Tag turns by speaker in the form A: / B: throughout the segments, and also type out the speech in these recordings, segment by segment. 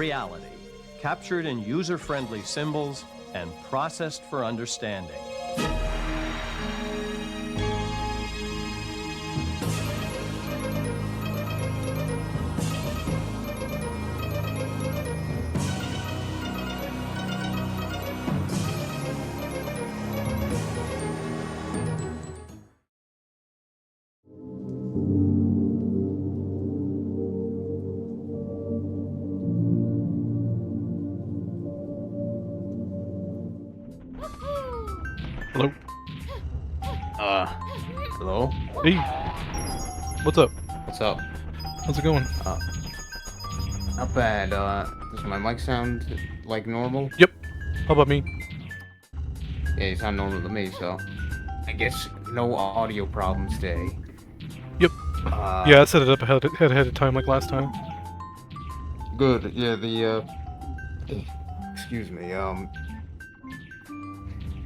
A: reality, captured in user-friendly symbols and processed for understanding.
B: Hello?
C: Hello?
B: Hey, what's up?
C: What's up?
B: How's it going?
C: Not bad. Does my mic sound like normal?
B: Yep. How about me?
C: Yeah, you sound normal to me, so I guess no audio problems today.
B: Yep.
C: Uh,
B: Yeah, I set it up ahead of time like last time.
C: Good. Yeah, excuse me,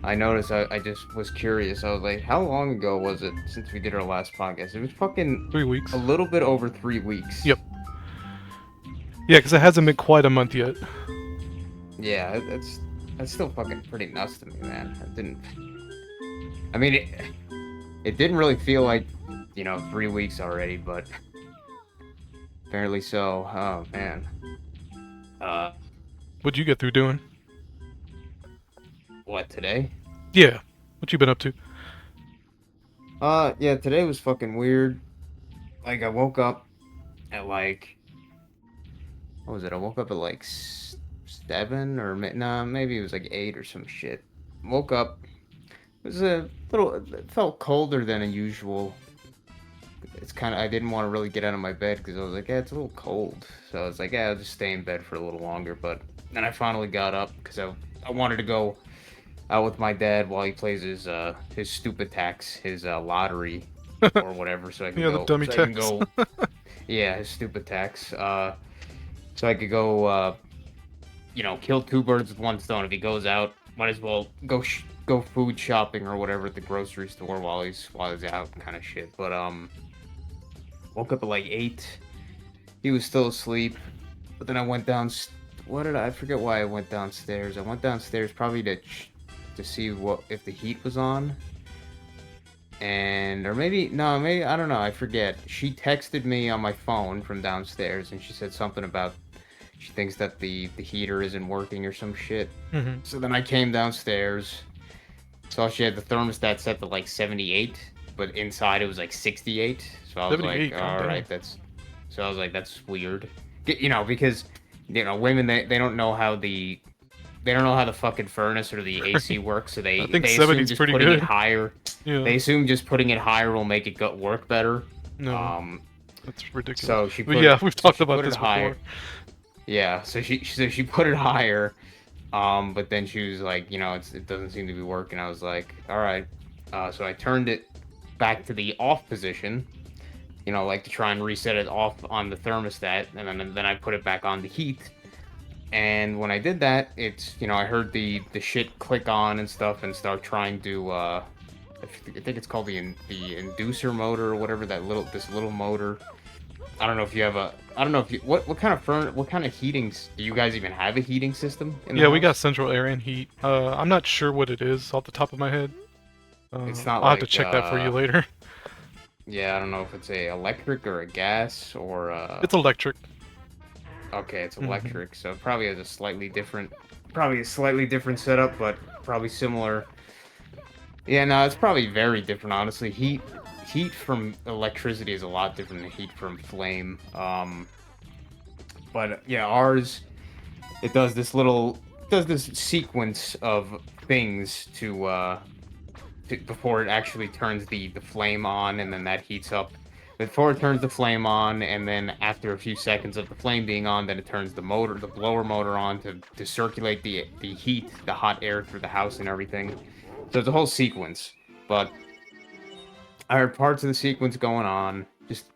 C: I noticed I just was curious. I was like, how long ago was it since we did our last podcast? It was fucking
B: 3
C: a
B: weeks.
C: little bit over 3 weeks.
B: Yep. Yeah, because it hasn't been quite a month yet.
C: Yeah, that's still fucking pretty nuts to me, man. I mean, it didn't really feel like, 3 weeks already, but apparently so. Oh, man. Uh,
B: What'd you get through doing?
C: what, today?
B: Yeah. What you been up to?
C: Yeah, today was fucking weird. Like, I woke up at like, what was it? I woke up at like 7 or, nah, maybe it was like 8 or some shit. Woke up, it was it felt colder than usual. I didn't want to really get out of my bed because I was like, yeah, it's a little cold. So I was like, yeah, I'll just stay in bed for a little longer. But then I finally got up because I wanted to go out with my dad while he plays his stupid tax, his lottery or whatever,
B: Yeah, the dummy
C: so I can
B: text.
C: go, yeah, his stupid tax, so I could go, kill two birds with one stone. If he goes out, might as well go food shopping or whatever at the grocery store while he's out, kind of shit. But woke up at like 8. He was still asleep, but then I went down. I forget why I went downstairs. I went downstairs probably to see what if the heat was on, or maybe no, maybe I don't know. I forget. She texted me on my phone from downstairs, and she said something about she thinks that the heater isn't working or some shit.
B: Mm-hmm.
C: So then I came downstairs, saw she had the thermostat set to like 78, but inside it was like 68. So I was like,
B: 78,
C: all
B: goddamn.
C: right, so I was like, that's weird. Because women they don't know how the fucking furnace or the AC works, so
B: I think
C: they assume
B: 70's
C: just
B: pretty
C: putting it
B: good.
C: higher.
B: Yeah.
C: They assume just putting it higher will make it work better.
B: No, that's ridiculous.
C: So
B: But yeah, we've talked
C: she
B: about
C: put it
B: this
C: higher.
B: before.
C: Yeah, so she put it higher. But then she was like, it doesn't seem to be working. I was like, all right. So I turned it back to the off position, like to try and reset it off on the thermostat, and then I put it back on the heat. And when I did that, I heard the shit click on and stuff and start trying to I think it's called the inducer motor or whatever, this little motor. I don't know if you have I don't know if you what kind of what kind of heatings do you guys even have a heating system in the
B: Yeah, we got
C: house?
B: central air and heat. I'm not sure what it is off the top of my head.
C: It's not
B: I'll have to
C: like
B: check that for you later.
C: yeah, I don't know if it's a electric or a gas or
B: It's electric.
C: okay, it's
B: Mm-hmm.
C: electric, so it probably has probably a slightly different setup, but probably similar. Yeah, no, it's probably very different, honestly. Heat from electricity is a lot different than heat from flame. But yeah, ours it does this sequence of things before it actually turns the flame on, and then that heats up. Before it turns the flame on, and then after a few seconds of the flame being on, then it turns the blower motor on to circulate the heat, the hot air through the house and everything. So it's a whole sequence. But I heard parts of the sequence going on,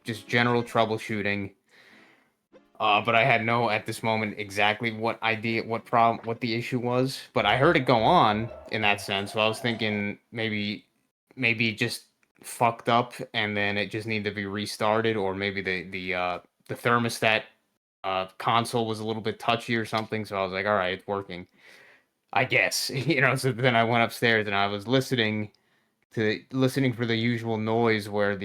C: just general troubleshooting. But I had no at this moment exactly what the issue was. But I heard it go on in that sense. So I was thinking maybe it just fucked up and then it just needed to be restarted, or maybe the thermostat console was a little bit touchy or something. So I was like, all right, it's working, I guess. So then I went upstairs and I was listening for the usual noise where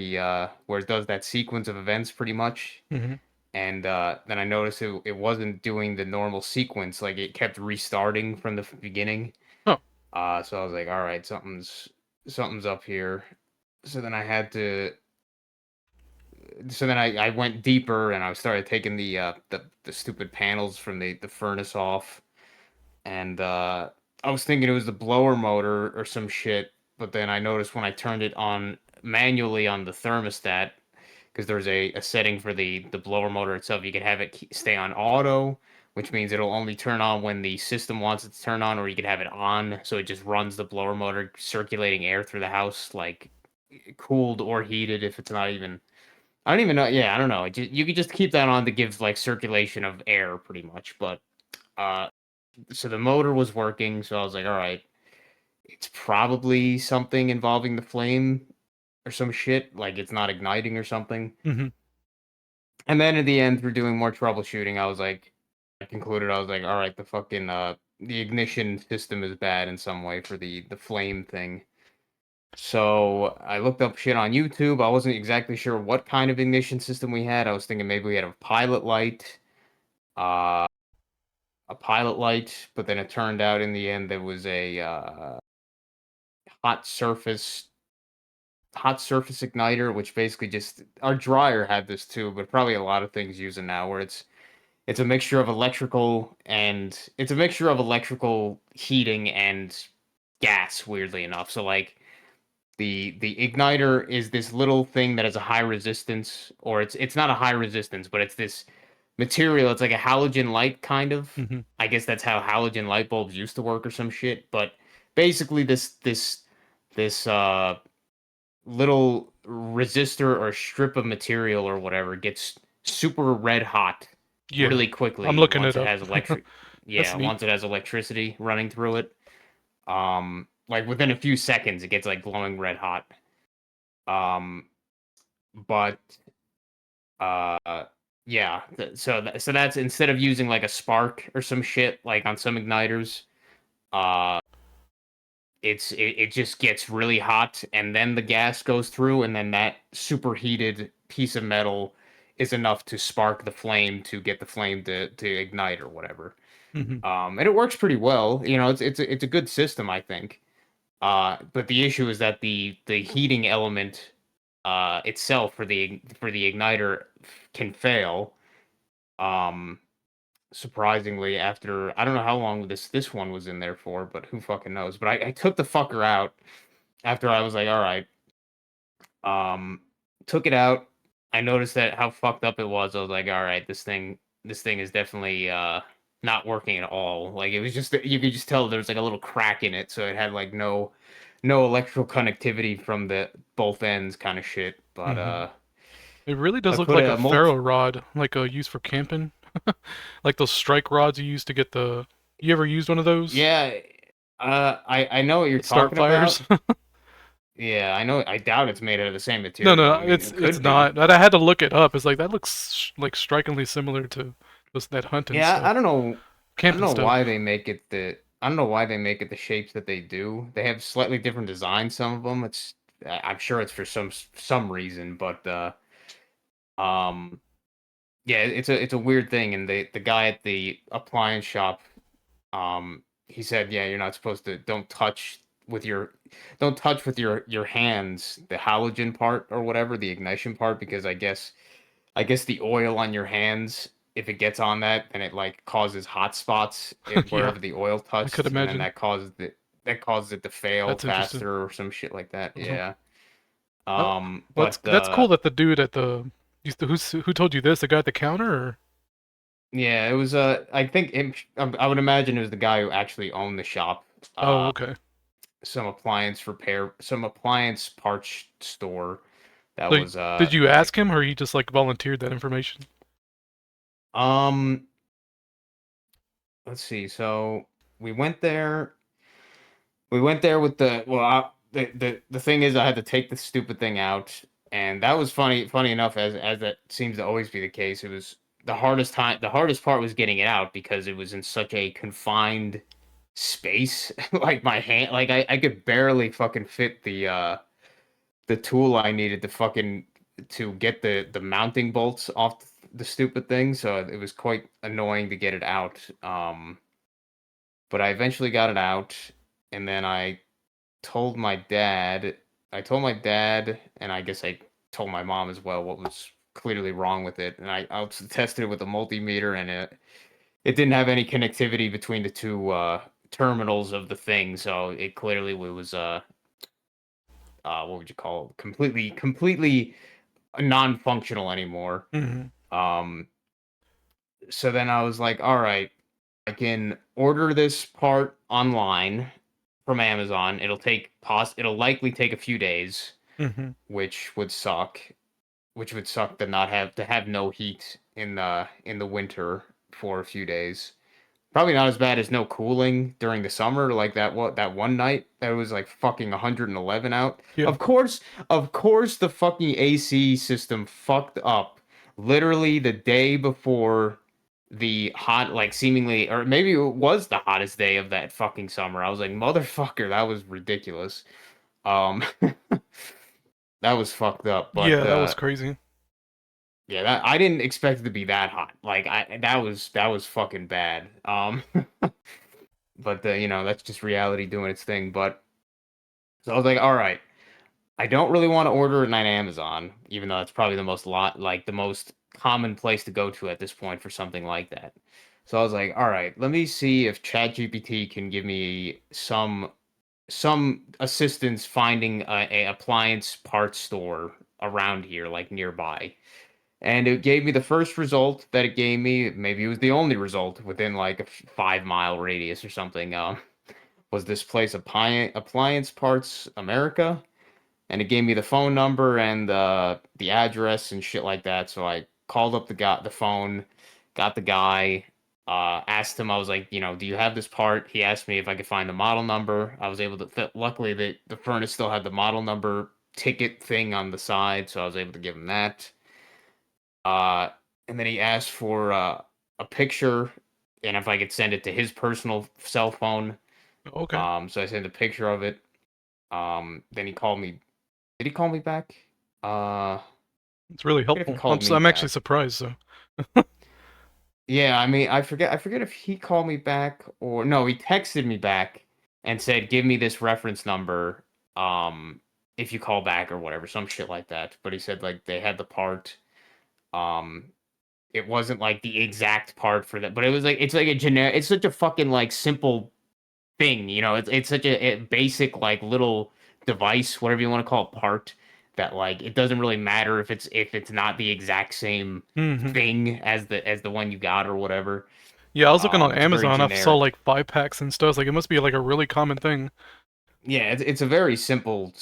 C: where it does that sequence of events pretty much.
B: Mm-hmm.
C: And then I noticed it wasn't doing the normal sequence, like it kept restarting from the beginning.
B: Oh.
C: So I was like, all right, something's up here. So then I had to. So then I went deeper and I started taking the stupid panels from the furnace off, and I was thinking it was the blower motor or some shit, but then I noticed when I turned it on manually on the thermostat, because there's a setting for the blower motor itself, you can have it stay on auto, which means it'll only turn on when the system wants it to turn on, or you could have it on so it just runs the blower motor, circulating air through the house, like cooled or heated if it's not even. I don't even know. Yeah, I don't know. You could just keep that on to give like circulation of air, pretty much. But uh, so the motor was working, so I was like, all right, it's probably something involving the flame or some shit, like it's not igniting or something.
B: Mm-hmm.
C: And then in the end, through doing more troubleshooting, I concluded I was like, all right, the ignition system is bad in some way for the flame thing. So I looked up shit on YouTube. I wasn't exactly sure what kind of ignition system we had. I was thinking maybe we had uh, a pilot light, but then it turned out in the end there was a hot surface hot surface igniter, which basically just our dryer had this too, but probably a lot of things use it now, where it's a mixture of electrical heating and gas, weirdly enough. So like the igniter is this little thing that has a high resistance, or it's not a high resistance, but it's this material. It's like a halogen light kind of.
B: Mm-hmm.
C: I guess that's how halogen light bulbs used to work or some shit. But basically, this little resistor or strip of material or whatever gets super red hot
B: Yeah.
C: really
B: I'm
C: quickly
B: looking
C: once
B: it
C: it
B: up.
C: has electric.
B: That's
C: Yeah,
B: neat.
C: once it has electricity running through it. Like within a few seconds, it gets like glowing red hot. Um, but uh, yeah. So that's instead of using like a spark or some shit like on some igniters, uh, it just gets really hot and then the gas goes through and then that superheated piece of metal is enough to spark the flame to get the flame to ignite or whatever.
B: Mm-hmm.
C: And it works pretty well. It's a good system, I think. But the issue is that the heating element itself for the igniter can fail. Um, Surprisingly, after I don't know how long this one was in there for, but who fucking knows? But I took the fucker out after I was like, all right. Um, Took it out. I noticed that how fucked up it was. I was like, all right, this thing is definitely not working at all. Like it was just you could just tell there was like a little crack in it, so it had like no electrical connectivity from the both ends kind of shit. But
B: Mm-hmm. It really does
C: I
B: look
C: put
B: like a
C: a
B: ferro
C: multi.
B: rod, like used for camping. Like those strike rods you use to get the. You ever used one of those?
C: Yeah, I know what you're
B: That start
C: talking
B: fires?
C: about. Yeah, I know. I doubt it's made out of the same
B: No,
C: material.
B: no,
C: I mean,
B: it's
C: it
B: it's
C: could be.
B: not. But I had to look it up. It's like that looks like strikingly similar to that hunting
C: Yeah,
B: stuff,
C: I don't
B: camping
C: know
B: stuff.
C: why they make it I don't know why they make it the shapes that they do. They have slightly different designs. Some of them. I'm sure it's for some reason, but um, yeah, it's a weird thing. And the guy at the appliance shop, he said, yeah, you're not supposed to with your don't touch with your hands the halogen part or whatever the ignition part because I guess the oil on your hands, if it gets on that, then it like causes hot spots
B: Yeah,
C: wherever the oil
B: I could
C: touched, and then
B: imagine.
C: that causes it to fail
B: That's interesting.
C: faster or some shit like that.
B: Uh-huh.
C: Yeah.
B: Oh, well,
C: But
B: that's cool that the dude at the who told you this? The guy at the counter, or
C: yeah, it was I think I would imagine it was the guy who actually owned the shop.
B: oh,
C: Uh,
B: okay.
C: some appliance parts store that
B: So
C: was
B: did you
C: like
B: ask him, or he just like volunteered that information?
C: um let's see. So we went there We went there with the thing is I had to take the stupid thing out, and that was funny enough as that seems to always be the case. It was the hardest part was getting it out because it was in such a confined space. Like my hand, like I could barely fucking fit the tool I needed to get the mounting bolts off the stupid thing. So it was quite annoying to get it out. But I eventually got it out, and then told my dad. I told my dad, and I guess I told my mom as well what was clearly wrong with it. And I also tested it with a multimeter, and it didn't have any connectivity between the two terminals of the thing. So it clearly was what would you call it? Completely non-functional anymore.
B: Hmm.
C: Um, so then I was like, all right, I can order this part online from Amazon. It'll likely take a few days,
B: Hmm.
C: which would suck. Which would suck to have no heat in the winter for a few days. Probably not as bad as no cooling during the summer, like that one night that was like fucking 111 out.
B: Yeah.
C: Of course, the fucking AC system fucked up literally the day before the hot, like seemingly, or maybe it was the hottest day of that fucking summer. I was like, motherfucker, that was ridiculous. Um, that was fucked up, but
B: Yeah, that was crazy.
C: yeah, that I didn't expect it to be that hot. Like that was fucking bad. But you know, that's just reality doing its thing. But so I was like, all right, I don't really want to order it on Amazon, even though it's probably the most common place to go to at this point for something like that. So I was like, all right, let me see if ChatGPT can give me some assistance finding a appliance parts store around here, like nearby. And it gave me the first result that it gave me. Maybe it was the only result within like a 5 mile radius or something. Was this place Appliance Parts America? And it gave me the phone number and the address and shit like that. So I called up the phone, got the guy, asked him. I was like, you know, do you have this part? He asked me if I could find the model number. I was able to. Luckily, the furnace still had the model number ticket thing on the side, so I was able to give him that. Uh, and then he asked for a picture and if I could send it to his personal cell phone.
B: Okay.
C: So I sent a picture of it. Then he called me. Did he call me back? Uh,
B: It's really
C: forget if he
B: helpful.
C: called me
B: I'm actually
C: back.
B: surprised. So.
C: Yeah, I mean, I forget if he called me back or no, he texted me back and said, "Give me this reference number, if you call back or whatever, some shit like that." But he said like they had the part. Um, it wasn't like the exact part for that, but it was like it's like a generic. It's such a fucking like simple thing, you know. It's such a basic like little device, whatever you want to call it, part that like it doesn't really matter if it's not the exact same
B: Hmm.
C: thing as the one you got or whatever.
B: Yeah, I was looking on
C: It's very
B: Amazon. I saw
C: generic.
B: like 5 packs and stuff. Like it must be like a really common thing.
C: Yeah, it's a very simple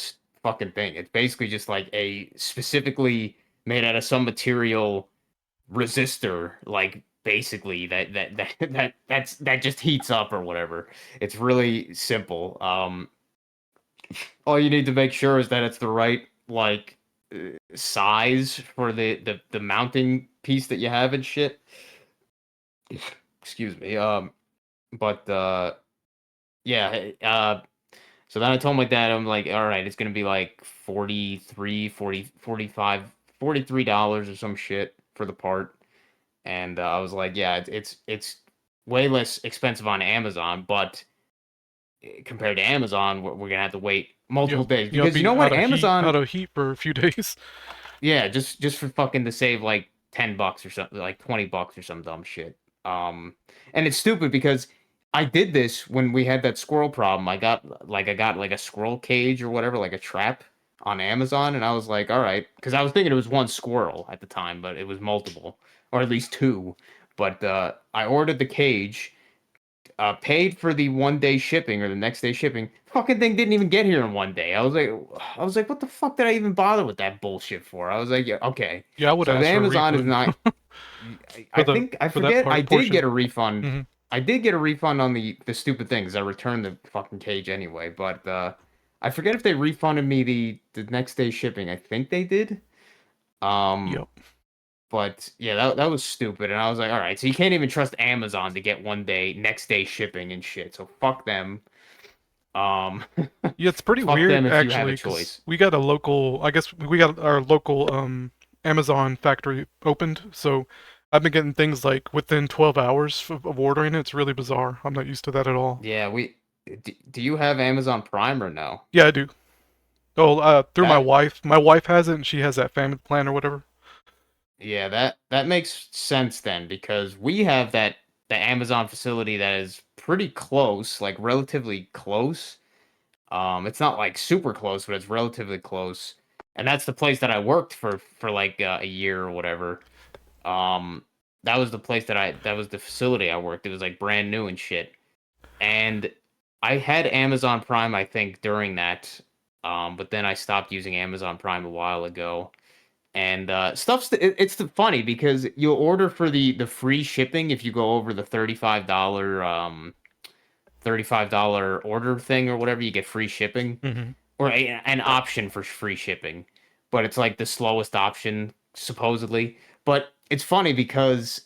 C: fucking thing. It's basically just like a specifically made out of some material resistor, like basically that just heats up or whatever. It's really simple. All you need to make sure is that it's the right like size for the mounting piece that you have and shit. Excuse me. But yeah. So then I told my dad, I'm like, all right, it's gonna be like 43, 40, 45, $43 or some shit for the part. And I was like, yeah, it's way less expensive on Amazon, but compared to Amazon, we're gonna have to wait multiple
B: Yep.
C: days
B: You'll
C: because you
B: be
C: know what,
B: out
C: Amazon,
B: of heat for a few days.
C: yeah, just for fucking to save like $10 or something, like $20 or some dumb shit. Um, and it's stupid because I did this when we had that squirrel problem. I got like a squirrel cage or whatever, like a trap on Amazon, and I was like, all right, because I was thinking it was one squirrel at the time, but it was multiple, or at least two. But I ordered the cage, paid for the 1 day shipping or the next day shipping. Fucking thing didn't even get here in 1 day. I was like, what the fuck did I even bother with that bullshit for? I was like, yeah, okay.
B: Yeah, I would
C: So the
B: ask for a
C: Amazon is
B: refund
C: not.
B: for
C: I
B: the
C: think I
B: for that
C: forget. I
B: part
C: did get
B: portion.
C: a refund.
B: Hmm.
C: I did get a refund on the stupid things. I returned the fucking cage anyway, but I forget if they refunded me the next day shipping. I think they did. Um,
B: Yep.
C: But yeah, that was stupid. And I was like, all right, so you can't even trust Amazon to get next day shipping and shit. So fuck them. Um,
B: Yeah, it's pretty
C: fuck them
B: weird
C: if you have a
B: actually, because
C: choice.
B: we got a local. I guess we got our local Amazon factory opened, so I've been getting things like within 12 hours of ordering it. It's really bizarre. I'm not used to that at all.
C: Yeah, do you have Amazon Prime or no?
B: Yeah, I do. Oh, through my
C: That
B: wife. My wife has it, and she has that family plan or whatever.
C: Yeah, that makes sense then because we have the Amazon facility that is pretty close, like relatively close. It's not like super close, but it's relatively close. And that's the place that I worked for like a year or whatever. Um, that was the place that was the facility I worked. It was like brand new and shit. And I had Amazon Prime, I think, during that. But then I stopped using Amazon Prime a while ago. And it's funny because you'll order for the free shipping if you go over the $35 order thing or whatever, you get free shipping
B: Hmm.
C: or an option for free shipping, but it's like the slowest option supposedly. But it's funny because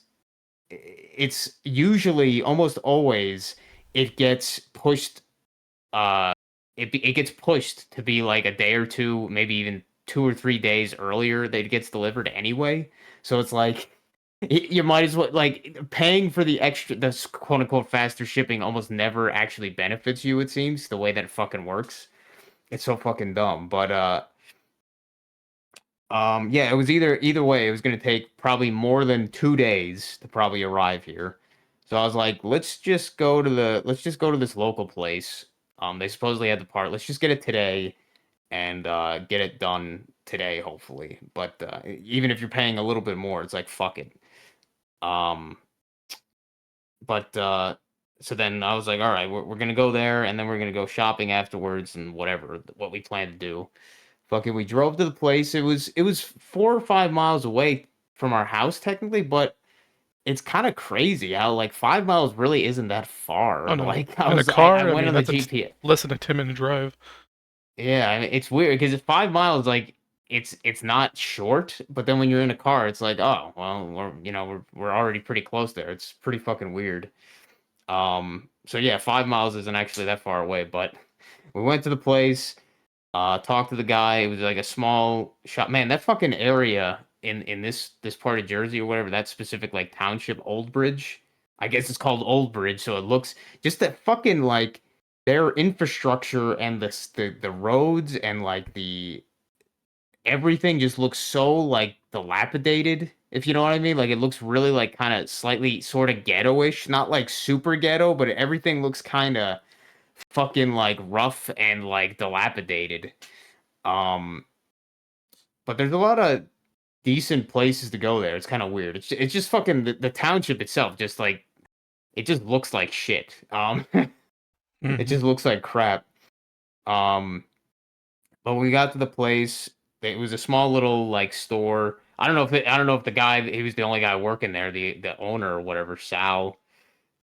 C: it's usually almost always it gets pushed it gets pushed to be like a day or two, maybe even 2 or 3 days earlier that it gets delivered anyway. So it's like you might as well like paying for the quote unquote faster shipping almost never actually benefits you, it seems, the way that it fucking works. It's so fucking dumb. But yeah, it was either way, it was gonna take probably more than 2 days to probably arrive here. So I was like, let's just go to this local place. They supposedly had the part. Let's just get it today and get it done today, hopefully. But even if you're paying a little bit more, it's like fuck it. Um, but so then I was like, all right, we're gonna go there, and then we're gonna go shopping afterwards, and whatever what we plan to do. Fucking, we drove to the place. It was 4 or 5 miles away from our house technically, but it's kind of crazy how like 5 miles really isn't that
B: Oh
C: far.
B: no,
C: Like
B: in a
C: I
B: car, I
C: went
B: mean
C: on the
B: that's
C: GPS.
B: less than a 10-minute drive.
C: Yeah, I mean, it's weird because it's 5 miles. Like it's not short, but then when you're in a car, it's like, oh well, we're already pretty close there. It's pretty fucking weird. So yeah, 5 miles isn't actually that far away, but we went to the place, talked to the guy. It was like a small shop. Man, that fucking area in this part of Jersey or whatever, that specific like township, Old Bridge. I guess it's called Old Bridge, so it looks just that fucking like their infrastructure and the roads and like the everything just looks so like dilapidated, if you know what I mean. Like it looks really like kind of slightly sort of ghetto-ish, not like super ghetto, but everything looks kind of fucking like rough and like dilapidated. Um, but there's a lot of decent places to go there. It's kind of weird. It's just fucking the township itself. Just like it just looks like shit. It
B: Hmm.
C: just looks like crap. Um, but when we got to the place, it was a small little like store. I don't know if the guy he was the only guy working there, the owner or whatever, Sal.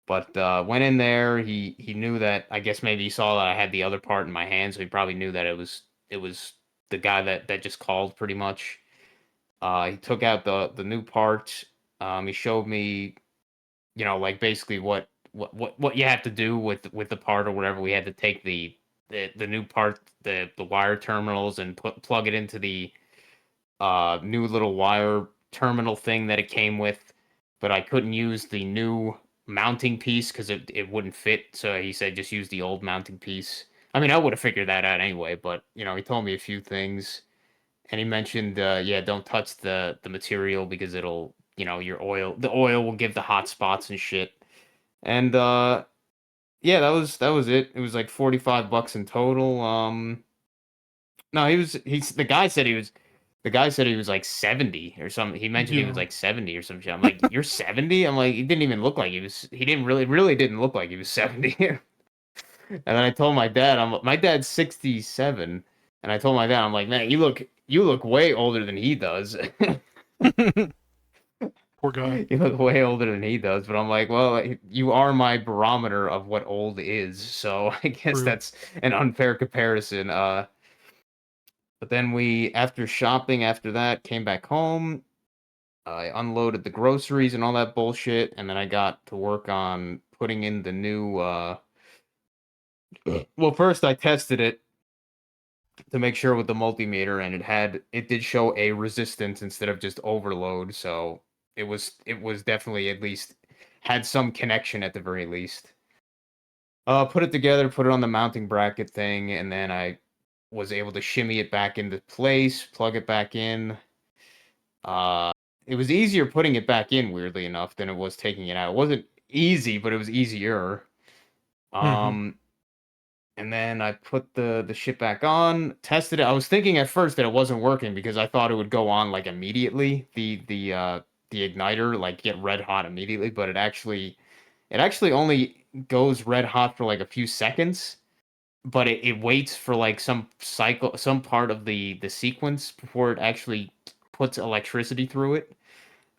C: But went in there. He knew that I guess maybe he saw that I had the other part in my hand, so he probably knew that it was the guy that just called pretty much. He took out the new part. He showed me, like basically what you have to do with the part or whatever. We had to take the new part, the wire terminals, and plug it into the new little wire terminal thing that it came with. But I couldn't use the new mounting piece because it wouldn't fit. So he said just use the old mounting piece. I mean, I would have figured that out anyway, but he told me a few things. And he mentioned, yeah, don't touch the material because it'll, the oil will give the hot spots and shit. And yeah, that was it. It was like $45 in total. No, the guy said he was like 70 or something. He mentioned he was
B: Yeah.
C: like 70 or some shit. I'm like, you're 70? I'm like, he didn't even look like he didn't really didn't look like he was 70. And then I told my dad's 67, and I told my dad, I'm like, man, you look way older than he does.
B: Poor guy.
C: You look way older than he does, but I'm like, well, you are my barometer of what old is, so I guess
B: True.
C: that's an unfair comparison. But then after shopping after that, came back home. I unloaded the groceries and all that bullshit, and then I got to work on putting in the new. Well, first I tested it to make sure with the multimeter, and it did show a resistance instead of just overload, so it was definitely at least had some connection at the very least. Put it together, put it on the mounting bracket thing, and then I was able to shimmy it back into place, plug it back in. Uh, it was easier putting it back in, weirdly enough, than it was taking it out. It wasn't easy, but it was easier.
B: Hmm.
C: Um, and then I put the shit back on, tested it. I was thinking at first that it wasn't working because I thought it would go on like immediately, the igniter like get red hot immediately, but it actually only goes red hot for like a few seconds, but it waits for like some part of the sequence before it actually puts electricity through it.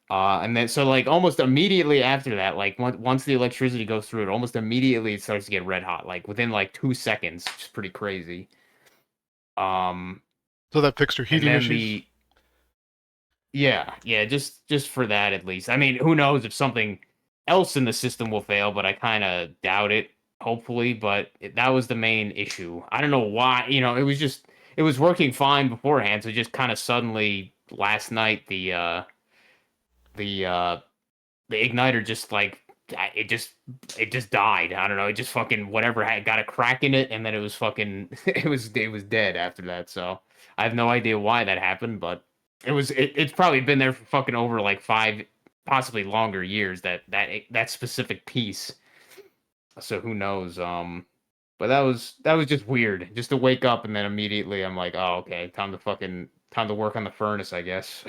C: And then so like almost immediately after that, like once the electricity goes through it, almost immediately it starts to get red hot, like within like 2 seconds, which is pretty crazy. Um,
B: So that fixed your
C: and
B: heating
C: then
B: issues?
C: the yeah, just for that at least. I mean, who knows if something else in the system will fail, but I kind of doubt it. Hopefully, but that was the main issue. I don't know why. It was working fine beforehand, so just kind of suddenly last night the uh the igniter just like it just died. I don't know. It just fucking whatever had got a crack in it, and then it was fucking it was dead after that. So I have no idea why that happened, but it's probably been there for fucking over like 5, possibly longer years. That specific piece. So who knows? But that was just weird. Just to wake up and then immediately I'm like, oh okay, time to work on the furnace, I guess.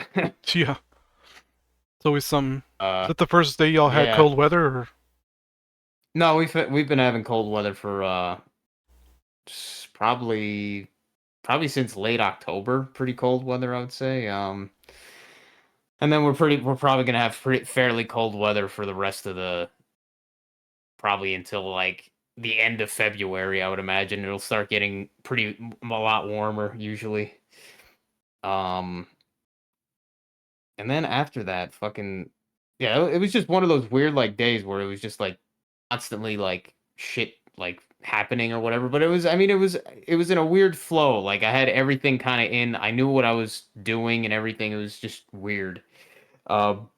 B: Yeah. It's always some. Is
C: uh,
B: that the first day y'all had
C: yeah.
B: cold weather? Or...
C: No, we've been having cold weather for probably since late October. Pretty cold weather, I would say. And then we're probably gonna have fairly cold weather for the rest of the probably until like the end of February. I would imagine it'll start getting a lot warmer usually. Um, and then after that, fucking yeah, it was just one of those weird like days where it was just like constantly like shit like happening or whatever. But it was in a weird flow. Like I had everything kind of in. I knew what I was doing and everything. It was just weird. Um,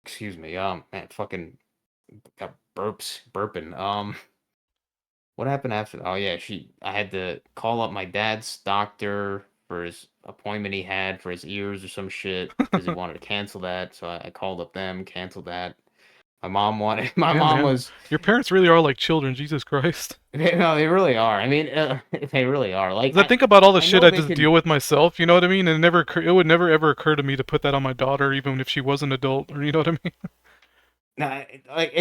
C: excuse me. Man, fucking got burping. What happened after? Oh yeah, I had to call up my dad's doctor for his appointment he had for his ears or some shit because he wanted to cancel that. So I called up them, canceled that. My mom wanted. My
B: Yeah,
C: mom
B: man.
C: was.
B: Your parents really are like children. Jesus Christ.
C: No, they really are. I mean, they really are. Like
B: 'Cause I think about all the
C: I
B: shit
C: know
B: I
C: they
B: just
C: can.
B: deal with myself. You know what I mean? And it would never ever occur to me to put that on my daughter, even if she was an adult. Or you know what I mean?
C: Nah, like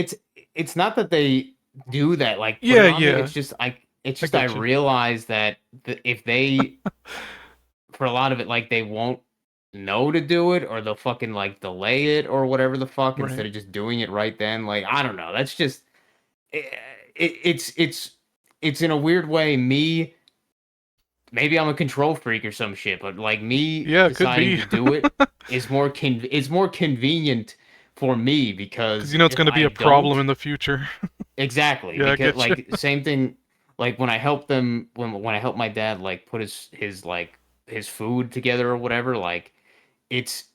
C: it's not that they do that. Like put it
B: Yeah,
C: on me.
B: yeah.
C: It's
B: I
C: just I
B: got you.
C: realize that if they for a lot of it, like they won't know to do it or they'll fucking like delay it or whatever the fuck instead
B: Right.
C: of just doing it right then. Like I don't know. That's just it's in a weird way me. Maybe I'm a control freak or some shit, but like me
B: Yeah, it could
C: deciding
B: be.
C: to do it is more convenient for me
B: Because
C: because
B: you know it's
C: if
B: going to be
C: I
B: a problem
C: don't.
B: in the future.
C: Exactly,
B: Yeah, I
C: because
B: get you.
C: like same thing like when I help them when I help my dad like put his like his food together or whatever, like it's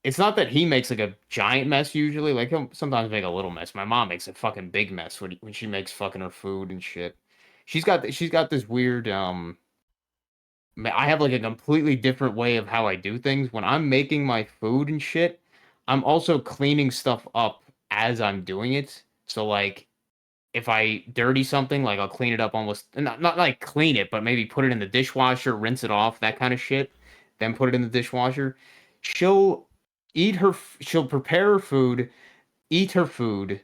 C: it's not that he makes like a giant mess usually, like he'll sometimes make a little mess. My mom makes a fucking big mess when she makes fucking her food and shit. She's got this weird I have like a completely different way of how I do things. When I'm making my food and shit, I'm also cleaning stuff up as I'm doing it. So like if I dirty something, like I'll clean it up almost not like clean it, but maybe put it in the dishwasher, rinse it off, that kind of shit, then put it in the dishwasher. She'll she'll prepare her food, eat her food,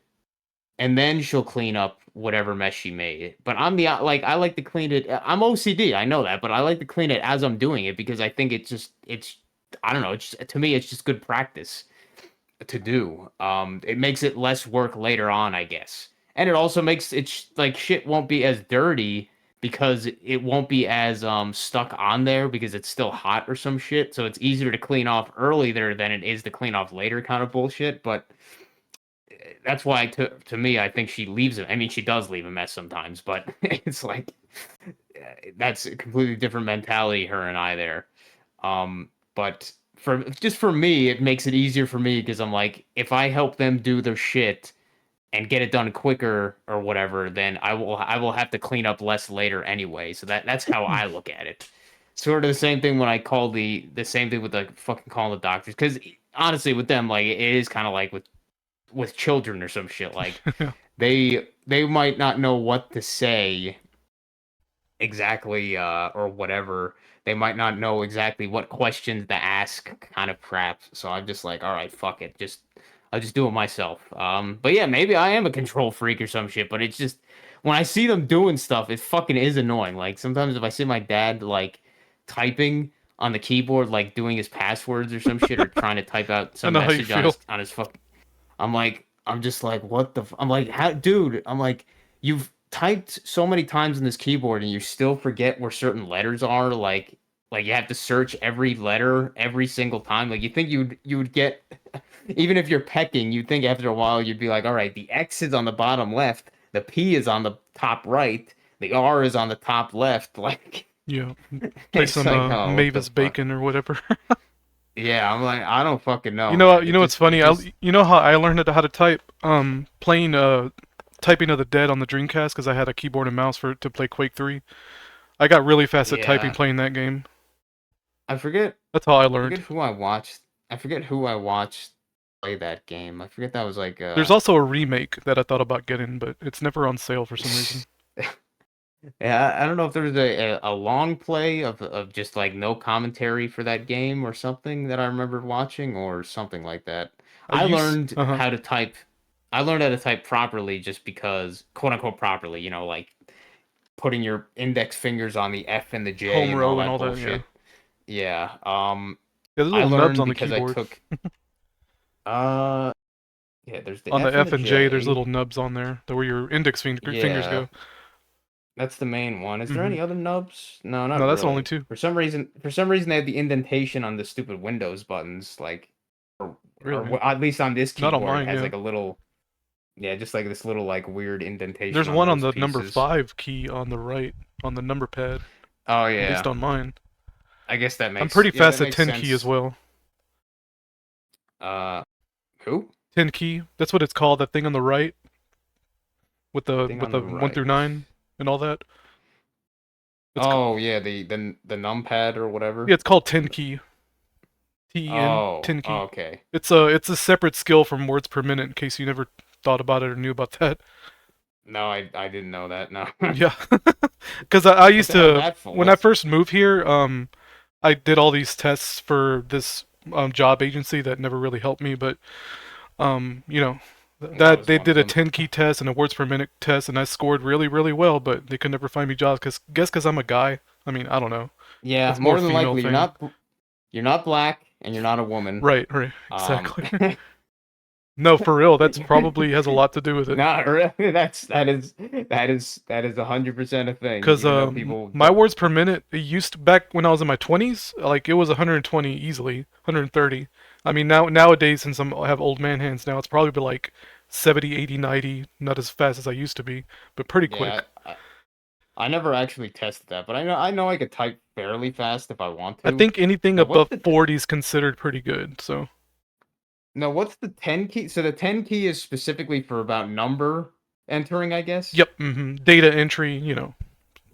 C: and then she'll clean up whatever mess she made. But I'm the like I like to clean it. I'm OCD, I know that, but I like to clean it as I'm doing it because I think it's I don't know, to me it's just good practice to do. It makes it less work later on, I guess. And it also makes it like shit won't be as dirty because it won't be as stuck on there because it's still hot or some shit. So it's easier to clean off early there than it is to clean off later, kind of bullshit. But that's why to me, I think she leaves it. I mean, she does leave a mess sometimes, but it's like that's a completely different mentality, her and I there. But for me, it makes it easier for me because I'm like, if I help them do their shit and get it done quicker or whatever, then I will have to clean up less later anyway. So that's how I look at it. Sort of the same thing when I call the same thing with like fucking calling the doctors, because honestly with them, like, it is kind of like with children or some shit. Like they might not know what to say exactly, or whatever. They might not know exactly what questions to ask, kind of crap. So I'm just like, all right, fuck it, I'll just do it myself. But yeah, maybe I am a control freak or some shit, but it's just when I see them doing stuff, it fucking is annoying. Like sometimes if I see my dad like typing on the keyboard, like doing his passwords or some shit, or trying to type out
B: I
C: some
B: know how you
C: message
B: feel.
C: on his fuck, I'm just like, what the? I'm like, how, dude? I'm like, you've typed so many times on this keyboard and you still forget where certain letters are. Like you have to search every letter every single time. Like you think you would get, even if you're pecking, you'd think after a while you'd be like, all right, the X is on the bottom left, the P is on the top right, the R is on the top left. Like
B: Yeah. Play
C: it's
B: some
C: like, oh, what the
B: Mavis
C: fuck?
B: Bacon or whatever.
C: Yeah, I'm like, I don't fucking
B: You
C: know,
B: know,
C: man.
B: you
C: It
B: know what's
C: just, it
B: funny?
C: just,
B: You know how I learned how to type? Playing Typing of the Dead on the Dreamcast because I had a keyboard and mouse to play Quake 3. I got really fast at typing
C: yeah.
B: playing that game.
C: I forget
B: That's how I
C: I forget
B: learned.
C: who I watched. I forget who I watched play that game. I forget that was like
B: There's also a remake that I thought about getting, but it's never on sale for some reason.
C: yeah, I don't know if there was a long play of just like no commentary for that game or something that I remember watching or something like that.
B: I
C: I
B: used,
C: learned
B: uh-huh,
C: how to type I learned how to type properly just because, quote unquote properly, like putting your index fingers on the F and the J
B: home
C: and all
B: row and
C: that
B: all that, yeah.
C: bullshit. Yeah.
B: Yeah, there's
C: I
B: little nubs
C: learned
B: on the
C: because I
B: keyboard.
C: took uh there's the
B: On the
C: F and
B: F
C: the
B: and J, there's
C: J.
B: little nubs on there, where your fingers
C: Yeah,
B: go.
C: that's the main one. Is there
B: Hmm.
C: any other nubs? No, not
B: No, that's the only
C: really.
B: two.
C: For some reason, they had the indentation on the stupid Windows buttons, like,
B: Really.
C: at least on this
B: Not on
C: keyboard, it
B: mine,
C: has
B: yeah.
C: like a little, yeah, just like this little like weird indentation
B: There's
C: on
B: one on
C: those
B: the number
C: pieces.
B: 5 key on the right, on the number pad,
C: Oh
B: at least
C: yeah,
B: on mine.
C: I guess
B: I'm pretty
C: yeah, that
B: fast at
C: makes
B: 10 key as
C: sense.
B: well.
C: Uh, who?
B: 10 key, that's what it's called, that thing on the right, with the
C: Thing
B: with
C: on
B: the
C: the
B: 1 through
C: right.
B: 9 and all that. It's
C: Oh yeah, the numpad or whatever.
B: Yeah, it's called 10 key. TEN,
C: Oh,
B: 10 key.
C: okay.
B: It's a separate skill from words per minute in case you never thought about it or knew about that.
C: No, I didn't know that. No.
B: Yeah. Cuz I
C: What
B: used
C: the hell's
B: to
C: that for?
B: when I
C: What's
B: first moved here, I did all these tests for this job agency that never really helped me, but you know,
C: that
B: that
C: was
B: they
C: one of
B: did a
C: them.
B: 10 key test and a words per minute test and I scored really really well, but they could never find me jobs cuz I'm a guy. I mean, I don't know.
C: Yeah,
B: That's more
C: more than
B: female
C: likely
B: thing.
C: you're not black and you're not a woman.
B: Right,
C: Um
B: exactly. No, for real, that's probably has a lot to do with it.
C: not really. That is 100% a thing,
B: Cause
C: even though people
B: my
C: don't.
B: words per minute, it used to, back when I was in my 20s, like it was 120 easily, 130. I mean nowadays since I have old man hands now, it's probably like 70, 80, 90. Not as fast as I used to be, but pretty
C: Yeah,
B: quick.
C: I never actually tested that, but I know I could type fairly fast if I want
B: I
C: to.
B: think anything
C: Now what's
B: above
C: the
B: 40 is considered pretty good. So
C: now what's the 10 key? So the 10 key is specifically for about number entering, I guess.
B: yep, data entry,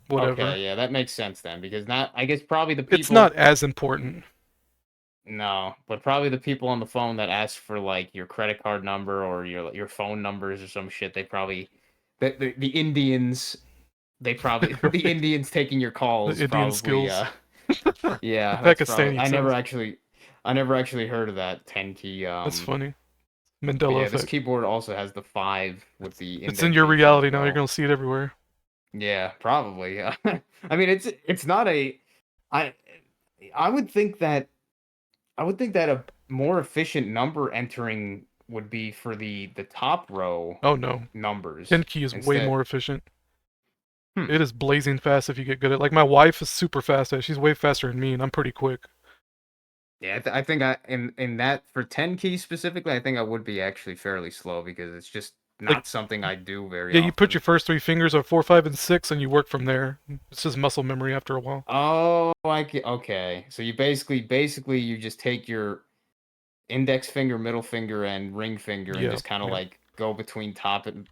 B: whatever.
C: Okay, yeah, that makes sense then, because not I guess probably the
B: It's not
C: people.
B: as important.
C: No, but probably the people on the phone that ask for like your credit card number or your phone numbers or some shit, they probably the Indians, they probably the
B: Right.
C: Indians taking your
B: The
C: calls
B: Indian
C: probably
B: skills, the
C: yeah, that's probably
B: Pakistani sounds.
C: I never actually heard of that 10 key
B: That's funny.
C: but
B: Mandela
C: yeah, this
B: effect.
C: keyboard also has the 5 with the
B: It's in your
C: indentation as
B: reality now. You're
C: well.
B: gonna see it everywhere.
C: Yeah, probably. Yeah. I mean, it's not a I I would think that a more efficient number entering would be for the top row
B: Oh no,
C: numbers
B: 10 key is way
C: instead.
B: more efficient. It is blazing fast if you get good at. Like my wife is super fast at it. She's way faster than me, and I'm pretty quick.
C: Yeah, I think in that for 10 keys specifically, I think I would be actually fairly slow because it's just
B: Like
C: not something I do very
B: yeah, you put
C: often.
B: your first three fingers on 4, 5, and 6, and you work from there. It's just muscle memory after a while.
C: Oh, okay. So you basically you just take your index finger, middle finger, and ring finger, and
B: Yeah,
C: just kind of
B: yeah,
C: like go between top and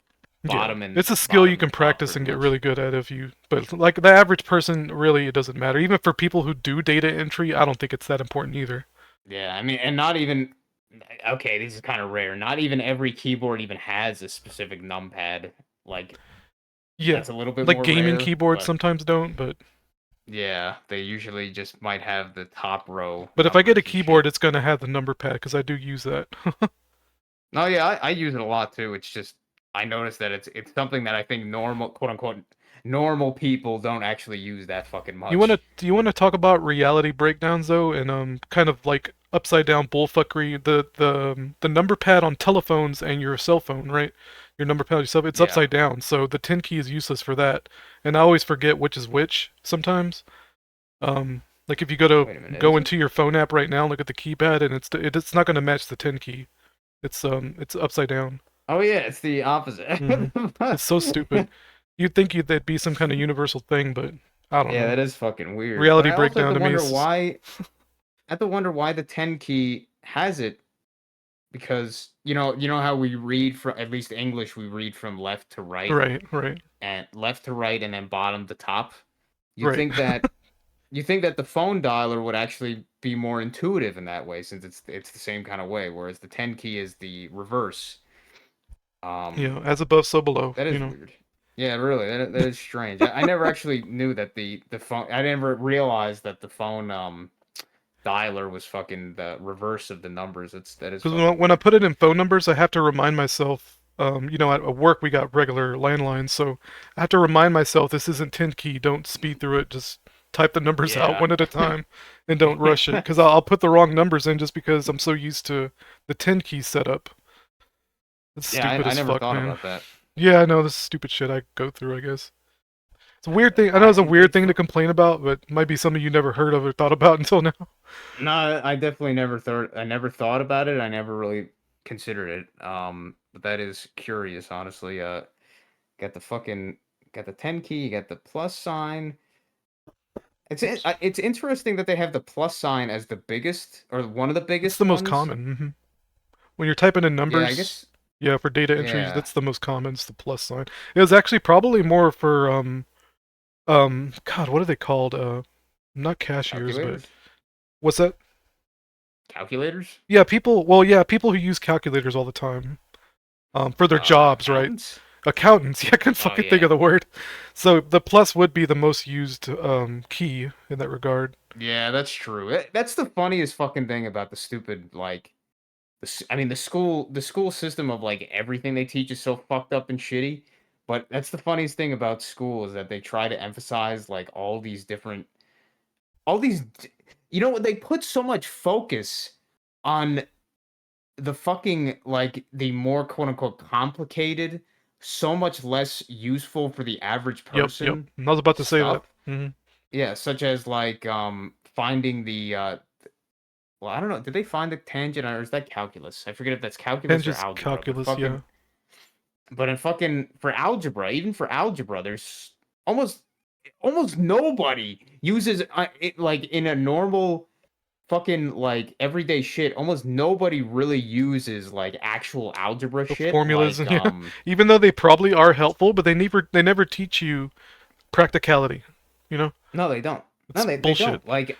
B: yeah.
C: bottom and
B: It's a skill you
C: bottom
B: can
C: and top
B: practice
C: pretty
B: and get
C: much.
B: really good at if you. But like the average person, really, it doesn't matter. Even for people who do data entry, I don't think it's that important either.
C: Yeah, I mean, and not even okay, this is kind of rare. Not even every keyboard even has a specific numpad. Like
B: Yeah,
C: that's a little bit
B: like
C: more
B: gaming
C: rare,
B: keyboards
C: but
B: sometimes don't, but
C: yeah, they usually just might have the top row
B: if I get a
C: numbers and
B: keyboard,
C: shit.
B: it's gonna have the number pad because I do use that.
C: No, yeah, I use it a lot too. It's just I noticed that it's something that I think normal, quote unquote, normal people don't actually use that fucking much.
B: Do you wanna talk about reality breakdowns though, and kind of like upside down bullfuckery? The number pad on telephones and your cell phone, right? Your number pad yourself, it's
C: Yeah.
B: upside down, so the 10 key is useless for that. And I always forget which is which sometimes. Like if you
C: Wait a minute,
B: go
C: is it?
B: into your phone app right now, look at the keypad, and it's not gonna match the 10 key. It's upside down.
C: Oh yeah, it's the opposite.
B: hmm It's so stupid. You'd think that'd be some kind of universal thing, but I don't
C: Yeah,
B: know.
C: that is fucking weird. But
B: Reality
C: I also have
B: breakdown
C: to
B: to me
C: wonder
B: is
C: why. I have to wonder why the 10 key has it because you know how we read from at least English we read from left to right
B: right, right,
C: and left to right and then bottom to top. You
B: right.
C: think that you think that the phone dialer would actually be more intuitive in that way since it's the same kind of way, whereas the 10 key is the reverse. Um,
B: As above, so below.
C: that is weird. Yeah, really, that is strange. I never actually knew that the phone. I never realized that the phone dialer was fucking the reverse of the numbers. That is
B: Because
C: fucking
B: when I
C: weird.
B: put it in phone numbers, I have to remind myself. At work we got regular landlines, so I have to remind myself this isn't 10 key. Don't speed through it. Just type the numbers out
C: Yeah.
B: one at a time, and don't rush it. Because I'll put the wrong numbers in just because I'm so used to the 10 key setup. It's
C: Yeah,
B: stupid
C: I
B: as
C: never
B: fuck,
C: thought
B: man.
C: about that.
B: Yeah, I know this is stupid shit I go through. I guess it's a weird thing. I know
C: I
B: it's a weird
C: it's
B: thing to complain about, but it might be something you never heard of or thought about until now.
C: no, I definitely never thought. I never thought about it. I never really considered it. But that is curious, honestly. Got the fucking got the 10 key. You got the plus sign.
B: Oops.
C: It's interesting that they have the plus sign as the biggest or one of the
B: It's the
C: biggest
B: most
C: ones.
B: common. When you're typing in
C: Yeah, I
B: numbers,
C: guess.
B: yeah, for data entries,
C: Yeah,
B: that's the most common. It's the plus sign. It was actually probably more for God, what are they called? Not cashiers, but
C: calculators.
B: what's that?
C: Calculators.
B: Yeah, people. Well, yeah, people who use calculators all the time. For their jobs, right?
C: Accountants.
B: Accountants. Yeah, I couldn't
C: Oh
B: fucking think
C: yeah.
B: of the word. So the plus would be the most used key in that regard.
C: Yeah, that's true. That's the funniest fucking thing about the stupid like I mean the school system of like everything they teach is so fucked up and shitty. But that's the funniest thing about school is that they try to emphasize like all these different all these you know they put so much focus on the fucking like the more quote unquote complicated, so much less useful for the average
B: Yep, yep.
C: person
B: I was about to say that.
C: stuff. Yeah, such as like finding the well, I don't know. Did they find the tangent or is that calculus? I forget if that's calculus or
B: Tangents,
C: algebra,
B: calculus, yeah.
C: but in fucking for algebra, even for algebra, there's almost almost nobody uses it like in a normal fucking like everyday shit. Almost nobody really uses like actual algebra
B: The
C: shit.
B: formulas
C: Like
B: and yeah. Even though they probably are helpful, but they never teach you practicality. You know?
C: no, they don't. No,
B: It's
C: they
B: bullshit.
C: don't. Like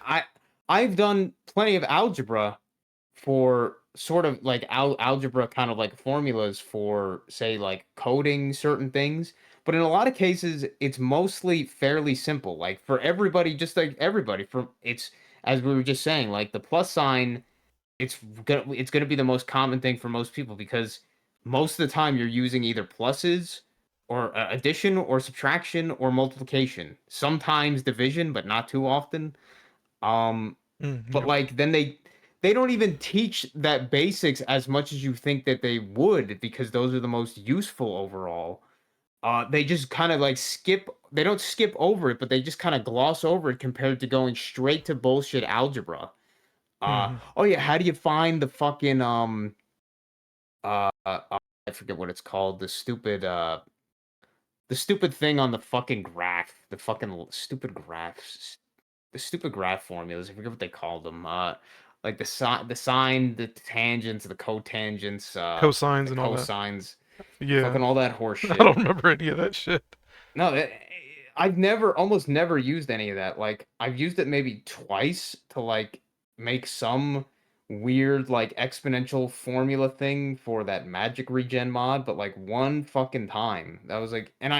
C: I've done plenty of algebra for sort of like algebra kind of like formulas for say like coding certain things, but in a lot of cases it's mostly fairly simple. Like for everybody, just like everybody, for it's as we were just saying, like the plus sign, it's gonna be the most common thing for most people because most of the time you're using either pluses or addition or subtraction or multiplication. Sometimes division, but not too often. Um, but
B: Yep.
C: like then they don't even teach that basics as much as you think that they would because those are the most useful overall. they just kind of like skip. They don't skip over it, but they just kind of gloss over it compared to going straight to bullshit algebra.
B: Hmm.
C: Oh yeah, how do you find the fucking I forget what it's called. The stupid thing on the fucking graph. The fucking stupid graphs. The stupid graph formulas. I forget what they call them. Like the sine, the tangents, the cotangents,
B: Cosines
C: the
B: and all that.
C: cosines,
B: Yeah.
C: fucking all that horse
B: I
C: shit.
B: don't remember any of that shit.
C: No, I've almost never used any of that. Like, I've used it maybe twice to like make some weird like exponential formula thing for that magic regen mod, but like one fucking time. That was like, and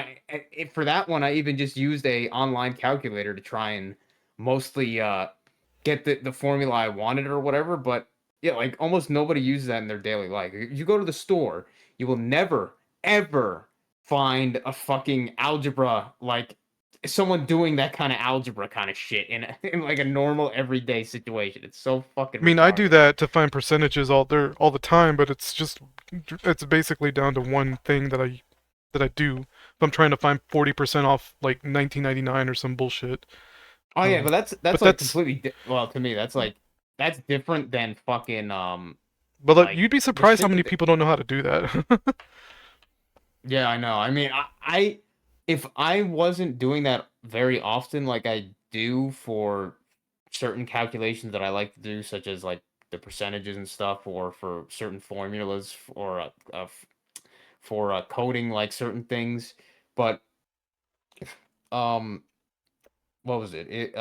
C: for that one, I even just used a online calculator to try and mostly get the formula I wanted or whatever. But yeah, like almost nobody uses that in their daily life. If you go to the store, you will never ever find a fucking algebra like someone doing that kind of algebra kind of shit in like a normal everyday situation. It's so fucking
B: I mean, I do
C: retarded.
B: that to find percentages all the time, but it's basically down to one thing that I do. If I'm trying to find 40% off like 1999 or some bullshit.
C: Oh yeah, but
B: But
C: that's like
B: that's
C: completely well to me. That's like that's different than fucking
B: but like,
C: like
B: you'd be
C: the
B: surprised how
C: shit
B: many
C: that
B: people don't know how to do that.
C: yeah, I know. I mean, I if I wasn't doing that very often, like I do for certain calculations that I like to do, such as like the percentages and stuff, or for certain formulas, or for coding like certain things. But um, what was it?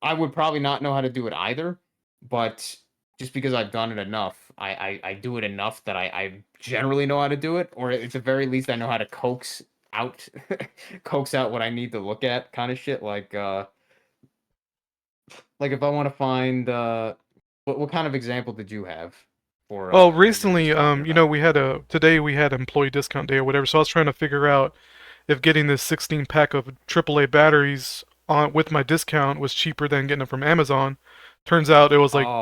C: I would probably not know how to do it either. But just because I've done it enough, I do it enough that I generally know how to do it, or at the very least, I know how to out, coax out what I need to look at, kind of shit. Like if I want to find what kind of example did you have for
B: Well,
C: what you were
B: recently,
C: just talking about?
B: today we had employee discount day or whatever, so I was trying to figure out if getting this 16 pack of AAA batteries on with my discount was cheaper than getting them from Amazon. Turns out it was
C: Oh,
B: like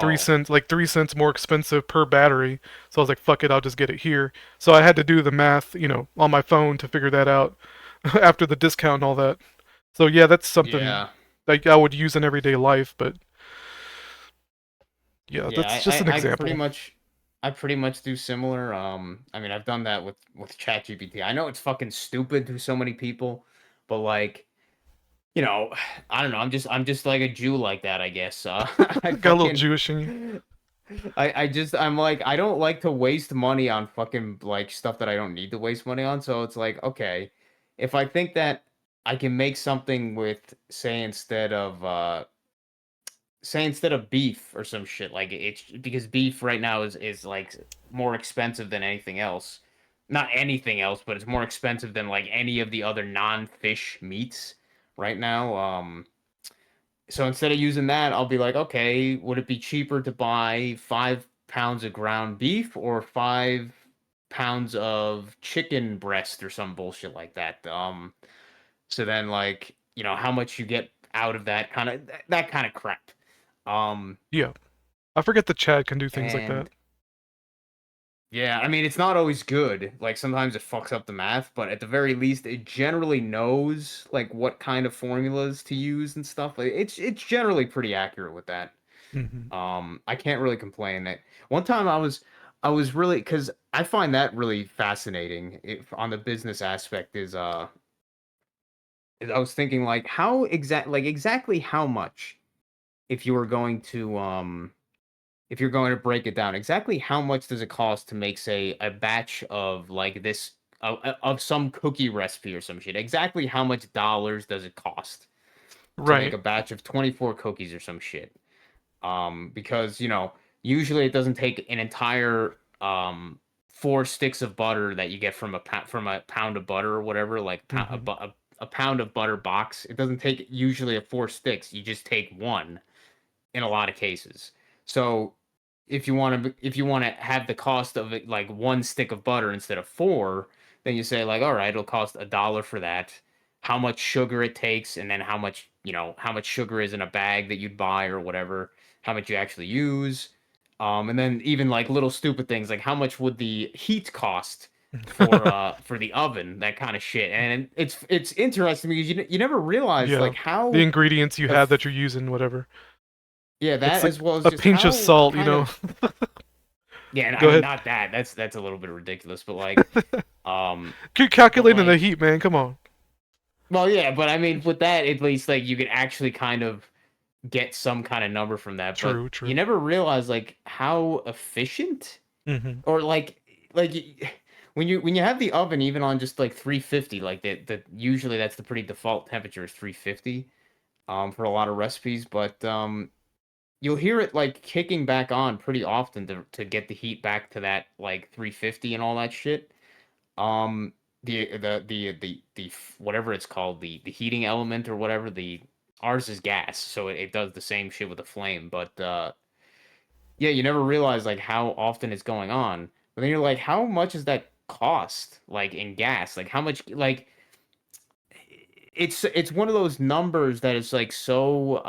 B: 3 cents more expensive per battery. So I was like, fuck it, I'll just get it here. So I had to do the math, on my phone to figure that out after the discount and all that. So yeah, that's something
C: yeah.
B: like I would use in everyday life, but yeah,
C: Yeah,
B: that's just an example.
C: I pretty much do similar. I mean, I've done that with ChatGPT. I know it's fucking stupid to so many people, but like, you know, I don't know. I'm just like a Jew like that, I guess. I
B: Got a little
C: fucking
B: Jewish in you.
C: I'm like I don't like to waste money on fucking like stuff that I don't need to waste money on. So it's like, okay, if I think that I can make something with say instead of beef or some shit like it's because beef right now is like more expensive than anything else, not anything else, but it's more expensive than like any of the other non-fish meats right now. So instead of using that, I'll be like, okay, would it be cheaper to buy 5 pounds of ground beef or 5 pounds of chicken breast or some bullshit like that? So then like, how much you get out of that kind of crap. Um,
B: Yeah, I forget that Chad can do things like that.
C: and yeah, I mean, it's not always good. Like sometimes it fucks up the math, but at the very least, it generally knows like what kind of formulas to use and stuff. Like it's generally pretty accurate with that.
B: Hmm.
C: I can't really complain. That one time I was really because I find that really fascinating. If on the business aspect is I was thinking like exactly how much if you were going to if you're going to break it down, exactly how much does it cost to make, say, a batch of like this of some cookie recipe or some shit? Exactly how much dollars does it cost to make
B: Right.
C: a batch of 24 cookies or some shit? Because usually it doesn't take an entire 4 sticks of butter that you get from from a pound of butter or whatever, like
B: Hmm.
C: a pound of butter box. It doesn't take usually a 4 sticks. You just take one in a lot of cases. So if you want to have the cost of it like 1 stick of butter instead of four, then you say like, all right, it'll cost $1 for that. How much sugar it takes, and then how much sugar is in a bag that you'd buy or whatever, how much you actually use. And then even like little stupid things like how much would the heat cost for the oven, that kind of shit. And it's interesting because you never realize
B: Yeah,
C: like
B: the
C: how
B: ingredients you have that you're using, whatever.
C: yeah,
B: It's
C: that
B: like
C: as well as
B: a
C: just
B: pinch of
C: how
B: salt, you
C: kind
B: know.
C: of yeah, and I
B: Go
C: mean
B: ahead.
C: not that. That's a little bit ridiculous, but like
B: You're
C: but
B: calculating the
C: like
B: heat, man. Come on.
C: well yeah, but I mean with that at least like you could actually kind of get some kind of number from that, but
B: True,
C: you
B: true.
C: never realize like how efficient
B: Hmm.
C: or like when you have the oven even on just like 350 like the usually that's the pretty default temperature is 350 for a lot of recipes, but you'll hear it like kicking back on pretty often to get the heat back to that like 350 and all that shit. um whatever it's called, the heating element or whatever, the ours is gas, so it does the same shit with the flame, but yeah, you never realize like how often it's going on. But then you're like, how much does that cost? Like in gas? Like how much like it's one of those numbers that is like so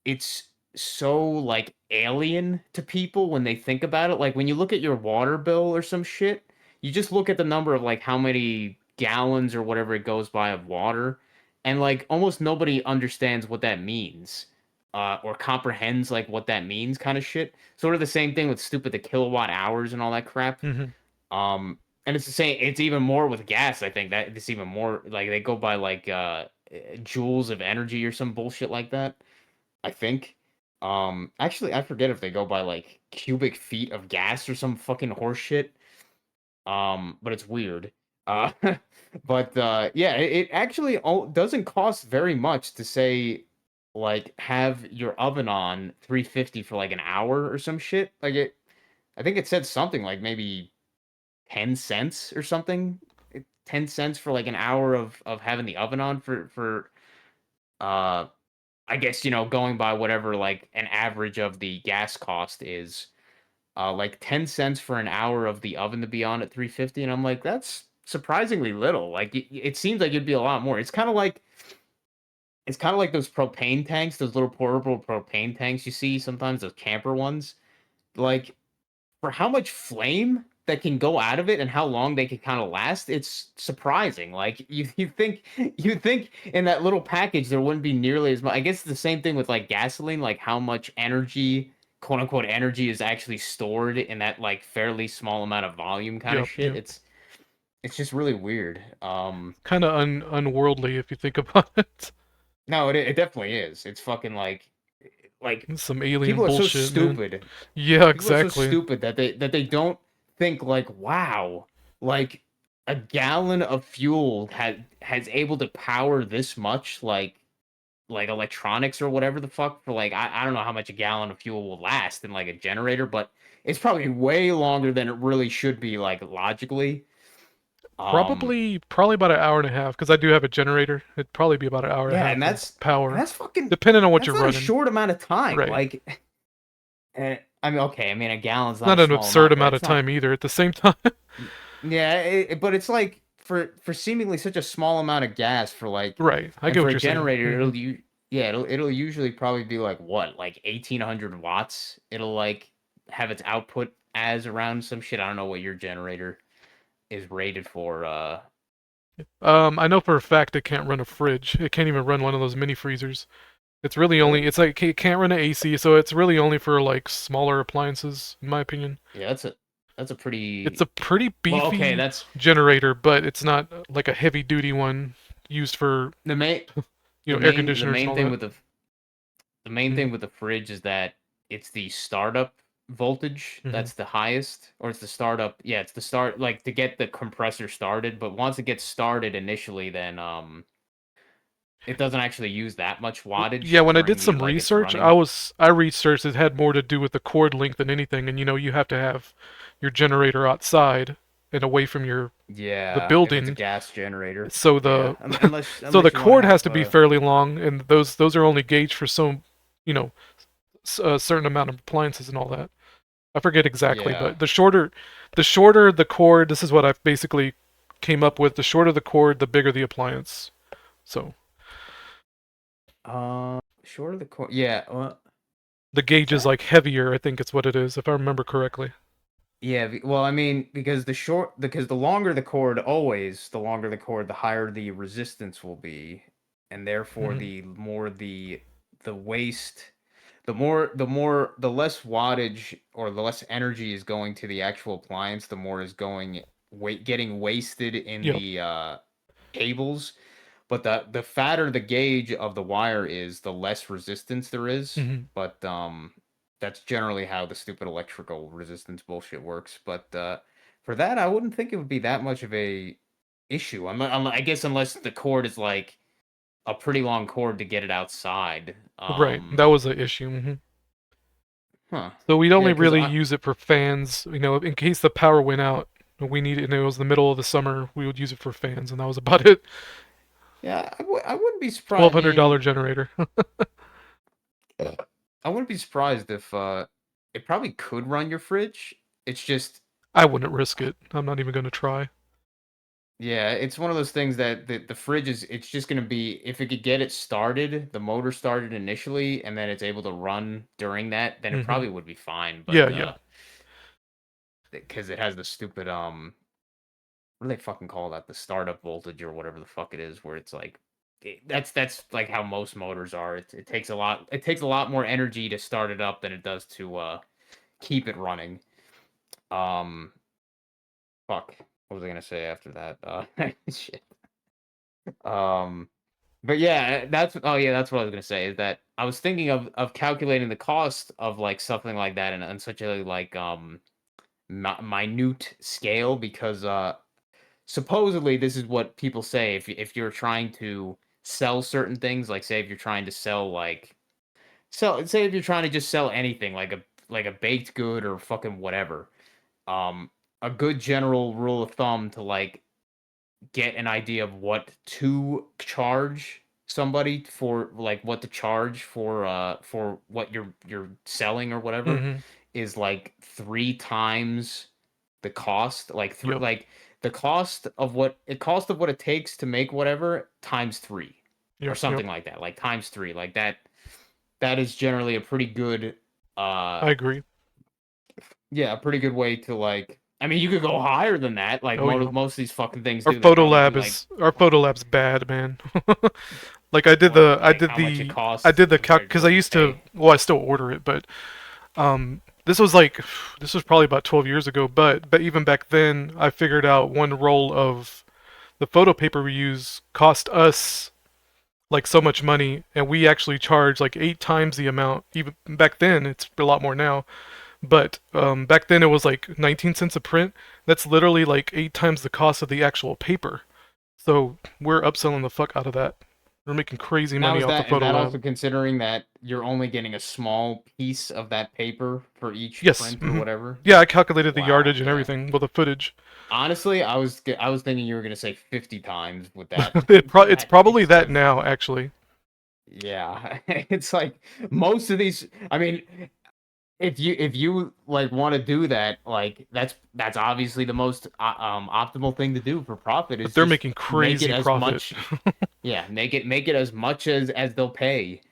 C: it's so like alien to people when they think about it. Like when you look at your water bill or some shit, you just look at the number of like how many gallons or whatever it goes by of water, and like almost nobody understands what that means. Or comprehends like what that means, kind of shit. Sort of the same thing with stupid the kilowatt hours and all that crap.
B: Hmm.
C: Um, and it's the same. It's even more with gas. I think that it's even more like they go by like joules of energy or some bullshit like that. I think. Actually, I forget if they go by like cubic feet of gas or some fucking horse shit. But it's weird. Uh, but yeah, it actually doesn't cost very much to say like have your oven on 350 for like an hour or some shit. Like it, I think it said something like maybe 10 cents or something. 10 cents for like an hour of having the oven on for uh I guess, going by whatever like an average of the gas cost is, like 10 cents for an hour of the oven to be on at 350. And I'm like, that's surprisingly little. Like it seems like it'd be a lot more. It's kind of like those propane tanks, those little portable propane tanks you see sometimes, those camper ones. Like for how much flame that can go out of it and how long they can kind of last, it's surprising. Like you think in that little package there wouldn't be nearly as much. I guess it's the same thing with like gasoline, like how much energy, quote unquote energy, is actually stored in that like fairly small amount of volume kind of
B: Yep,
C: shit.
B: yep.
C: It's just really weird.
B: Kind of unworldly if you think about it.
C: No, it definitely is. It's fucking like
B: It's some alien
C: people are so
B: bullshit, man.
C: stupid.
B: Yeah,
C: People are so
B: exactly.
C: stupid that they don't think like, wow, like a gallon of fuel has able to power this much like electronics or whatever the fuck for like I don't know how much a gallon of fuel will last in like a generator, but it's probably way longer than it really should be, like logically. Um
B: Probably about an hour and a half because I do have a generator. It'd probably be about an hour and a
C: yeah, and
B: half of
C: and
B: power,
C: that's fucking
B: depending on what
C: that's
B: you're
C: not a
B: running.
C: short amount of time.
B: Right.
C: Like I mean, okay, I mean a gallon's
B: It's
C: not
B: not
C: a
B: an
C: small
B: absurd
C: amount, but
B: amount of
C: it's not.
B: time either. At the same time.
C: Yeah, but it's like for seemingly such a small amount of gas for like,
B: Right. I
C: and
B: get
C: for
B: what
C: a
B: you're saying.
C: generator
B: Hmm.
C: yeah, it'll usually probably be like what, like 1800 watts. It'll like have its output as around some shit. I don't know what your generator is rated for.
B: I know for a fact it can't run a fridge. It can't even run one of those mini freezers. It's really only.
C: Really?
B: It's like it can't run an AC, so it's really only for like smaller appliances, in my opinion.
C: Yeah, that's a
B: It's a
C: pretty
B: pretty
C: well. Okay,
B: beefy
C: that's
B: generator, but it's not like a heavy duty one used for
C: the main
B: air
C: the
B: conditioners and
C: main
B: all
C: thing
B: that.
C: with the main thing
B: Hmm.
C: with the fridge is that it's the startup voltage
B: Hmm.
C: that's the highest, or it's the startup. Yeah, it's the start, like to get the compressor started. But once it gets started initially, then it doesn't actually use that much
B: Yeah,
C: wattage
B: when I did
C: during the
B: some
C: like it's
B: research,
C: running.
B: I researched it had more to do with the cord length than anything, and you have to have your generator outside and away from the
C: Yeah, if it's a
B: building.
C: gas generator.
B: So
C: Yeah,
B: the
C: unless
B: so the
C: unless you want to
B: cord has
C: have
B: to be fairly long, and those are only gauged for some, you know, a certain amount of appliances and all that. I forget exactly,
C: yeah.
B: but the shorter the cord, this is what I've basically came up with. The shorter the cord, the bigger the appliance. So
C: Short of the core. Yeah.
B: the
C: Is
B: gauge is
C: that?
B: like heavier. I think it's what it is, if I remember correctly.
C: Yeah, well, I mean, because the longer the cord, always the longer the cord, the higher the resistance will be, and therefore
B: Hmm.
C: the more the waste, the less wattage or the less energy is going to the actual appliance, the more is getting wasted in
B: Yep.
C: the cables. But the fatter the gauge of the wire is, the less resistance there is.
B: Hmm.
C: But that's generally how the stupid electrical resistance bullshit works. But for that, I wouldn't think it would be that much of a issue. I guess unless the cord is like a pretty long cord to get it outside.
B: Right. That was the issue.
C: Huh.
B: So we'd
C: Yeah,
B: only
C: because
B: really
C: I
B: use it for fans, in case the power went out. We needed, and it was the middle of the summer. We would use it for fans, and that was about it.
C: yeah, I wouldn't be surprised. I
B: $1,200
C: mean,
B: generator.
C: I wouldn't be surprised if it probably could run your fridge. It's just
B: I wouldn't risk it. I'm not even gonna try.
C: Yeah, it's one of those things that the fridge is, it's just going to be, if it could get it started, the motor started initially, and then it's able to run during that, then it
B: Hmm.
C: probably would be fine.
B: Yeah,
C: But
B: yeah.
C: because it has the stupid what do they fucking call that? The startup voltage or whatever the fuck it is, where it's like that's like how most motors are. It takes a lot more energy to start it up than it does to keep it running. Um, fuck. What was I gonna say after that? Shit. Um. But yeah, that's what I was gonna say, is that I was thinking of calculating the cost of like something like that in such a like minute scale, because supposedly this is what people say, if you're trying to sell certain things, like say if you're trying to sell like say if you're trying to just sell anything like a baked good or fucking whatever, um a good general rule of thumb to like get an idea of what to charge somebody for, like what to charge for what you're selling or whatever,
B: Hmm.
C: is like three times the cost,
B: Yep.
C: like the cost of what it takes to make whatever times three, or
B: Yep. Yep.
C: something like that, like times three, like that is generally a pretty good
B: I agree.
C: yeah, a pretty good way to like, I mean, you could go higher than that, like
B: Oh yeah.
C: most of these fucking things
B: Our
C: do, they
B: photo
C: probably do
B: lab
C: like
B: is our photo lab's bad, man. Like I did
C: what,
B: the I
C: like
B: did
C: how much it
B: the I
C: costs
B: did the calc
C: compared to
B: because I
C: what you
B: used to,
C: pay.
B: well, I still order it, but this was like this was probably about 12 years ago, but even back then I figured out one roll of the photo paper we use cost us like so much money, and we actually charge like 8 times the amount. Even back then, it's a lot more now. But back then it was like 19 cents a print. That's literally like 8 times the cost of the actual paper. So we're upselling the fuck out of that. We're making crazy
C: Now
B: money off the
C: is
B: photo
C: that
B: lab.
C: also considering that you're only getting a small piece of that paper for each
B: Yes.
C: print or whatever?
B: Yeah, I calculated the
C: Wow,
B: yardage and
C: yeah.
B: everything with the footage.
C: Honestly, I was thinking you were gonna say 50 times with that.
B: It's
C: That
B: probably
C: it's
B: that
C: just
B: now, actually.
C: yeah. It's like most of these. I mean, if you like want to do that, like that's obviously the most optimal thing to do for profit,
B: But
C: is
B: they're
C: just
B: making
C: make it
B: crazy
C: as
B: profit.
C: much. Yeah, make it as much as they'll pay.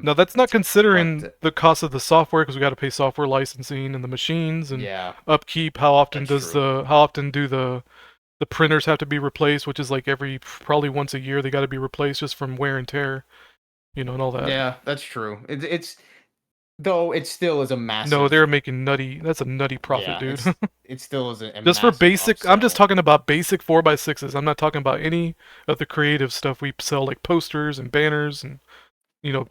B: Now that's not
C: But
B: considering the cost of the software because we got to pay software licensing and the machines and
C: yeah,
B: upkeep.
C: that's true.
B: How often do the printers have to be replaced, which is like every probably once a year they got to be replaced just from wear and tear, and all that.
C: Yeah, that's true. It's though it still is a
B: No, they're
C: massive.
B: making nutty. That's a nutty profit,
C: Yeah,
B: dude.
C: it still is a
B: Just for
C: massive
B: basic, I'm just
C: upsell.
B: talking about basic 4x6s. I'm not talking about any of the creative stuff we sell, like posters and banners and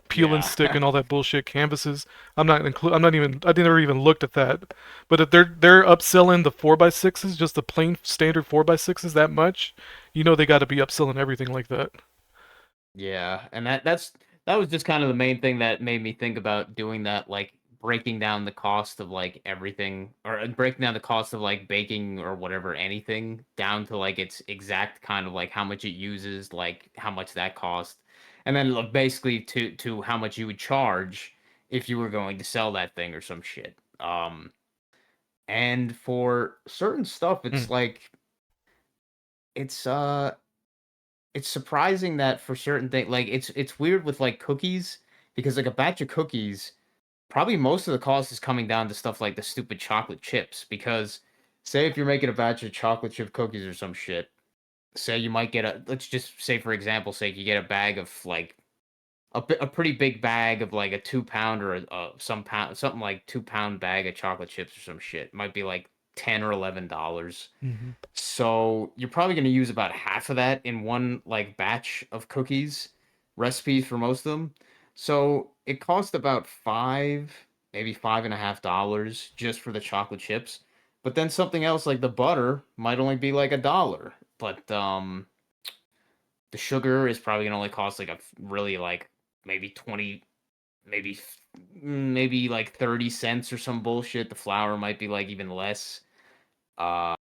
B: peel and
C: Yeah.
B: stick and all that bullshit, canvases. I'm not even. I never even looked at that. But if they're upselling the 4x6s, just the plain standard 4x6s that much, they got to be upselling everything like that.
C: Yeah, and that was just kind of the main thing that made me think about doing that, like breaking down the cost of like everything, or breaking down the cost of like baking or whatever, anything down to like its exact kind of like how much it uses, like how much that cost, and then basically to how much you would charge if you were going to sell that thing or some shit. And for certain stuff,
B: Mm.
C: it's like it's uh it's surprising that for certain things, like it's weird with like cookies, because like a batch of cookies, probably most of the cost is coming down to stuff like the stupid chocolate chips. Because say if you're making a batch of chocolate chip cookies or some shit, say you might get let's just say for example sake, you get a bag of like a pretty big bag of like a 2 pound or some pound something like 2 pound bag of chocolate chips or some shit. It might be like $10 or $11.
B: Hmm.
C: So you're probably going to use about half of that in one like batch of cookies recipes for most of them. So it cost about maybe $5.50 just for the chocolate chips. But then something else like the butter might only be like $1. But the sugar is probably gonna only cost like a really like maybe 20, maybe maybe like 30 cents or some bullshit. The flour might be like even less. Uh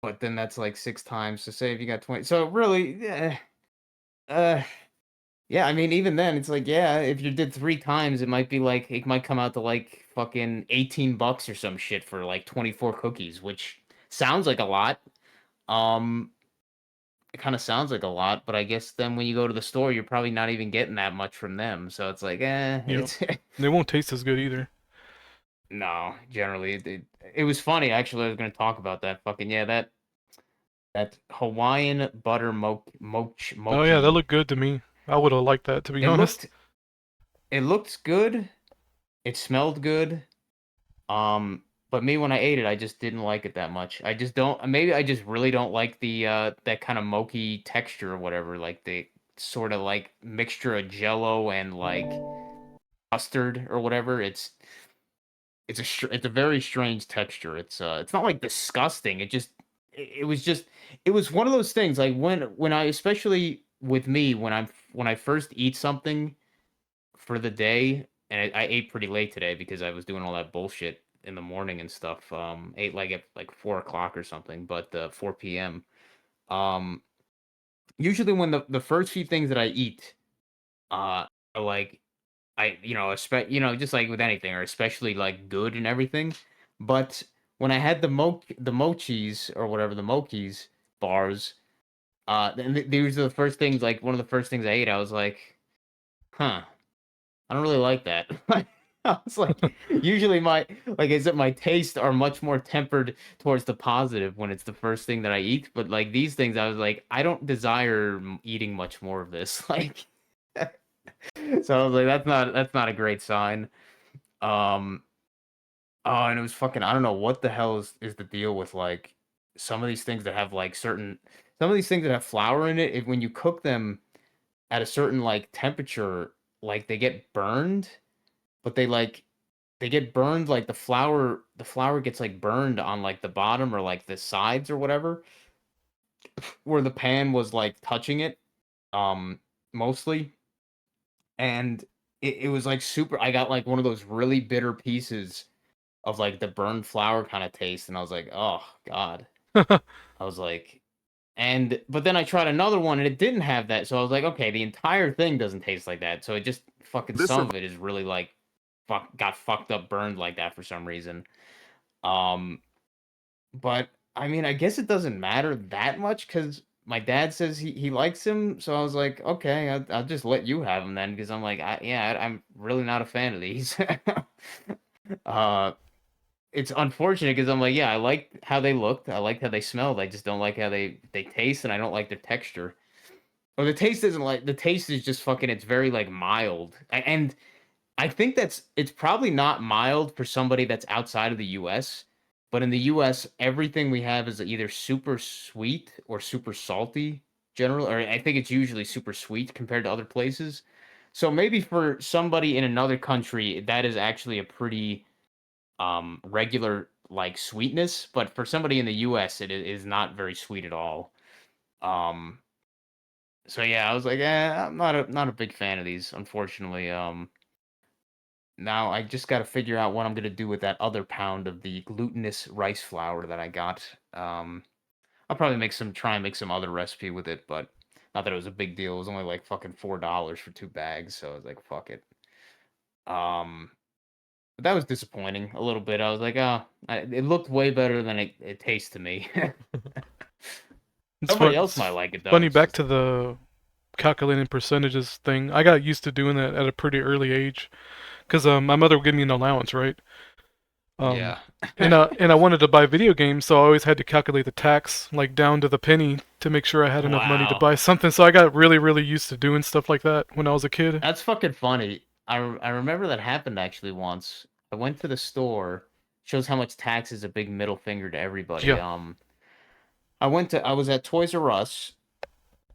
C: but then that's like 6 times. So say if you got 20. So really, uh yeah, I mean even then it's like yeah, if you did 3 times it might be like it might come out to like fucking $18 or some shit for like 24 cookies, which sounds like a lot. Um it kind of sounds like a lot, but I guess then when you go to the store, you're probably not even getting that much from them. So it's like,
B: Yep.
C: it's
B: They won't taste as good either.
C: no. Generally, it was funny actually. I was gonna talk about that. Fucking yeah, that Hawaiian butter
B: Oh yeah, that
C: mochi.
B: looked good to me. I would have liked that, to be
C: It
B: honest.
C: looked it looked good. It smelled good. But me when I ate it, I just didn't like it that much. I just don't. Maybe I just really don't like the that kind of mochi texture or whatever. Like the sort of like mixture of Jello and like custard or whatever. It's a very strange texture. It's not like disgusting. It was just it was one of those things like when I especially with me when I first eat something for the day, and I ate pretty late today because I was doing all that bullshit in the morning and stuff. Ate like at like 4 o'clock or something, but 4 p.m. Um, usually when the first few things that I eat, are like just like with anything, are especially like good and everything. But when I had the mochis or whatever the mochis bars, these are the first things like one of the first things I ate. I was like, huh. I don't really like that. I was like, usually like I said, my tastes are much more tempered towards the positive when it's the first thing that I eat. But like these things, I was like, I don't desire eating much more of this. Like, so I was like, that's not a great sign. Um, oh, and it was fucking. I don't know what the hell is the deal with like some of these things that have like some of these things that have flour in it. If when you cook them at a certain like temperature, like they get burned, but they get burned like the flour gets like burned on like the bottom or like the sides or whatever where the pan was like touching it mostly, and it was like super. I got like one of those really bitter pieces of like the burned flour kind of taste, and I was like, oh god. I was like, and but then I tried another one and it didn't have that, so I was like, okay, the entire thing doesn't taste like that, so it just fucking some of it is really like got fucked up burned like that for some reason. Um, but I mean, I guess it doesn't matter that much because my dad says he likes him. So I was like, okay, I'll just let you have him then because I'm like, I'm really not a fan of these. uh, it's unfortunate because I'm like, yeah, I liked how they looked, I liked how they smelled. I just don't like how they taste, and I don't like their texture. Or the taste is just fucking. It's very like mild, and I think it's probably not mild for somebody that's outside of the US, but in the US, everything we have is either super sweet or super salty, general, or I think it's usually super sweet compared to other places. So maybe for somebody in another country, that is actually a pretty regular like sweetness, but for somebody in the US, it is not very sweet at all. Um so yeah, I was like, I'm not a big fan of these, unfortunately. Now I just got to figure out what I'm gonna do with that other pound of the glutinous rice flour that I got. I'll probably try and make some other recipe with it, but not that it was a big deal. It was only like fucking $4 for 2 bags, so I was like, fuck it. Um, but that was disappointing a little bit. I was like, it looked way better than it tastes to me.
B: It's
C: Somebody
B: fun.
C: else might
B: It's
C: like it though.
B: funny.
C: It's
B: Back
C: just
B: to the calculating percentages thing. I got used to doing that at a pretty early age because my mother would give me an allowance, right? Um,
C: Yeah.
B: and I wanted to buy video games, so I always had to calculate the tax like down to the penny to make sure I had enough money to
C: Wow.
B: buy something. So I got really, really used to doing stuff like that when I was a kid.
C: That's fucking funny. I remember that happened actually once. I went to the store. Shows how much tax is a big middle finger to everybody.
B: Yeah,
C: I was at Toys R Us.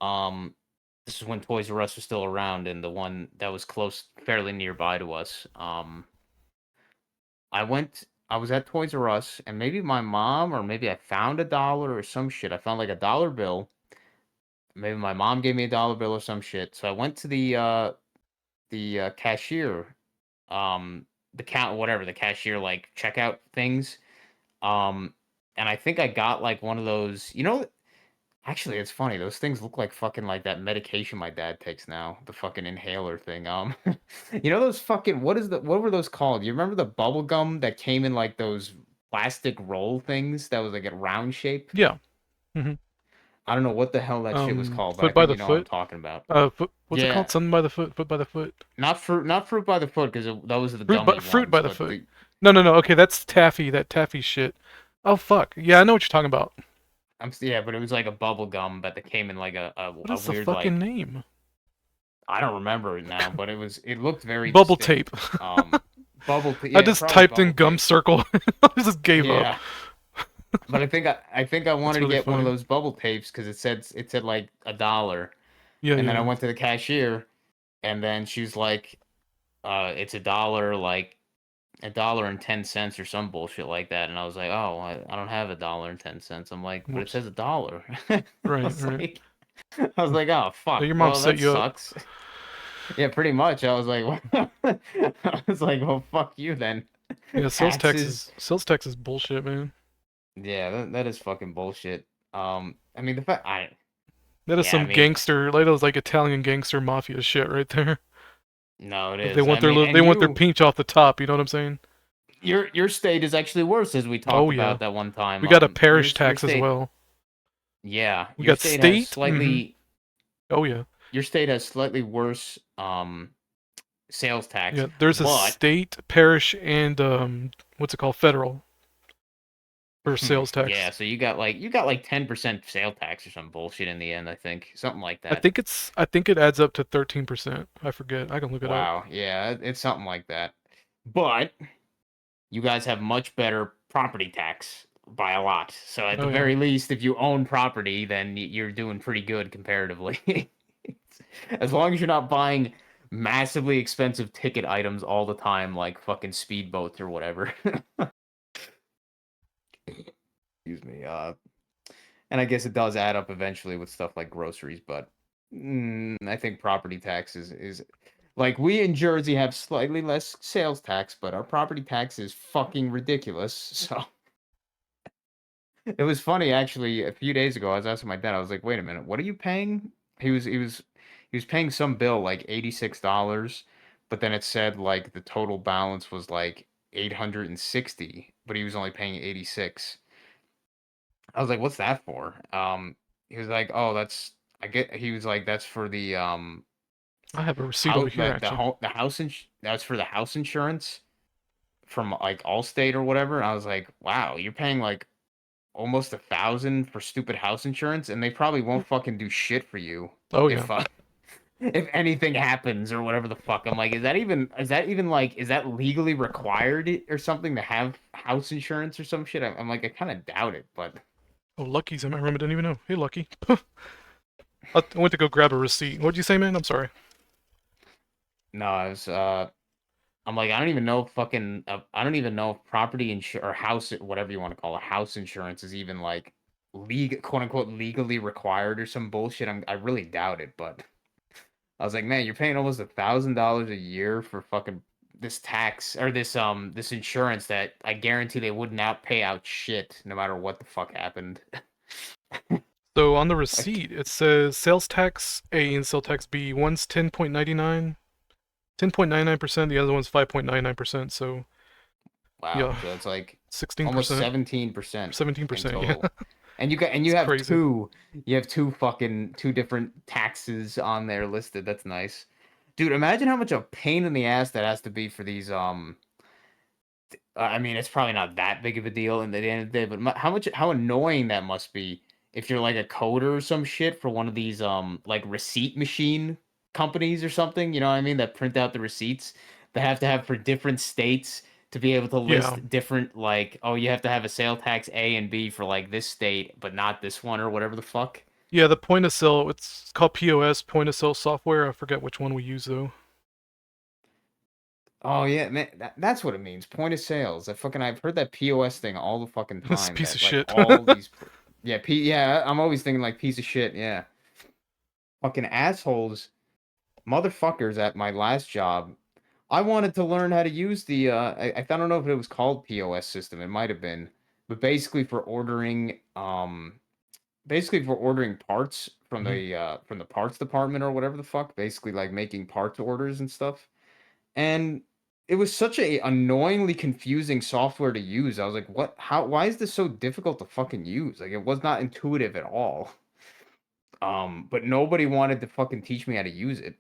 C: Um, this is when Toys R Us was still around, and the one that was close, fairly nearby to us. I was at Toys R Us, and maybe my mom, or maybe I found a dollar or some shit. I found like a dollar bill. Maybe my mom gave me a dollar bill or some shit. So I went to the cashier, the count, whatever, the cashier like checkout things. Um, and I think I got like one of those, actually it's funny, those things look like fucking like that medication my dad takes now, the fucking inhaler thing. Those fucking what were those called? You remember the bubble gum that came in like those plastic roll things that was like a round shape?
B: yeah. hmm
C: I don't know what the hell that shit was called, but I
B: Foot by
C: think
B: the
C: you know what I'm
B: foot.
C: talking about.
B: What's it called?
C: Yeah,
B: Something by the foot. Foot by the foot.
C: not fruit by the foot because those are the gummy
B: Fruit
C: ones,
B: by the
C: but
B: foot.
C: the
B: No, no, no. Okay, that's taffy. That taffy shit. Oh fuck. Yeah, I know what you're talking about.
C: yeah, but it was like a bubble gum, but that came in like
B: What
C: a
B: is the
C: weird
B: fucking
C: like
B: name?
C: I don't remember it now, but it looked very
B: Bubble tape.
C: distinct.
B: I
C: Yeah,
B: just
C: probably
B: typed in
C: bubble
B: gum
C: tape.
B: circle. I just gave up.
C: Yeah, but I think I
B: That's
C: wanted to
B: really
C: get one of
B: funny.
C: those bubble tapes because it said like a dollar,
B: Yeah,
C: and then I
B: yeah.
C: went to the cashier, and then she's like, it's a dollar, like $1.10 or some bullshit like that, and I was like, oh, I don't have $1.10. I'm like, but it
B: Whoops.
C: says a dollar. I
B: Right,
C: was
B: right.
C: like, I was like, oh
B: Yeah,
C: fuck,
B: your mom
C: well
B: set
C: that
B: you up.
C: sucks. Yeah, pretty much. I was like, I was like, well, fuck you then.
B: Yeah,
C: Taxes.
B: sales tax is bullshit, man.
C: Yeah, that is fucking bullshit. I mean the fact
B: That is
C: yeah, I
B: some
C: mean,
B: gangster, like those like Italian gangster mafia shit right there.
C: no, it
B: Like, they
C: is.
B: want
C: I
B: their
C: mean,
B: they
C: and
B: want their pinch off the top. You know what I'm saying?
C: your state is actually worse, as we talked
B: Oh yeah.
C: about that one time.
B: We got a
C: Your
B: parish
C: your
B: tax as
C: state,
B: well.
C: yeah,
B: We got state. Oh yeah.
C: your state has slightly worse sales tax,
B: Yeah. There's a
C: but
B: state, parish, and what's it called? Federal for sales
C: yeah,
B: tax.
C: so you got like 10% sale tax or some bullshit in the end, I think. Something like that.
B: I think it adds up to 13%. I forget. I can look it up.
C: Wow, yeah, it's something like that. But you guys have much better property tax by a lot. So at the
B: Oh yeah.
C: very least, if you own property, then you're doing pretty good comparatively. As long as you're not buying massively expensive ticket items all the time, like fucking speedboats or whatever. Excuse me. And I guess it does add up eventually with stuff like groceries, but I think property tax is like we in Jersey have slightly less sales tax, but our property tax is fucking ridiculous. So it was funny actually. A few days ago, I was asking my dad. I was like, "Wait a minute, what are you paying?" He was paying some bill like $86, but then it said like the total balance was like 860, but he was only paying 86. I was like, "What's that for?" He was like, "Oh, that's I get." He was like, "That's for the
B: I have a receipt over
C: house
B: here actually.
C: the house that's for the house insurance from like Allstate or whatever." And I was like, "Wow, you're paying like almost 1,000 for stupid house insurance, and they probably won't fucking do shit for you
B: Oh yeah.
C: if if anything happens or whatever the fuck." I'm like, is that legally required or something to have house insurance or some shit? I'm like, I kind of doubt it, but
B: Oh, Lucky's in my room. I didn't even know. Hey, Lucky. I went to go grab a receipt. What'd you say, man? I'm sorry.
C: no, I was I'm like, I don't even know if fucking I don't even know if property insur or house, whatever you want to call it, house insurance is even like quote unquote legally required or some bullshit. I really doubt it, but I was like, man, you're paying almost $1,000 a year for fucking this tax or this insurance that I guarantee they would not pay out shit no matter what the fuck happened.
B: So on the
C: Like,
B: receipt, it says sales tax A and sales tax B. One's 10.99%. The other one's 5.99%. So
C: wow,
B: yeah,
C: so it's like almost
B: 16%,
C: 17% in
B: 17%. Yeah,
C: total. And
B: it's
C: you have
B: crazy.
C: two different taxes on there listed. That's nice. Dude, imagine how much a pain in the ass that has to be for these. I mean, it's probably not that big of a deal in the end of the day, but how annoying that must be if you're like a coder or some shit for one of these like receipt machine companies or something. You know what I mean? That print out the receipts that have to have for different states to be able to
B: Yeah.
C: list different like, oh, you have to have a sale tax A and B for like this state, but not this one or whatever the fuck.
B: Yeah, the point of sale, it's called POS, point of sale software. I forget which one we use though.
C: Oh yeah, man, that's what it means. Point of sales. I've heard that POS thing all the fucking
B: This
C: time.
B: piece of
C: That like
B: shit.
C: all these, yeah, yeah. I'm always thinking like piece of shit. Yeah, fucking assholes, motherfuckers at my last job. I wanted to learn how to use the. I don't know if it was called POS system. It might have been, but basically for ordering parts
B: Mhm.
C: from the parts department or whatever the fuck. Basically like making parts orders and stuff. And it was such a annoyingly confusing software to use. I was like, "What? How? Why is this so difficult to fucking use?" Like, it was not intuitive at all. But nobody wanted to fucking teach me how to use it.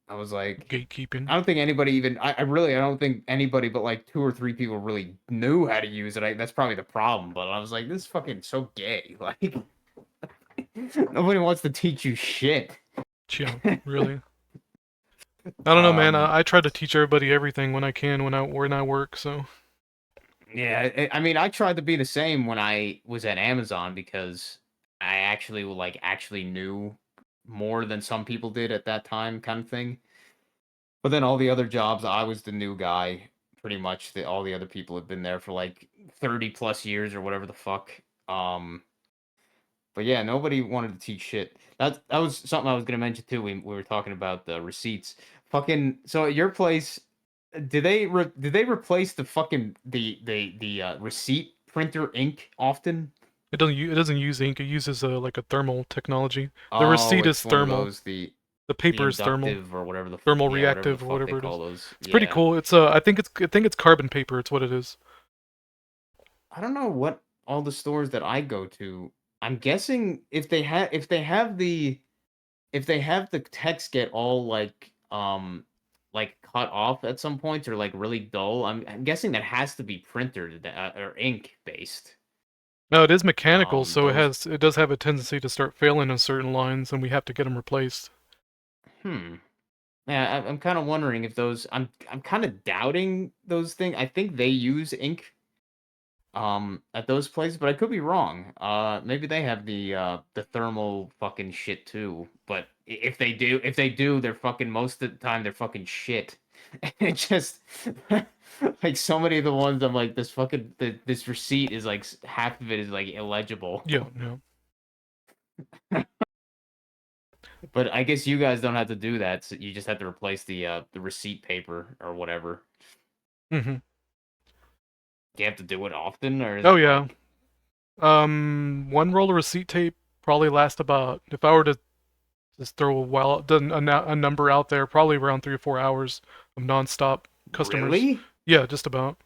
C: I was like,
B: Gatekeeping.
C: I don't think anybody even. I don't think anybody but like two or three people really knew how to use it. That's probably the problem. But I was like, this is fucking so gay. Like, nobody wants to teach you shit.
B: Yeah, really. I don't know, man.
C: Um,
B: I try to teach everybody everything when I can when I work. So
C: Yeah, I mean, I tried to be the same when I was at Amazon because I actually actually knew more than some people did at that time, kind of thing. But then all the other jobs, I was the new guy, pretty much. All the other people had been there for like 30 plus years or whatever the fuck. Um, but yeah, nobody wanted to teach shit. That was something I was gonna mention too. We were talking about the receipts. Fucking so at your place, did they replace the fucking receipt printer ink often?
B: it doesn't use ink. It uses like a thermal technology. The
C: Oh,
B: receipt is
C: it's one of
B: thermal.
C: those
B: The
C: the
B: paper is thermal.
C: inductive or whatever the
B: Thermal
C: yeah, whatever the
B: reactive or
C: fuck they
B: whatever it
C: call
B: is.
C: those.
B: It's pretty
C: Yeah.
B: cool. It's I think it's carbon paper. It's what it is.
C: I don't know what all the stores that I go to. I'm guessing if they have the text get all like cut off at some points or like really dull, I'm guessing that has to be printer or ink based.
B: No, it is mechanical, so
C: Those
B: it does have a tendency to start failing in certain lines, and we have to get them replaced.
C: hmm. Yeah, I'm kind of wondering if those. I'm kind of doubting those things. I think they use ink at those places, but I could be wrong. Maybe they have the thermal fucking shit too. But if they do, they're fucking most of the time they're fucking shit. And it just like so many of the ones I'm like this receipt is like half of it is like illegible.
B: Yeah, yeah.
C: But I guess you guys don't have to do that. So you just have to replace the receipt paper or whatever.
B: hmm
C: Do you have to do it often, or is
B: Oh
C: it
B: yeah.
C: like
B: One roll of receipt tape probably lasts about, if I were to just throw a number out there, probably around 3 or 4 hours of nonstop customers.
C: really?
B: Yeah, just about.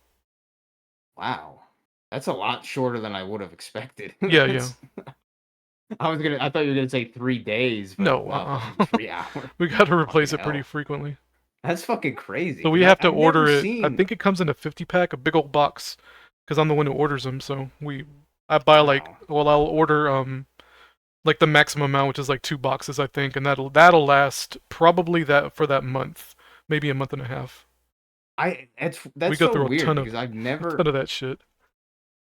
C: Wow, that's a lot shorter than I would have expected.
B: Yeah, yeah.
C: That's I thought you were gonna say 3 days, but
B: No,
C: no, fucking 3 hours.
B: we got to
C: Fucking
B: replace it pretty
C: hell,
B: frequently.
C: that's fucking crazy.
B: So we
C: Because
B: have to
C: I've never
B: order it. I
C: seen.
B: think it comes in a 50 pack, a big old box, because I'm the one who orders them. So I buy like,
C: Wow,
B: well, I'll order like the maximum amount, which is like 2 boxes, I think, and that'll last probably that for that month, maybe a month and a half. We
C: that's
B: go
C: so
B: through a
C: weird
B: ton of
C: because
B: a ton of that shit.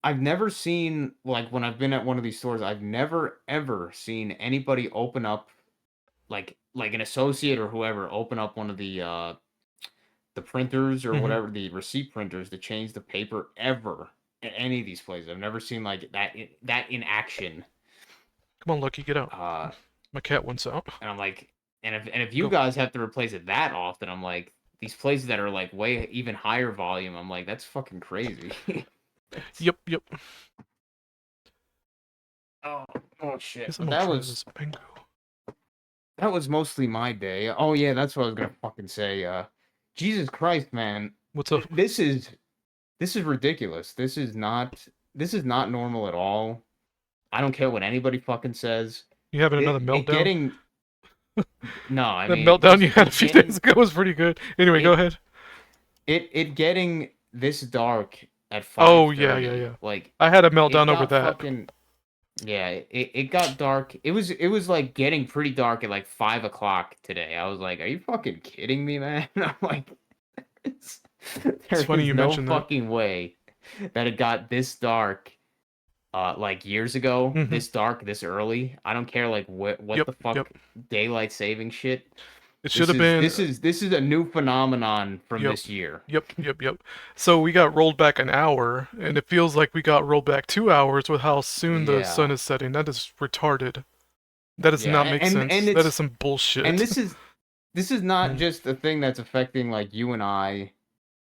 C: I've never seen like when I've been at one of these stores, I've never ever seen anybody open up like an associate or whoever open up one of the printers or
B: hmm
C: whatever the receipt printers to change the paper ever at any of these places. I've never seen like that in action.
B: Come on, Lucky, get out.
C: Uh,
B: My cat wants out.
C: and I'm like, and if you
B: Go.
C: guys have to replace it that often, I'm like, these places that are like way even higher volume, I'm like, that's fucking crazy.
B: Yep, yep.
C: Oh, oh shit.
B: Guess I'm
C: But
B: gonna try this bingo.
C: that was mostly my day. Oh yeah, that's what I was gonna fucking say. Jesus Christ, man,
B: What's up?
C: this is ridiculous. This is not normal at all. I don't care what anybody fucking says.
B: You having another
C: It
B: meltdown?
C: getting No, I
B: That
C: mean,
B: meltdown
C: just
B: you had a
C: it
B: few
C: getting
B: days ago was pretty good. Anyway, go
C: it
B: ahead.
C: it getting this dark at
B: Oh yeah,
C: 5:30. Like
B: I had a
C: it
B: meltdown over
C: got
B: that.
C: fucking yeah. It got dark. It was like getting pretty dark at like 5 o'clock today. I was like, are you fucking kidding me, man? I'm like, it's,
B: It's
C: there
B: funny
C: is
B: you
C: no
B: mentioned that.
C: fucking way that it got this dark. Like years ago,
B: Hmm.
C: this dark, this early. I don't care like what
B: Yep,
C: the
B: yep.
C: fuck daylight saving shit.
B: It should
C: This
B: have
C: is
B: been.
C: this is this is a new phenomenon from
B: Yep.
C: this year.
B: Yep. So we got rolled back an hour, and it feels like we got rolled back 2 hours with how soon the sun
C: Yeah.
B: is setting. That is retarded. That does
C: Yeah,
B: not make sense.
C: and
B: That is
C: it's
B: some
C: and
B: bullshit.
C: this is not
B: Mhm.
C: just a thing that's affecting like you and I.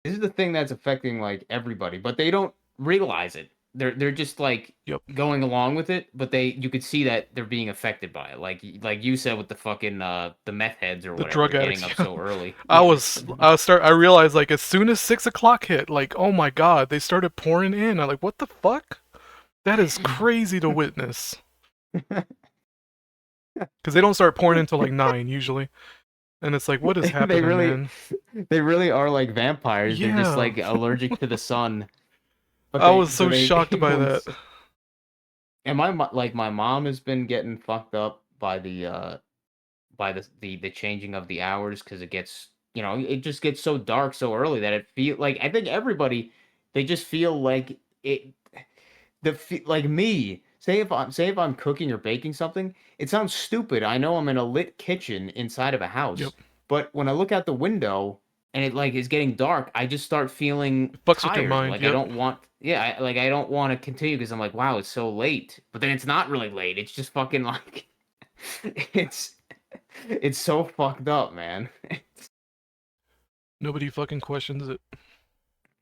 C: This is the thing that's affecting like everybody, but they don't realize it. They're just like
B: Yep.
C: going along with it, but you could see that they're being affected by it. Like you said with the fucking the meth heads or
B: The
C: whatever
B: drug
C: getting
B: addicts.
C: up
B: Yeah.
C: so early.
B: I
C: Yeah.
B: was. I realized like as soon as 6 o'clock hit, like oh my god, they started pouring in. I'm like, what the fuck? That is crazy to witness. Because they don't start pouring until like 9 usually, and it's like, what is
C: they
B: happening,
C: really
B: man?
C: they really are like vampires. They're just
B: Yeah.
C: like allergic to the sun. But
B: I was so
C: they
B: shocked by
C: go
B: that.
C: and like my mom has been getting fucked up by the changing of the hours because it gets it just gets so dark so early that it feel like I think everybody they just feel like it like me say if I'm cooking or baking something, it sounds stupid. I know I'm in a lit kitchen inside of a
B: Yep.
C: house, but when I look out the window and it like is getting dark, I just start feeling
B: It fucks with your
C: tired.
B: mind.
C: Like I
B: Yep.
C: don't want yeah, I don't want to continue because I'm like, wow, it's so late. But then it's not really late. It's just fucking like it's it's so fucked up, man.
B: Nobody fucking questions it.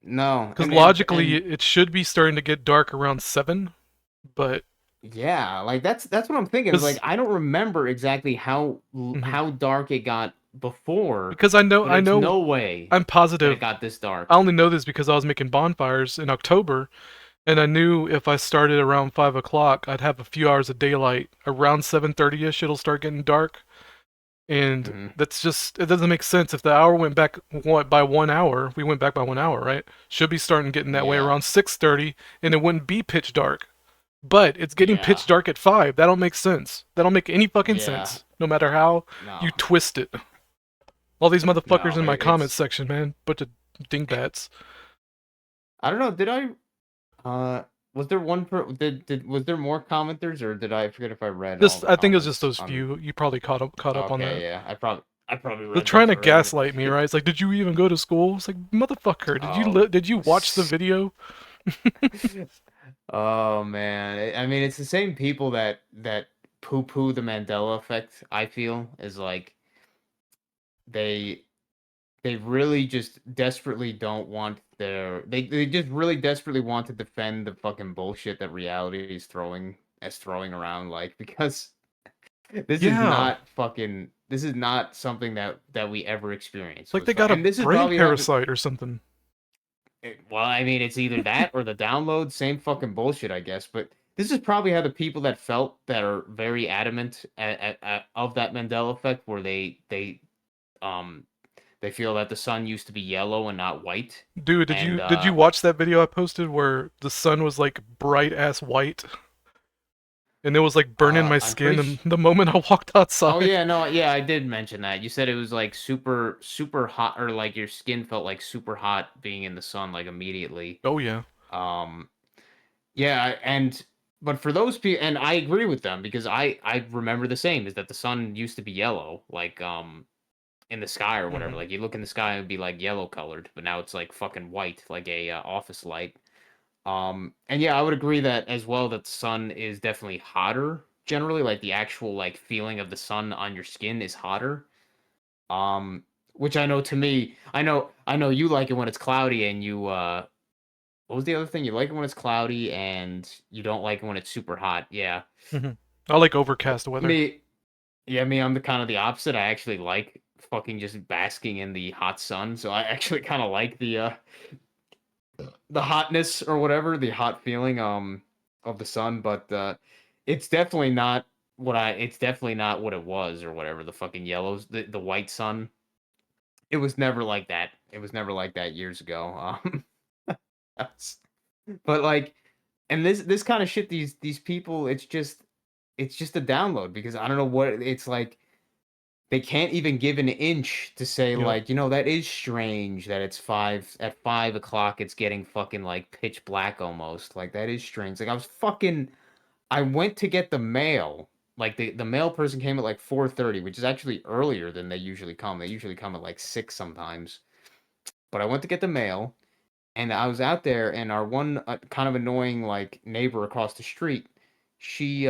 C: No,
B: Because logically, it should be starting to get dark around 7, but
C: yeah, like that's what I'm thinking. Is like
B: because
C: I don't remember exactly
B: mhm.
C: how dark it got before,
B: Because
C: but
B: I
C: it's
B: know
C: no way
B: I'm
C: that it
B: positive.
C: got this
B: I
C: dark.
B: only know this because I was making bonfires in October, and I knew if I started around 5 o'clock, I'd have a few hours of daylight. Around 7:30ish, it'll start getting dark, and
C: Hmm.
B: that's just it doesn't make sense. If the hour went back by 1 hour, we went back by 1 hour, right? Should be starting getting that way
C: Yeah,
B: around 6:30, and it wouldn't be pitch dark. But it's getting
C: yeah,
B: pitch dark at 5. That don't make sense. That don't make any fucking
C: yeah.
B: sense. No matter how
C: No,
B: you twist it. All these motherfuckers
C: no,
B: in my comments
C: it's
B: section, man. Bunch of dingbats.
C: I don't know. Did I was there one was there more commenters or did I forget if I read all
B: Just
C: the
B: I think it was just
C: comments
B: those
C: on?
B: few. You probably caught up on
C: Okay,
B: that.
C: yeah, I probably
B: They're
C: read
B: trying
C: those
B: to
C: earlier.
B: gaslight me, right? It's like, did you even go to school? It's like, motherfucker,
C: Oh,
B: did you watch the video?
C: oh man. I mean, it's the same people that poo-poo the Mandela effect, I feel, is like they they really just desperately don't want they just really desperately want to defend the fucking bullshit that reality is throwing around like because
B: Yeah.
C: this is not something that we ever
B: It's
C: experienced
B: like they
C: was
B: got a
C: and this is
B: brain
C: probably how the
B: parasite or something.
C: well, I mean, it's either that or the download, same fucking bullshit, I guess. But this is probably how the people that felt that are very adamant of that Mandela effect, where um they feel that the sun used to be yellow and not white,
B: Dude,
C: and
B: did you watch that video I posted where the sun was like bright ass white and it was like burning my
C: I'm
B: skin
C: pretty.
B: and the moment I walked
C: Oh
B: outside?
C: yeah, no, yeah, I did mention that. You said it was like super super hot, or like your skin felt like super hot being in the sun like immediately.
B: Oh yeah.
C: Um, Yeah, and but for those people, and I agree with them because I remember the same is that the sun used to be yellow, like in the sky or whatever.
B: Hmm.
C: Like you look in the sky, it would be like yellow colored, but now it's like fucking white, like a office light. And yeah, I would agree that as well that the sun is definitely hotter generally, like the actual like feeling of the sun on your skin is hotter. Um, which I know to me, I know you like it when it's cloudy and you what was the other thing? You like it when it's cloudy and you don't like it when it's super hot. Yeah.
B: Hmm. I like overcast weather.
C: Me, yeah, I'm the kind of the opposite. I actually like fucking just basking in the hot sun. So I actually kind of like the hotness or whatever, the hot feeling of the sun, but it's definitely not It's definitely not what it was or whatever. The fucking yellows, the white sun. It was never like that. It was never like that years ago. That's- but like, and this kind of shit. These people. It's just a download because I don't know what it's like. They can't even give an inch to say
B: Yep.
C: like, that is strange that it's 5 o'clock. It's getting fucking like pitch black almost. Like that is strange. Like I went to get the mail. Like the mail person came at like 4:30, which is actually earlier than they usually come. They usually come at like 6 sometimes. But I went to get the mail and I was out there and our one kind of annoying like neighbor across the street, she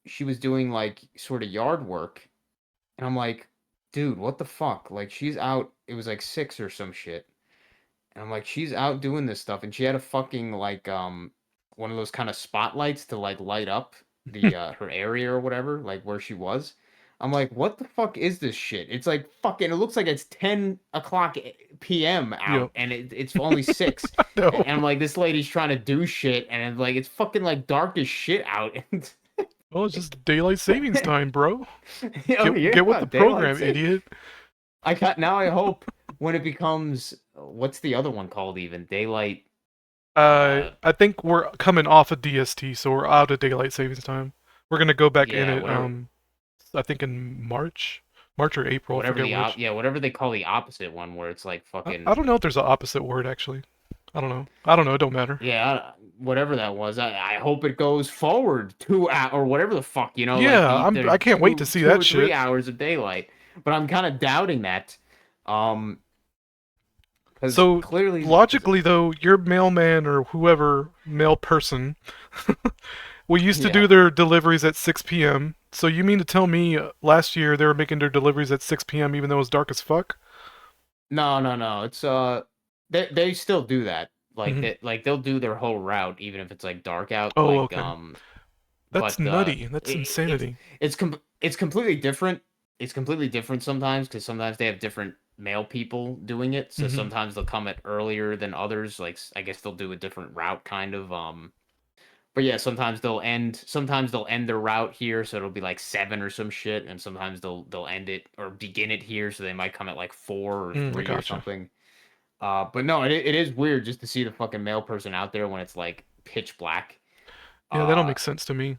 C: she was doing like sort of yard work and I'm like, dude, what the fuck? Like she's out, it was like 6 or some shit. And I'm like, she's out doing this stuff, and she had a fucking like one of those kind of spotlights to like light up the her area or whatever, like where she was. I'm like, what the fuck is this shit? It's like fucking. It looks like it's 10 o'clock p.m. out,
B: Yep.
C: and it's only 6.
B: No.
C: And I'm like, this lady's trying to do shit, and like it's fucking like dark as shit out.
B: Well, it's just daylight savings time, bro.
C: Oh
B: Get with
C: yeah,
B: the
C: daylight
B: program,
C: savings.
B: idiot.
C: I hope when it becomes what's the other one called even? Daylight
B: I think we're coming off of DST, so we're out of daylight savings time. We're gonna go back in
C: yeah,
B: it.
C: whatever
B: I think in March or April. I
C: whatever
B: forget which.
C: whatever they call the opposite one where it's like
B: I
C: fucking
B: don't know if there's an opposite word actually. I don't know. I don't know. It don't matter.
C: yeah, whatever that was. I hope it goes forward 2 hours or whatever the fuck, like
B: Yeah, I
C: there's
B: can't wait to see
C: two
B: that
C: or three
B: shit.
C: hours of daylight. But I'm kind of doubting that. Um because
B: So
C: clearly
B: logically though, your mailman or whoever mail person we used to do
C: yeah.
B: their deliveries at 6 p.m. So you mean to tell me last year they were making their deliveries at 6 p.m. even though it was dark as fuck?
C: No. It's they still do that. Like
B: Hmm.
C: that like they'll do their whole route even if it's like dark out
B: Oh, okay. That's
C: but
B: nutty. That's
C: it, it's
B: insanity.
C: it's completely different. It's completely different sometimes because sometimes they have different male people doing it. So
B: Hmm.
C: sometimes they'll come at earlier than others. Like I guess they'll do a different route kind of. But yeah, sometimes they'll end their route here, so it'll be like 7 or some shit, and sometimes they'll end it or begin it here, so they might come at like 4 or
B: I
C: 3 or
B: gotcha.
C: something. But no, it is weird just to see the fucking male person out there when it's like pitch black.
B: Yeah, that don't
C: Uh,
B: make sense to me.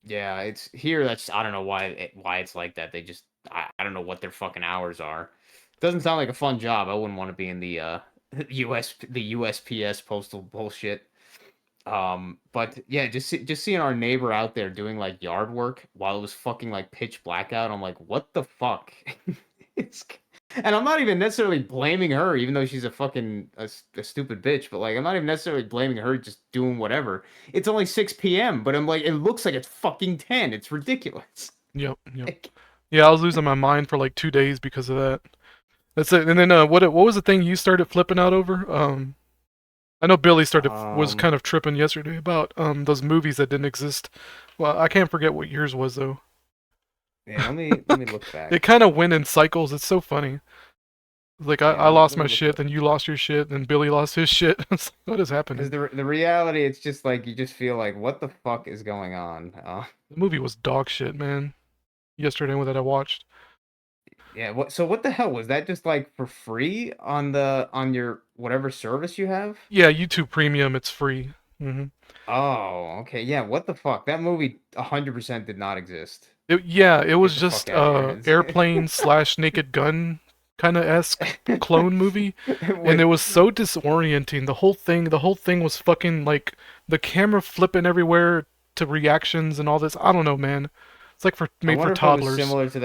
C: Yeah, it's here. That's I don't know why it's like that. They just I don't know what their fucking hours are. Doesn't sound like a fun job. I wouldn't want to be in the USPS postal bullshit. But yeah, just seeing our neighbor out there doing like yard work while it was fucking like pitch blackout. I'm like, what the fuck? It's and I'm not even necessarily blaming her, even though she's a fucking a stupid bitch. But like, I'm not even necessarily blaming her just doing whatever. It's only 6 p.m., but I'm like, it looks like it's fucking 10. It's ridiculous.
B: Yep, yep.
C: Like,
B: Yeah, I was losing my mind for like 2 days because of that. That's it. And then what was the thing you started flipping out over? I know Billy was
C: um,
B: kind of tripping yesterday about those movies that didn't exist. Well, I can't forget what yours was though.
C: yeah. Let me look
B: It
C: back.
B: kind of went in cycles. It's so funny. Like
C: Yeah,
B: I lost
C: let
B: my
C: me look
B: shit,
C: back.
B: then you lost your shit, then Billy lost his shit. It's like, what is
C: Because
B: happening?
C: the reality, it's just like you just feel like, what the fuck is going on?
B: The movie was dog shit, man. Yesterday that I watched.
C: Yeah, what the hell was that just like for free on your whatever service you have?
B: Yeah, YouTube Premium, it's free.
C: Oh, okay. Yeah, what the fuck? That movie 100% did not exist.
B: Yeah, it was
C: Get the fuck
B: just
C: out of here.
B: airplane slash Naked Gun kind of esque clone movie, and it
C: With
B: was so disorienting. The whole thing was fucking like the camera flipping everywhere to reactions and all this. I don't know, man. It's like
C: I
B: made for
C: wonder if it was
B: toddlers.
C: similar to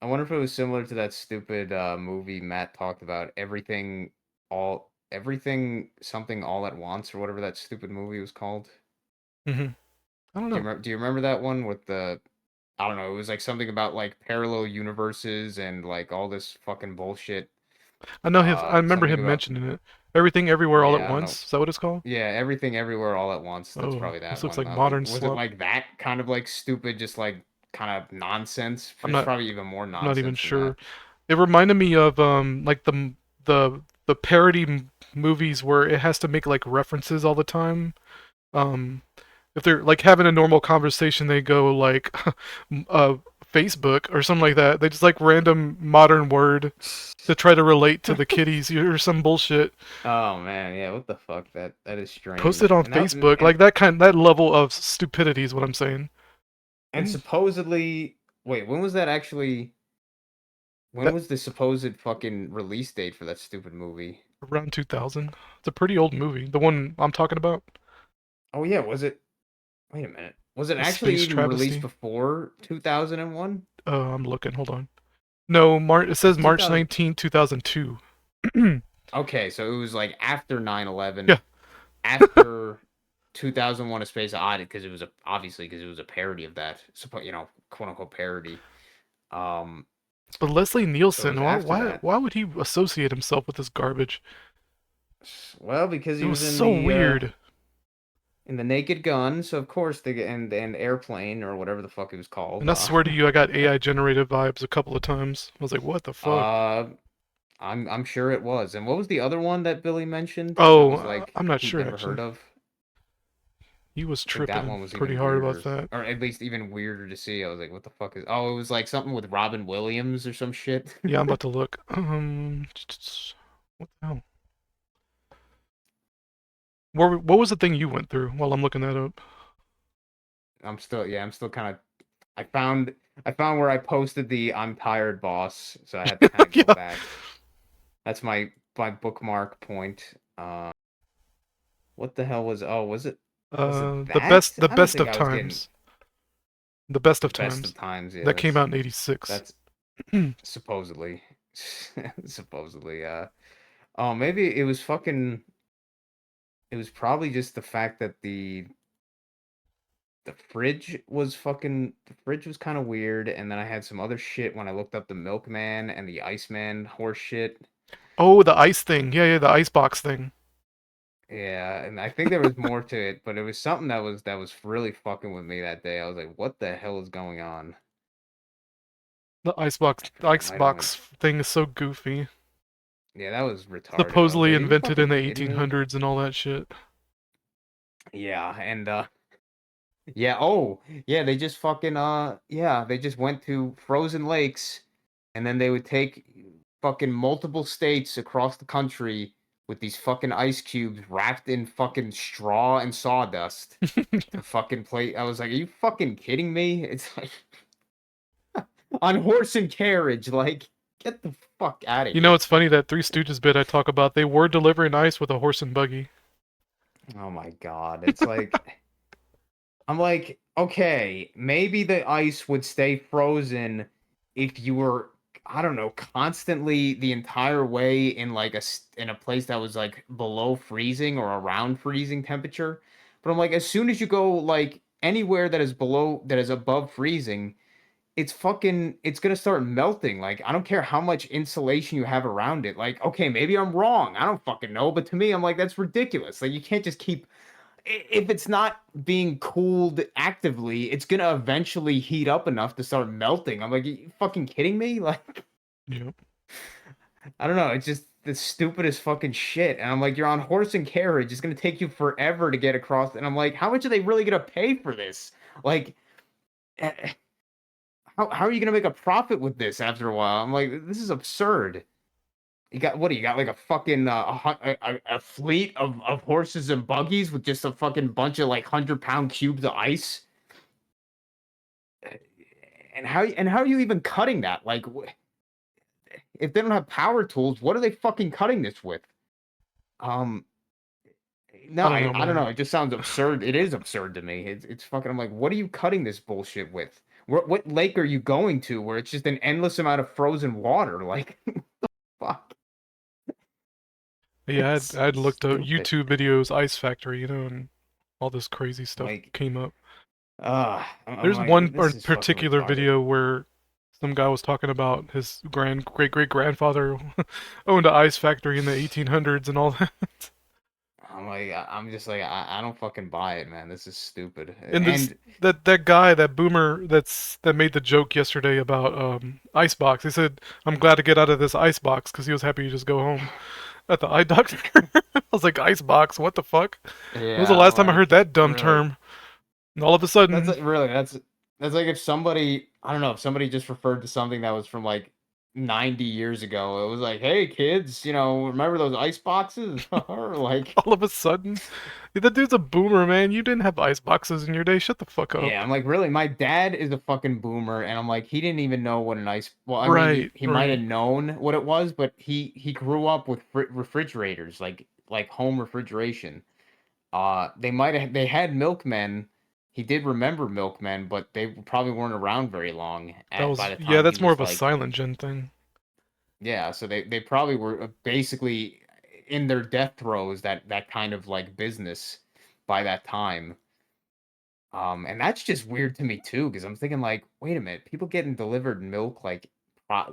C: I wonder if it was similar to that stupid movie Matt talked about, everything something all at once or whatever that stupid movie was called.
B: Hmm. I don't know.
C: Do you remember that one with the I don't know, it was like something about like parallel universes and like all this fucking bullshit.
B: I remember
C: Something
B: him
C: about
B: mentioning it. Everything, everywhere, all at
C: yeah, I don't know.
B: once. Is that what it's called?
C: Yeah, everything everywhere all at once. That's
B: Oh,
C: probably
B: this
C: that
B: looks
C: one.
B: like modern
C: Was it
B: slop.
C: like that kind of like stupid, just like kind of nonsense?
B: I'm
C: It's
B: not.
C: probably even more
B: I'm not even
C: nonsense than
B: sure.
C: that.
B: It reminded me of like the parody movies where it has to make like references all the time. Um, if they're like having a normal conversation, they go like, Facebook or something like that. They just like random modern word to try to relate to the kitties or some bullshit.
C: Oh man, yeah, what the fuck? That is
B: Post it
C: strange.
B: on
C: And that
B: Facebook, like that level of stupidity is what I'm saying.
C: and supposedly, wait, when was that actually? When
B: That
C: was the supposed fucking release date for that stupid movie?
B: around 2000. It's a pretty old movie. The one I'm talking about,
C: Oh yeah, was it? Wait a minute. Was it
B: a
C: actually
B: space
C: even released
B: travesty.
C: before 2001?
B: I'm looking. Hold on. No, It
C: Because
B: says March
C: 2000.
B: 19, 2002.
C: Okay, so it was like after 9/11,
B: Yeah,
C: after 2001: A Space Odyssey, because it was obviously because it was a parody of that, quote unquote parody. Um,
B: but Leslie
C: so it
B: Nielsen,
C: was
B: why,
C: after
B: why,
C: that.
B: why would he associate himself with this garbage?
C: Well, because
B: It
C: he
B: was
C: was
B: so weird.
C: in the Naked Gun, so of course and Airplane or whatever the fuck it was
B: And
C: called.
B: I swear to you, I got AI generated vibes a couple of times. I was like, what the fuck?
C: Uh, I'm sure it was. And what was the other one that Billy mentioned that
B: Oh,
C: was like
B: I'm not
C: he'd
B: sure
C: never heard
B: actually.
C: of?
B: He was
C: I think that
B: tripping
C: one was
B: pretty
C: even
B: hard about
C: weirder,
B: that.
C: or at least even weirder to see. I was like, what the fuck is? Oh, it was like something with Robin Williams or some shit.
B: Yeah, I'm about to look. What the hell? What was the thing you went through while I'm looking that up?
C: I'm still kind of. I found I found where I posted the "I'm tired, boss," so I had to kind of go
B: Yeah.
C: back. That's my bookmark point. What the hell was? Oh, was it
B: The
C: that?
B: the
C: I don't
B: best
C: think
B: of
C: I was getting
B: times. The best
C: the
B: of
C: best of
B: times.
C: times. Yeah,
B: That came out in '86.
C: that's supposedly supposedly. Oh, maybe it was fucking. It was probably just the fact that the fridge was kind of weird, and then I had some other shit when I looked up the milkman and the Iceman horse shit.
B: Oh, the ice thing. Yeah, yeah, the ice box thing.
C: Yeah, and I think there was more to it, but it was something that was really fucking with me that day. I was like, "What the hell is going on?"
B: The
C: I might only.
B: icebox thing is so goofy.
C: Yeah, that was retarded. I was
B: Supposedly
C: like, "Are you
B: invented in
C: fucking
B: the
C: kidding me?"
B: 1800s and all that shit.
C: Yeah, and yeah, oh, yeah, they just fucking yeah, they just went to frozen lakes and then they would take fucking multiple states across the country with these fucking ice cubes wrapped in fucking straw and sawdust to fucking play. I was like, "Are you fucking kidding me?" It's like on horse and carriage, like get the fuck out of
B: You know,
C: here.
B: it's funny that Three Stooges bit I talk about. They were delivering ice with a horse and buggy.
C: Oh my God. It's like I'm like, okay, maybe the ice would stay frozen if you were, I don't know, constantly the entire way in like in a place that was like below freezing or around freezing temperature. But I'm like, as soon as you go like anywhere that is above freezing, it's gonna start melting. Like, I don't care how much insulation you have around it. Like, okay, maybe I'm wrong. I don't fucking know. But to me, I'm like, that's ridiculous. Like, you can't just keep if it's not being cooled actively, it's gonna eventually heat up enough to start melting. I'm like, you fucking kidding me? Like,
B: Yep.
C: I don't know. It's just the stupidest fucking shit. And I'm like, you're on horse and carriage. It's gonna take you forever to get across. And I'm like, how much are they really gonna pay for this? Like, eh, how are you gonna make a profit with this after a while? I'm like, this is absurd. You got what do you got like a fucking a fleet of horses and buggies with just a fucking bunch of like 100-pound cubes of ice? And how are you even cutting that? Like, if they don't have power tools, what are they fucking cutting this with? Um, no,
B: I don't know,
C: I don't know.
B: man.
C: It just sounds absurd. It is absurd to me. It's fucking. I'm like, what are you cutting this bullshit with? What lake are you going to where it's just an endless amount of frozen water? Like, fuck,
B: Yeah,
C: it's
B: I'd
C: so
B: looked up
C: stupid.
B: YouTube videos, Ice Factory, and all this crazy stuff
C: Like,
B: came up.
C: I'm
B: There's
C: like,
B: one
C: this is fucking
B: particular
C: retarded.
B: video where some guy was talking about his great great grandfather owned an ice factory in the 1800s and all that.
C: I'm like, I'm just like, I don't fucking buy it, man. This is stupid.
B: And this
C: And
B: that guy, that boomer that made the joke yesterday about icebox. He said, "I'm glad to get out of this icebox" because he was happy to just go home at the eye doctor. I was like, "Icebox? What the fuck? When was the
C: yeah,
B: last time I heard
C: like
B: that dumb
C: really.
B: term?" And all of a
C: That's
B: sudden,
C: like, really that's like if somebody, I don't know, if somebody just referred to something that was from like 90 years ago. It was like, hey kids, remember those ice boxes? Or like,
B: all of a sudden, that dude's a boomer, man. You didn't have ice boxes in your day. Shut the fuck
C: yeah,
B: up.
C: I'm like, really? My dad is a fucking boomer, and I'm like, he didn't even know what an ice. Well, I mean, he
B: Right,
C: he might have
B: right.
C: known what it was, but he grew up with refrigerators, like home refrigeration. They had milkmen. He did remember milkmen, but they probably weren't around very long by the
B: Yeah,
C: time he
B: that's more
C: was
B: of a
C: like,
B: silent gen thing.
C: yeah. So they probably were basically in their death throes, that kind of like business by that time. And that's just weird to me too, because I'm thinking like, wait a minute, people getting delivered milk like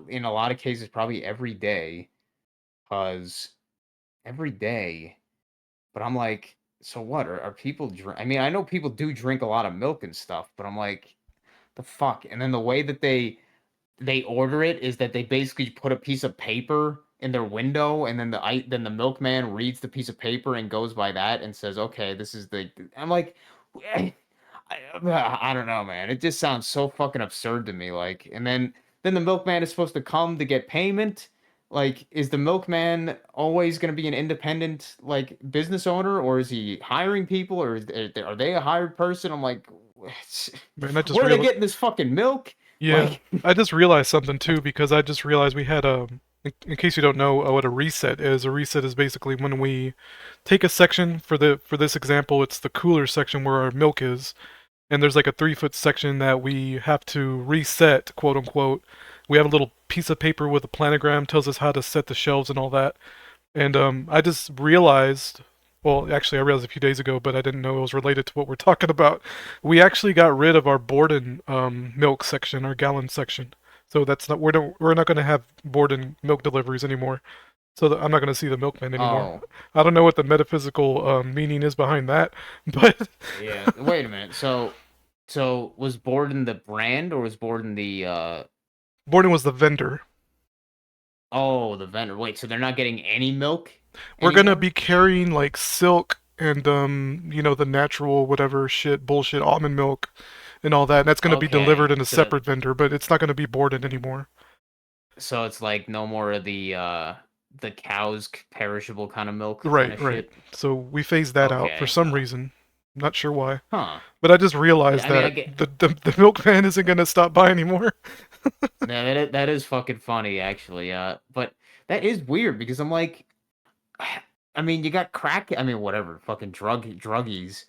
C: in a lot of cases probably every day, cause every day. But I'm like, so what? Are people drink? I mean, I know people do drink a lot of milk and stuff, but I'm like, the fuck? And then the way that they order it is that they basically put a piece of paper in their window, and then the milkman reads the piece of paper and goes by that and says, okay, this is the. I'm like, I don't know, man. It just sounds so fucking absurd to me. Like, and then the milkman is supposed to come to get payment. Like, is the milkman always going to be an independent like business owner, or is he hiring people, or are they a hired person? I'm like,
B: Man, I just
C: where are they
B: realized.
C: getting this fucking milk?
B: Yeah,
C: Like,
B: I just realized something too because I just realized we had in case you don't know what a reset is basically when we take a section for this example, it's the cooler section where our milk is, and there's like a 3 foot section that we have to reset, quote unquote. We have a little piece of paper with a planogram tells us how to set the shelves and all that. And I just realized, well, actually, I realized a few days ago, but I didn't know it was related to what we're talking about. We actually got rid of our Borden milk section, our gallon section. So that's not we're not going to have Borden milk deliveries anymore. So I'm not going to see the milkman anymore.
C: oh,
B: I don't know what the metaphysical meaning is behind that, but
C: yeah. Wait a minute. So was Borden the brand, or was Borden the
B: Borden was the vendor.
C: oh, the vendor? Wait, so they're not getting any milk
B: We're going to
C: anymore?
B: be carrying like silk and the natural whatever shit bullshit almond milk and all that. And that's going to be delivered
C: Okay.
B: in a
C: So
B: separate vendor, but it's not going to be Borden anymore.
C: so it's like no more of the cow's perishable kind of milk kind
B: Right,
C: of
B: right.
C: shit.
B: So we phased that out for
C: Okay.
B: some reason. Not sure why.
C: Huh.
B: But I just
C: Yeah,
B: realized
C: I mean, I
B: that
C: get
B: the milkman isn't going to stop by anymore.
C: yeah, that is fucking funny actually. But that is weird because I'm like, I mean, you got crack. I mean, whatever, fucking druggies,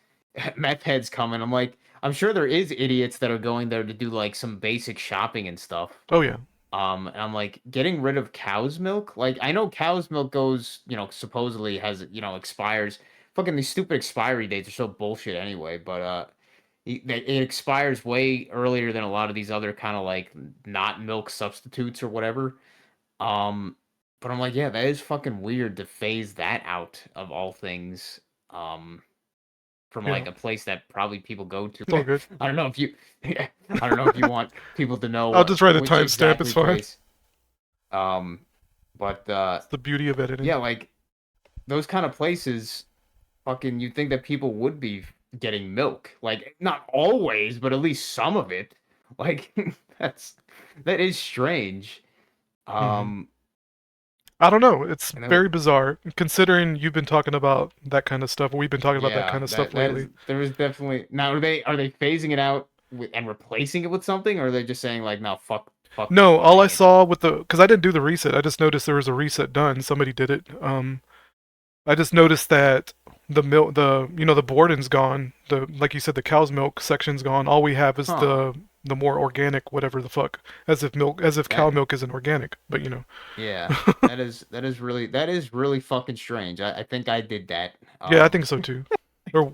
C: meth heads coming. I'm like, I'm sure there is idiots that are going there to do like some basic shopping and stuff.
B: Oh, yeah.
C: And I'm like, getting rid of cow's milk. Like, I know cow's milk goes, supposedly has, expires. Fucking these stupid expiry dates are so bullshit anyway. But it expires way earlier than a lot of these other kind of like not milk substitutes or whatever. Um, but I'm like, yeah, that is fucking weird to phase that out of all things. Um, from
B: Yeah.
C: like a place that probably people go to.
B: It's all good.
C: I don't know if you, I don't know if you want people to know
B: I'll just write a
C: which
B: timestamp. It's
C: exactly
B: fine.
C: place. Um, but
B: It's the beauty of editing.
C: yeah, like those kind of places, fucking, you'd think that people would be getting milk. Like, not always, but at least some of it. Like, that is strange.
B: Hmm.
C: Um,
B: I don't know. It's
C: and then
B: very bizarre considering you've been talking about that kind of stuff. We've been talking about that
C: yeah,
B: kind of stuff
C: that is
B: lately.
C: there is definitely now. Are they phasing it out and replacing it with something, or are they just saying like, no, fuck
B: No,
C: you,
B: all
C: I
B: I
C: ain't.
B: saw with the because I didn't do the reset. I just noticed there was a reset done. Somebody did it. I just noticed that the milk, the Borden's gone. The like you said, the cow's milk section's gone. All we have is
C: Huh?
B: the more organic, whatever the fuck, as if cow
C: That
B: milk isn't organic. But
C: yeah, that is really fucking strange. I think I did that.
B: yeah, I think so too. Or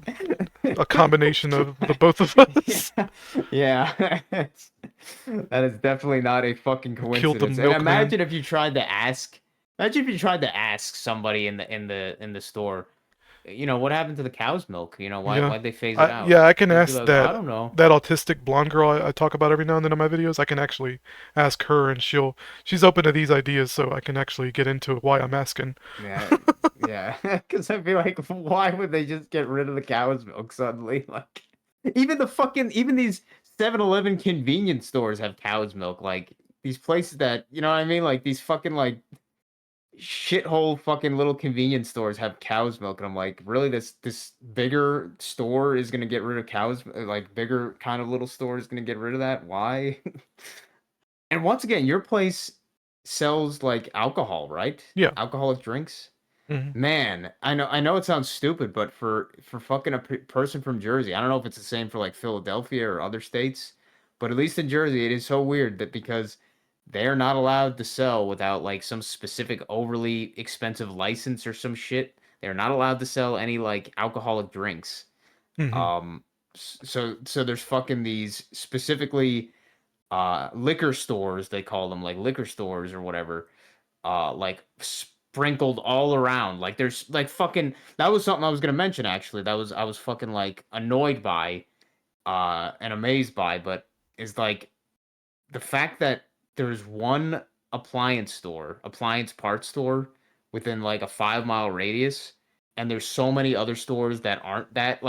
B: a combination of the both of us
C: Yeah, yeah. That is definitely not a fucking
B: killed the
C: coincidence. And
B: milkman.
C: imagine if you tried to ask, imagine if you tried to ask somebody in the store, what happened to the cow's milk?
B: Yeah,
C: Why'd they phase it out?
B: yeah, I can
C: They'd be
B: ask
C: like, I
B: that
C: don't know.
B: autistic blonde girl I talk about every now and then on my videos. I can actually ask her, and she's open to these ideas, so I can actually get into why I'm asking.
C: Yeah, yeah. Because I feel like, why would they just get rid of the cow's milk suddenly? Like, Even even these 7-Eleven convenience stores have cow's milk. Like these places that, you know what I mean? Like these fucking like shithole fucking little convenience stores have cow's milk, and I'm like, really, this bigger store is gonna get rid of cows, like bigger kind of little store is gonna get rid of that? Why? And once again, your place sells like alcohol, right?
B: Yeah.
C: Alcoholic drinks.
B: Hmm.
C: Man, I know it sounds stupid, but for fucking a person from Jersey, I don't know if it's the same for like Philadelphia or other states, but at least in Jersey, it is so weird that because they're not allowed to sell without like some specific overly expensive license or some shit. They're not allowed to sell any like alcoholic drinks.
B: Hmm.
C: So there's fucking these specifically liquor stores, they call them, like liquor stores or whatever, like sprinkled all around. Like there's like fucking, that was something I was gonna mention actually. That was, I was fucking like annoyed by and amazed by, but is like the fact that there's one appliance parts store within like a 5 mile radius, and there's so many other stores that aren't that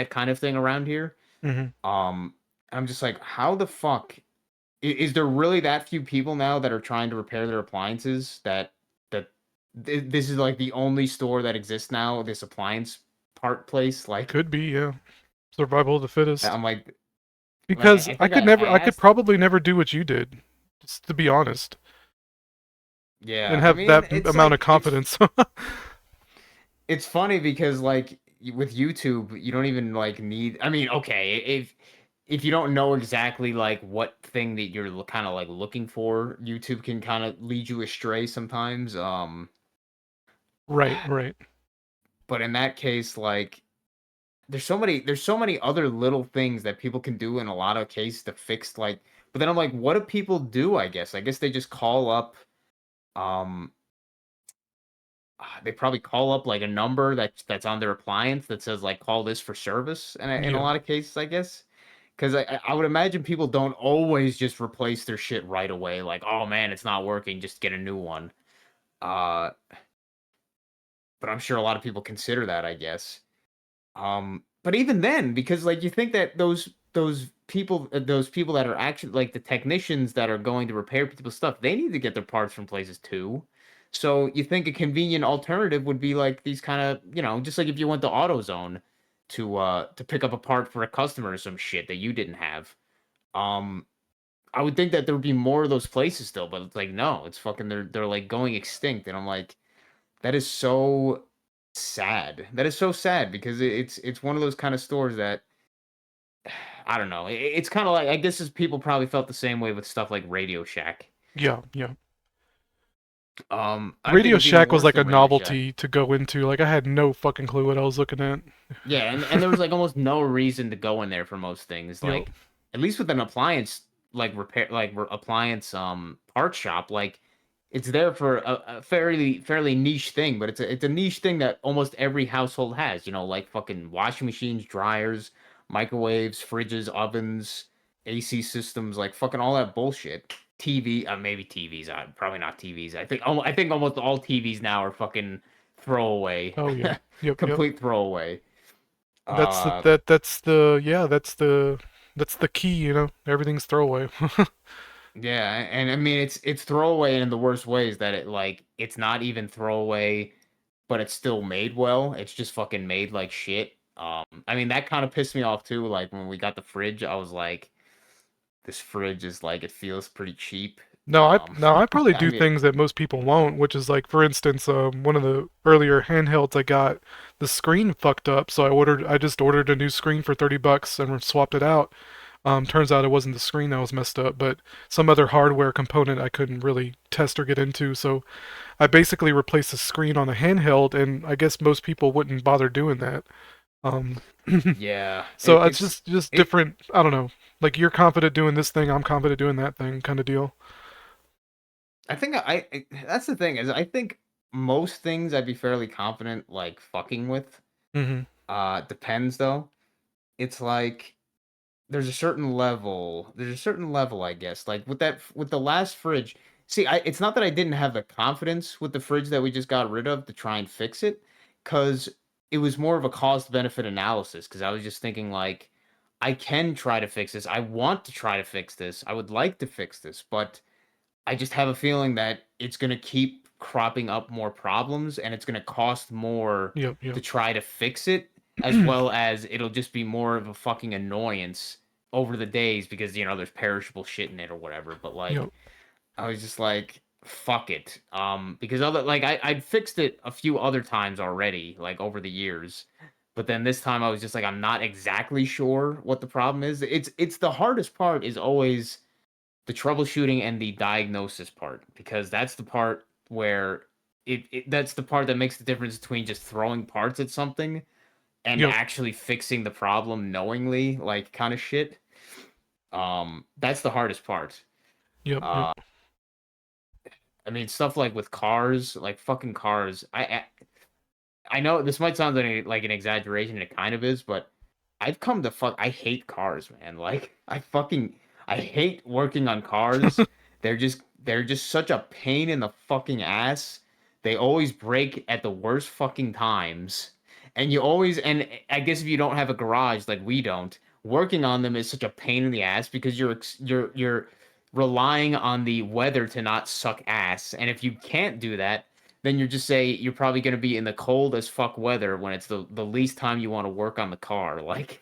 C: kind of thing around here.
B: Hmm.
C: um I'm just like, how the fuck is there really that few people now that are trying to repair their appliances, this is like the only store that exists now, this appliance part place? Like,
B: Could be, yeah. Survival of the fittest.
C: I'm like,
B: Because
C: I
B: I
C: think
B: could
C: I
B: never, I could
C: asked.
B: probably never do what you did, just to be honest, and
C: Yeah, I
B: have
C: mean,
B: that amount of confidence.
C: it's funny because like with YouTube, you don't even like need. I mean, okay, if you don't know exactly like what thing that you're kind of like looking for, YouTube can kind of lead you astray sometimes.
B: Right, right.
C: But in that case, like there's so many other little things that people can do in a lot of cases to fix like. But then I'm like, what do people do? I guess they just call up. Um, they probably call up like a number that's on their appliance that says like call this for service, and in a
B: Yeah.
C: lot of cases, I guess, because I would imagine people don't always just replace their shit right away, like, oh man, it's not working, just get a new one. uh but I'm sure a lot of people consider that, I guess. But even then, because like you think that those people that are actually like the technicians that are going to repair people's stuff, they need to get their parts from places too. So you think a convenient alternative would be like these kind of, just like if you went to AutoZone to pick up a part for a customer or some shit that you didn't have. Um, I would think that there would be more of those places still, but it's like no, it's fucking, they're like going extinct, and I'm like, that is so sad. That is so sad because it's one of those kind of stores that I don't know. It's kind of like, I guess as people probably felt the same way with stuff like Radio Shack.
B: Yeah, yeah.
C: I think
B: Radio
C: it's even
B: Shack was
C: worse
B: like a
C: than Radio Shack.
B: novelty to go into. Like I had no fucking clue what I was looking at.
C: Yeah, and there was like almost no reason to go in there for most things.
B: Yep.
C: Like at least with an appliance like appliance part shop, like it's there for a fairly niche thing, but it's a niche thing that almost every household has, like fucking washing machines, dryers, microwaves, fridges, ovens, AC systems, like fucking all that bullshit. TV, maybe TVs, probably not TVs. I think almost all TVs now are fucking throwaway.
B: Oh yeah. Yep, yep.
C: Complete throwaway.
B: That's the
C: Uh,
B: that's the yeah, that's the key, you know. Everything's throwaway.
C: yeah, and I mean it's throwaway in the worst ways, that it's not even throwaway, but it's still made well. It's just fucking made like shit. I mean that kind of pissed me off too. Like when we got the fridge, I was like, this fridge is like, it feels pretty cheap.
B: No, I probably
C: I
B: do
C: mean,
B: things that most people won't, which is like, for instance, one of the earlier handhelds I got, the screen fucked up, so I just ordered a new screen for $30 and swapped it out. Turns out it wasn't the screen that was messed up, but some other hardware component I couldn't really test or get into. So I basically replaced the screen on the handheld, and I guess most people wouldn't bother doing that. Um,
C: yeah,
B: so it's
C: it's
B: just
C: it.
B: different. I don't know. Like you're confident doing this thing, I'm confident doing that thing, kind of deal.
C: I think that's the thing, is I think most things I'd be fairly confident like fucking with.
B: Hmm.
C: Depends though. It's like there's a certain level, I guess, like with the last fridge. See, it's not that I didn't have the confidence with the fridge that we just got rid of to try and fix it, because it was more of a cost benefit analysis, because I was just thinking like, I can try to fix this. I want to try to fix this. I would like to fix this, but I just have a feeling that it's going to keep cropping up more problems and it's going to cost more
B: Yep,
C: to
B: yep.
C: try to fix it, as well as it'll just be more of a fucking annoyance over the days because, there's perishable shit in it or whatever. But like,
B: Yep.
C: I was just like, fuck it. Because I'd fixed it a few other times already, like over the years. But then this time I was just like, I'm not exactly sure what the problem is. It's the hardest part is always the troubleshooting and the diagnosis part, because that's the part where that's the part that makes the difference between just throwing parts at something and
B: Yep.
C: actually fixing the problem knowingly, like kind of shit. That's the hardest part.
B: Yep. Yep.
C: Uh, I mean, stuff like with cars, like fucking cars. I know this might sound like an exaggeration, and it kind of is, but I've come to I hate cars, man. Like I hate working on cars. They're just such a pain in the fucking ass. They always break at the worst fucking times. And I guess if you don't have a garage like we don't, working on them is such a pain in the ass because you're relying on the weather to not suck ass. And if you can't do that, then you're probably going to be in the cold as fuck weather when it's the least time you want to work on the car. Like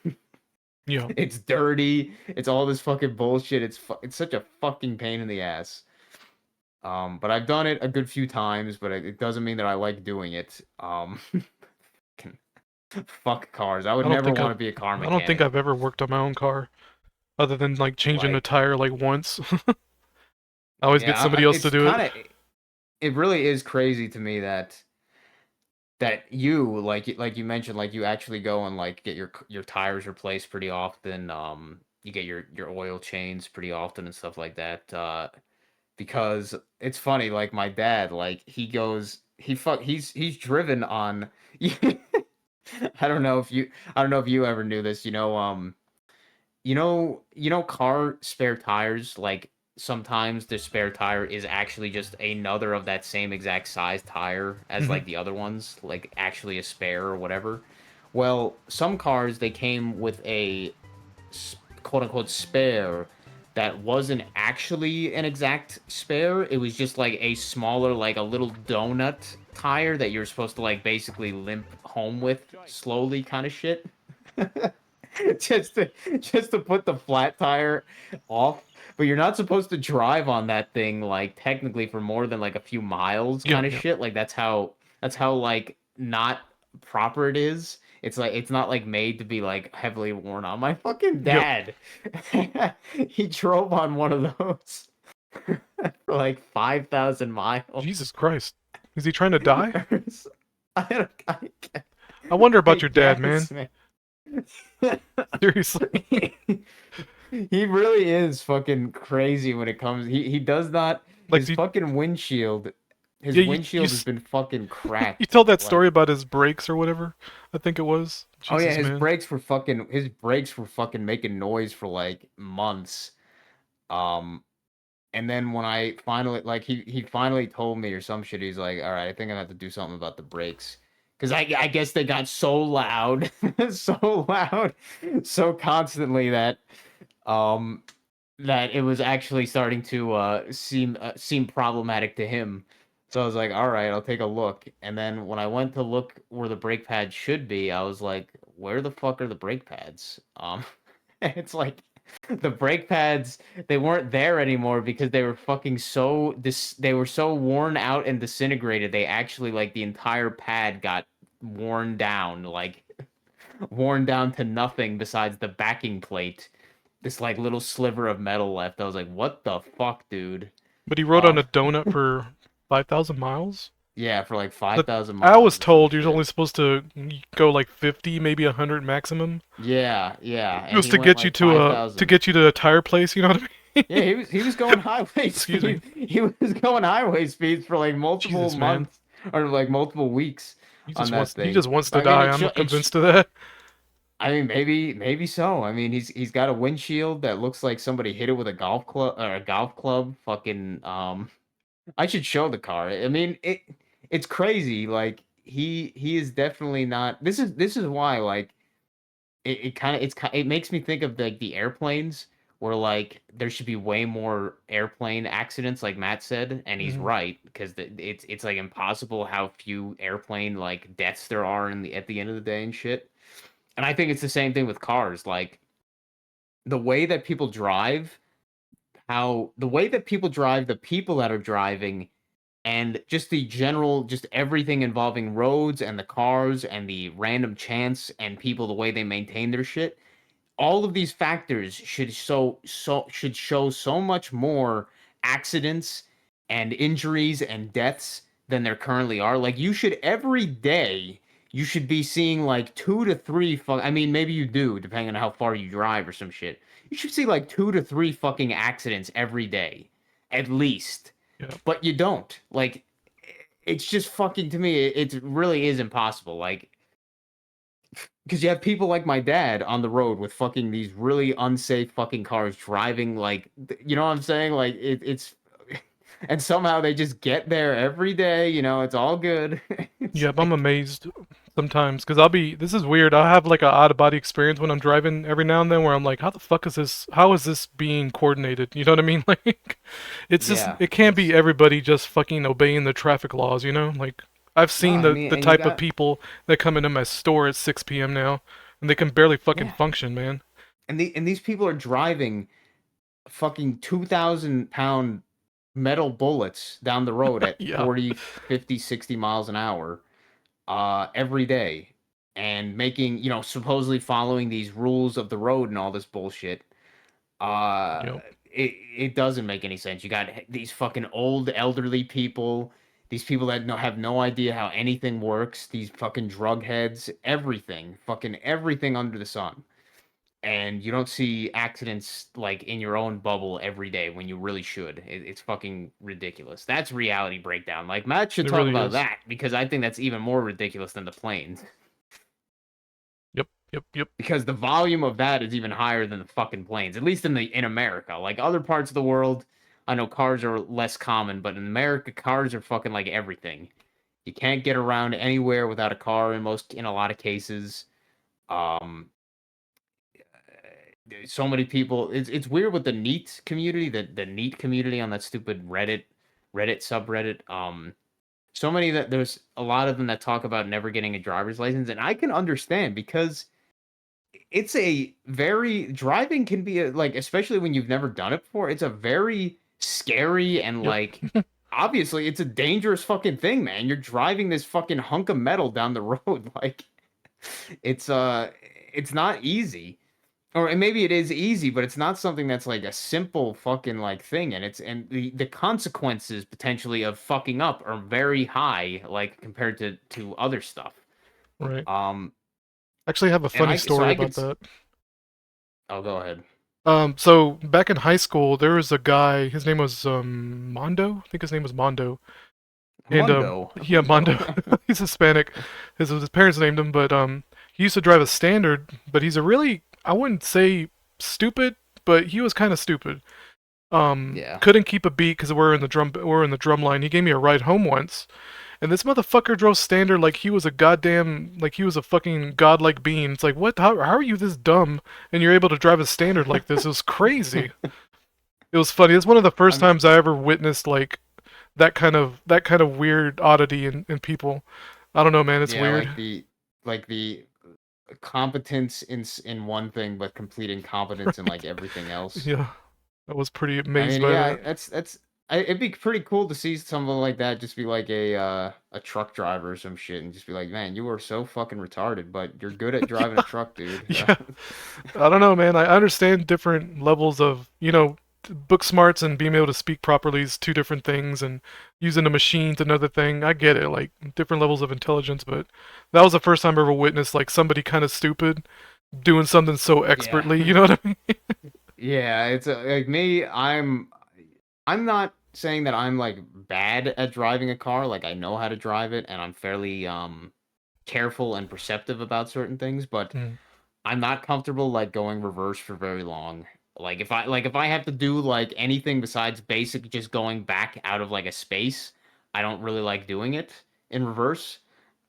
B: Yep.
C: it's dirty, it's all this fucking bullshit. It's such a fucking pain in the ass. But I've done it a good few times, but it doesn't mean that I like doing it. Fuck cars. I would
B: I don't
C: never
B: think
C: want
B: I've
C: to be a car
B: I don't think
C: mechanic.
B: I've ever worked on my own car other than like changing a
C: Like,
B: tire like once. I always get somebody else to
C: it's
B: do it.
C: kind of it really is crazy to me that you like you mentioned, like you actually go and like get your tires replaced pretty often. You get your oil change pretty often and stuff like that. Because it's funny, like my dad, like he's driven on. I don't know if you ever knew this. Car spare tires, like sometimes the spare tire is actually just another of that same exact size tire as
B: Hmm.
C: like the other ones, like actually a spare or whatever. Well, some cars they came with a quote unquote spare that wasn't actually an exact spare. It was just like a smaller, like a little donut tire that you're supposed to like basically limp home with slowly, kind of shit. just to just to put the flat tire off. But you're not supposed to drive on that thing like technically for more than like a few miles,
B: Yeah,
C: kind of
B: yeah.
C: shit. Like that's how like not proper it is. It's like it's not like made to be like heavily worn on. My fucking
B: Yep.
C: dad, he drove on one of those for like 5,000 miles.
B: Jesus Christ. Is he trying to die?
C: I,
B: I wonder about
C: I
B: your dad, man.
C: guess, man.
B: Seriously.
C: He really is fucking crazy when it comes. He does not.
B: Like,
C: His fucking windshield. His
B: yeah,
C: windshield has been fucking
B: you
C: cracked.
B: tell that
C: Like,
B: story about his brakes or whatever. I think it was.
C: oh yeah,
B: Jesus, man.
C: his brakes were fucking making noise for like months. Um, and then when I finally like he finally told me or some shit, he's like, all right, I think I have to do something about the brakes. Cause I guess they got so loud, so loud, so constantly um that it was actually starting to seem problematic to him. So I was like, all right, I'll take a look. And then when I went to look where the brake pads should be, I was like, where the fuck are the brake pads? It's like the brake pads, they weren't there anymore because they were fucking they were so worn out and disintegrated. They actually like the entire pad got worn down, like worn down to nothing besides the backing plate, this like little sliver of metal left. I was like, what the fuck, dude?
B: But he rode on
C: Um,
B: a donut for 5,000 miles?
C: yeah, for like
B: But
C: 5,000
B: I was
C: miles or some
B: told you're
C: shit.
B: only supposed to go like 50, maybe 100 maximum.
C: Yeah, yeah,
B: It
C: and
B: was
C: he went like
B: to
C: 5,000.
B: get you to a tire place, you know what I mean?
C: Yeah, he was going highway
B: Excuse me.
C: speed. He was going highway speeds for like multiple
B: Jesus, man.
C: months or like multiple weeks on that
B: He
C: thing.
B: just wants to
C: But I mean,
B: die. I'm not convinced of that.
C: I mean, maybe so. I mean, he's got a windshield that looks like somebody hit it with a golf club or a golf club. Fucking I should show the car. I mean, it's crazy. Like he is definitely not. This is why like it makes me think of like the airplanes where like there should be way more airplane accidents, like Matt said, and he's
B: Hmm.
C: right because it's like impossible how few airplane like deaths there are in the at the end of the day and shit. And I think it's the same thing with cars, like the way that people drive, how the way that people drive, the people that are driving, and just the general, just everything involving roads and the cars and the random chance and people, the way they maintain their shit, all of these factors should show so much more accidents and injuries and deaths than there currently are. Like you should every day you should be seeing like two to three I mean maybe you do depending on how far you drive or some shit. You should see like two to three fucking accidents every day at least.
B: Yeah.
C: But you don't. Like it's just fucking to me it really is impossible. Like because you have people like my dad on the road with fucking these really unsafe fucking cars driving like you know what I'm saying? Like it's and somehow they just get there every day, you know, it's all good. It's
B: Yep, I'm
C: like
B: amazed sometimes because this is weird. I'll have like a out of body experience when I'm driving every now and then where I'm like, how the fuck is this? How is this being coordinated? You know what I mean? Like, it's just,
C: yeah,
B: it can't be
C: it's
B: everybody just fucking obeying the traffic laws, you know? Like, I've
C: no,
B: seen
C: I mean,
B: the
C: and you
B: type of
C: got
B: people that come into my store at 6 p.m. now and they can barely fucking
C: yeah.
B: function, man.
C: And these people are driving fucking 2,000 pound metal bullets down the road at
B: Yeah.
C: 40, 50, 60 miles an hour every day and making, you know, supposedly following these rules of the road and all this bullshit. Uh
B: Yep.
C: it doesn't make any sense. You got these fucking old elderly people, these people that have no idea how anything works, these fucking drug heads, everything, fucking everything under the sun. And you don't see accidents like in your own bubble every day when you really should. It's fucking ridiculous. That's reality breakdown. Like Matt should
B: It
C: talk
B: really
C: about
B: is.
C: that because I think that's even more ridiculous than the planes.
B: Yep. Yep. Yep.
C: Because the volume of that is even higher than the fucking planes, at least in America. Like other parts of the world, I know cars are less common, but in America, cars are fucking like everything. You can't get around anywhere without a car in a lot of cases. Um, so many people. It's weird with the NEAT community, the NEAT community on that stupid Reddit subreddit. So many that there's a lot of them that talk about never getting a driver's license, and I can understand because it's a very driving can be a, like especially when you've never done it before. It's a very scary and
B: Yep.
C: like obviously it's a dangerous fucking thing, man. You're driving this fucking hunk of metal down the road like it's it's not easy. Or maybe it is easy, but it's not something that's like a simple fucking like thing. And it's and the consequences potentially of fucking up are very high, like compared to other stuff.
B: Right.
C: Um,
B: Actually, I have a
C: and
B: funny story
C: I could.
B: about that.
C: I'll go ahead.
B: So back in high school, there was a guy. His name was Mondo. I think his name was Mondo. And
C: Mundo.
B: yeah, Mondo.
C: Mundo.
B: He's Hispanic. His parents named him, but he used to drive a standard. But he's a really, I wouldn't say stupid, but he was kind of stupid.
C: Yeah.
B: Couldn't keep a beat because we're in the drum line. He gave me a ride home once, and this motherfucker drove standard like he was a goddamn, like he was a fucking godlike being. It's like, what? How are you this dumb and you're able to drive a standard like this? It was crazy. It was funny. It's one of the first
C: I'm
B: times I ever witnessed like that kind of weird oddity in people. I don't know, man. It's
C: yeah,
B: weird.
C: like the competence in one thing, but complete incompetence in like
B: Right?
C: everything else.
B: Yeah, I was pretty
C: I
B: amazed
C: mean,
B: by
C: yeah,
B: that.
C: it'd be pretty cool to see something like that. Just be like a truck driver or some shit, and just be like, man, you are so fucking retarded, but you're good at driving a
B: Yeah,
C: truck, dude.
B: yeah. I don't know, man. I understand different levels of, book smarts and being able to speak properly is two different things, and using a machine's another thing. I get it, like different levels of intelligence, but that was the first time I ever witnessed like somebody kind of stupid doing something so
C: Yeah.
B: expertly. You know what I mean?
C: Yeah, it's like me. I'm not saying that I'm like bad at driving a car. Like I know how to drive it, and I'm fairly careful and perceptive about certain things. But
B: Mm,
C: I'm not comfortable like going reverse for very long. Like if I have to do like anything besides basic, just going back out of like a space, I don't really like doing it in reverse.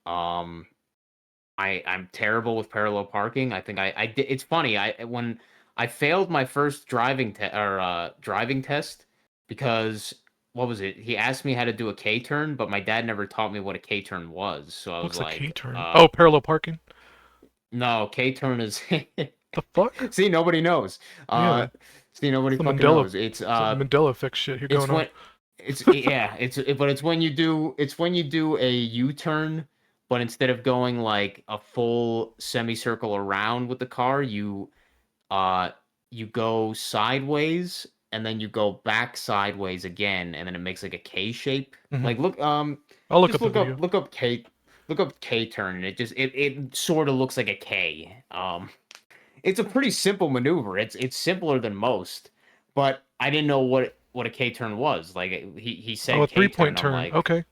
C: Um, I'm terrible with parallel parking. I think I did. It's funny. When I failed my first driving test because what was it? He asked me how to do a K turn, but my dad never taught me what a K turn was. So I was
B: What's a K
C: like,
B: turn? Oh, parallel parking.
C: no, K turn is
B: The fuck?
C: see, nobody knows.
B: Yeah,
C: See, nobody
B: it's the
C: fucking
B: Mandela,
C: knows. It's
B: it's the Mandela effect shit here
C: it's
B: going on.
C: when but it's when you do a U-turn, but instead of going like a full semicircle around with the car, uh you go sideways and then you go back sideways again, and then it makes like a K shape.
B: Hmm.
C: Like
B: I'll look
C: just
B: up the video.
C: look up K turn, and it sort of looks like a K. It's a pretty simple maneuver. It's simpler than most, but I didn't know what a K turn was. Like he
B: Oh, a
C: said K turn.
B: three-point
C: I'm
B: turn.
C: like,
B: Okay.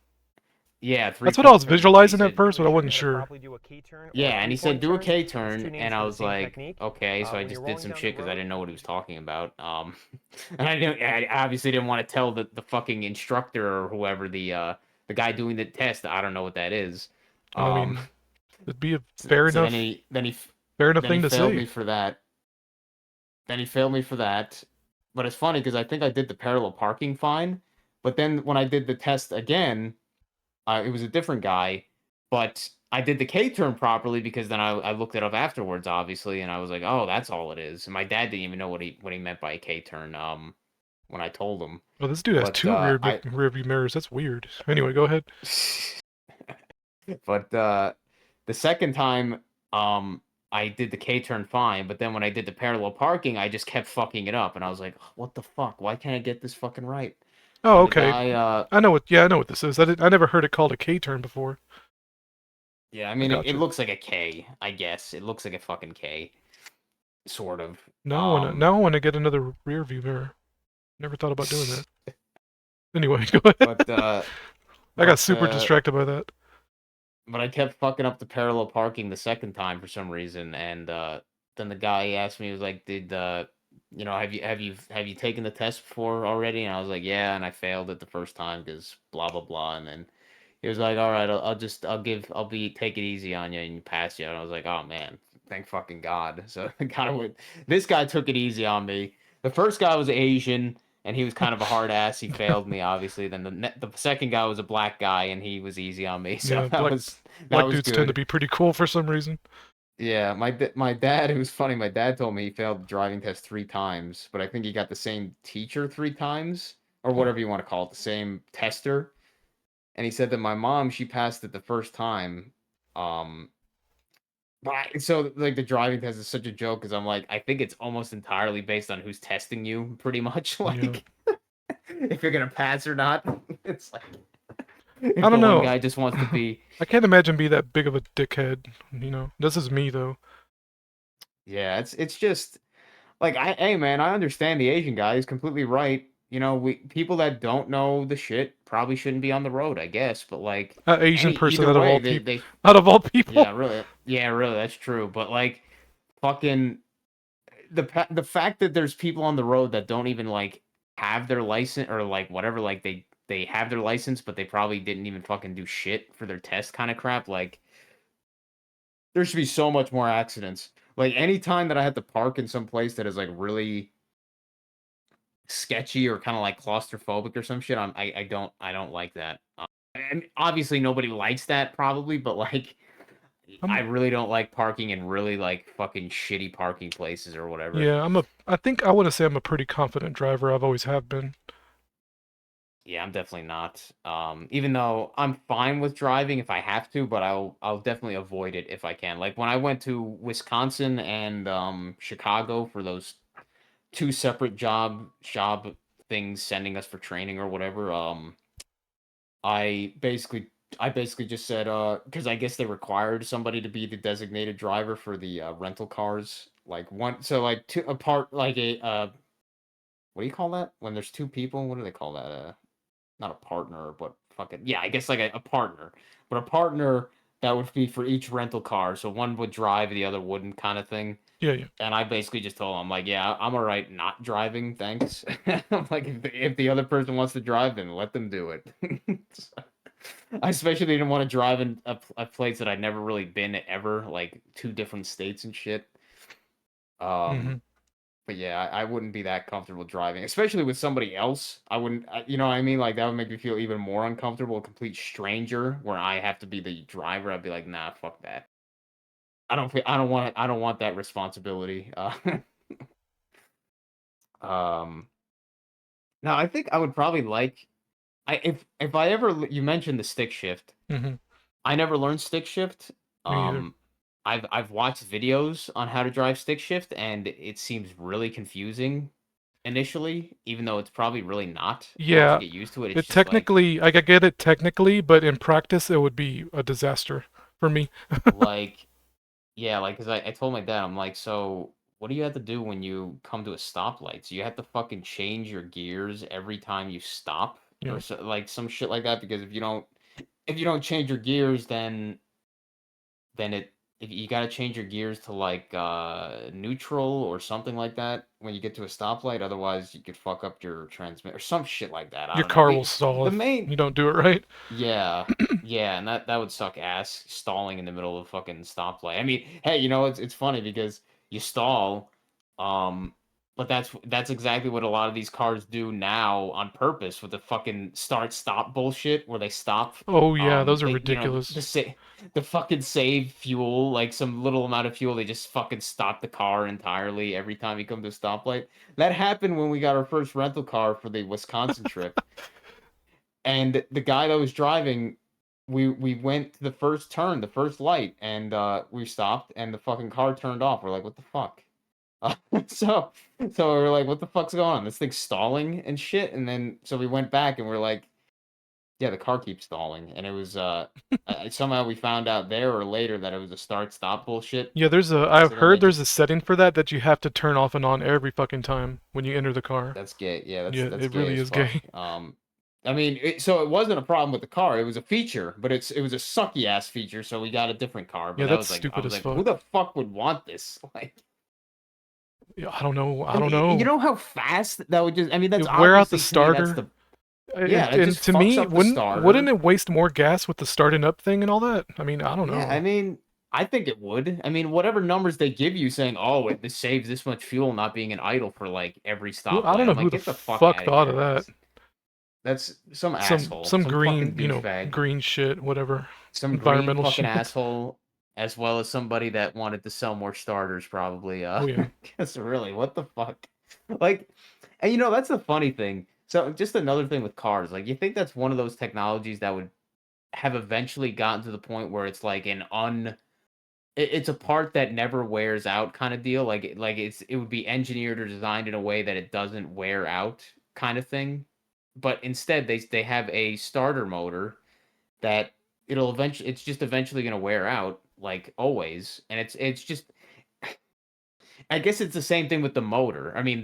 C: yeah,
B: That's what I
C: 3 point
B: was
C: turn. And he
B: visualizing at
C: said,
B: first, but I
D: Situation,
B: wasn't
D: you're gonna
B: sure.
D: probably do a K turn or a
C: yeah, and he said
D: three-point
C: do a
D: turn.
C: K
D: There's two
C: turn,
D: names
C: and I
D: for the
C: was
D: same
C: like,
D: technique.
C: okay. So I
D: When you're
C: just did
D: rolling
C: some
D: down the
C: shit because I
D: road,
C: didn't know what he was talking about. And I obviously didn't want to tell the fucking instructor or whoever the guy doing the test. I don't know what that is.
B: I
C: Um,
B: mean, it'd be a fair
C: so
B: enough,
C: then he
B: fair enough
C: then he
B: thing to
C: failed me
B: say.
C: for that. Then he failed me for that. But it's funny because I think I did the parallel parking fine. But then when I did the test again, it was a different guy. But I did the K turn properly because then I looked it up afterwards, obviously, and I was like, oh, that's all it is. And my dad didn't even know what he meant by a K turn. When I told him.
B: Oh, this dude has
C: But
B: two rear view mirrors. That's weird. Anyway, go ahead.
C: but the second time, I did the K turn fine, but then when I did the parallel parking, I just kept fucking it up, and I was like, what the fuck? Why can't I get this fucking right?
B: Oh,
C: And the
B: okay.
C: guy,
B: I know what. Yeah, I know what this is. I never heard it called a K turn before.
C: yeah, I
B: I
C: mean, it
B: gotcha.
C: looks like a K, I guess. It looks like a fucking K, sort of.
B: Now I wanna get another rear view mirror. Never thought about doing that. Anyway, go ahead.
C: but
B: I got
C: but
B: super distracted by that.
C: but I kept fucking up the parallel parking the second time for some reason, and then the guy asked me, he was like, "Did have you taken the test before already?" And I was like, "Yeah," and I failed it the first time because blah blah blah, and then he was like, "All right, take it easy on you and you pass you," and I was like, "Oh man, thank fucking God." So this guy took it easy on me. The first guy was Asian and he was kind of a hard ass. He failed me, obviously. Then the second guy was a black guy, and he was easy on me. So
B: Yeah,
C: that
B: black
C: was
B: dudes tend to
C: good.
B: be pretty cool for some reason.
C: Yeah, my dad. It was funny. My dad told me he failed the driving test 3 times, but I think he got the same teacher 3 times, or
B: Oh,
C: whatever you want to call it, the same tester. And he said that my mom, she passed it the first time. Um, so like the driving test is such a joke because I'm like, I think it's almost entirely based on who's testing you, pretty much.
B: yeah.
C: Like if you're gonna pass or not. It's like
B: I
C: if
B: don't
C: the one
B: know.
C: guy just wants to be,
B: I can't imagine be that big of a dickhead. This is me though.
C: yeah, it's just like hey man, I understand the Asian guy is completely right. We people that don't know the shit probably shouldn't be on the road, I guess. But like
B: Asian
C: any
B: person
C: either
B: out of
C: way,
B: all people. Out of all people.
C: yeah, really, that's true. But like fucking the fact that there's people on the road that don't even like have their license or like whatever, like they have their license, but they probably didn't even fucking do shit for their test kind of crap. Like there should be so much more accidents. Like any time that I have to park in some place that is like really sketchy or kind of like claustrophobic or some shit, I don't like that. And obviously nobody likes that probably, but like I
B: I'm
C: really don't like parking in really like fucking shitty parking places or whatever.
B: yeah. I think I want to say I'm a pretty confident driver. I've always have been.
C: Yeah, I'm definitely not. Even though I'm fine with driving if I have to, but I'll definitely avoid it if I can. Like when I went to Wisconsin and Chicago for those two separate job things sending us for training or whatever, I basically I basically just said because I guess they required somebody to be the designated driver for the rental cars. Like one so like two apart like a what do you call that? When there's two people, what do they call that? Not a partner, but fucking yeah, I guess like a partner, but a partner that would be for each rental car. So one would drive, the other wouldn't, kind of thing.
B: Yeah, yeah.
C: And I basically just told him, I'm like, yeah, I'm all right not driving, thanks. I'm like, if the other person wants to drive, then let them do it. I especially didn't want to drive in a place that I'd never really been ever, like 2 different states and shit.
B: Hmm.
C: Um, but yeah, I wouldn't be that comfortable driving, especially with somebody else. I wouldn't, you know what I mean? Like that would make me feel even more uncomfortable. A complete stranger where I have to be the driver. I'd be like, nah, fuck that. I don't want that responsibility. Um, now I think I would probably like if I ever you mentioned the stick shift.
B: Hmm.
C: I never learned stick shift.
B: Me either.
C: Um, I've watched videos on how to drive stick shift, and it seems really confusing initially, even though it's probably really not. Once you
B: Yeah,
C: get used to it, it's
B: it
C: just like
B: technically, I get it technically, but in practice, it would be a disaster for me.
C: like yeah, like because I told my dad, I'm like, so what do you have to do when you come to a stoplight? So you have to fucking change your gears every time you stop,
B: Yeah.
C: or so, like some shit like that. Because if you don't change your gears, then it if you gotta change your gears to like neutral or something like that when you get to a stoplight. Otherwise, you could fuck up your transmit or some shit like that. I
B: Your
C: don't know.
B: car will stall
C: The
B: if
C: main
B: you don't do it right.
C: yeah. Yeah, and that would suck ass stalling in the middle of a fucking stoplight. I mean, hey, you know it's funny because you stall, um, but that's exactly what a lot of these cars do now on purpose with the fucking start stop bullshit where they stop.
B: Oh yeah, those are
C: They
B: ridiculous.
C: the fucking save fuel like some little amount of fuel they just fucking stop the car entirely every time you come to a stoplight. That happened when we got our first rental car for the Wisconsin trip. And the guy that was driving, we went to the first turn, the first light, and we stopped, and the fucking car turned off. We're like, what the fuck? Uh, so so we are like, what the fuck's going on? This thing's stalling and shit. And then so we went back and we're like, yeah, the car keeps stalling. And it was somehow we found out there or later that it was a start stop bullshit.
B: Yeah, I've
C: So then they
B: heard there's
C: just
B: a setting for that you have to turn off and on every fucking time when you enter the car.
C: that's gay. Yeah,
B: Yeah,
C: that's
B: it
C: gay
B: really
C: as
B: is
C: fuck.
B: gay.
C: I mean, so it wasn't a problem with the car. It was a feature, but it was a sucky ass feature. So we got a different car.
B: Yeah,
C: But that
B: that's
C: was like, I
B: stupid
C: was
B: as
C: like, who
B: fuck.
C: the fuck would want this? Like,
B: Yeah, I don't know. I
C: and
B: don't
C: you
B: know.
C: know how fast that would just. I mean, that's
B: It wear out the
C: obviously to me. That's
B: starter.
C: the yeah. That
B: And
C: just
B: to
C: fucks
B: me,
C: up the
B: wouldn't
C: starter.
B: it waste more gas with the starting up thing and all that? I mean, I don't
C: Yeah, I
B: know.
C: mean, I think it would. I mean, whatever numbers they give you saying, oh, this saves this much fuel not being an idle for like every
B: I don't
C: stoplight.
B: know
C: I'm
B: who
C: like,
B: the
C: get the fuck
B: fuck
C: out of
B: thought of
C: here.
B: that.
C: That's some
B: Some
C: asshole,
B: some
C: some fucking
B: green,
C: douchebag.
B: green shit, whatever.
C: Some green
B: Environmental
C: fucking
B: shit.
C: asshole, as well as somebody that wanted to sell more starters, probably.
B: Oh yeah.
C: Because really, what the fuck? Like, and you know, that's the funny thing. So, just another thing with cars, like, you think that's one of those technologies that would have eventually gotten to the point where it's like it's a part that never wears out kind of deal. Like it would be engineered or designed in a way that it doesn't wear out kind of thing. But instead, they have a starter motor that it's just eventually going to wear out like always, and it's just I guess it's the same thing with the motor. I mean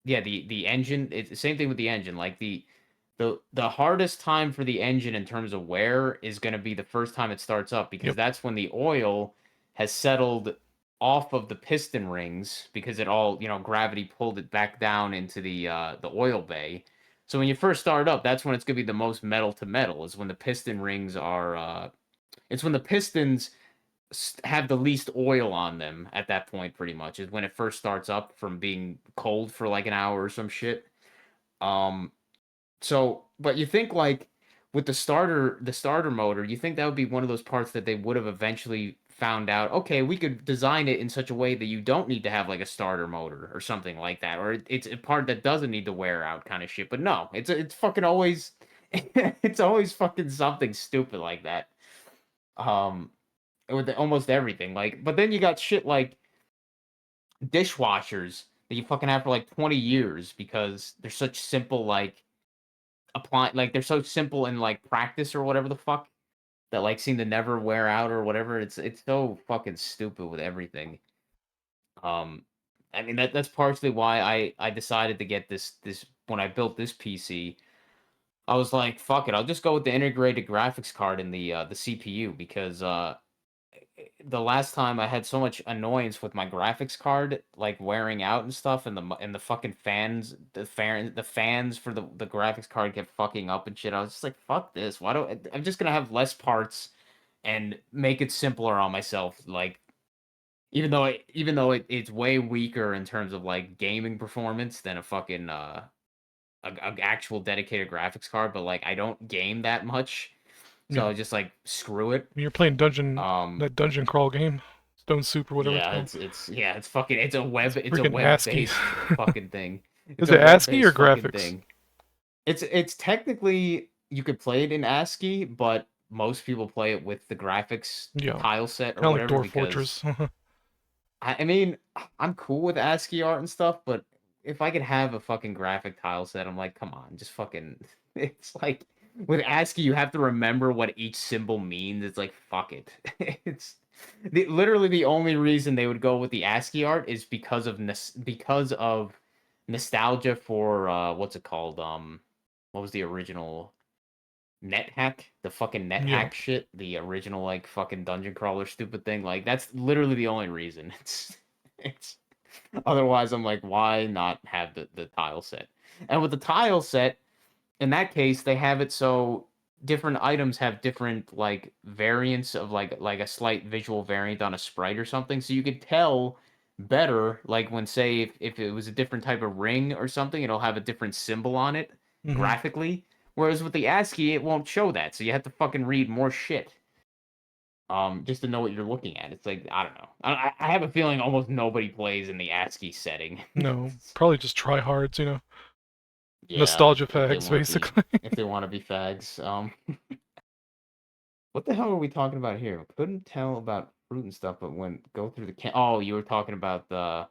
C: yeah, the engine, it's the same thing with the engine. Like the hardest time for the engine in terms of wear is going to be the first time it starts up, because
B: Yep.
C: that's when the oil has settled off of the piston rings, because it all, gravity pulled it back down into the oil bay. So when you first start up, that's when it's going to be the most metal to metal, is when the piston rings are it's when the pistons have the least oil on them at that point, pretty much, is when it first starts up from being cold for like an hour or some shit. Um, so, but you think like with the starter motor, you think that would be one of those parts that they would have eventually found out, okay, we could design it in such a way that you don't need to have like a starter motor or something like that, or it's a part that doesn't need to wear out kind of shit. But no, it's fucking always it's always fucking something stupid like that. Um, with almost everything. Like, but then you got shit like dishwashers that you fucking have for like 20 years because they're such simple, like like they're so simple in like practice or whatever the fuck, that like seem to never wear out or whatever. It's so fucking stupid with everything. Um, I mean that's partially why I decided to get this when I built this PC. I was like, fuck it, I'll just go with the integrated graphics card in the CPU, because the last time I had so much annoyance with my graphics card, like wearing out and stuff, and the fucking fans, the fans for the graphics card kept fucking up and shit. I was just like, fuck this. Why don't I'm just gonna have less parts and make it simpler on myself. Like, even though it's way weaker in terms of like gaming performance than a fucking a actual dedicated graphics card, but like I don't game that much, so
B: Yeah.
C: I was just like, screw it.
B: You're playing
C: Um,
B: that dungeon crawl game, Stone Soup or whatever it's
C: Yeah,
B: called.
C: it's fucking it's a
B: Freaking
C: web
B: ASCII.
C: based fucking thing. It's
B: Is
C: a
B: it
C: web
B: ASCII or
C: based fucking
B: graphics?
C: thing. It's technically you could play it in ASCII, but most people play it with the graphics
B: Yeah,
C: tile set or
B: kind of like
C: whatever
B: Dwarf
C: because
B: Fortress.
C: I mean I'm cool with ASCII art and stuff, but if I could have a fucking graphic tile set, I'm like, come on, just fucking. It's like with ASCII, you have to remember what each symbol means. It's like fuck it. It's literally the only reason they would go with the ASCII art is because of nostalgia for what's it called? What was the original NetHack? The fucking
B: Yeah.
C: NetHack shit. The original like fucking dungeon crawler stupid thing. Like that's literally the only reason. It's otherwise I'm like, why not have the tile set? And with the tile set, in that case, they have it so different items have different like variants of like a slight visual variant on a sprite or something. So you could tell better, like when say if it was a different type of ring or something, it'll have a different symbol on it
B: Hmm.
C: graphically. Whereas with the ASCII, it won't show that. So you have to fucking read more shit. Just to know what you're looking at. It's like, I don't know. I have a feeling almost nobody plays in the ASCII setting.
B: No, probably just tryhards.
C: Yeah,
B: Nostalgia
C: if they
B: fags,
C: want to be
B: basically.
C: if they want to be fags. What the hell are we talking about here? Couldn't tell about fruit and stuff, but when go through the can. Oh, you were talking about the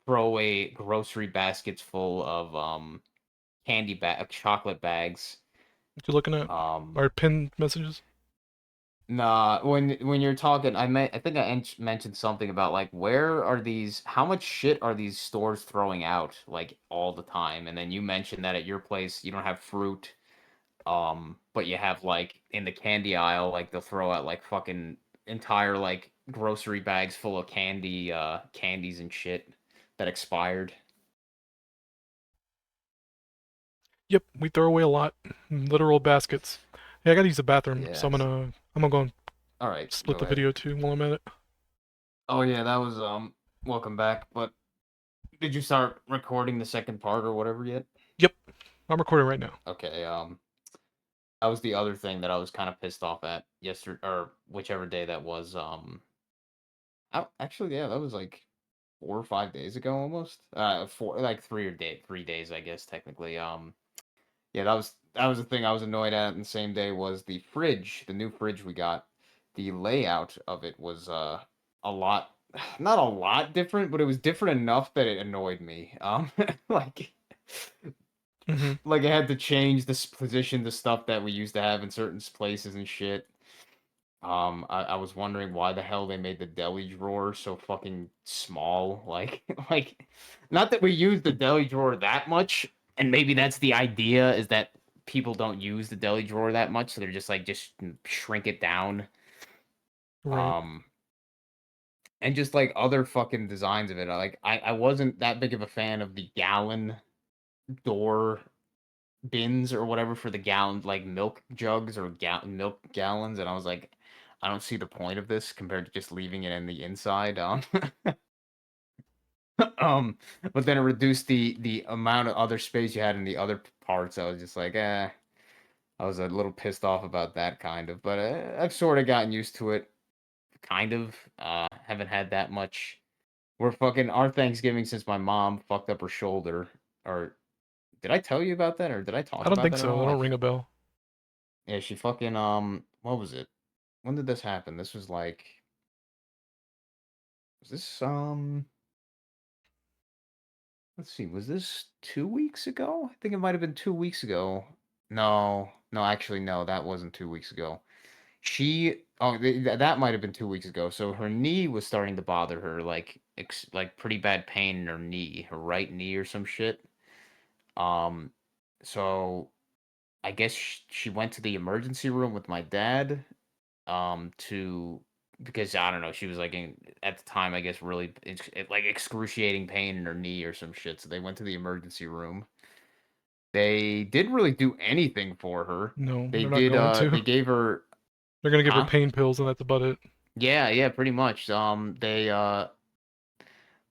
C: throwaway grocery baskets full of chocolate bags.
B: What you looking at?
C: Um,
B: Our pinned messages?
C: nah, when you're talking, I think I mentioned something about like where are these? How much shit are these stores throwing out like all the time? And then you mentioned that at your place you don't have fruit. But you have like in the candy aisle, like they'll throw out like fucking entire like grocery bags full of candies and shit that expired.
B: Yep, we throw away a lot. Literal baskets. Hey, I gotta use the bathroom, so I'm
C: Yes.
B: gonna I'm gonna go and
C: All right,
B: split
C: go
B: the
C: ahead.
B: video too while I'm at it.
C: Oh yeah, that was welcome back. But did you start recording the second part or whatever yet?
B: Yep, I'm recording right now.
C: Okay, that was the other thing that I was kind of pissed off at yesterday or whichever day that was. Actually, yeah, that was like 4 or 5 days ago almost. Four, like 3 days, I guess technically. Yeah, that was the thing I was annoyed at. And the same day was the fridge, the new fridge we got. The layout of it was a lot, not a lot different, but it was different enough that it annoyed me. Like
B: Hmm.
C: like I had to change this position, the stuff that we used to have in certain places and shit. I was wondering why the hell they made the deli drawer so fucking small. Like, like, not that we use the deli drawer that much, and maybe that's the idea is that people don't use the deli drawer that much, so they're just like just shrink it down.
B: Right.
C: Um, and just like other fucking designs of it. Like, I wasn't that big of a fan of the gallon door bins or whatever for the gallon like milk jugs or milk gallons, and I was like, I don't see the point of this compared to just leaving it in the inside. Um, but then it reduced the amount of other space you had in the other parts. I was just like, I was a little pissed off about that kind of, but I've sort of gotten used to it. Kind of. Haven't had that much. We're fucking our Thanksgiving since my mom fucked up her shoulder. Or did I tell you about that, or did I
B: I
C: talk
B: don't
C: about
B: think
C: that at
B: so. I
C: all?
B: don't ring a bell.
C: Yeah, she fucking what was it? When did this happen? This was like was this let's see, was this 2 weeks ago? I think it might have been 2 weeks ago. No, no, actually no, that wasn't 2 weeks ago. That might have been 2 weeks ago. So her knee was starting to bother her, like like pretty bad pain in her knee, her right knee or some shit. Um, so I guess she went to the emergency room with my dad. to because I don't know, she was like at the time I guess really like excruciating pain in her knee or some shit. So they went to the emergency room. They didn't really do anything for her.
B: No,
C: They
B: they're not
C: did
B: going to.
C: they gave her
B: They're gonna give her
C: huh?
B: pain pills, and that's about it.
C: Yeah, yeah, pretty much. They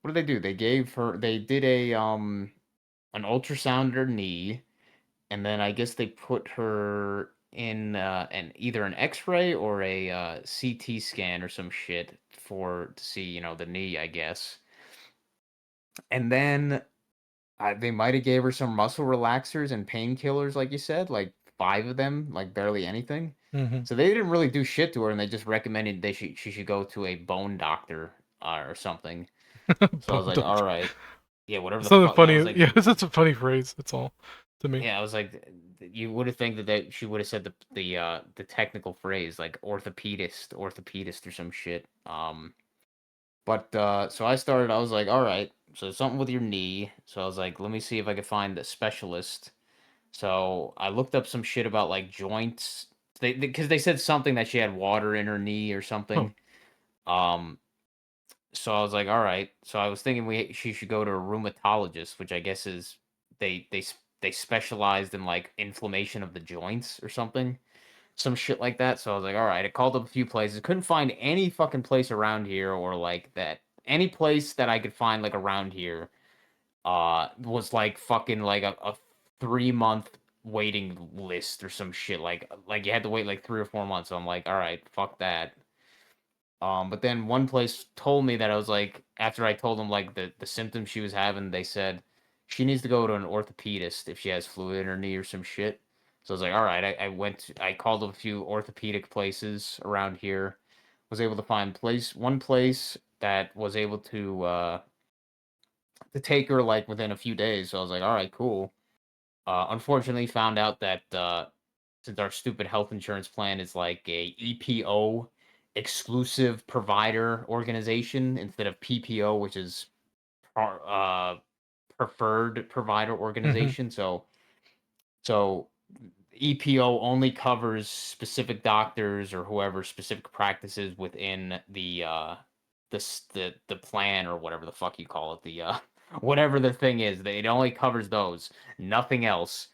C: what did they do? They gave her they did a an ultrasound in her knee, and then I guess they put her in an either an X-ray or a CT scan or some shit for to see, you know, the knee, I guess. And then they might have gave her some muscle relaxers and painkillers, like you said, like 5 of them, like barely anything.
B: Hmm.
C: So they didn't really do shit to her, and they just recommended she should go to a bone doctor or something. So I was
B: Bone
C: like, all
B: doctor.
C: right, yeah, whatever the
B: Something
C: fuck. Yeah, I was
B: funny.
C: like,
B: Yeah, that's a funny phrase. That's all to me.
C: yeah, I was like, you would have think that she would have said the technical phrase like orthopedist or some shit. But so I was like, all right, so something with your knee. So I was like, let me see if I can find a specialist. So I looked up some shit about like joints. They because they said something that she had water in her knee or
B: Oh,
C: something. Um, so I was like, all right. So I was thinking she should go to a rheumatologist, which I guess is they specialized in like inflammation of the joints or something, some shit like that. So I was like, all right. I called up a few places, couldn't find any fucking place around here or like that. Any place that I could find like around here was like fucking like a 3 month waiting list or some shit. Like you had to wait like 3 or 4 months. So I'm like, all right, fuck that. But then one place told me that I was like, after I told them like the symptoms she was having, they said she needs to go to an orthopedist if she has fluid in her knee or some shit. So I was like, all right. I called a few orthopedic places around here, was able to find one place that was able to take her like within a few days. So I was like, all right, cool. Unfortunately, found out that since our stupid health insurance plan is like a EPO exclusive provider organization instead of PPO, which is uh, preferred provider
B: hmm.
C: organization. So EPO only covers specific doctors or whoever specific practices within the plan or whatever the fuck you call it, the whatever the thing is. It only covers those, nothing else.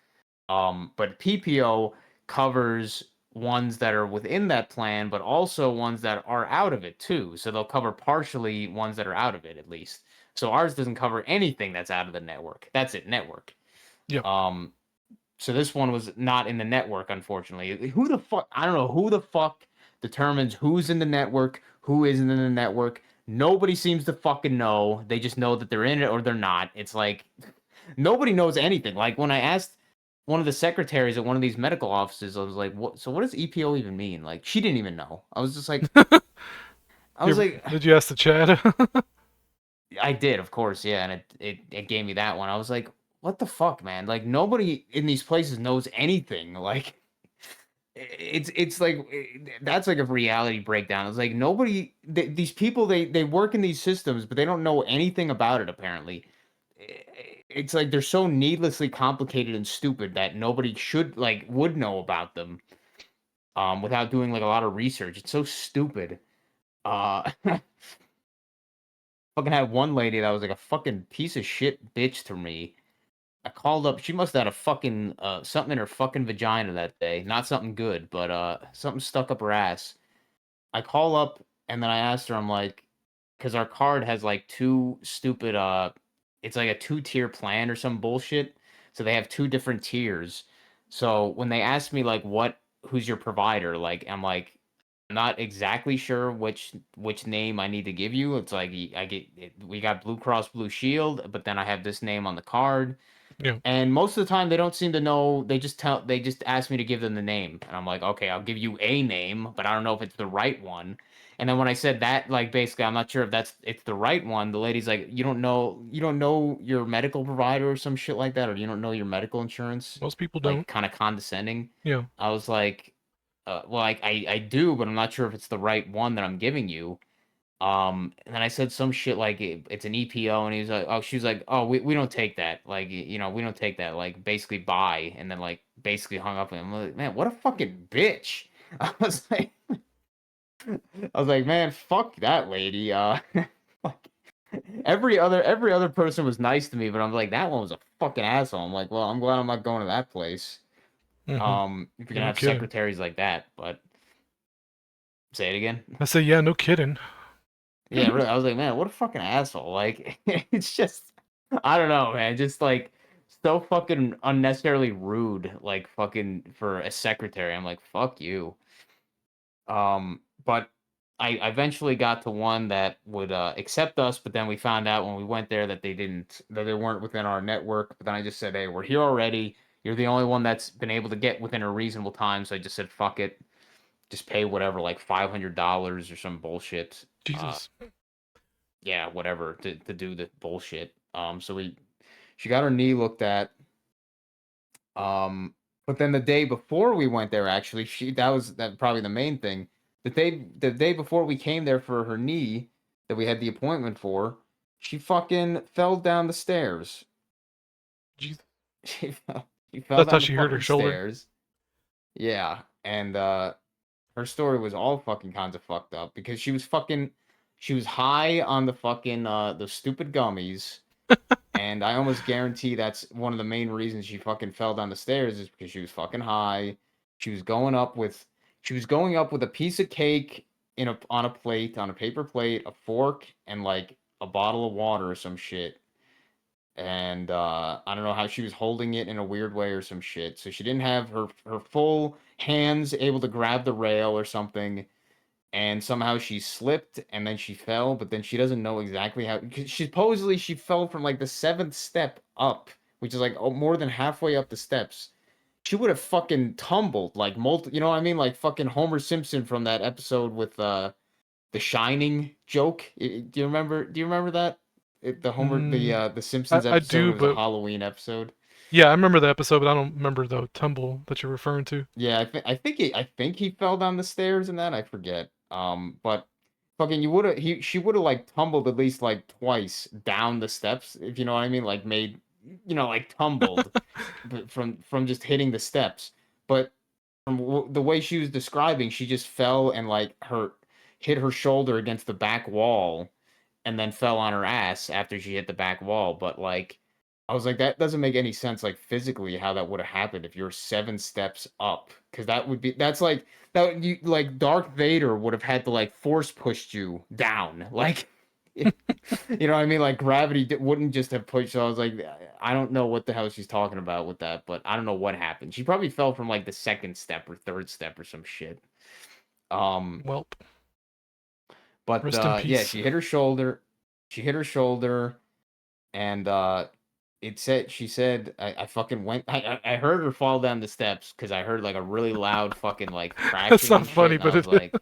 C: But PPO covers ones that are within that plan, but also ones that are out of it too. So they'll cover partially ones that are out of it at least. So ours doesn't cover anything that's out of the network. That's it, network.
B: Yep.
C: Um, so this one was not in the network, unfortunately. Who the fuck? I don't know who the fuck determines who's in the network, who isn't in the network. Nobody seems to fucking know. They just know that they're in it or they're not. It's like nobody knows anything. Like when I asked one of the secretaries at one of these medical offices, I was like, "What? So what does EPO even mean?" Like she didn't even know. I was just like, I was like,
B: Did you ask the chat?
C: I did, of course, yeah, and it gave me that one. I was like, what the fuck, man? Like nobody in these places knows anything. Like it's like that's like a reality breakdown. It's like these people they work in these systems, but they don't know anything about it apparently. It's like they're so needlessly complicated and stupid that nobody should like would know about them without doing like a lot of research. It's so stupid. Fucking had one lady that was like a fucking piece of shit bitch to me. I called up. She must have had a fucking something in her fucking vagina that day. Not something good, but something stuck up her ass. I call up and then I asked her. I'm like, because our card has like two stupid it's like a 2 tier plan or some bullshit. So they have two different tiers. So when they asked me like who's your provider, like I'm like I'm not exactly sure which name I need to give you. It's like we got Blue Cross Blue Shield, but then I have this name on the card.
B: Yeah.
C: And most of the time they don't seem to know. They just ask me to give them the name. And I'm like, "Okay, I'll give you a name, but I don't know if it's the right one." And then when I said that, like basically I'm not sure if it's the right one, the lady's like, you don't know your medical provider or some shit like that, or you don't know your medical insurance?"
B: Most people
C: Like
B: don't.
C: kind of condescending.
B: Yeah.
C: I was like, well, I do, but I'm not sure if it's the right one that I'm giving you. And then I said some shit like it's an EPO, and he's like, oh, she was like, oh, we don't take that, like, you know, we don't take that, like, basically bye, and then like basically hung up, and I'm like, man, what a fucking bitch. I was like, I was like, man, fuck that lady. Like, every other person was nice to me, but I'm like, that one was a fucking asshole. I'm like, well, I'm glad I'm not going to that place.
B: Mm-hmm.
C: If you're
B: Yeah,
C: gonna
B: no
C: have
B: kidding.
C: secretaries like that, but say it again.
B: I say, yeah, no kidding.
C: Yeah, really. I was like, man, what a fucking asshole. Like, it's just, I don't know, man. Just like so fucking unnecessarily rude. Like, fucking for a secretary. I'm like, fuck you. But I eventually got to one that would accept us, but then we found out when we went there that they didn't, that they weren't within our network. But then I just said, hey, we're here already. You're the only one that's been able to get within a reasonable time. So I just said, fuck it. Just pay whatever, like $500 or some bullshit.
B: Jesus.
C: Yeah, whatever to do the bullshit. So she got her knee looked at. Um, but then the day before we went there, actually, that was that probably the main thing. The day before we came there for her knee that we had the appointment for, she fucking fell down the stairs.
B: Jesus.
C: She fell
B: That's how
C: down the
B: she hurt her
C: fucking
B: shoulder.
C: stairs. Yeah, and her story was all fucking kinds of fucked up because she was high on the fucking the stupid gummies. And I almost guarantee that's one of the main reasons she fucking fell down the stairs is because she was fucking high. She was going up with a piece of cake on a plate, on a paper plate, a fork, and like a bottle of water or some shit. And I don't know how she was holding it in a weird way or some shit. So she didn't have her full hands able to grab the rail or something, and somehow she slipped and then she fell, but then she doesn't know exactly how. 'Cause supposedly she fell from like the seventh step up, which is like more than halfway up the steps. She would have fucking tumbled like you know what I mean, like fucking Homer Simpson from that episode with the Shining joke. Do you remember that?
B: Mm,
C: The Simpsons
B: I
C: episode.
B: do,
C: It was a
B: but
C: Halloween episode.
B: yeah, I remember the episode, but I don't remember the tumble that you're referring to.
C: Yeah, I think he fell down the stairs and that I forget. But fucking you would have she would have like tumbled at least like twice down the steps, if you know what I mean, like made, like tumbled, but from just hitting the steps. But from the way she was describing, she just fell and like hit her shoulder against the back wall and then fell on her ass after she hit the back wall. But like, I was like, that doesn't make any sense, like physically, how that would have happened if you're 7 steps up, because that's like you like Darth Vader would have had to like force pushed you down, like. You know what I mean? Like gravity wouldn't just have pushed. So I was like, I don't know what the hell she's talking about with that, but I don't know what happened. She probably fell from like the second step or third step or some shit. Um,
B: Welp.
C: but
B: Rest in
C: yeah,
B: peace.
C: she hit her shoulder. She hit her shoulder, and she said, I fucking went. I heard her fall down the steps because I heard like a really loud fucking like
B: That's
C: crashing
B: not
C: and shit,
B: funny,
C: and I
B: but
C: was
B: it is.
C: like,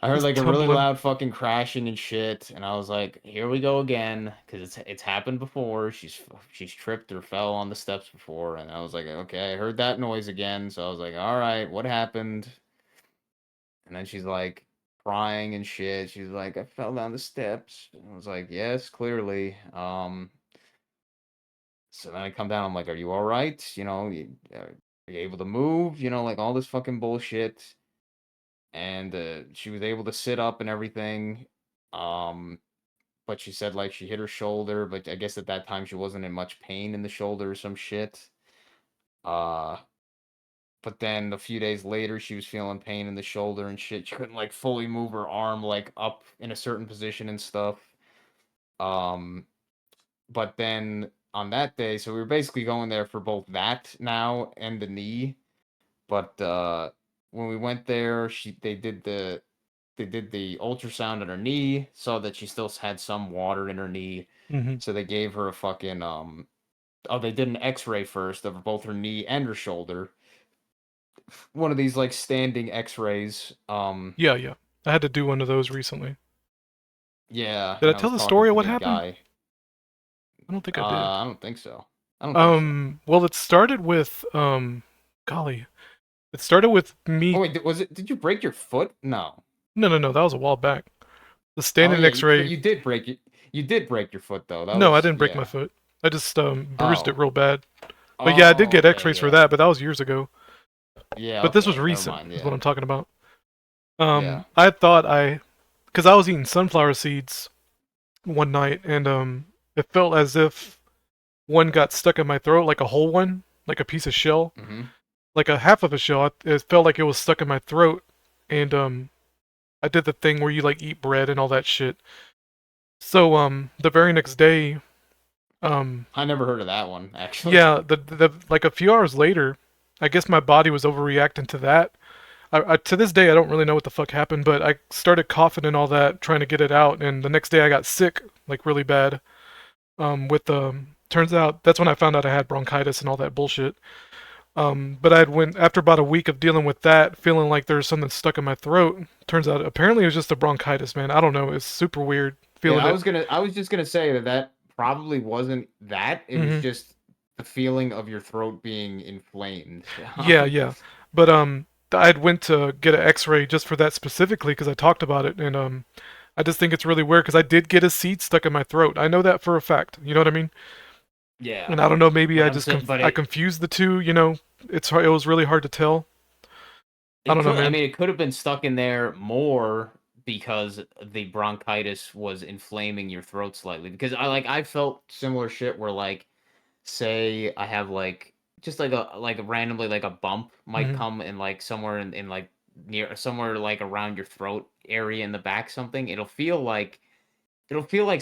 C: I heard
B: Just
C: like a really
B: tumbling.
C: loud fucking crashing and shit, and I was like, here we go again, because it's happened before. She's tripped or fell on the steps before, and I was like, okay, I heard that noise again, so I was like, all right, what happened? And then she's like crying and shit. She's like, I fell down the steps. And I was like, yes, clearly. So then I come down. I'm like, are you all right? Are you able to move? Like all this fucking bullshit. And she was able to sit up and everything. Um, but she said like she hit her shoulder, but I guess at that time she wasn't in much pain in the shoulder or some shit. Uh, but then a few days later, she was feeling pain in the shoulder and shit. She couldn't like fully move her arm like up in a certain position and stuff. Um, but then on that day, so we were basically going there for both that now and the knee. But when we went there, they did the ultrasound on her knee, saw that she still had some water in her knee.
B: Hmm.
C: So they gave her a fucking oh, they did an X-ray first of both her knee and her shoulder, one of these like standing X-rays.
B: Yeah, yeah. I had to do one of those recently.
C: Yeah,
B: Did I
C: and I
B: tell
C: was
B: the
C: talking
B: story of
C: to
B: what
C: the
B: happened?
C: guy.
B: I don't think I did.
C: I don't think so. I don't think so.
B: Well, it started with golly, it started with
C: Oh
B: me.
C: wait, was it? Did you break your foot? No.
B: No, no, no, that was a while back. The
C: Oh
B: standing
C: yeah, but
B: X-ray.
C: you did break it. You did break your foot though. That
B: No, I
C: was
B: didn't break my
C: yeah.
B: foot. I just bruised it
C: Oh.
B: real bad. But yeah, I did
C: Oh,
B: get
C: okay,
B: X-rays for
C: yeah.
B: that, but that was years ago.
C: Yeah,
B: But this was
C: okay. Never
B: recent,
C: mind,
B: is what
C: yeah.
B: I'm talking about.
C: Yeah.
B: I thought because I was eating sunflower seeds one night, and it felt as if one got stuck in my throat, like a whole one, like a piece of shell,
C: Mm-hmm.
B: like a half of a shell. It felt like it was stuck in my throat, and I did the thing where you like eat bread and all that shit. So the very next day, um,
C: I never heard of that one actually.
B: yeah, the like a few hours later, I guess my body was overreacting to that. To this day, I don't really know what the fuck happened, but I started coughing and all that, trying to get it out, and the next day I got sick, like really bad. With turns out that's when I found out I had bronchitis and all that bullshit. But I had went after about a week of dealing with that, feeling like there was something stuck in my throat. Turns out apparently it was just a bronchitis, man. I don't know. It's super weird
C: Yeah,
B: feeling it.
C: I was just gonna say that that probably wasn't that. It was
B: Hmm.
C: just the feeling of your throat being inflamed.
B: Yeah, yeah. But I'd went to get an X-ray just for that specifically because I talked about it, and I just think it's really weird because I did get a seed stuck in my throat. I know that for a fact. You know what I mean?
C: Yeah,
B: And I don't know. Maybe
C: but
B: I
C: I'm
B: just
C: saying, but
B: I confused the two. You know, it was really hard to tell. I
C: it
B: don't know,
C: could. I
B: man.
C: mean, it could have been stuck in there more because the bronchitis was inflaming your throat slightly. Because I felt similar shit where like say I have like just like a randomly like a bump might
B: Hmm.
C: come in like somewhere in like near somewhere like around your throat area in the back something. It'll feel like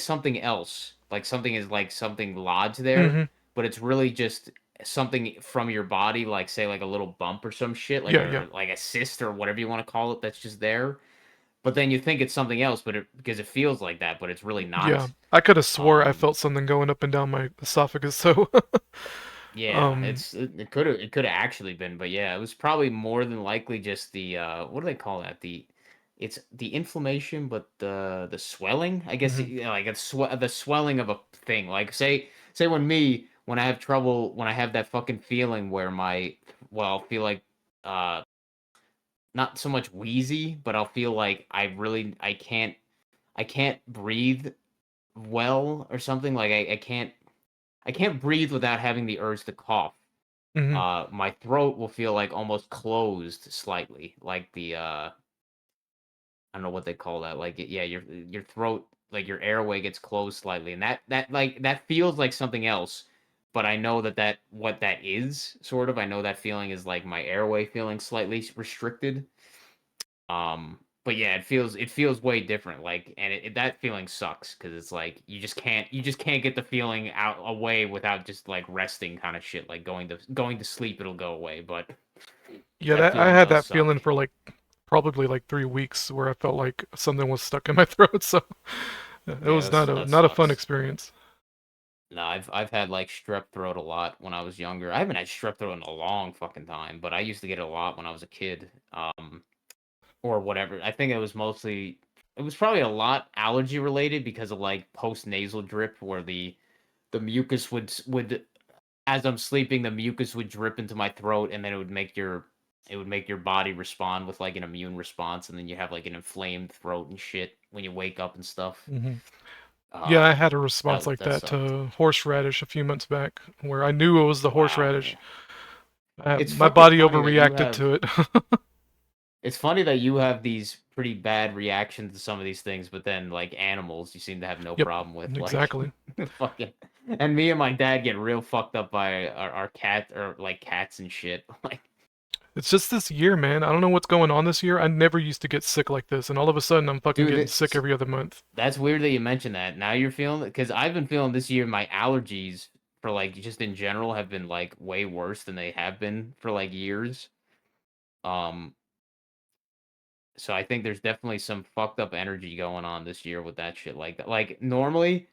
C: something else. Like something is like something lodged there,
B: Hmm.
C: but it's really just something from your body, like say like a little bump or some shit,
B: Yeah, yeah,
C: like a cyst or whatever you want to call it, that's just there. But then you think it's something else, but because it feels like that, but it's really
B: yeah.
C: not.
B: I could have swore I
C: Um,
B: felt something going up and down my esophagus. So,
C: yeah,
B: um,
C: it could have actually been, but yeah, it was probably more than likely just the what do they call that? It's the inflammation, but the swelling, I guess,
B: mhm,
C: yeah, like the swelling of a thing. Like say when I have trouble when I have that fucking feeling where my well, I'll feel like uh not so much wheezy, but I'll feel like I can't breathe well or something. Like I can't breathe without having the urge to cough.
B: mhm.
C: My throat will feel like almost closed slightly, like I don't know what they call that. Like yeah, your throat, like your airway gets closed slightly, and that feels like something else. But I know that what that is sort of. I know that feeling is like my airway feeling slightly restricted. But yeah, it feels way different. Like, and that feeling sucks because it's like you just can't get the feeling out away without just like resting kind of shit. Like going to sleep, it'll go away, but
B: Yeah,
C: that
B: that I
C: feeling
B: had
C: does
B: that
C: suck.
B: feeling for like probably like 3 weeks where I felt like something was stuck in my throat. So it
C: Yeah,
B: was
C: that
B: not a fun
C: sucks.
B: experience.
C: No, I've had like strep throat a lot when I was younger. I haven't had strep throat in a long fucking time, but I used to get it a lot when I was a kid. Or whatever. I think it was probably a lot allergy related because of like post nasal drip where the mucus would as I'm sleeping the mucus would drip into my throat and then it would make your body respond with like an immune response and then you have like an inflamed throat and shit when you wake up and stuff.
B: Hmm. Yeah, I
C: Uh
B: had a response like
C: that
B: that
C: sucked.
B: to horseradish a few months back where I knew it was the
C: Wow. Yeah.
B: horseradish.
C: It's
B: My
C: fucking
B: body
C: funny that you
B: overreacted
C: have
B: to it.
C: it's funny that you have these pretty bad reactions to some of these things, but then like animals, you seem to have no
B: Yep,
C: problem with. Like
B: exactly.
C: fucking, and me and my dad get real fucked up by our cat or like cats and shit. Like,
B: It's just this year, man. I don't know what's going on this year. I never used to get sick like this, and all of a sudden I'm fucking
C: dude,
B: getting sick every other month.
C: that's weird that you mentioned that. Now you're feeling it because I've been feeling this year my allergies for like just in general have been like way worse than they have been for like years. Um, so I think there's definitely some fucked up energy going on this year with that shit. Like normally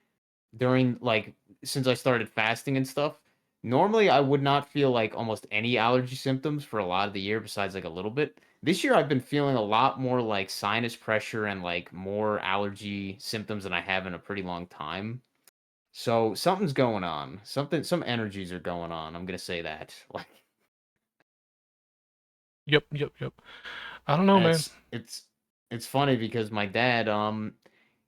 C: during like since I started fasting and stuff, normally I would not feel like almost any allergy symptoms for a lot of the year besides like a little bit. This year I've been feeling a lot more like sinus pressure and like more allergy symptoms than I have in a pretty long time. So something's going on. Some energies are going on. I'm gonna say that. Like
B: Yep, yep, yep. I don't know,
C: and
B: man.
C: it's funny because my dad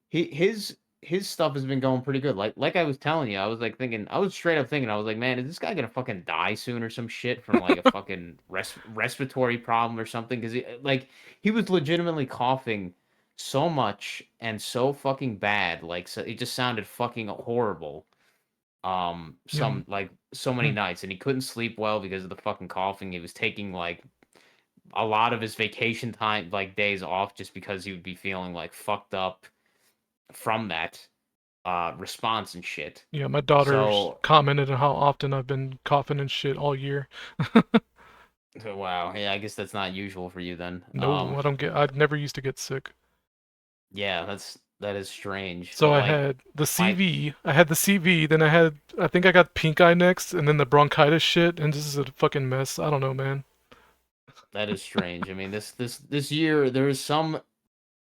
C: he his his stuff has been going pretty good. Like I was telling you, I was like thinking, I was straight up thinking, I was like, man, is this guy gonna fucking die soon or some shit from like a fucking respiratory problem or something? Because like he was legitimately coughing so much and so fucking bad, like so it just sounded fucking horrible.
B: Yeah.
C: Some like so many
B: Hmm.
C: nights, and he couldn't sleep well because of the fucking coughing. He was taking like a lot of his vacation time, like days off, just because he would be feeling like fucked up from that response and shit.
B: Yeah, my daughter's
C: So,
B: commented on how often I've been coughing and shit all year.
C: wow, yeah, I guess that's not usual for you then.
B: No, I'd never used to get sick.
C: Yeah, that is strange.
B: So
C: But
B: I
C: like
B: had the
C: my
B: CV, then I think I got pink eye next, and then the bronchitis shit, and this is a fucking mess. I don't know, man.
C: that is strange. I mean, this year there is some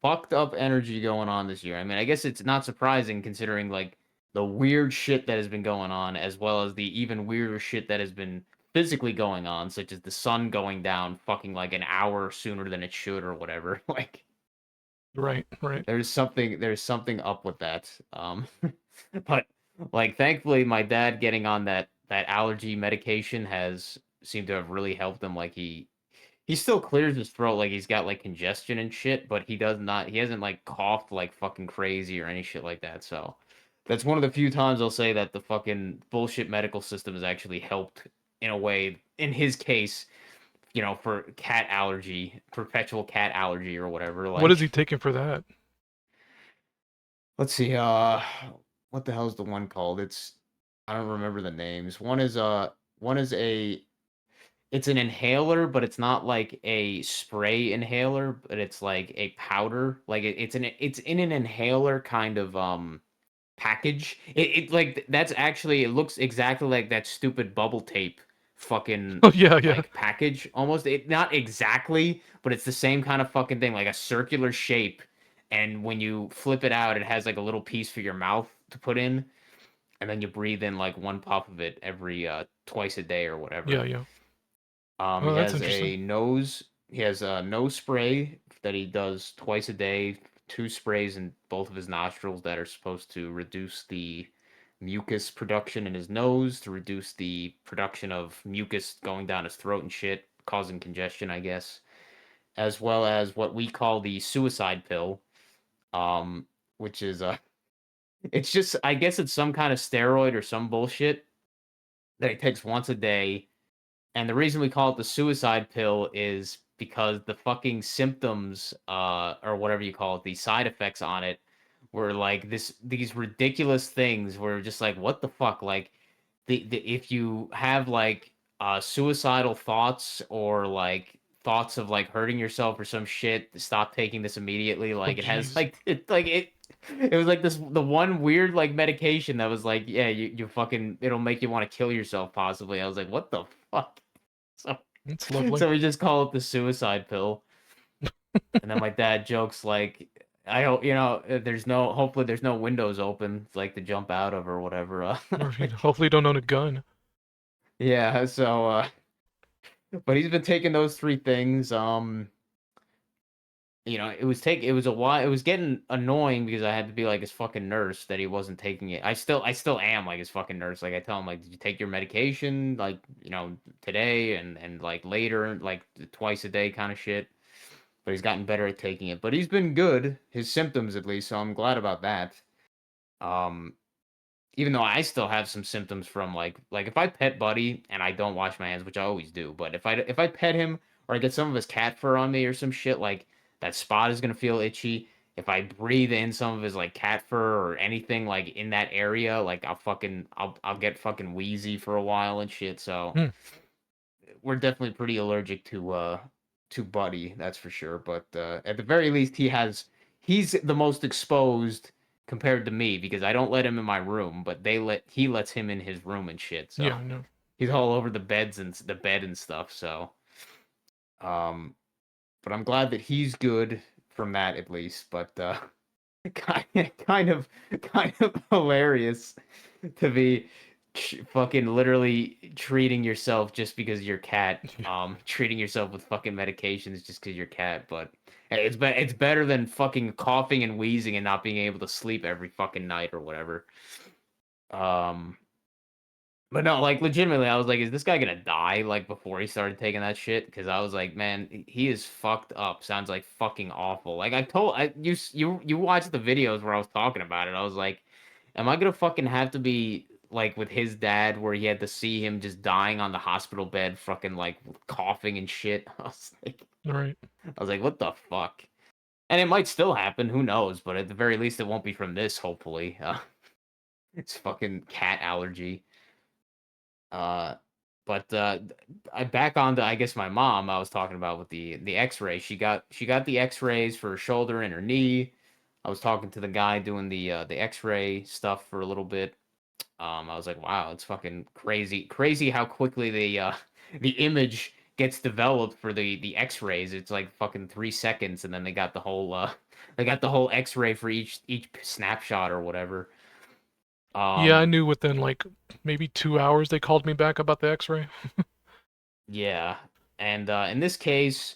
C: fucked up energy going on this year. I mean, I guess it's not surprising considering like the weird shit that has been going on, as well as the even weirder shit that has been physically going on, such as the sun going down fucking like an hour sooner than it should or whatever. Like
B: Right, right.
C: there's something up with that. But like thankfully my dad getting on that allergy medication has seemed to have really helped him. Like he still clears his throat, like he's got like congestion and shit, but he hasn't like coughed like fucking crazy or any shit like that. So that's one of the few times I'll say that the fucking bullshit medical system has actually helped in a way in his case, for cat allergy, perpetual cat allergy or whatever.
B: What is he
C: Like,
B: taking for that?
C: let's see, what the hell's the one called? I don't remember the names. One is it's an inhaler, but it's not like a spray inhaler, but it's like a powder. Like it's in an inhaler kind of package. It like that's actually it looks exactly like that stupid bubble tape fucking
B: Oh yeah, yeah.
C: like package almost. It not exactly, but it's the same kind of fucking thing, like a circular shape. And when you flip it out, it has like a little piece for your mouth to put in, and then you breathe in like one puff of it every twice a day or
B: Yeah,
C: whatever.
B: yeah.
C: He
B: Oh, that's
C: has
B: interesting.
C: he has a nose spray that he does twice a day, two sprays in both of his nostrils that are supposed to reduce the mucus production in his nose, to reduce the production of mucus going down his throat and shit, causing congestion, I guess, as well as what we call the suicide pill, um, which is it's just I guess it's some kind of steroid or some bullshit that he takes once a day. And the reason we call it the suicide pill is because the fucking symptoms, or whatever you call it, the side effects on it were like these ridiculous things where just like, what the fuck? Like the if you have like suicidal thoughts or like thoughts of like hurting yourself or some shit, stop taking this immediately.
B: Oh
C: Like it has
B: jeez.
C: like it was like the one weird like medication that was like, yeah, you fucking it'll make you want to kill yourself possibly. I was like, what the fuck? So,
B: That's lovely.
C: so we just call it the suicide pill. And then my dad jokes like, I hope hopefully there's no windows open like to jump out of or whatever.
B: Or
C: Like,
B: hopefully you don't own a gun.
C: yeah. So, but he's been taking those three things. It was a while. It was getting annoying because I had to be like his fucking nurse that he wasn't taking it. I still am like his fucking nurse. Like I tell him like, did you take your medication like today and like later like twice a day kind of shit. But he's gotten better at taking it. But he's been good, his symptoms at least. So I'm glad about that. Um, Even though I still have some symptoms from like if I pet Buddy and I don't wash my hands, which I always do, but if I pet him or I get some of his cat fur on me or some shit, like that spot is gonna feel itchy. If I breathe in some of his like cat fur or anything like in that area, like I'll get fucking wheezy for a while and shit. So
B: Hmm.
C: we're definitely pretty allergic to Buddy, that's for sure. But at the very least, he's the most exposed compared to me because I don't let him in my room, but he lets him in his room and shit. So
B: Yeah, I know.
C: he's all over the bed and stuff. So um, but I'm glad that he's good from that at least. But kind of hilarious to be fucking literally treating yourself just because you're cat. Treating yourself with fucking medications just because you're cat. But hey, it's better than fucking coughing and wheezing and not being able to sleep every fucking night or whatever. Um, but no, like legitimately, I was like, is this guy gonna die like before he started taking that shit? Because I was like, man, he is fucked up. Sounds like fucking awful. Like you watched the videos where I was talking about it. I was like, am I gonna fucking have to be like with his dad where he had to see him just dying on the hospital bed, fucking like coughing and shit?
B: Right.
C: I was like, what the fuck? And it might still happen. Who knows? But at the very least, it won't be from this. Hopefully, it's fucking cat allergy. Uh, but I back on to I guess my mom. I was talking about with the X-ray. She got the X-rays for her shoulder and her knee. I was talking to the guy doing the X-ray stuff for a little bit. I was like, wow, it's fucking crazy how quickly the image gets developed for the X-rays. It's like fucking 3 seconds, and then they got the whole X-ray for each snapshot or whatever.
B: Yeah, I
C: Um,
B: knew within like maybe 2 hours they called me back about the X-ray.
C: Yeah, and in this case,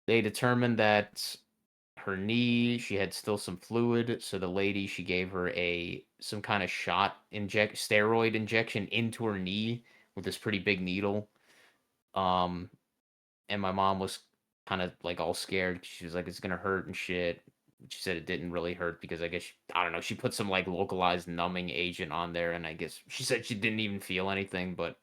C: they determined that her knee, she had still some fluid, so the lady she gave her some kind of steroid injection into her knee with this pretty big needle. Um, and my mom was kind of like all scared. She was like, "It's gonna hurt and shit." She said it didn't really hurt because I guess I don't know. She put some like localized numbing agent on there, and I guess she said she didn't even feel anything, but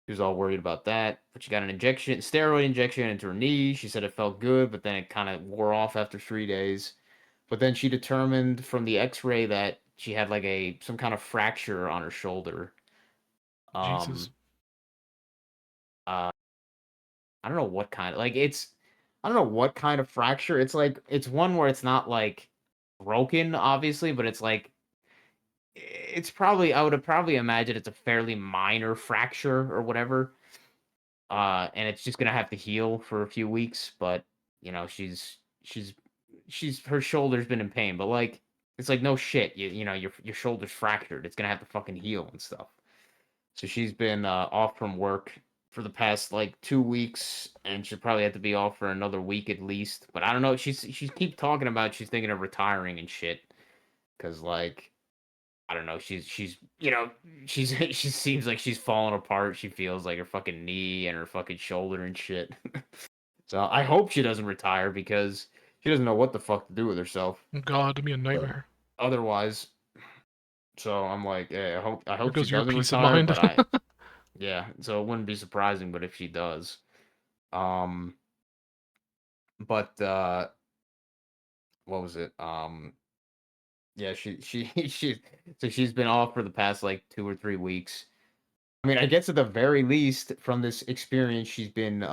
C: she was all worried about that. But she got an steroid injection into her knee. She said it felt good, but then it kind of wore off after 3 days. But then she determined from the X-ray that she had like some kind of fracture on her shoulder.
B: Jesus.
C: Um, uh, I don't know what kind of I don't know what kind of fracture. It's like it's one where it's not like broken, obviously, but it's like it's probably I would probably imagine it's a fairly minor fracture or whatever. And it's just gonna have to heal for a few weeks. But you know, she's her shoulder's been in pain, but like it's like no shit, you know your shoulder's fractured. It's gonna have to fucking heal and stuff. So she's been off from work for the past like 2 weeks, and she'll probably have to be off for another week at least. But I don't know. She's keep talking about she's thinking of retiring and shit, because like I don't know. She's you know she seems like she's falling apart. She feels like her fucking knee and her fucking shoulder and shit. So I hope she doesn't retire because she doesn't know what the fuck to do with herself.
B: God, it'd be a nightmare.
C: Otherwise, so I'm like, hey, I
B: There
C: hope she
B: goes your
C: doesn't
B: peace of
C: retire,
B: mind.
C: but yeah. So it wouldn't be surprising, but if she does, um, but what was it? Yeah, so she's been off for the past like 2 or 3 weeks. I mean, I guess at the very least, from this experience, she's been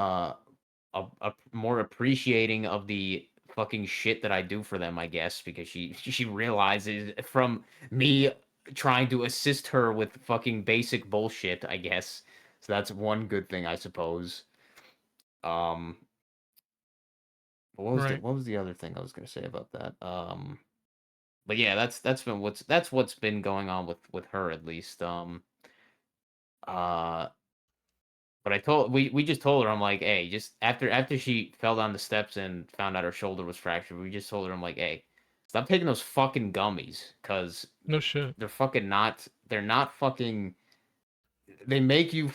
C: more appreciating of the fucking shit that I do for them. I guess because she realizes from me trying to assist her with fucking basic bullshit. I guess so. That's one good thing, I suppose. Um,
B: Right.
C: what was the other thing I was gonna say about that? But yeah, that's what's been going on with her at least. Uh But we just told her, I'm like, hey, just after she fell down the steps and found out her shoulder was fractured, we just told her, I'm like, hey, stop taking those fucking gummies, cause
B: No shit.
C: they're not fucking they make you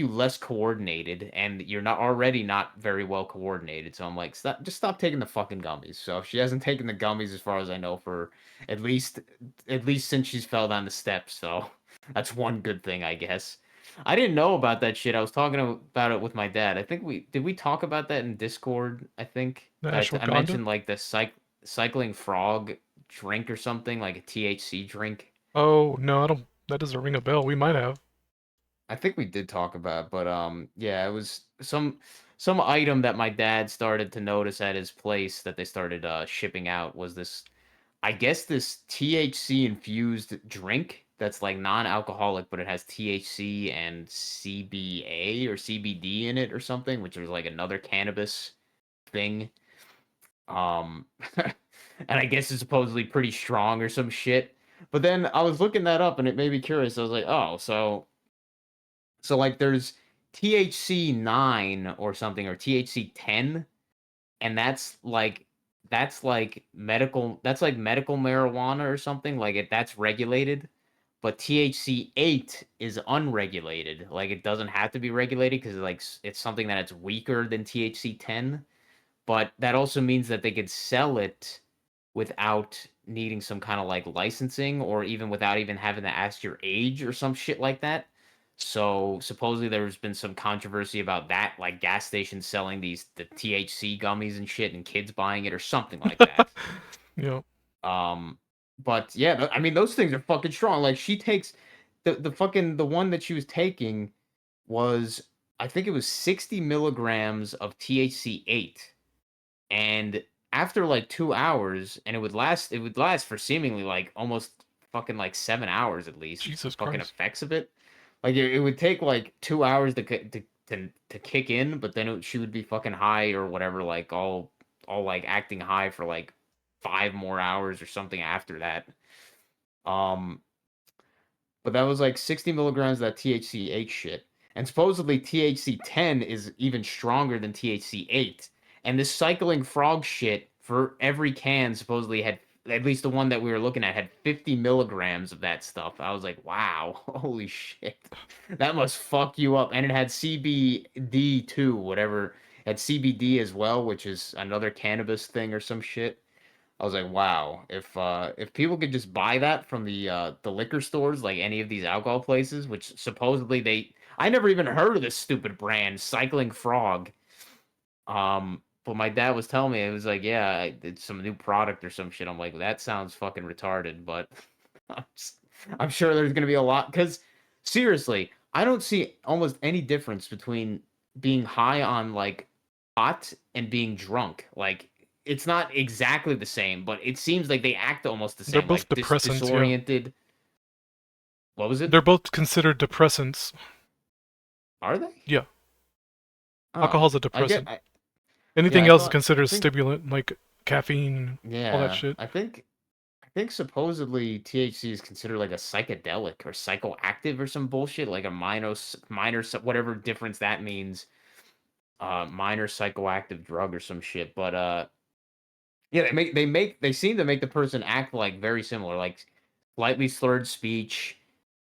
C: less coordinated, and you're not already not very well coordinated. So I'm like, stop taking the fucking gummies. So she hasn't taken the gummies as far as I know for at least at least since she's fell down the steps. So that's one good thing, I guess. I didn't know about that shit. I was talking about it with my dad. I think we talk about that in Discord. I think
B: The
C: I
B: ashwagandha?
C: mentioned like the cycling frog drink or something like a THC drink.
B: Oh no, I don't. That doesn't ring a bell. We might have.
C: I think we did talk about, but yeah, it was some item that my dad started to notice at his place that they started shipping out was this, I guess this THC infused drink that's like non-alcoholic, but it has THC and CBA or CBD in it or something, which is like another cannabis thing. Um, and I guess it's supposedly pretty strong or some shit. But then I was looking that up and it made me curious. I was like, oh, so like there's THC 9 or something, or THC 10, and that's like medical marijuana or something. Like that's regulated. But THC 8 is unregulated. Like it doesn't have to be regulated because like it's something that it's weaker than THC 10. But that also means that they could sell it without needing some kind of like licensing, or even without even having to ask your age or some shit like that. So supposedly there's been some controversy about that, like gas stations selling the THC gummies and shit, and kids buying it or something like that.
B: Yeah.
C: Um, but yeah, I mean those things are fucking strong. Like she takes the one that she was taking was, I think it was 60 milligrams of THC 8, and after like 2 hours, and it would last for seemingly like almost fucking like 7 hours at least. The
B: Jesus
C: fucking
B: Christ.
C: effects of it, like it would take like 2 hours to kick in, but then she would be fucking high or whatever, like all like acting high for like 5 more hours or something after that. Um, but that was like 60 milligrams of that THC 8 shit. And supposedly THC 10 is even stronger than THC 8. And this cycling frog shit, for every can, supposedly had, at least the one that we were looking at, had 50 milligrams of that stuff. I was like, wow, holy shit. That must fuck you up. And it had CBD too, whatever. It had CBD as well, which is another cannabis thing or some shit. I was like, wow, if people could just buy that from the liquor stores, like any of these alcohol places, which supposedly I never even heard of this stupid brand, Cycling Frog. But my dad was telling me, it was like, yeah, it's some new product or some shit. I'm like, that sounds fucking retarded, but I'm, I'm sure there's gonna be a lot, because seriously, I don't see almost any difference between being high on like pot and being drunk. Like it's not exactly the same, but it seems like they act almost the
B: They're
C: same.
B: both
C: Like
B: depressants, yeah.
C: disoriented. What was it?
B: They're both considered depressants.
C: Are they?
B: Yeah.
C: Oh,
B: Alcohol's a
C: I get.
B: depressant.
C: Yeah,
B: Anything
C: I
B: else is
C: thought. I
B: considered a
C: think.
B: stimulant, like caffeine, all that
C: Yeah,
B: shit.
C: I think supposedly THC is considered like a psychedelic or psychoactive or some bullshit, like a whatever difference that means, minor psychoactive drug or some shit. But yeah, they seem to make the person act like very similar, like slightly slurred speech,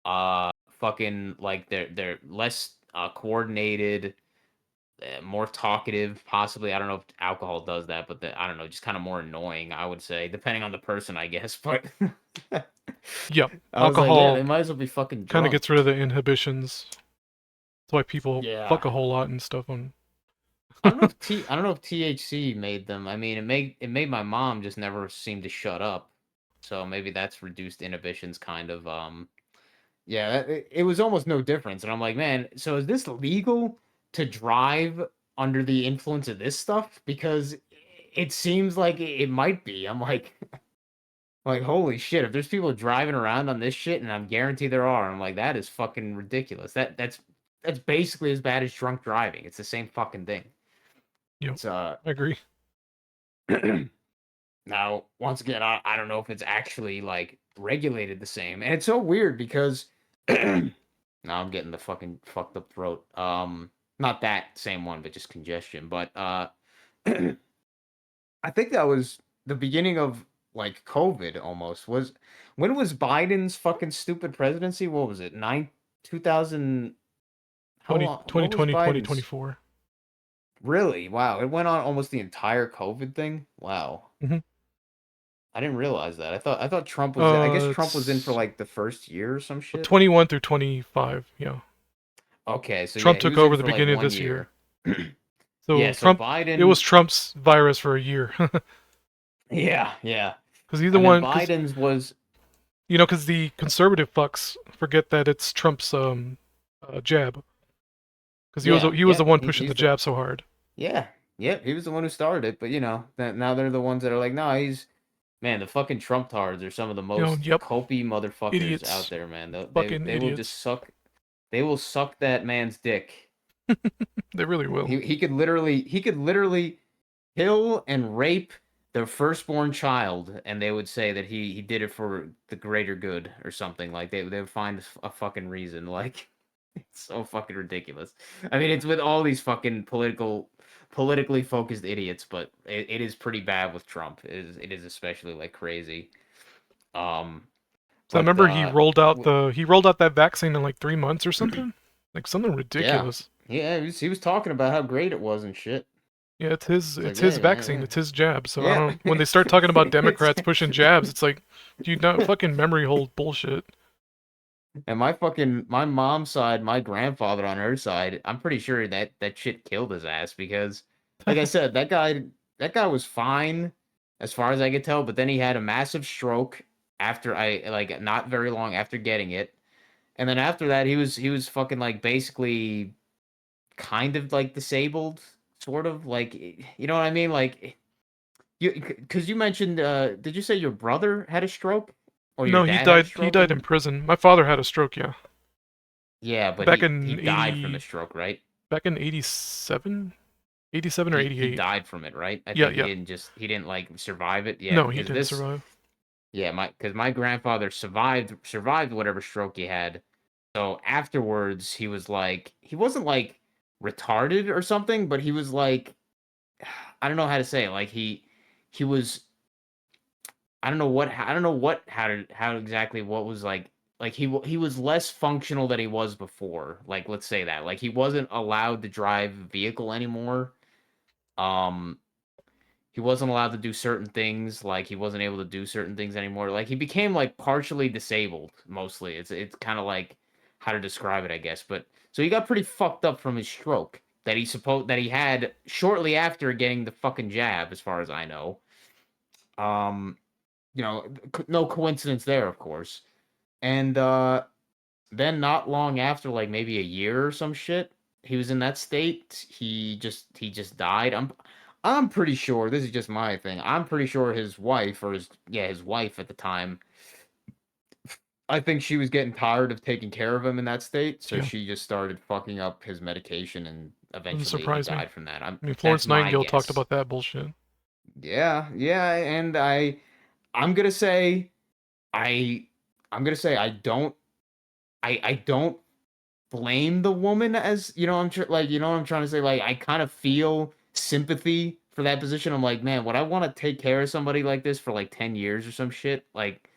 C: fucking like they're less coordinated, more talkative, possibly. I don't know if alcohol does that, but I don't know, just kind of more annoying, I would say, depending on the person, I guess. But
B: Yeah.
C: I was like, yeah,
B: Alcohol
C: they might as well be fucking
B: kind of
C: drunk.
B: gets rid of the inhibitions. That's why people
C: Yeah.
B: fuck a whole lot and stuff on.
C: I don't know if THC made them. I mean, it made my mom just never seem to shut up. So maybe that's reduced inhibitions kind of. Yeah, it was almost no difference. And I'm like, man, so is this legal to drive under the influence of this stuff? Because it seems like it might be. I'm like, holy shit, if there's people driving around on this shit, and I'm guaranteed there are, I'm like, that is fucking ridiculous. That's basically as bad as drunk driving. It's the same fucking thing.
B: Yep.
C: It's
B: I agree.
C: now, once again, I don't know if it's actually like regulated the same. And it's so weird because now I'm getting the fucking fucked up throat. Not that same one, but just congestion. But I think that was the beginning of like COVID almost. When was Biden's fucking stupid presidency? What was it? 2000, how
B: 20,
C: long, what was
B: 2020,
C: Biden's?
B: 2024.
C: Really? Wow, it went on almost the entire COVID thing? Wow.
B: Mm-hmm.
C: I didn't realize that. I thought Trump was, I guess Trump was in for
B: It's
C: like the first year or some shit.
B: 21 through 25. Yeah.
C: Okay, so yeah,
B: Trump
C: he
B: took
C: was in
B: over the
C: for like
B: beginning of
C: one
B: this year.
C: year.
B: So
C: Yeah, so
B: Trump, it was
C: Biden,
B: Trump's virus for a year.
C: yeah, yeah.
B: Because he's the
C: And then
B: one, because
C: Biden's was,
B: because the conservative fucks forget that it's Trump's jab. Because
C: yeah,
B: he was the
C: yeah,
B: one
C: he,
B: pushing the
C: he's the,
B: jab so hard.
C: yeah, yep, he was the one who started it. But now they're the ones that are like, no, man, the fucking Trump tards are some of the most
B: Yep,
C: copey motherfuckers out
B: idiots,
C: there, man.
B: fucking
C: They will just
B: idiots.
C: suck that man's dick.
B: They really will.
C: He could literally kill and rape their firstborn child, and they would say that he did it for the greater good or something. Like they would find a fucking reason. Like it's so fucking ridiculous. I mean, it's with all these fucking politically focused idiots, but it is pretty bad with Trump. It is especially like crazy. Um,
B: So I
C: but
B: remember he rolled out that vaccine in like 3 months or something, like something
C: yeah,
B: ridiculous.
C: yeah, he was talking about how great it was and shit.
B: Yeah,
C: It's like,
B: it's his vaccine, it's his jab. So I
C: yeah,
B: don't. When they start talking about
C: It's-
B: Democrats pushing jabs, it's like, do you not fucking memory hold bullshit?
C: and my mom's side, my grandfather on her side, I'm pretty sure that shit killed his ass because, like I said, that guy was fine as far as I could tell, but then he had a massive stroke after I like not very long after getting it, and then after that he was fucking like basically kind of like disabled, sort of like you know what I mean, like you because you mentioned did you say your brother had a stroke or your
B: No,
C: dad had a
B: He
C: stroke
B: died in
C: and
B: prison. My father had a stroke. Yeah,
C: yeah, but
B: back
C: he
B: in
C: died from the
B: 80,
C: stroke, right?
B: back in 87, 87 or
C: He
B: 88.
C: died from it, right? I
B: Yeah,
C: think
B: yeah.
C: he didn't like survive it. Yeah,
B: No, he
C: because
B: didn't
C: this
B: survive.
C: yeah, my grandfather survived whatever stroke he had. So afterwards he was like he wasn't like retarded or something, but he was like I don't know how to say it. Like he was I don't know what how exactly what was like he was less functional than he was before. Like let's say that. Like he wasn't allowed to drive a vehicle anymore. Um he wasn't allowed to do certain things, like he wasn't able to do certain things anymore. Like he became like partially disabled mostly. It's kind of like how to describe it, I guess. But so he got pretty fucked up from his stroke that he had shortly after getting the fucking jab as far as I know. Um you know, no coincidence there, of course. And then not long after, like maybe a year or some shit, he was in that state. He just died. I'm pretty sure this is just my thing. I'm pretty sure his wife or his wife at the time. I think she was getting tired of taking care of him in that state, so
B: Yeah,
C: she just started fucking up his medication, and
B: doesn't
C: eventually he
B: surprise me.
C: died from that.
B: I mean,
C: That's
B: Florence
C: my
B: Nightingale talked
C: guess.
B: about that bullshit.
C: Yeah, yeah, and I'm gonna say I I'm gonna say I don't blame the woman as like you know what I'm trying to say. Like I kind of feel sympathy for that position. I'm like, man, would I want to take care of somebody like this for like 10 years or some shit? Like,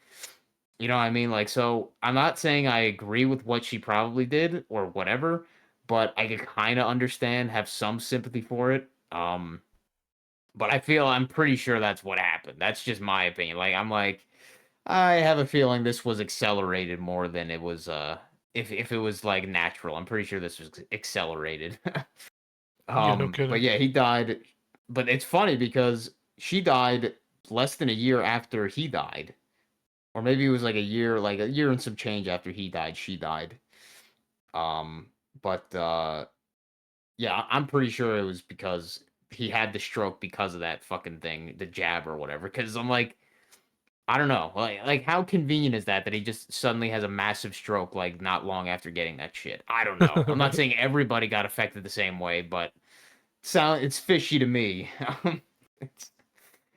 C: you know what I mean? Like, so I'm not saying I agree with what she probably did or whatever, but I could kind of understand, have some sympathy for it. But I'm pretty sure that's what happened. That's just my opinion. Like, I'm like, I have a feeling this was accelerated more than it was if it was like natural. I'm pretty sure this was accelerated.
B: Yeah, no
C: But
B: kidding.
C: yeah, he died. But it's funny because she died less than a year after he died. Or maybe it was like a year and some change after he died, she died. Um but yeah, I'm pretty sure it was because he had the stroke because of that fucking thing, the jab or whatever. Because I'm like, I don't know. Like how convenient is that he just suddenly has a massive stroke like not long after getting that shit? I don't know. I'm not
B: Right.
C: saying everybody got affected the same way, but it's fishy to me. it's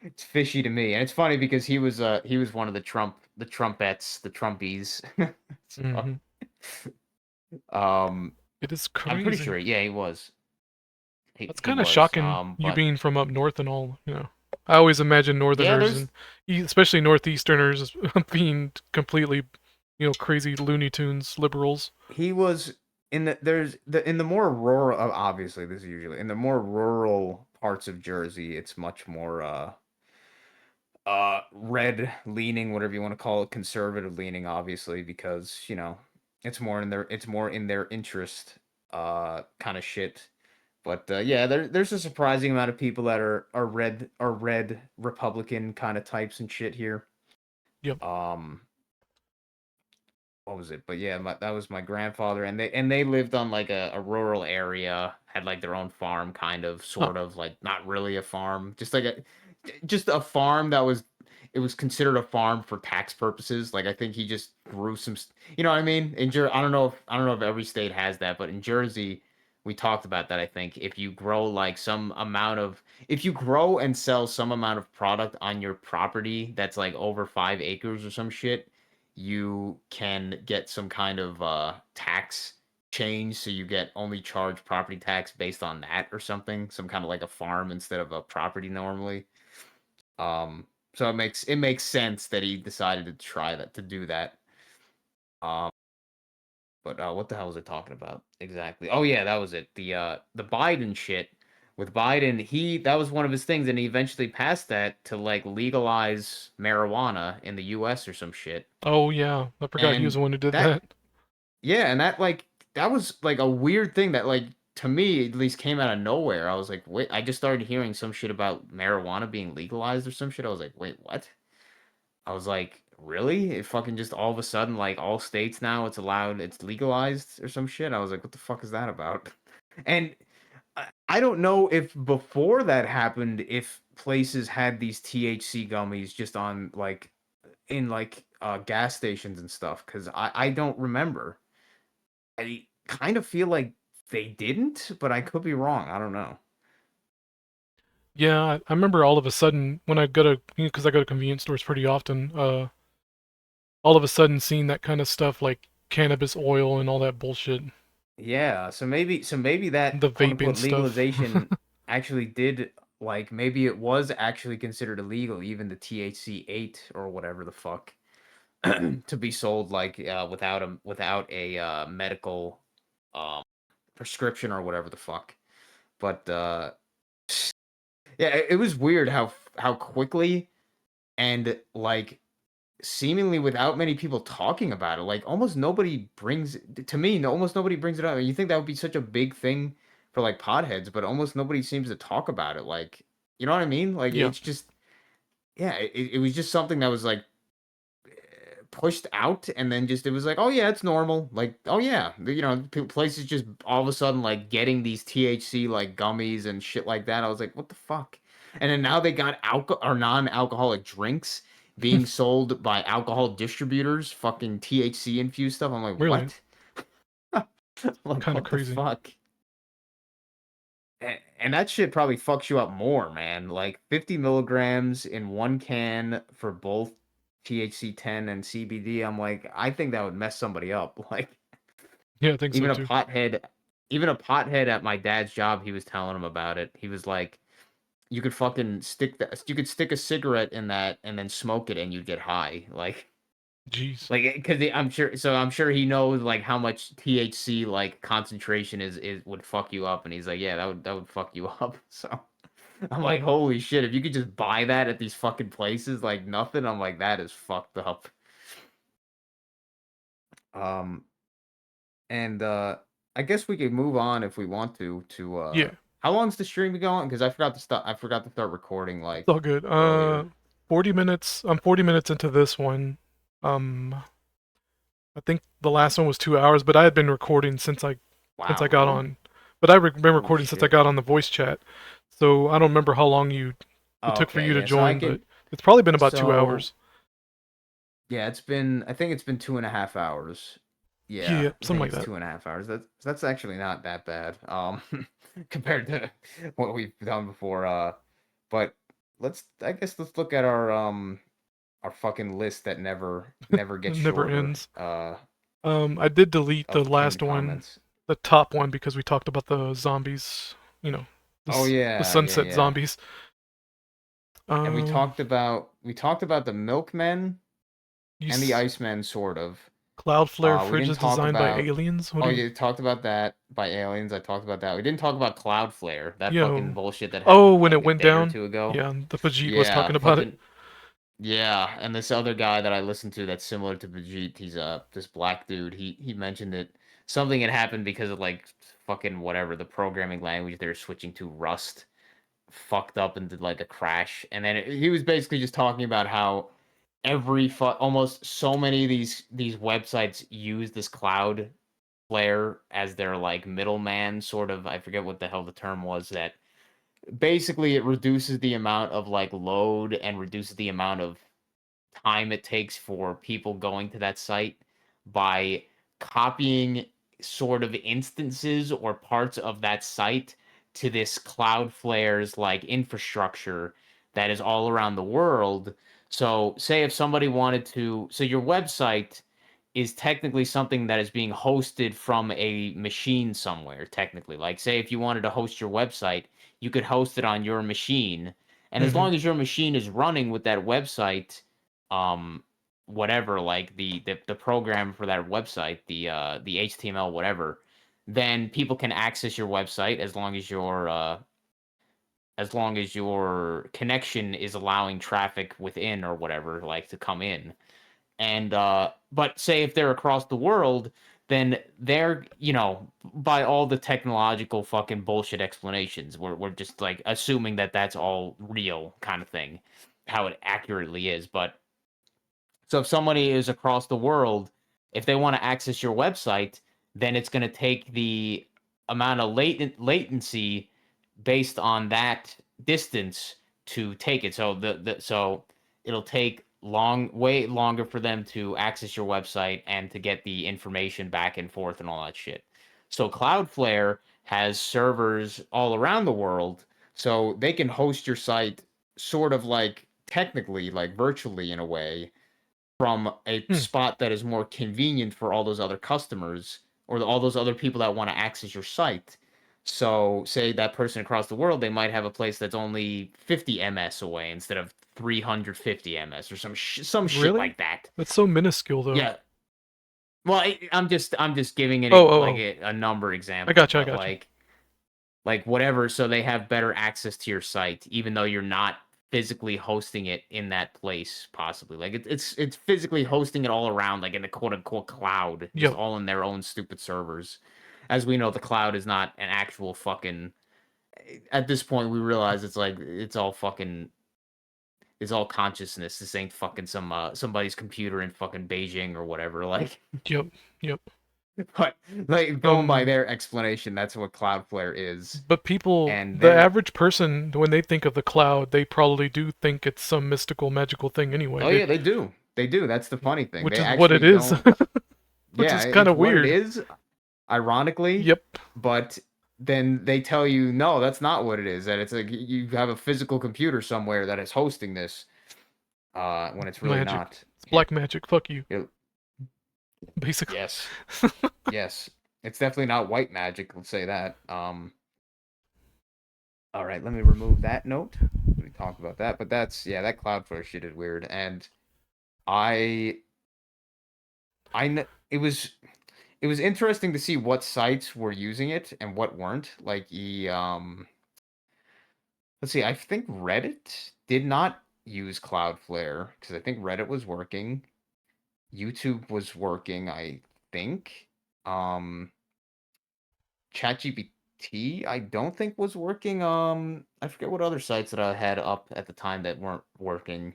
C: it's fishy to me. And it's funny because he was one of the Trumpettes, the Trumpies. So,
B: Hmm.
C: um
B: It is
C: I'm pretty
B: crazy.
C: sure yeah, he was.
B: That's
C: He
B: kind of
C: was.
B: shocking, you
C: But
B: being from up north and all, you know. I always imagine
C: yeah,
B: northerners
C: there's
B: and especially northeasterners being completely, you know, crazy Looney Tunes liberals.
C: he was in the there's the in the more rural obviously this is usually in the more rural parts of Jersey it's much more red leaning, whatever you want to call it, conservative leaning, obviously, because it's more in their interest kind of shit. But yeah, there's a surprising amount of people that are red Republican kind of types and shit here.
B: Yep.
C: um what was it? But yeah, that was my grandfather, and they lived on like a rural area, had like their own farm, kind of,
B: Huh.
C: sort of, like not really a farm, just a farm that was it was considered a farm for tax purposes. Like I think he just grew you know what I mean? I don't know if every state has that, but in Jersey, we talked about that. I think if you grow like if you grow and sell some amount of product on your property that's like over 5 acres or some shit, you can get some kind of tax change. So you get only charged property tax based on that or something, some kind of like a farm instead of a property normally. Um, so it makes sense that he decided to try that to do that. Um, but what the hell was I talking about exactly? Oh yeah, that was it. The Biden shit with Biden, that was one of his things, and he eventually passed that to like legalize marijuana in the U.S. or some shit.
B: Oh yeah, I forgot he was
C: And
B: the one who did
C: that
B: that.
C: yeah, and that was like a weird thing that like to me at least came out of nowhere. I was like, wait, I just started hearing some shit about marijuana being legalized or some shit. I was like, wait, what? I was like, really? It fucking just all of a sudden, like all states now, it's allowed, it's legalized or some shit. I was like, what the fuck is that about? And I don't know if before that happened, if places had these THC gummies just on like in like gas stations and stuff, because I don't remember. I kind of feel like they didn't, but I could be wrong. I don't know.
B: Yeah, I remember all of a sudden when I go to, because I go to convenience stores pretty often, all of a sudden seeing that kind of stuff like cannabis oil and all that bullshit,
C: Yeah, so maybe that
B: the
C: quote
B: vaping
C: unquote
B: stuff.
C: legalization actually did like maybe it was actually considered illegal, even the THC 8 or whatever the fuck, to be sold like without a medical um prescription or whatever the fuck. But yeah, it was weird how quickly and like seemingly without many people talking about it. Like almost nobody brings to me, almost nobody brings it up. You think that would be such a big thing for like potheads, but almost nobody seems to talk about it. Like, you know what I mean? Like
B: Yeah,
C: it's just yeah, it was just something that was like pushed out and then just it was like, oh yeah, it's normal. Like, oh yeah, places just all of a sudden like getting these THC like gummies and shit like that. I was like, what the fuck? And then now they got alcohol or non-alcoholic drinks being sold by alcohol distributors, fucking THC infused stuff. I'm like,
B: really,
C: what? Like,
B: kind of
C: what the
B: crazy.
C: fuck? And that shit probably fucks you up more, man. Like 50 milligrams in one can for both THC 10 and CBD. I'm like, I think that would mess somebody up. Like
B: Yeah, I think so
C: even a
B: too.
C: pothead, even a pothead at my dad's job, he was telling him about it. He was like, you could stick a cigarette in that and then smoke it and you'd get high.
B: Jeez.
C: Like, because I'm sure he knows like how much THC like concentration is would fuck you up, and he's like, yeah, that would fuck you up. So I'm like, holy shit, if you could just buy that at these fucking places like nothing, I'm like, that is fucked up. Um, and I guess we could move on if we want to
B: Yeah,
C: how long's the stream going? Because I forgot to start recording
B: it's
C: like
B: all good.
C: earlier.
B: 40 minutes. I'm 40 minutes into this one. Um, I think the last one was 2 hours, but I had been recording since I
C: Wow,
B: got
C: really?
B: on. But been
C: Holy
B: recording since I
C: shit.
B: got on the voice chat, so I don't remember how long it
C: Oh,
B: took for
C: okay,
B: you to
C: yeah. So I
B: join, but
C: could
B: it's probably been about two
C: so
B: hours.
C: yeah, I think it's been 2.5 hours. Yeah,
B: Yeah,
C: I
B: something
C: think
B: like
C: it's
B: that.
C: 2.5 hours. That's actually not that bad. Compared to what we've done before. But I guess let's look at our fucking list that never
B: It
C: gets
B: never
C: shorter.
B: ends. I did delete the
C: Of pinned
B: last one,
C: comments.
B: the top one, because we talked about the zombies. You know,
C: Oh
B: the
C: yeah, yeah,
B: sunset
C: yeah.
B: zombies.
C: And
B: Uh,
C: we talked about the milkmen
B: you
C: and the
B: s-
C: icemen sort of.
B: Cloudflare
C: We didn't
B: fridges
C: talk
B: designed by
C: about.
B: aliens. What
C: Oh,
B: do you?
C: you talked about that by aliens. I talked about that. We didn't talk about Cloudflare. That fucking
B: Yo.
C: bullshit that
B: Oh,
C: happened
B: when it
C: like a
B: went
C: day or
B: down.
C: two ago.
B: Yeah, the Vajit was
C: Yeah,
B: talking about it.
C: fucking yeah. And this other guy that I listened to that's similar to Vijit, he's this black dude. He mentioned that something had happened because of like fucking whatever the programming language they're switching to Rust fucked up and did like a crash. And then he was basically just talking about how almost so many of these websites use this cloud flare as their like middleman sort of. I forget what the hell the term was. That basically it reduces the amount of like load and reduces the amount of time it takes for people going to that site by copying sort of instances or parts of that site to this Cloudflare's like infrastructure that is all around the world. So say if somebody wanted to, so your website is technically something that is being hosted from a machine somewhere, technically. Like say if you wanted to host your website, you could host it on your machine. And as
B: Hmm.
C: long as your machine is running with that website, whatever, like the program for that website, the HTML, whatever, then people can access your website as long as your connection is allowing traffic within or whatever, like to come in. And but say if they're across the world, then they're, by all the technological fucking bullshit explanations, we're just like assuming that that's all real kind of thing, how it accurately is. But so if somebody is across the world, if they want to access your website, then it's going to take the amount of latency based on that distance to take it. So so it'll take way longer for them to access your website and to get the information back and forth and all that shit. So Cloudflare has servers all around the world, so they can host your site sort of like technically, like virtually in a way, from a
B: Hmm.
C: spot that is more convenient for all those other customers or all those other people that want to access your site. So, say that person across the world, they might have a place that's only 50 ms away instead of 350 ms or some shit
B: Really?
C: like that.
B: That's so minuscule, though.
C: Yeah. Well, I'm just giving
B: Oh,
C: it
B: oh,
C: like
B: oh.
C: a number
B: I
C: example,
B: gotcha. I
C: but
B: gotcha.
C: like whatever, so they have better access to your site even though you're not physically hosting it in that place, possibly. Like it's physically hosting it all around, like in the quote unquote cloud, just
B: Yep.
C: all in their own stupid servers. As we know, the cloud is not an actual fucking, at this point we realize it's like it's all consciousness. This ain't fucking somebody's computer in fucking Beijing or whatever, like.
B: Yep. Yep.
C: But like going by
B: Um.
C: their explanation, that's what Cloudflare is.
B: But people,
C: And
B: the
C: they're
B: average person, when they think of the cloud, they probably do think it's some mystical, magical thing anyway.
C: Oh yeah, they do. They do. That's the funny thing.
B: Which
C: They
B: is what
C: actually
B: it is,
C: don't.
B: which
C: Yeah,
B: is kind
C: it's
B: of
C: what it
B: weird.
C: is, ironically,
B: Yep.
C: but then they tell you no, that's not what it is. That it's like you have a physical computer somewhere that is hosting this, when it's really
B: Magic.
C: not.
B: It's black magic. Fuck you,
C: It-
B: basically.
C: yes, yes, it's definitely not white magic. Let's say that. All right, let me remove that note. We talked about that, but that's, yeah, that Cloudflare shit is weird, and I it was interesting to see what sites were using it and what weren't. Like let's see, I think Reddit did not use Cloudflare because I think Reddit was working. YouTube was working, I think. Um ChatGPT, I don't think was working. I forget what other sites that I had up at the time that weren't working.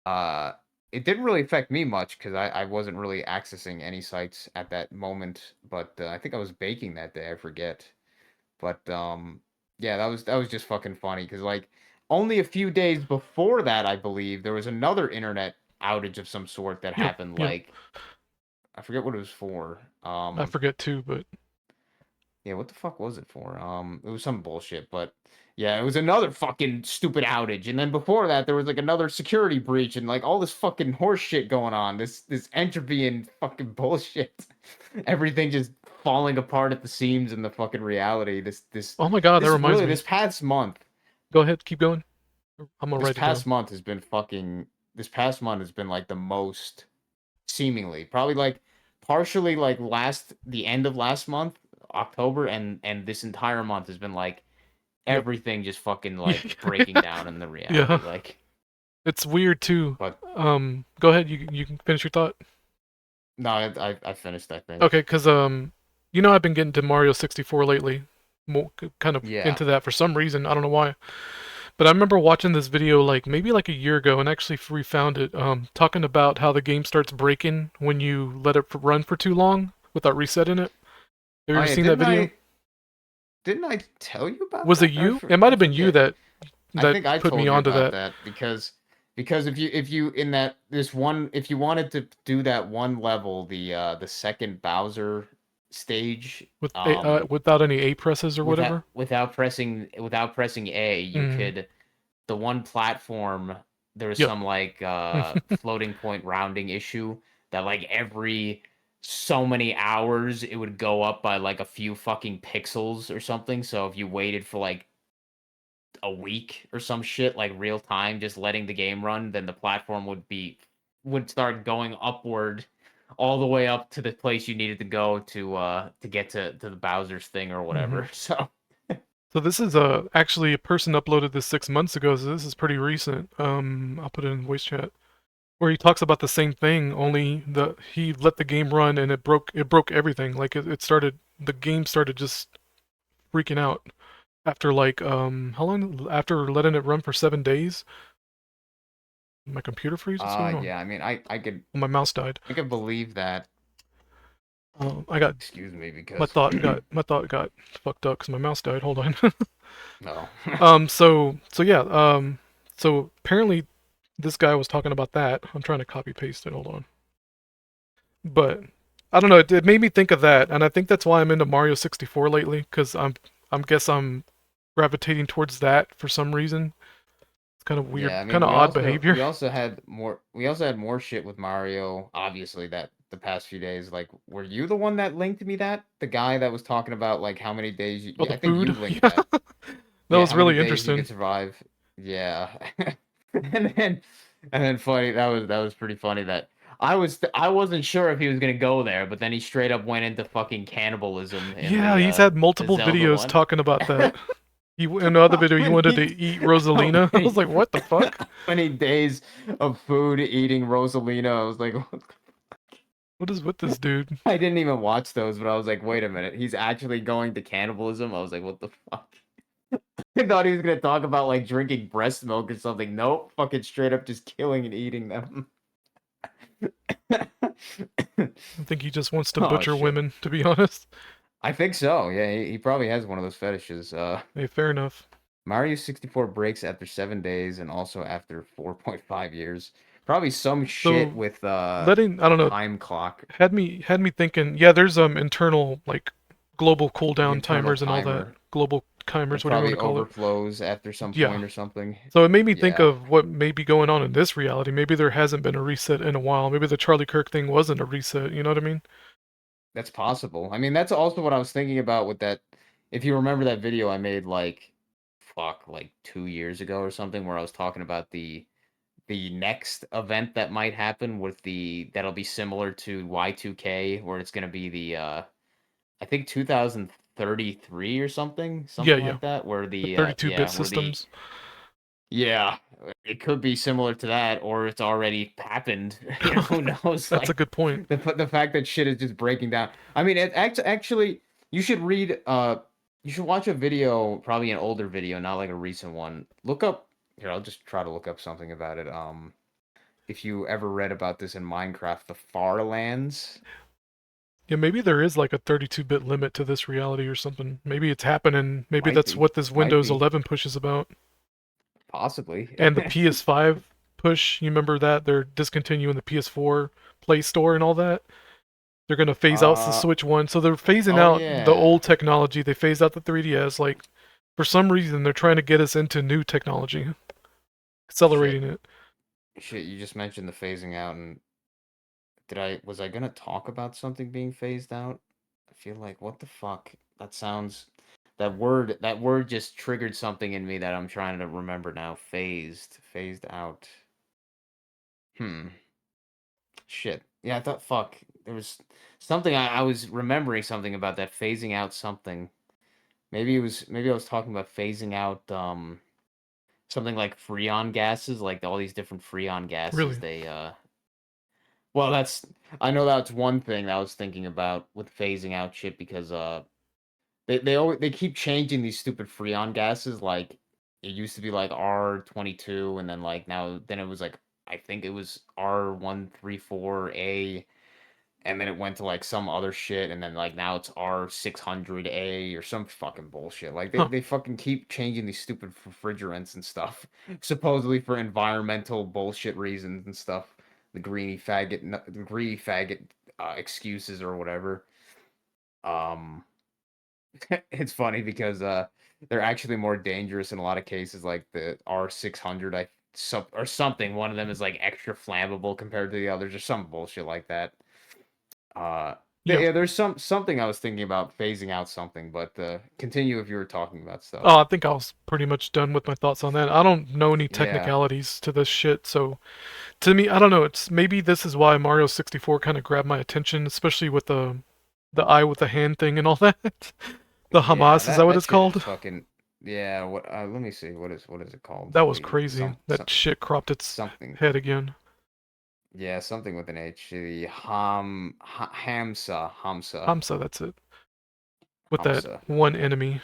C: Uh, it didn't really affect me much because I wasn't really accessing any sites at that moment. But I think I was baking that day. I forget. But yeah, that was just fucking funny because like only a few days before that, I believe there was another internet outage of some sort that
B: Yep.
C: happened.
B: Yep.
C: Like I forget what it was for.
B: I forget too, but
C: Yeah, what the fuck was it for? It was some bullshit, but yeah, it was another fucking stupid outage. And then before that, there was like another security breach and like all this fucking horse shit going on. This entropy and fucking bullshit. Everything just falling apart at the seams in the fucking reality.
B: oh my god, that
C: This
B: reminds
C: really
B: me.
C: this past month,
B: Go ahead, keep going. I'm gonna
C: this
B: write it down.
C: past month has been fucking this past month has been like the most, seemingly, probably like partially like the end of last month, October, and this entire month has been like
B: Yep.
C: everything just fucking like breaking down in the
B: Yeah.
C: reality, like.
B: It's weird too.
C: But
B: Go ahead. You can finish your thought.
C: no, I finished, I think.
B: Okay, cause I've been getting to Mario 64 lately. More kind of
C: Yeah.
B: into that for some reason. I don't know why. But I remember watching this video like maybe like a year ago and actually refound it. Talking about how the game starts breaking when you let it run for too long without resetting it. Have you
C: Oh
B: ever
C: yeah,
B: seen that video?
C: didn't I tell you about
B: Was it
C: that?
B: you? It might
C: I
B: have been you
C: forget.
B: that
C: I think I
B: put me
C: told you
B: onto
C: about
B: that.
C: that because if you in that this one, if you wanted to do that one level, the second Bowser
B: With
C: um,
B: without any A presses or
C: without
B: whatever.
C: without pressing A, you
B: Mm.
C: could the one platform there was
B: Yep.
C: some like floating point rounding issue that like every so many hours it would go up by like a few fucking pixels or something. So if you waited for like a week or some shit like real time just letting the game run, then the platform would start going upward all the way up to the place you needed to go to get to the Bowser's thing or
B: hmm
C: whatever. So
B: So this is actually a person uploaded this 6 months ago, so this is pretty recent. I'll put it in voice chat where he talks about the same thing. Only he let the game run and it broke everything. Like it started the game started just freaking out after like how long after letting it run for 7 days. My computer freeze. What's going on?
C: yeah, I mean
B: Oh, my mouse died.
C: I could believe that.
B: I got
C: Excuse me,
B: my
C: because
B: thought got fucked up because my mouse died. Hold on.
C: no.
B: So yeah. So apparently this guy was talking about that. I'm trying to copy paste it. Hold on. But I don't know. It made me think of that, and I think that's why I'm into Mario 64 lately, because I'm gravitating towards that for some reason. It's kind of weird,
C: Yeah, I mean,
B: kind of odd behavior.
C: we also had more shit with Mario, obviously, that the past few days. Like, were you the one that linked me that? The guy that was talking about like how many days
B: Oh,
C: yeah,
B: the
C: I think you
B: food.
C: linked
B: Yeah,
C: that.
B: that
C: Yeah,
B: was
C: how many
B: really
C: days you
B: interesting.
C: could survive. Yeah. And then funny, that was pretty funny that I wasn't sure if he was gonna go there, but then he straight up went into fucking cannibalism in
B: Yeah, he's had
C: the
B: multiple
C: Zelda
B: videos
C: one.
B: talking about that. He in the other video he
C: How
B: wanted to
C: many
B: eat
C: how
B: Rosalina. I was
C: many
B: like, what the fuck?
C: how many days of food eating Rosalina? I was like,
B: What is with this dude?
C: I didn't even watch those, but I was like, wait a minute, he's actually going to cannibalism. I was like, what the fuck? I thought he was gonna talk about like drinking breast milk or something. Nope, fucking straight up just killing and eating them.
B: I think he just wants to
C: Oh
B: butcher
C: shit.
B: women, to be honest.
C: I think so. Yeah, he probably has one of those fetishes.
B: Hey, fair enough.
C: Mario 64 breaks after 7 days and also after 4.5 years. Probably some shit
B: So
C: with
B: I
C: the
B: don't know,
C: time clock,
B: had me thinking, yeah, there's internal like global
C: the
B: cooldown
C: internal
B: timers and all that.
C: timer
B: Global timers,
C: that
B: whatever you want
C: probably
B: to call it.
C: overflows after some
B: Yeah.
C: point or something.
B: So it made me think
C: Yeah,
B: of what may be going on in this reality. Maybe there hasn't been a reset in a while. Maybe the Charlie Kirk thing wasn't a reset, you know what I mean?
C: that's possible. I mean, that's also what I was thinking about with that. If you remember that video I made like, fuck, like 2 years ago or something, where I was talking about the next event that might happen with the that'll be similar to Y2K, where it's gonna be the I think 2033 or something,
B: Yeah,
C: something
B: yeah.
C: like that, where
B: The
C: the
B: 32-bit
C: where the
B: systems.
C: yeah, it could be similar to that, or it's already happened. You know, who knows?
B: That's a
C: Like
B: good point.
C: the fact that shit is just breaking down. I mean, actually, you should read. You should watch a video, probably an older video, not like a recent one. Look up here. I'll just try to look up something about it. If you ever read about this in Minecraft, the Far Lands.
B: Yeah, maybe there is like a 32-bit limit to this reality or something. Maybe it's happening. Maybe
C: Might
B: that's
C: be,
B: what this
C: might
B: Windows
C: be,
B: 11 push is about.
C: possibly.
B: And the PS5 push, you remember that? They're discontinuing the PS4 Play Store and all that. They're going to phase out the
C: uh,
B: Switch one. So they're phasing
C: oh
B: out the
C: yeah.
B: old technology. They phased out the 3DS. Like, for some reason, they're trying to get us into new technology,
C: Shit,
B: accelerating it.
C: shit. You just mentioned the phasing out, and was I gonna talk about something being phased out? I feel like what the fuck? That sounds. That word just triggered something in me that I'm trying to remember now. Phased out. Hmm. Shit. Yeah, I thought fuck. There was something I was remembering something about that phasing out something. Maybe I was talking about phasing out something like freon gases, like all these different freon gases
B: Really.
C: they well that's I know that's one thing that I was thinking about with phasing out shit because they keep changing these stupid freon gases. Like it used to be like R22, and then like now then it was like I think it was R134A, and then it went to like some other shit, and then like now it's R600A or some fucking bullshit. Like
B: Huh.
C: they fucking keep changing these stupid refrigerants and stuff, supposedly for environmental bullshit reasons and stuff. The greeny faggot excuses or whatever. Um, it's funny because they're actually more dangerous in a lot of cases, like the R600, or something. One of them is like extra flammable compared to the others, or some bullshit like that.
B: Yeah.
C: Yeah, there's something I was thinking about phasing out something, but continue if you were talking about stuff.
B: Oh, I think I was pretty much done with my thoughts on that. I don't know any
C: Yeah,
B: technicalities to this shit, so to me, I don't know. It's maybe this is why Mario 64 kind of grabbed my attention, especially with the eye with the hand thing and all that. The
C: yeah,
B: Hamas, is that what
C: that
B: it's
C: shit is
B: called?
C: fucking yeah. What? Let me see. What is it called?
B: That was
C: The
B: crazy. That shit cropped its
C: something.
B: head again.
C: Yeah, something with an H. The
B: Hamsa, that's it. With that
C: Hamsa.
B: one enemy,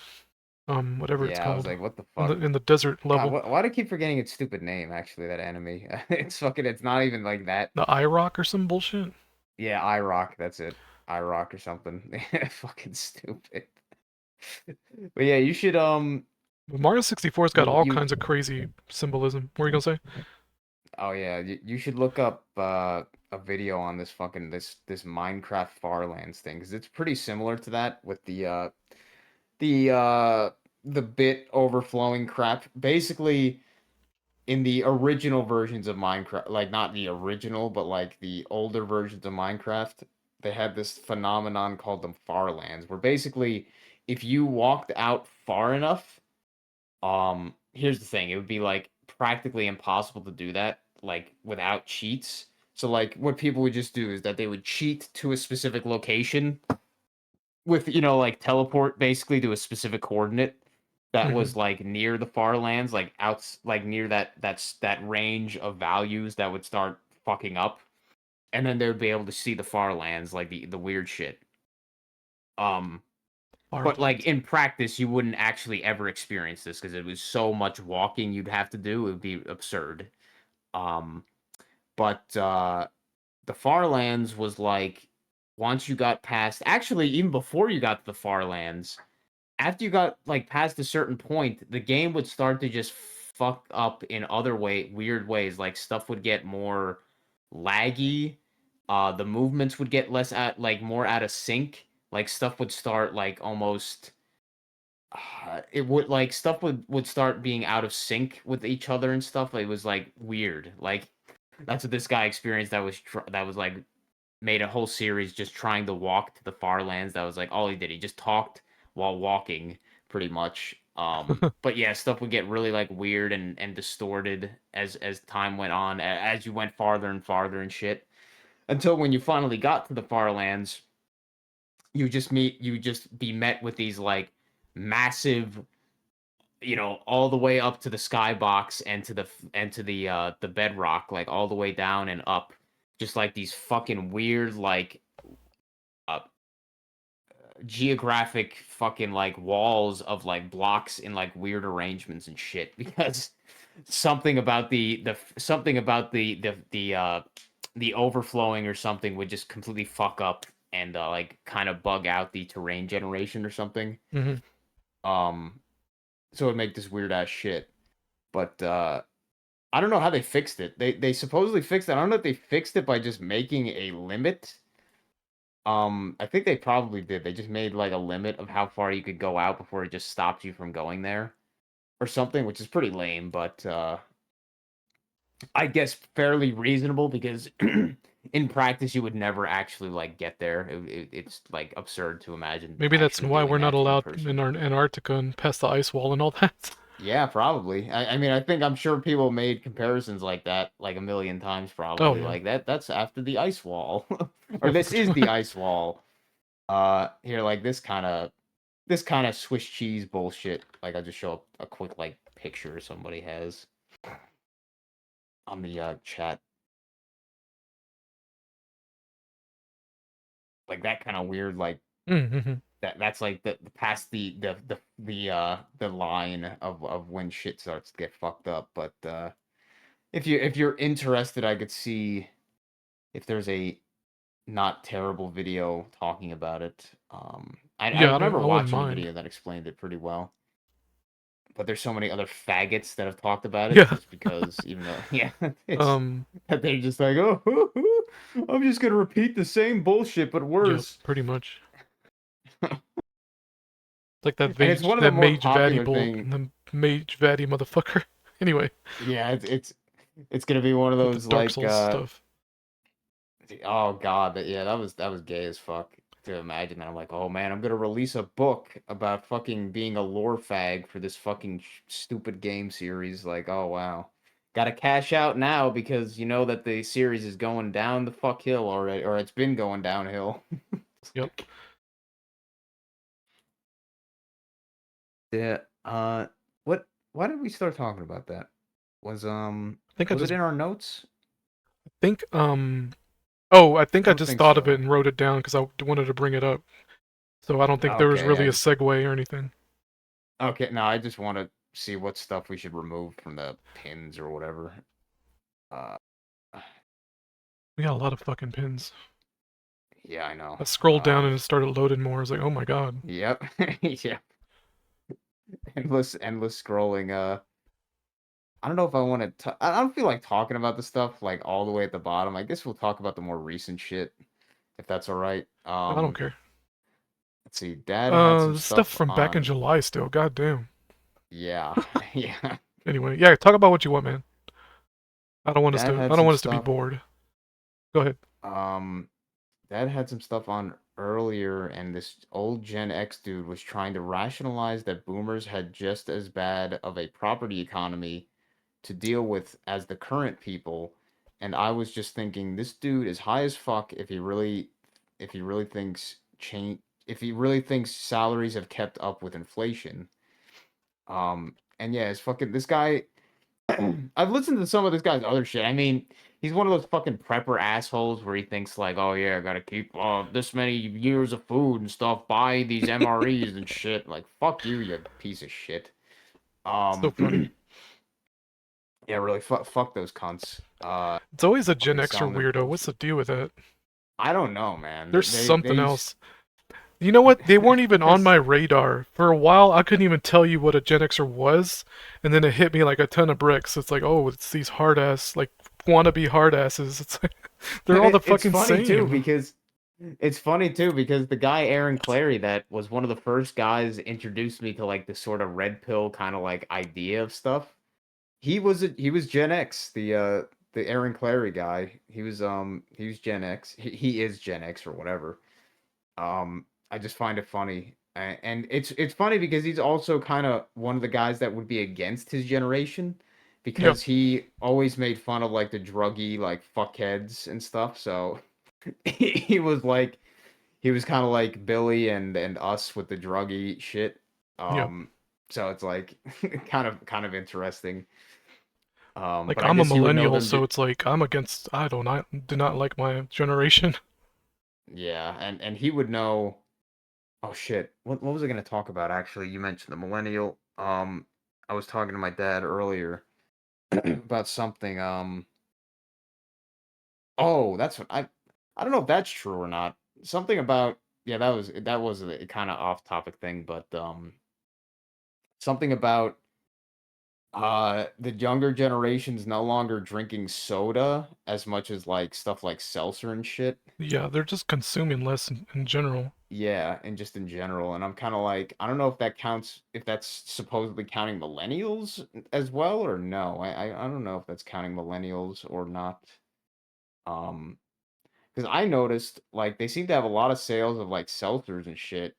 B: whatever it's
C: Yeah, I was
B: called,
C: like, what the
B: in
C: fuck?
B: the desert
C: God,
B: level.
C: why do I keep forgetting its stupid name? Actually, that enemy. It's fucking. It's not even like that.
B: The eye rock or some bullshit.
C: Yeah, iRock. That's it. iRock or something. Fucking stupid. But yeah, you should
B: But Mario 64's got
C: you
B: all
C: you
B: kinds of crazy symbolism. What are you gonna say?
C: oh yeah, you should look up a video on this fucking this Minecraft Farlands thing because it's pretty similar to that with the uh the bit overflowing crap. Basically, in the original versions of Minecraft, like not the original, but like the older versions of Minecraft, they had this phenomenon called the Farlands, where basically if you walked out far enough, here's the thing, it would be like practically impossible to do that like without cheats. So like what people would just do is that they would cheat to a specific location with, like teleport basically to a specific coordinate that
B: Hmm.
C: was like near the far lands, like like near that range of values that would start fucking up, and then they would be able to see the far lands, like the weird shit. Um, but like
B: Farlands.
C: in practice, you wouldn't actually ever experience this because it was so much walking you'd have to do. It would be absurd. Um, but the far lands was like once you got past, actually even before you got to the far lands, after you got like past a certain point, the game would start to just fuck up in other weird ways. Like stuff would get more laggy. The movements would get less more out of sync. Like stuff would start like almost. It would like stuff would start being out of sync with each other and stuff. It was like weird. Like that's what this guy experienced. That was like made a whole series just trying to walk to the far lands. That was like all he did. He just talked while walking, pretty much. But yeah, stuff would get really like weird and distorted as time went on, as you went farther and farther and shit. Until when you finally got to the far lands, you just be met with these like massive, all the way up to the skybox and the bedrock, like all the way down and up, just like these fucking weird like uh, geographic fucking like walls of like blocks in like weird arrangements and shit because something about the overflowing or something would just completely fuck up and like kind of bug out the terrain generation or something.
B: Hmm.
C: um so it'd make this weird ass shit, but I don't know how they fixed it. They supposedly fixed it. I don't know if they fixed it by just making a limit. I think they probably did. They just made like a limit of how far you could go out before it just stopped you from going there or something, which is pretty lame, but I guess fairly reasonable because in practice you would never actually like get there. It's like absurd to imagine
B: Maybe that's
C: actually
B: why
C: doing
B: we're not
C: that in
B: allowed
C: person.
B: in our Antarctica and past the ice wall and all that.
C: Yeah, probably. I mean, I'm sure people made comparisons like that like a million times
B: Oh
C: probably.
B: yeah.
C: Like that's after the ice wall. Or
B: Yeah,
C: this
B: pretty
C: is the
B: much.
C: ice wall. Here like this kind of Swiss cheese bullshit. Like I'll just show a quick like picture somebody has on the chat. Like that kind of weird like
B: Mm-hmm.
C: that's like the past the line of when shit starts to get fucked up. But if you're interested, I could see if there's a not terrible video talking about it. I
B: Yeah,
C: remember
B: I wouldn't
C: watching a
B: mind.
C: video that explained it pretty well. But there's so many other faggots that have talked about it
B: Yeah.
C: just because, even though, yeah, it's
B: Um.
C: that they're just like, oh, I'm just gonna repeat the same bullshit but
B: Yeah.
C: worse.
B: Pretty much. Like that
C: And it's
B: mage,
C: one of the
B: that
C: more
B: mage Vatty
C: popular
B: bulk,
C: thing.
B: and the mage Vatty motherfucker. Anyway,
C: Yeah, it's gonna be one of
B: with the
C: those
B: Dark
C: like
B: Souls stuff.
C: oh god, yeah, that was gay as fuck to imagine that. I'm like, oh man, I'm gonna release a book about fucking being a lore fag for this fucking stupid game series. Like, oh wow, gotta cash out now because you know that the series is going down the fuck hill already, or it's been going downhill.
B: Yep.
C: Yeah. What? Why did we start talking about that? Was
B: I think I
C: was it
B: just
C: in our notes?
B: think Oh, I think
C: I
B: I
C: don't
B: just
C: think
B: thought of it
C: so.
B: and wrote it down because I wanted to bring it up. So I don't think there was
C: Okay,
B: really a segue or anything.
C: okay. No, I just want to see what stuff we should remove from the pins or whatever. Uh,
B: We got a lot of fucking pins.
C: yeah, I know.
B: I scrolled down and it
C: Um,
B: started loading more. I was like, oh my god.
C: yep, yeah. Endless scrolling. I don't know if I want to. I don't feel like talking about the stuff like all the way at the bottom. I guess we'll talk about the more recent shit if that's all right.
B: I don't care.
C: Let's see. Dad had some
B: This stuff
C: stuff
B: from back in
C: on.
B: July still. God damn.
C: Yeah, yeah.
B: Anyway, yeah, talk about what you want, man.
C: Dad
B: I
C: had
B: don't
C: some
B: want us to be
C: stuff.
B: bored. Go ahead.
C: Um, Dad had some stuff on earlier, and this old Gen X dude was trying to rationalize that boomers had just as bad of a property economy to deal with as the current people. And I was just thinking, this dude is high as fuck if he really thinks change if he really thinks salaries have kept up with inflation. And yeah, it's fucking this guy. I've listened to some of this guy's other shit. I mean, he's one of those fucking prepper assholes where he thinks like, oh yeah, I gotta keep this many years of food and stuff, buy these MREs and shit. Like, fuck you, you piece of shit.
B: So funny.
C: Yeah, really, fuck those cunts.
B: It's always a Gen
C: Fucking
B: Xer
C: selling their
B: weirdo. What's the
C: bullshit.
B: deal with that?
C: I don't know, man.
B: There's something
C: They
B: else. You know what? They weren't even on
C: because
B: my radar. For a while, I couldn't even tell you what a Gen Xer was, and then it hit me like a ton of bricks. It's like, oh, it's these hard ass, like, wannabe hard asses. It's like, they're all the
C: it's
B: fucking
C: funny too
B: same.
C: because it's funny too because the guy Aaron Clary that was one of the first guys introduced me to like the sort of red pill kind of like idea of stuff. He was Gen X, the Aaron Clary guy. He was Gen X. He is Gen X or whatever. I just find it funny. And it's funny because he's also kind of one of the guys that would be against his generation
B: Yep.
C: because he always made fun of like the druggy like fuckheads and stuff. So he was like he was kind of like Billy and us with the druggy shit.
B: Yep.
C: Um so it's like kind of interesting.
B: Like,
C: But I
B: I'm a
C: guess you would know
B: millennial,
C: them.
B: so it's like, I'm against, I don't, I do not like my generation.
C: Yeah, and he would know. Oh shit. What was I gonna talk about actually? You mentioned the millennial. I was talking to my dad earlier about something. Oh, that's what I don't know if that's true or not. Something about yeah, that was a kind of off topic thing, but something about the younger generation's no longer drinking soda as much as like stuff like seltzer and shit.
B: Yeah, they're just consuming less in general.
C: Yeah, and just in general, and I'm kind of like, I don't know if that counts, if that's supposedly counting millennials as well or no. I don't know if that's counting millennials or not. Um, because I noticed like they seem to have a lot of sales of like seltzers and shit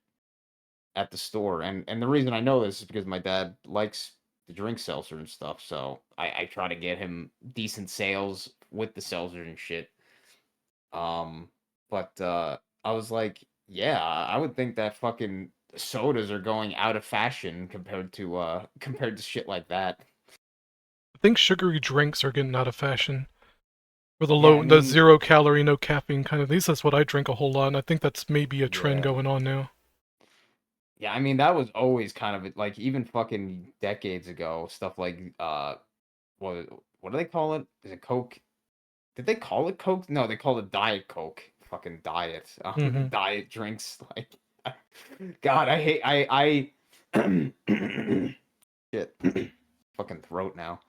C: at the store, and the reason I know this is because my dad likes to drink seltzer and stuff, so I try to get him decent sales with the seltzer and shit. Um, but I was like, yeah, I would think that fucking sodas are going out of fashion compared to shit like that.
B: I think sugary drinks are getting out of fashion. Or
C: Yeah, I
B: the
C: mean,
B: 0 calorie, no caffeine kind of. At least that's what I drink a whole lot, and I think that's maybe a trend
C: yeah.
B: going on now.
C: Yeah, I mean that was always kind of like even fucking decades ago, stuff like what what do they call it? Is it Coke? Did they call it Coke? No, they called it Diet Coke. Fucking diet.
B: Hmm.
C: Diet drinks like God, I hate I shit. Fucking throat now.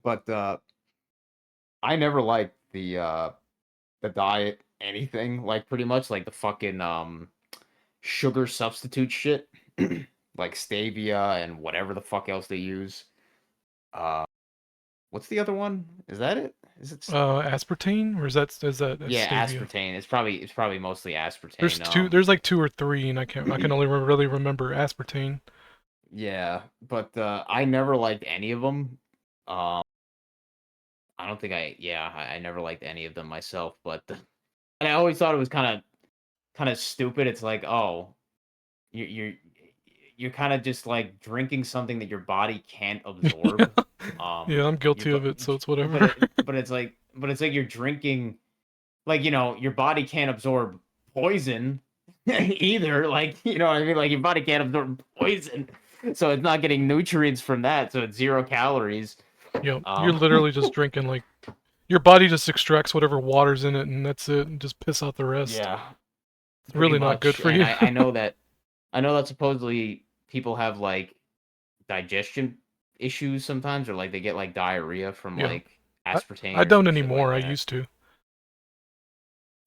C: But I never liked the diet anything like pretty much like the fucking sugar substitute shit, like stevia and whatever the fuck else they use. Uh, what's the other one? Is that it? Is it?
B: Aspartame, or that's
C: Yeah,
B: stevia?
C: aspartame. It's probably mostly
B: There's
C: aspartame.
B: two. There's like two or three, and I can only really remember aspartame.
C: Yeah, but I never liked any of them. Um, I don't think I never liked any of them myself, but and I always thought it was kind of stupid. It's like, oh, you're you're you're kind of just like drinking something that your body can't
B: Yeah,
C: absorb.
B: yeah, I'm
C: You're
B: guilty of
C: but
B: it, so it's
C: but
B: whatever.
C: it's like you're drinking, like, your body can't absorb poison either. Like, you know what I mean? Like, your body can't absorb poison, so it's not getting nutrients from that. So it's 0 calories.
B: You're
C: Um,
B: literally just drinking like your body just extracts whatever water's in it, and that's it, and just piss out the rest.
C: yeah,
B: It's
C: pretty
B: really not good
C: much.
B: for
C: And
B: you.
C: I know that supposedly people have like digestion issues sometimes, or like they get like diarrhea from
B: Yeah,
C: like
B: I
C: aspartame
B: I
C: or
B: don't
C: some shit like
B: anymore. I
C: that.
B: used to.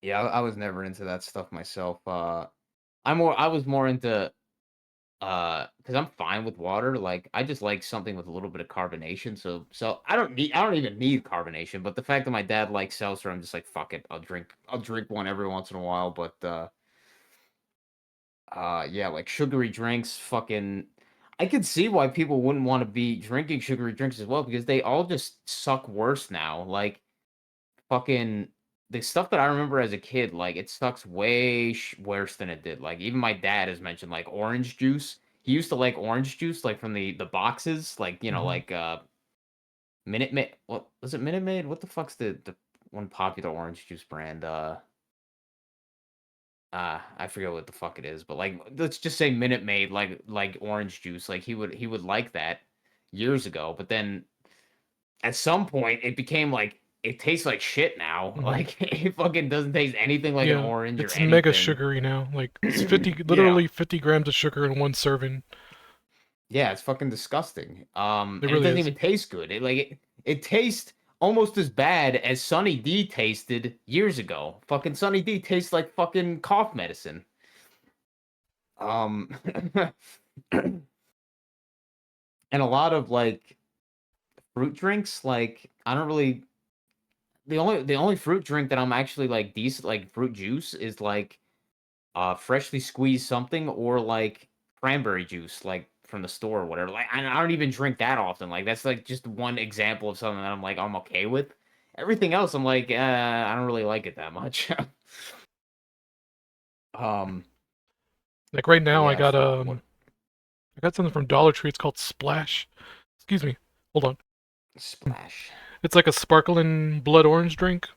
C: Yeah, I was never into that stuff myself. I was more into because I'm fine with water. Like, I just like something with a little bit of carbonation. So I don't even need carbonation. But the fact that my dad likes seltzer, I'm just like, fuck it, I'll drink one every once in a while. But yeah, like sugary drinks, fucking. I could see why people wouldn't want to be drinking sugary drinks as well, because they all just suck worse now. Like, fucking the stuff that I remember as a kid, like, it sucks way worse than it did. Like, even my dad has mentioned like orange juice. He used to like orange juice, like from the boxes, like,
B: Hmm.
C: like Minute Maid. What was it? Minute Maid? What the fuck's the one popular orange juice brand? I forget what the fuck it is, but like, let's just say Minute Maid, like orange juice. Like, he would like that years ago, but then at some point it became like, it tastes like shit now.
B: Hmm.
C: Like, it fucking doesn't taste anything like an
B: Yeah,
C: orange or
B: it's mega
C: anything.
B: sugary now. Like it's 50,
C: Yeah.
B: literally 50 grams of sugar in one serving.
C: Yeah, it's fucking disgusting.
B: It
C: And it
B: really
C: doesn't
B: is.
C: even taste good. It tastes almost as bad as Sunny D tasted years ago. Fucking Sunny D tastes like fucking cough medicine. Um and a lot of like fruit drinks, like, I don't really, the only fruit drink that I'm actually like decent, like fruit juice, is like freshly squeezed something, or like cranberry juice, like from the store or whatever. Like, I don't even drink that often. Like, that's like just one example of something that I'm like, I'm okay with. Everything else, I'm like, I don't really like it that much. um,
B: Like right
C: but
B: now,
C: yeah, what
B: I got something from Dollar Tree. It's called Splash. Excuse me. Hold on.
C: splash?
B: It's like a sparkling blood orange drink.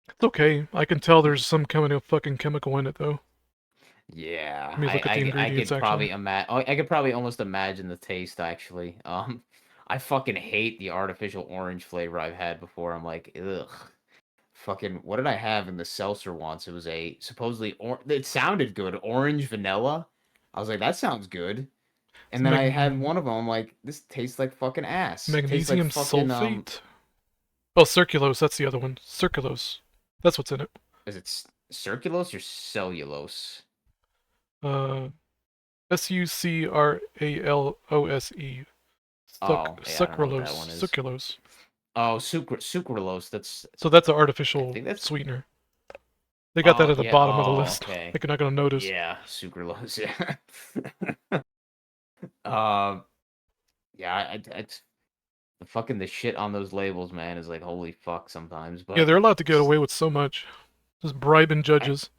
B: It's okay. I can tell there's some kind of fucking chemical in it though.
C: Yeah,
B: Let me look at the
C: I
B: ingredients
C: could
B: actually.
C: probably I could probably almost imagine the taste, actually. I fucking hate the artificial orange flavor I've had before. I'm like, ugh. Fucking, what did I have in the seltzer once? It was a supposedly it sounded good, orange vanilla. I was like, that sounds good.
B: It's
C: And then I had one of them. I'm like, this tastes like fucking ass. It tastes like
B: magnesium
C: fucking
B: sulfate. Oh, circulose. That's the other one. Circulose. That's what's in it.
C: is it circulose or cellulose?
B: Uh, Sucralose.
C: Oh, yeah, I don't know what that
B: Sucralose.
C: one is.
B: Sucralose.
C: Oh, sucralose. That's
B: So that's an
C: I
B: artificial
C: think that's
B: sweeter. They got that
C: oh
B: at the
C: yeah.
B: bottom of the
C: Oh,
B: list.
C: okay.
B: Like you're not gonna notice.
C: Yeah, sucralose. Yeah. um. Yeah. The fucking the shit on those labels, man, is like, holy fuck sometimes.
B: Yeah,
C: But
B: they're allowed to get away with so much. Just bribing
C: a-
B: judges.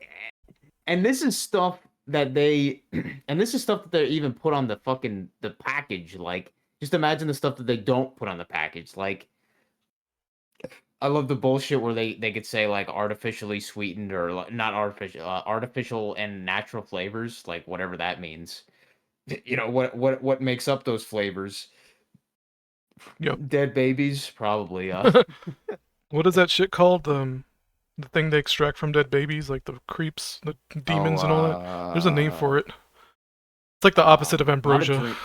C: and this is stuff that they and this is stuff that they even put on the package. Like, just imagine the stuff that they don't put on the package. Like, I love the bullshit where they could say like artificially sweetened, or like, not artificial, artificial and natural flavors, like whatever that means. What makes up those flavors?
B: Yep.
C: Dead babies, probably.
B: What is that shit called? The thing they extract from dead babies, like the creeps, the
C: Oh,
B: demons, and all that. There's a name for it. It's like the opposite of
C: not a
B: ambrosia.
C: dream,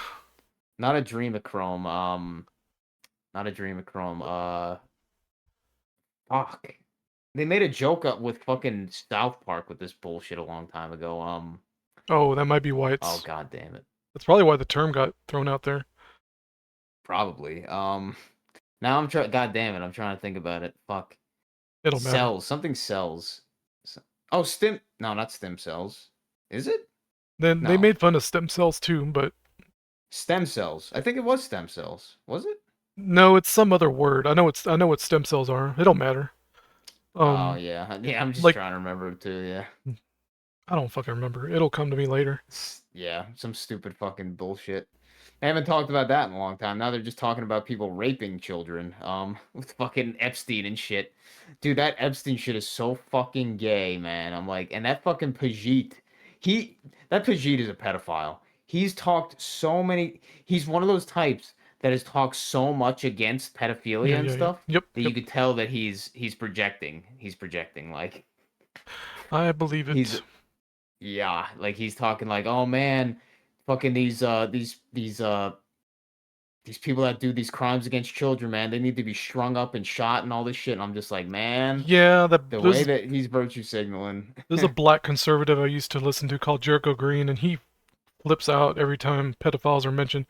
C: not a dreamochrome. Not a dreamochrome. Fuck. They made a joke up with fucking South Park with this bullshit a long time ago.
B: Oh, that might be why
C: Oh
B: it's.
C: god damn it.
B: That's probably why the term got thrown out there.
C: Probably. Now I'm trying. God damn it! I'm trying to think about it. Fuck.
B: It'll matter.
C: Cells. Something cells. Oh, stem. No, not stem cells. Is it?
B: Then they
C: No.
B: made fun of stem cells too, but
C: Stem cells. I think it was stem cells. Was it?
B: no, it's some other word. I know what stem cells are. It don't matter.
C: Oh
B: Um,
C: yeah. Yeah. I'm just
B: like
C: trying to remember too. Yeah.
B: I don't fucking remember. It'll come to me later.
C: Yeah. Some stupid fucking bullshit. They haven't talked about that in a long time. Now they're just talking about people raping children. With fucking Epstein and shit. Dude, that Epstein shit is so fucking gay, man. I'm like, and that fucking Pajit, that Pajit is a pedophile. He's talked so many. He's one of those types that has talked so much against pedophilia
B: Yeah,
C: and
B: yeah, yeah.
C: stuff
B: Yep,
C: that you
B: yep.
C: could tell that he's projecting. He's projecting like
B: I believe
C: he's
B: it.
C: yeah, like he's talking like, oh man, fucking these people that do these crimes against children, man, they need to be strung up and shot and all this shit. And I'm just like, man,
B: Yeah, that
C: the way that he's virtue signaling.
B: there's a black conservative I used to listen to called Jericho Green, and he flips out every time pedophiles are mentioned.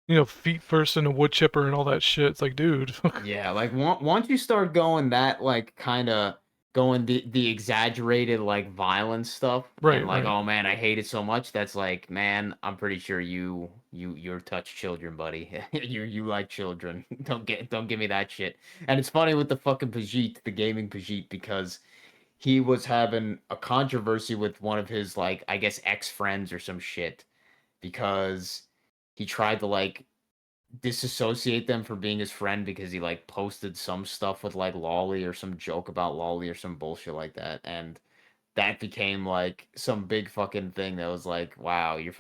B: You know, feet first in a wood chipper and all that shit. It's like, dude.
C: Yeah, like once you start going that like kind of going the exaggerated like violence stuff and
B: Right,
C: like
B: right.
C: oh man I hate it so much that's like man I'm pretty sure you're touch children buddy you like children don't give me that shit and it's funny with the fucking Pajit the gaming Pajit because he was having a controversy with one of his like I guess ex-friends or some shit because he tried to like disassociate them from being his friend because he like posted some stuff with like Lolly or some joke about Lolly or some bullshit like that. And that became like some big fucking thing that was like, wow, you're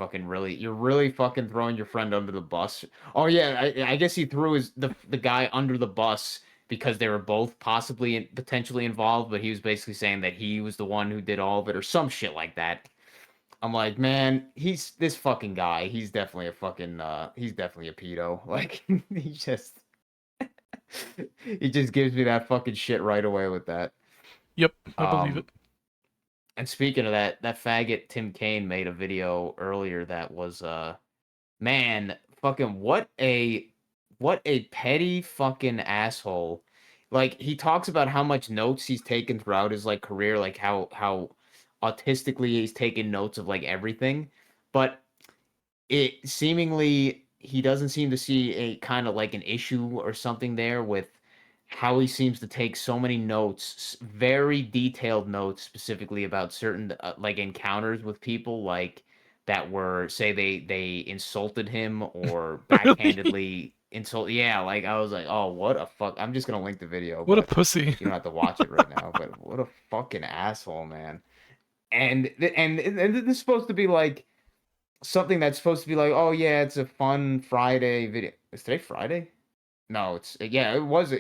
C: really fucking throwing your friend under the bus. Oh yeah, I guess he threw the guy under the bus because they were both possibly and potentially involved, but he was basically saying that he was the one who did all of it or some shit like that. I'm like, man, he's this fucking guy. He's definitely a fucking he's definitely a pedo. Like he just he just gives me that fucking shit right away with that.
B: Yep, I believe it.
C: Um and speaking of that, that faggot Tim Kaine made a video earlier that was man, fucking what a petty fucking asshole. Like he talks about how much notes he's taken throughout his like career, like how autistically he's taken notes of like everything. But it seemingly he doesn't seem to see a kind of like an issue or something there with how he seems to take so many notes, very detailed notes specifically about certain like encounters with people like that were say they insulted him or
B: Really?
C: backhandedly insult yeah like I was like oh what a fuck I'm just gonna link the video
B: What a
C: but
B: pussy.
C: you don't have to watch it right now but what a fucking asshole man and this is supposed to be like something that's supposed to be like, oh yeah, it's a fun Friday video. Is today Friday? No, it's yeah, it was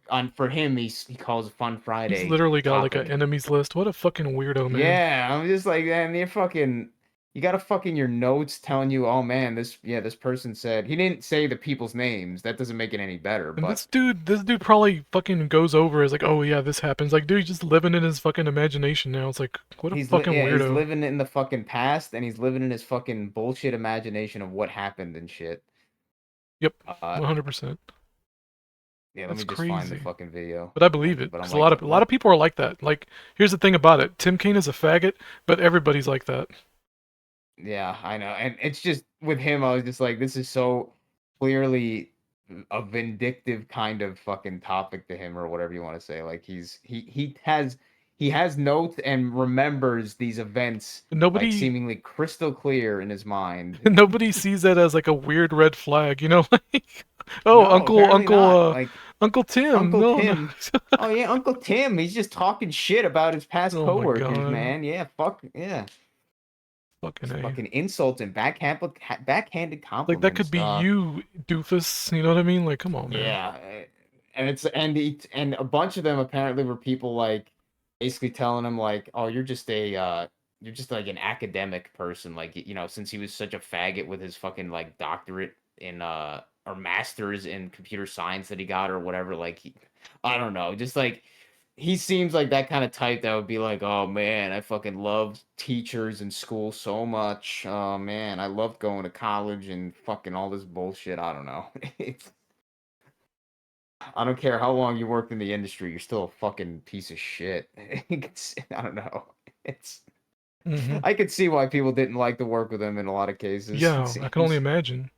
C: on for him. He calls it Fun
B: He's
C: Friday
B: literally got like an
C: topic.
B: enemies list. What a fucking weirdo, man.
C: Yeah, I'm just like, man, you're fucking. You got to fucking your notes telling you, oh man, this person said he didn't say the people's names. That doesn't make it any better.
B: And
C: But
B: this dude probably fucking goes over as like, oh yeah, this happens. Like, dude, he's just living in his fucking imagination now. It's like, what a fucking
C: he's
B: weirdo.
C: living in the fucking past and he's living in his fucking bullshit imagination of what happened and shit.
B: Yep,
C: Uh,
B: 100%.
C: yeah, let
B: That's
C: me just find the
B: crazy.
C: fuking video.
B: But I believe it
C: But I'm
B: because
C: like,
B: a lot
C: what?
B: of people are like that. Like, here's the thing about it: Tim Kaine is a faggot, but everybody's like that.
C: Yeah, I know. And it's just with him, I was just like, this is so clearly a vindictive kind of fucking topic to him or whatever you want to say. Like he has notes and remembers these events like
B: Nobody
C: seemingly crystal clear in his mind.
B: nobody sees that as like a weird red flag, you know? Like, oh,
C: No, apparently not. Like
B: Uncle Tim.
C: Uncle
B: No, no.
C: Tim. Oh yeah, Uncle Tim. He's just talking shit about his past
B: Oh my
C: coworkers,
B: god.
C: man. Yeah, fuck yeah.
B: Fucking
C: Just
B: A.
C: fucking insults and backhanded
B: Like that could
C: compliments.
B: be you, doofus. You know what I mean? Like, come on, man.
C: Yeah, and and a bunch of them apparently were people like basically telling him like, "Oh, you're just like an academic person, like you know, since he was such a faggot with his fucking like doctorate in or masters in computer science that he got or whatever, like I don't know, just like he seems like that kind of type that would be like, oh man, I fucking love teachers in school so much. Oh man, I loved going to college and fucking all this bullshit. I don't know. It's, I don't care how long you worked in the industry, you're still a fucking piece of shit. I don't know. It's
B: Hmm.
C: I could see why people didn't like to work with him in a lot of cases. It
B: Yeah, I can only
C: seems,
B: imagine.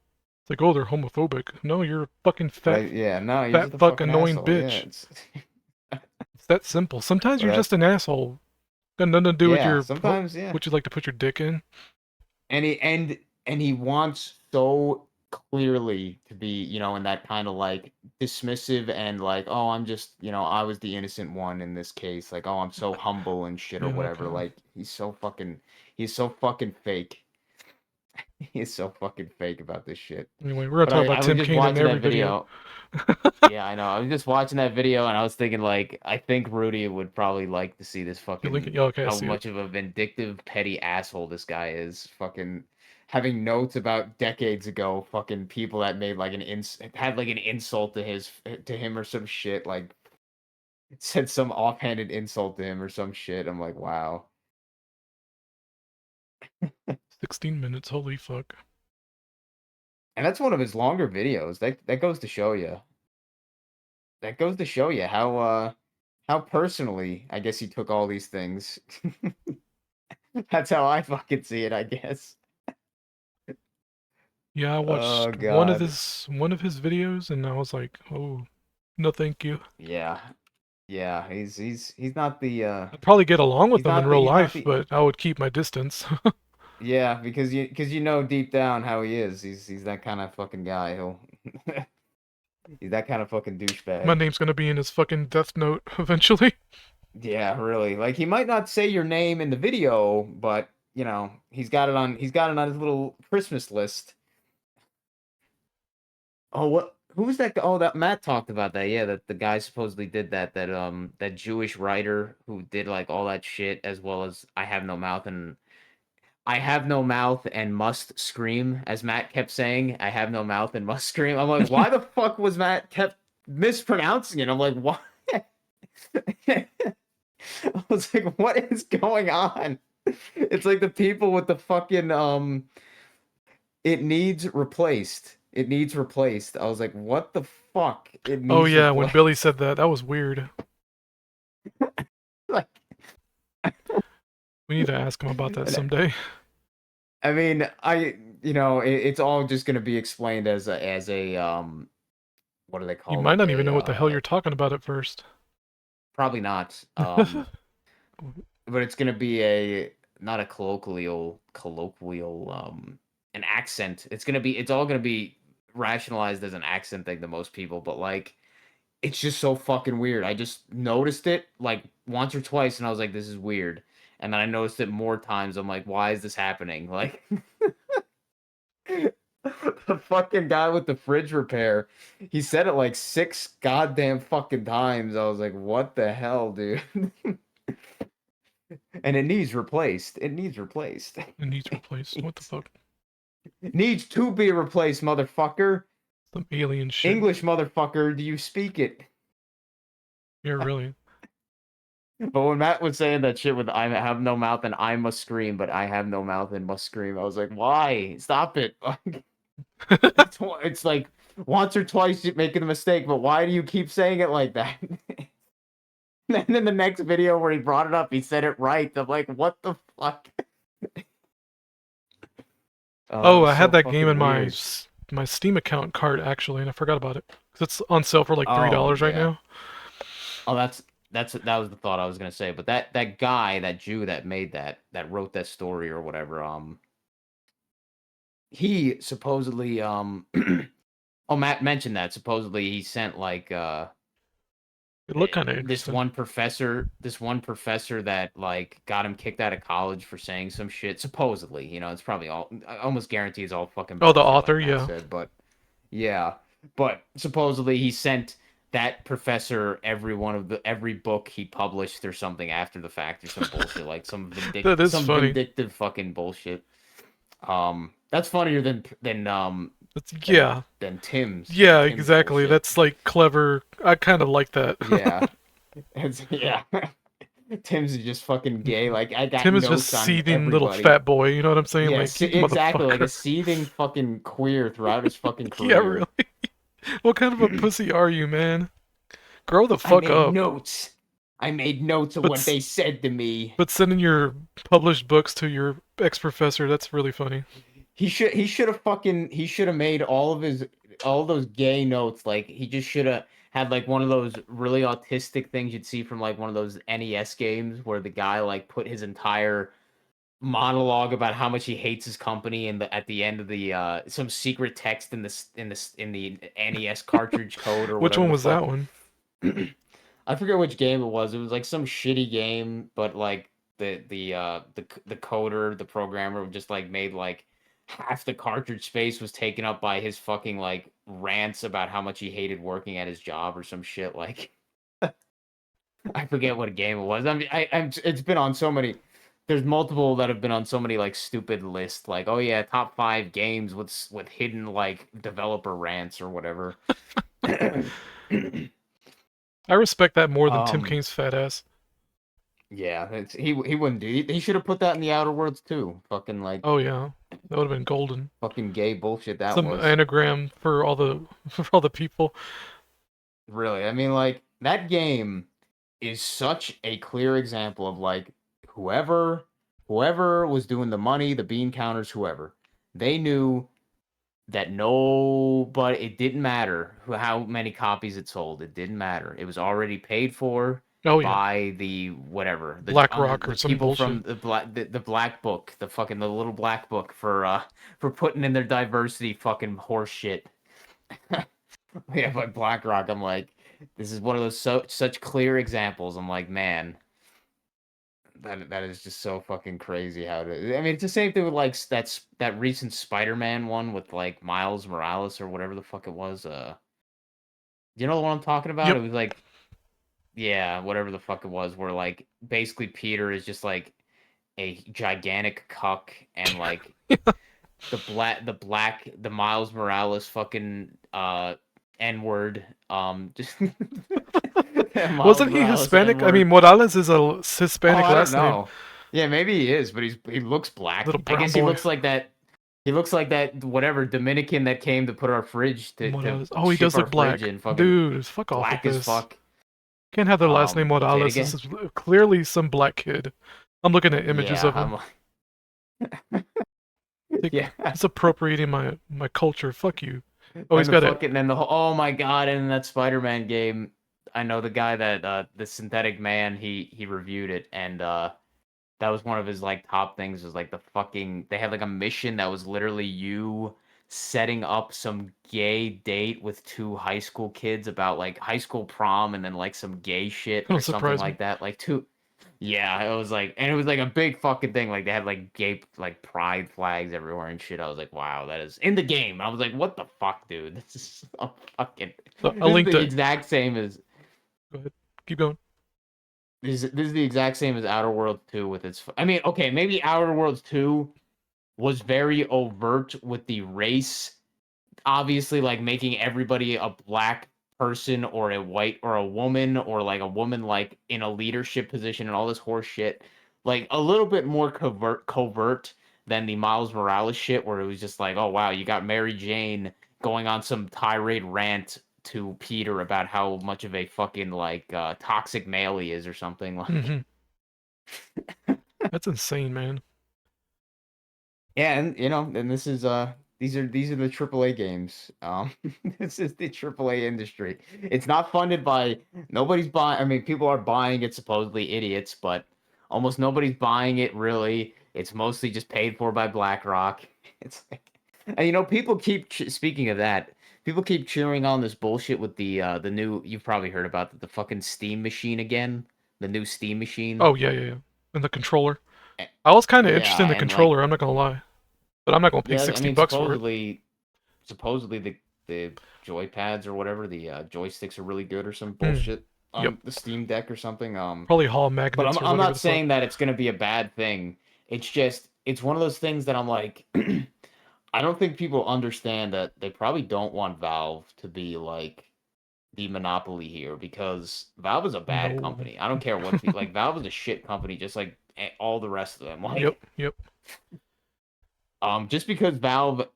B: It's like, oh, they're homophobic. No, you're a fucking
C: but
B: fat,
C: yeah, no, you're
B: fat
C: just a
B: fuck
C: fucking
B: annoying
C: asshole. Yeah,
B: bitch.
C: it's
B: It's that simple. Sometimes
C: but
B: you're just an asshole. Got nothing to do with
C: yeah,
B: your
C: sometimes yeah.
B: what you like to put your dick in.
C: And he wants so clearly to be, in that kind of like dismissive and like, oh, I'm just, I was the innocent one in this case. Like, oh, I'm so humble and shit or
B: Yeah,
C: whatever.
B: okay.
C: Like, he's so fucking fake. He's so fucking fake about this shit.
B: Anyway, we're gonna
C: But
B: talk
C: I
B: about
C: was
B: Tim
C: just
B: Kaine in
C: watching
B: every
C: that
B: video.
C: video. Yeah, I know. I was just watching that video and I was thinking like, I think Rudy would probably like to see this
B: You link it?
C: fucking
B: Yeah, okay, I
C: how
B: see it.
C: much of a vindictive, petty asshole this guy is. Fucking having notes about decades ago, fucking people that made like had like an insult to him or some shit, like said some offhanded insult to him or some shit. I'm like, wow.
B: 16 minutes. Holy fuck.
C: And that's one of his longer videos. That goes to show you. That goes to show you how personally I guess he took all these things. That's how I fucking see it, I guess.
B: Yeah, I
C: Oh
B: watched
C: god.
B: one of his videos, and I was like, oh, no, thank you.
C: Yeah. Yeah, he's not the
B: I'd probably get along with him in real
C: he's not
B: life,
C: the
B: but I would keep my distance.
C: yeah, because you know deep down how he is. He's that kind of fucking guy. He'll he's that kind of fucking
B: My
C: douchebag.
B: name's gonna be in his fucking death note eventually.
C: Yeah, really. Like he might not say your name in the video, but he's got it on his little Christmas list. Oh, what? Who was that? Oh, that Matt talked about that. Yeah, that the guy supposedly did that. That Jewish writer who did like all that shit, as well as I have no mouth and must scream. As Matt kept saying, I have no mouth and must scream. I'm like, why the fuck was Matt kept mispronouncing it? I'm like, why? I was like, what is going on? It's like the people with the fucking it needs replaced. It needs replaced. I was like, what the fuck? It
B: Oh
C: needs
B: yeah, when
C: replaced.
B: Billy said that, that was weird.
C: Like,
B: We need to ask him about that
C: and
B: someday.
C: I mean, it's all just gonna be explained as a what do they
B: You
C: call
B: might
C: it?
B: not even know what the hell you're talking about at first.
C: Probably not. But it's gonna be a not a colloquial an accent. It's all gonna be rationalized as an accent thing to most people, but like it's just so fucking weird. I just noticed it like once or twice and I was like, this is weird. And then I noticed it more times. I'm like, why is this happening? Like the fucking guy with the fridge repair. He said it like six goddamn fucking times. I was like, what the hell, dude? And it needs replaced. It needs replaced.
B: It needs replaced. What the fuck?
C: It needs to be replaced, motherfucker.
B: Some alien shit.
C: English, motherfucker. Do you speak it?
B: Yeah, really.
C: But when Matt was saying that shit with I have no mouth and I must scream, but I have no mouth and must scream, I was like, why? Stop it. It's like once or twice you're making a mistake, but why do you keep saying it like that? And then the next video where he brought it up, he said it right. I'm like, what the fuck? Oh, it
B: Oh,
C: was
B: I had
C: so
B: that game
C: fucking
B: in my
C: weird.
B: my Steam account card actually, and I forgot about it because it's on sale for like
C: Oh
B: $3 right
C: yeah.
B: now.
C: Oh, that was the thought I was gonna say. But that guy, that Jew that made that wrote that story or whatever, he supposedly oh, Matt mentioned that supposedly he sent like
B: It looked kind of interesting.
C: this one professor that like got him kicked out of college for saying some shit. Supposedly, it's probably all I almost guarantee it's all fucking
B: Oh, the
C: bullshit,
B: author,
C: like Matt
B: yeah.
C: said. But yeah, but supposedly he sent that professor every book he published or something after the fact or some bullshit like
B: That is
C: some
B: funny.
C: vindictive fucking bullshit. That's funnier
B: That's, yeah,
C: than Tim's
B: yeah,
C: Tim's
B: exactly.
C: bullshit.
B: That's like clever. I kind of like that.
C: Yeah. Yeah. Tim's just fucking gay. Like, I got
B: Tim is just
C: notes on
B: seething little
C: everybody.
B: fat boy. You know what I'm saying? Like,
C: Yes,
B: you
C: exactly. Like a
B: motherfucker.
C: seething fucking queer throughout his fucking
B: Yeah,
C: career.
B: really. What kind of a pussy are you, man? Grow the
C: I
B: fuck
C: made
B: up.
C: notes. I made notes of
B: But
C: what they said to me.
B: but sending your published books to your ex-professor, that's really funny.
C: He should have made all those gay notes. Like, he just should have had like one of those really autistic things you'd see from like one of those NES games where the guy like put his entire monologue about how much he hates his company and at the end of the some secret text in the NES cartridge code or
B: Which
C: whatever
B: one
C: the
B: was that
C: fuck.
B: one?
C: I forget which game it was. It was like some shitty game, but like the coder, the programmer just like made like half the cartridge space was taken up by his fucking like rants about how much he hated working at his job or some shit like I forget what game it was. I mean, it's been on so many. There's multiple that have been on so many like stupid lists, like oh yeah, top 5 games with hidden like developer rants or whatever.
B: I respect that more than Tim
C: um,
B: Kane's fat ass.
C: yeah, he wouldn't do. He should have put that in the Outer Worlds too. Fucking like
B: Oh yeah, that would have been golden.
C: fucking gay bullshit that
B: Some
C: was.
B: anagram for all the for all the people.
C: Really, I mean, like that game is such a clear example of like whoever was doing the money, the bean counters, whoever they knew that nobody it didn't matter how many copies it sold. It didn't matter. It was already paid for
B: Oh yeah,
C: by the whatever
B: Black Rock or
C: the
B: some
C: people
B: bullshit.
C: from the black book, the little black book for putting in their diversity fucking horse shit. Yeah, but BlackRock, I'm like, this is one of those such clear examples. I'm like, man, that is just so fucking crazy how to. I mean, it's the same thing with like that recent Spider-Man one with like Miles Morales or whatever the fuck it was. You know the one I'm talking about?
B: Yep.
C: It was like, yeah, whatever the fuck it was, where like basically Peter is just like a gigantic cuck and like the Miles Morales fucking N-word just Miles
B: Wasn't he
C: Morales
B: Hispanic? I mean,
C: N-word.
B: Morales is a
C: Oh,
B: Hispanic
C: I don't
B: last name.
C: know. Yeah, maybe he is, but he looks black.
B: Little
C: I
B: brown
C: guess he
B: boy.
C: looks like that. He looks like that whatever Dominican that came to put our fridge to
B: Morales. Oh, he
C: ship
B: does
C: our
B: look
C: fridge
B: black.
C: in, fucking
B: Dude, fuck off with
C: black as
B: this.
C: fuck.
B: Can't have their last name
C: Say it
B: Morales. This
C: again.
B: is clearly some black kid. I'm looking at images
C: Yeah,
B: of him.
C: yeah.
B: He's appropriating my culture. Fuck you. Oh, he's
C: And the
B: got it.
C: fucking and the whole, oh my god, and in that Spider-Man game, I know the guy that the synthetic man, he reviewed it and that was one of his like top things was like the fucking they had like a mission that was literally you setting up some gay date with 2 high school kids about like high school prom and then like some gay shit
B: Don't
C: or something
B: surprise me.
C: like that. Like two yeah, it was like and it was like a big fucking thing. Like they had like gay like pride flags everywhere and shit. I was like, wow, that is in the game. I was like, what the fuck, dude? This is so fucking
B: So I
C: this is
B: linked
C: the
B: it.
C: exact same as
B: Go ahead. Keep going.
C: this is the exact same as Outer Worlds 2 with its. I mean, okay, maybe Outer Worlds 2 was very overt with the race, obviously, like making everybody a black person or a white or a woman or like a woman like in a leadership position and all this horse shit. Like a little bit more covert than the Miles Morales shit, where it was just like, oh wow, you got Mary Jane going on some tirade rant to Peter about how much of a fucking like toxic male he is or something like.
B: Hmm. That's insane, man.
C: Yeah, and and this is these are the AAA games. This is the AAA industry. It's not funded by nobody's buying. I mean, people are buying it, supposedly idiots, but almost nobody's buying it really. It's mostly just paid for by BlackRock. It's like, and people keep speaking of that. People keep cheering on this bullshit with the new. You've probably heard about the fucking Steam machine again. The new Steam machine.
B: Oh yeah, yeah, yeah. And the controller.
C: Eh,
B: I was kind of interested in
C: Yeah,
B: the
C: and like
B: controller. I'm not gonna lie, but I'm not gonna pay
C: yeah, I mean
B: $60 for it.
C: supposedly the joy pads or whatever the joysticks are really good or some
B: Mm,
C: bullshit
B: yep.
C: on the Steam Deck or something.
B: Probably hall
C: But
B: magnets or
C: I'm
B: whatever
C: not
B: the fuck.
C: saying that it's gonna be a bad thing. It's just it's one of those things that I'm like, I don't think people understand that they probably don't want Valve to be like the monopoly here because Valve is a bad
B: No.
C: company. I don't care what like Valve is a shit company, just like all the rest of them. Like,
B: Yep.
C: just because Valve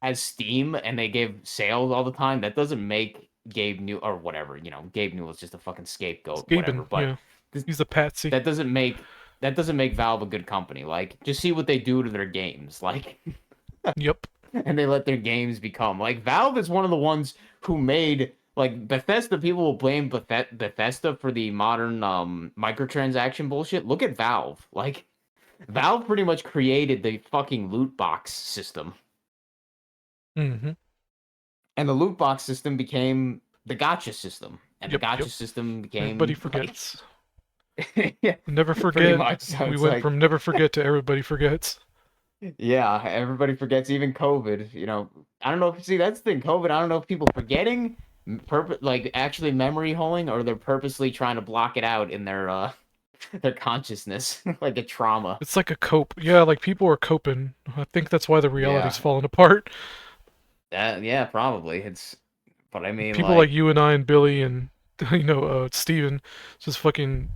C: has Steam and they give sales all the time, that doesn't make Gabe New or whatever. Gabe Newell's just a fucking scapegoat, whatever.
B: Gaben,
C: But
B: yeah.
C: this,
B: He's a patsy.
C: that doesn't make Valve a good company. Like, just see what they do to their games. Like,
B: Yep.
C: and they let their games become like Valve is one of the ones who made like Bethesda. People will blame Bethesda for the modern microtransaction bullshit. Look at Valve. Like, Valve pretty much created the fucking loot box system,
B: Mm-hmm.
C: and the loot box system became the gotcha system, and the
B: Yep.
C: gotcha system
B: Everybody
C: became like
B: forgets.
C: yeah,
B: Never
C: pretty
B: forget.
C: much. So
B: We
C: it's
B: went
C: like
B: from never forget to everybody forgets.
C: yeah, everybody forgets, even COVID. I don't know if that's the thing. COVID. I don't know if people forgetting, like actually memory holding, or they're purposely trying to block it out in their consciousness, like a trauma.
B: It's like a cope. Yeah, like people are coping. I think that's why the reality's
C: Yeah,
B: falling apart.
C: yeah, probably. But I mean,
B: People like
C: like,
B: you and I and Billy and Steven, just fucking.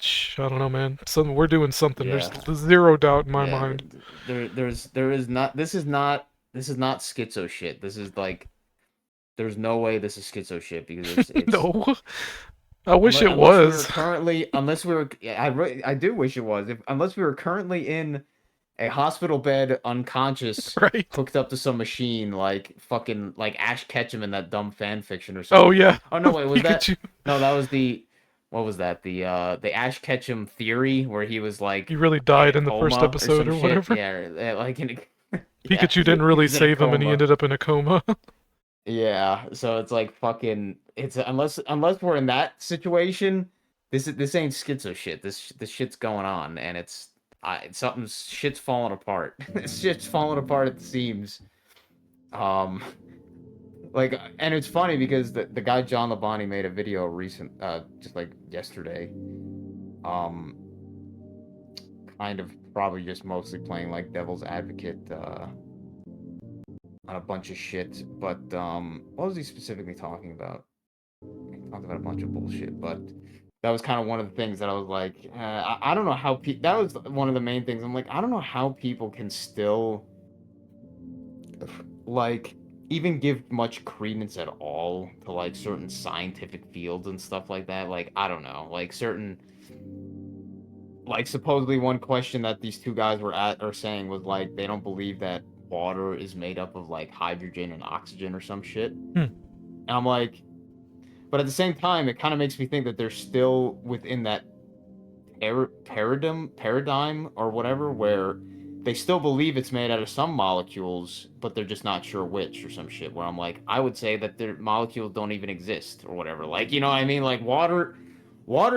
B: I don't know, man. We're doing something. There's
C: yeah,
B: zero doubt in my
C: yeah.
B: mind.
C: There is not. This is not schizo shit. This is like, there's no way this is schizo shit because it's
B: No, I wish it
C: unless we were
B: was.
C: currently unless we were yeah, I do wish it was unless we were currently in a hospital bed unconscious
B: Right?
C: hooked up to some machine like fucking like Ash Ketchum in that dumb fan fiction or
B: Oh
C: something.
B: yeah,
C: Oh no, wait, was that
B: Pikachu.
C: no, that was the what was that? The Ash Ketchum theory where he was
B: He
C: like
B: really
C: in a
B: died in the first
C: coma or
B: episode
C: some
B: or
C: shit.
B: whatever.
C: Yeah, like in a, yeah,
B: Pikachu didn't
C: he
B: really
C: was in a
B: save him, and he
C: coma.
B: ended up in a coma.
C: Yeah, so it's like fucking it's unless we're in that situation, this ain't schizo shit. This shit's going on and shit's falling apart. This shit's falling apart at the seams. Um like and it's funny because the guy John Labonte made a video just like yesterday. Um kind of probably just mostly playing like devil's advocate on a bunch of shit, but what was he specifically talking about? He talked about a bunch of bullshit, but that was kind of one of the things that I was like, I don't know how that was one of the main things. I'm like, I don't know how people can still like even give much credence at all to like certain scientific fields and stuff like that. Like, I don't know, like certain like supposedly one question that these two guys are saying was like they don't believe that water is made up of like hydrogen and oxygen or some shit.
B: Hmm.
C: And I'm like, but at the same time, it kind of makes me think that they're still within that paradigm or whatever, where they still believe it's made out of some molecules, but they're just not sure which or some shit. Where I'm like, I would say that their molecules don't even exist or whatever. Like, you know what I mean? Like water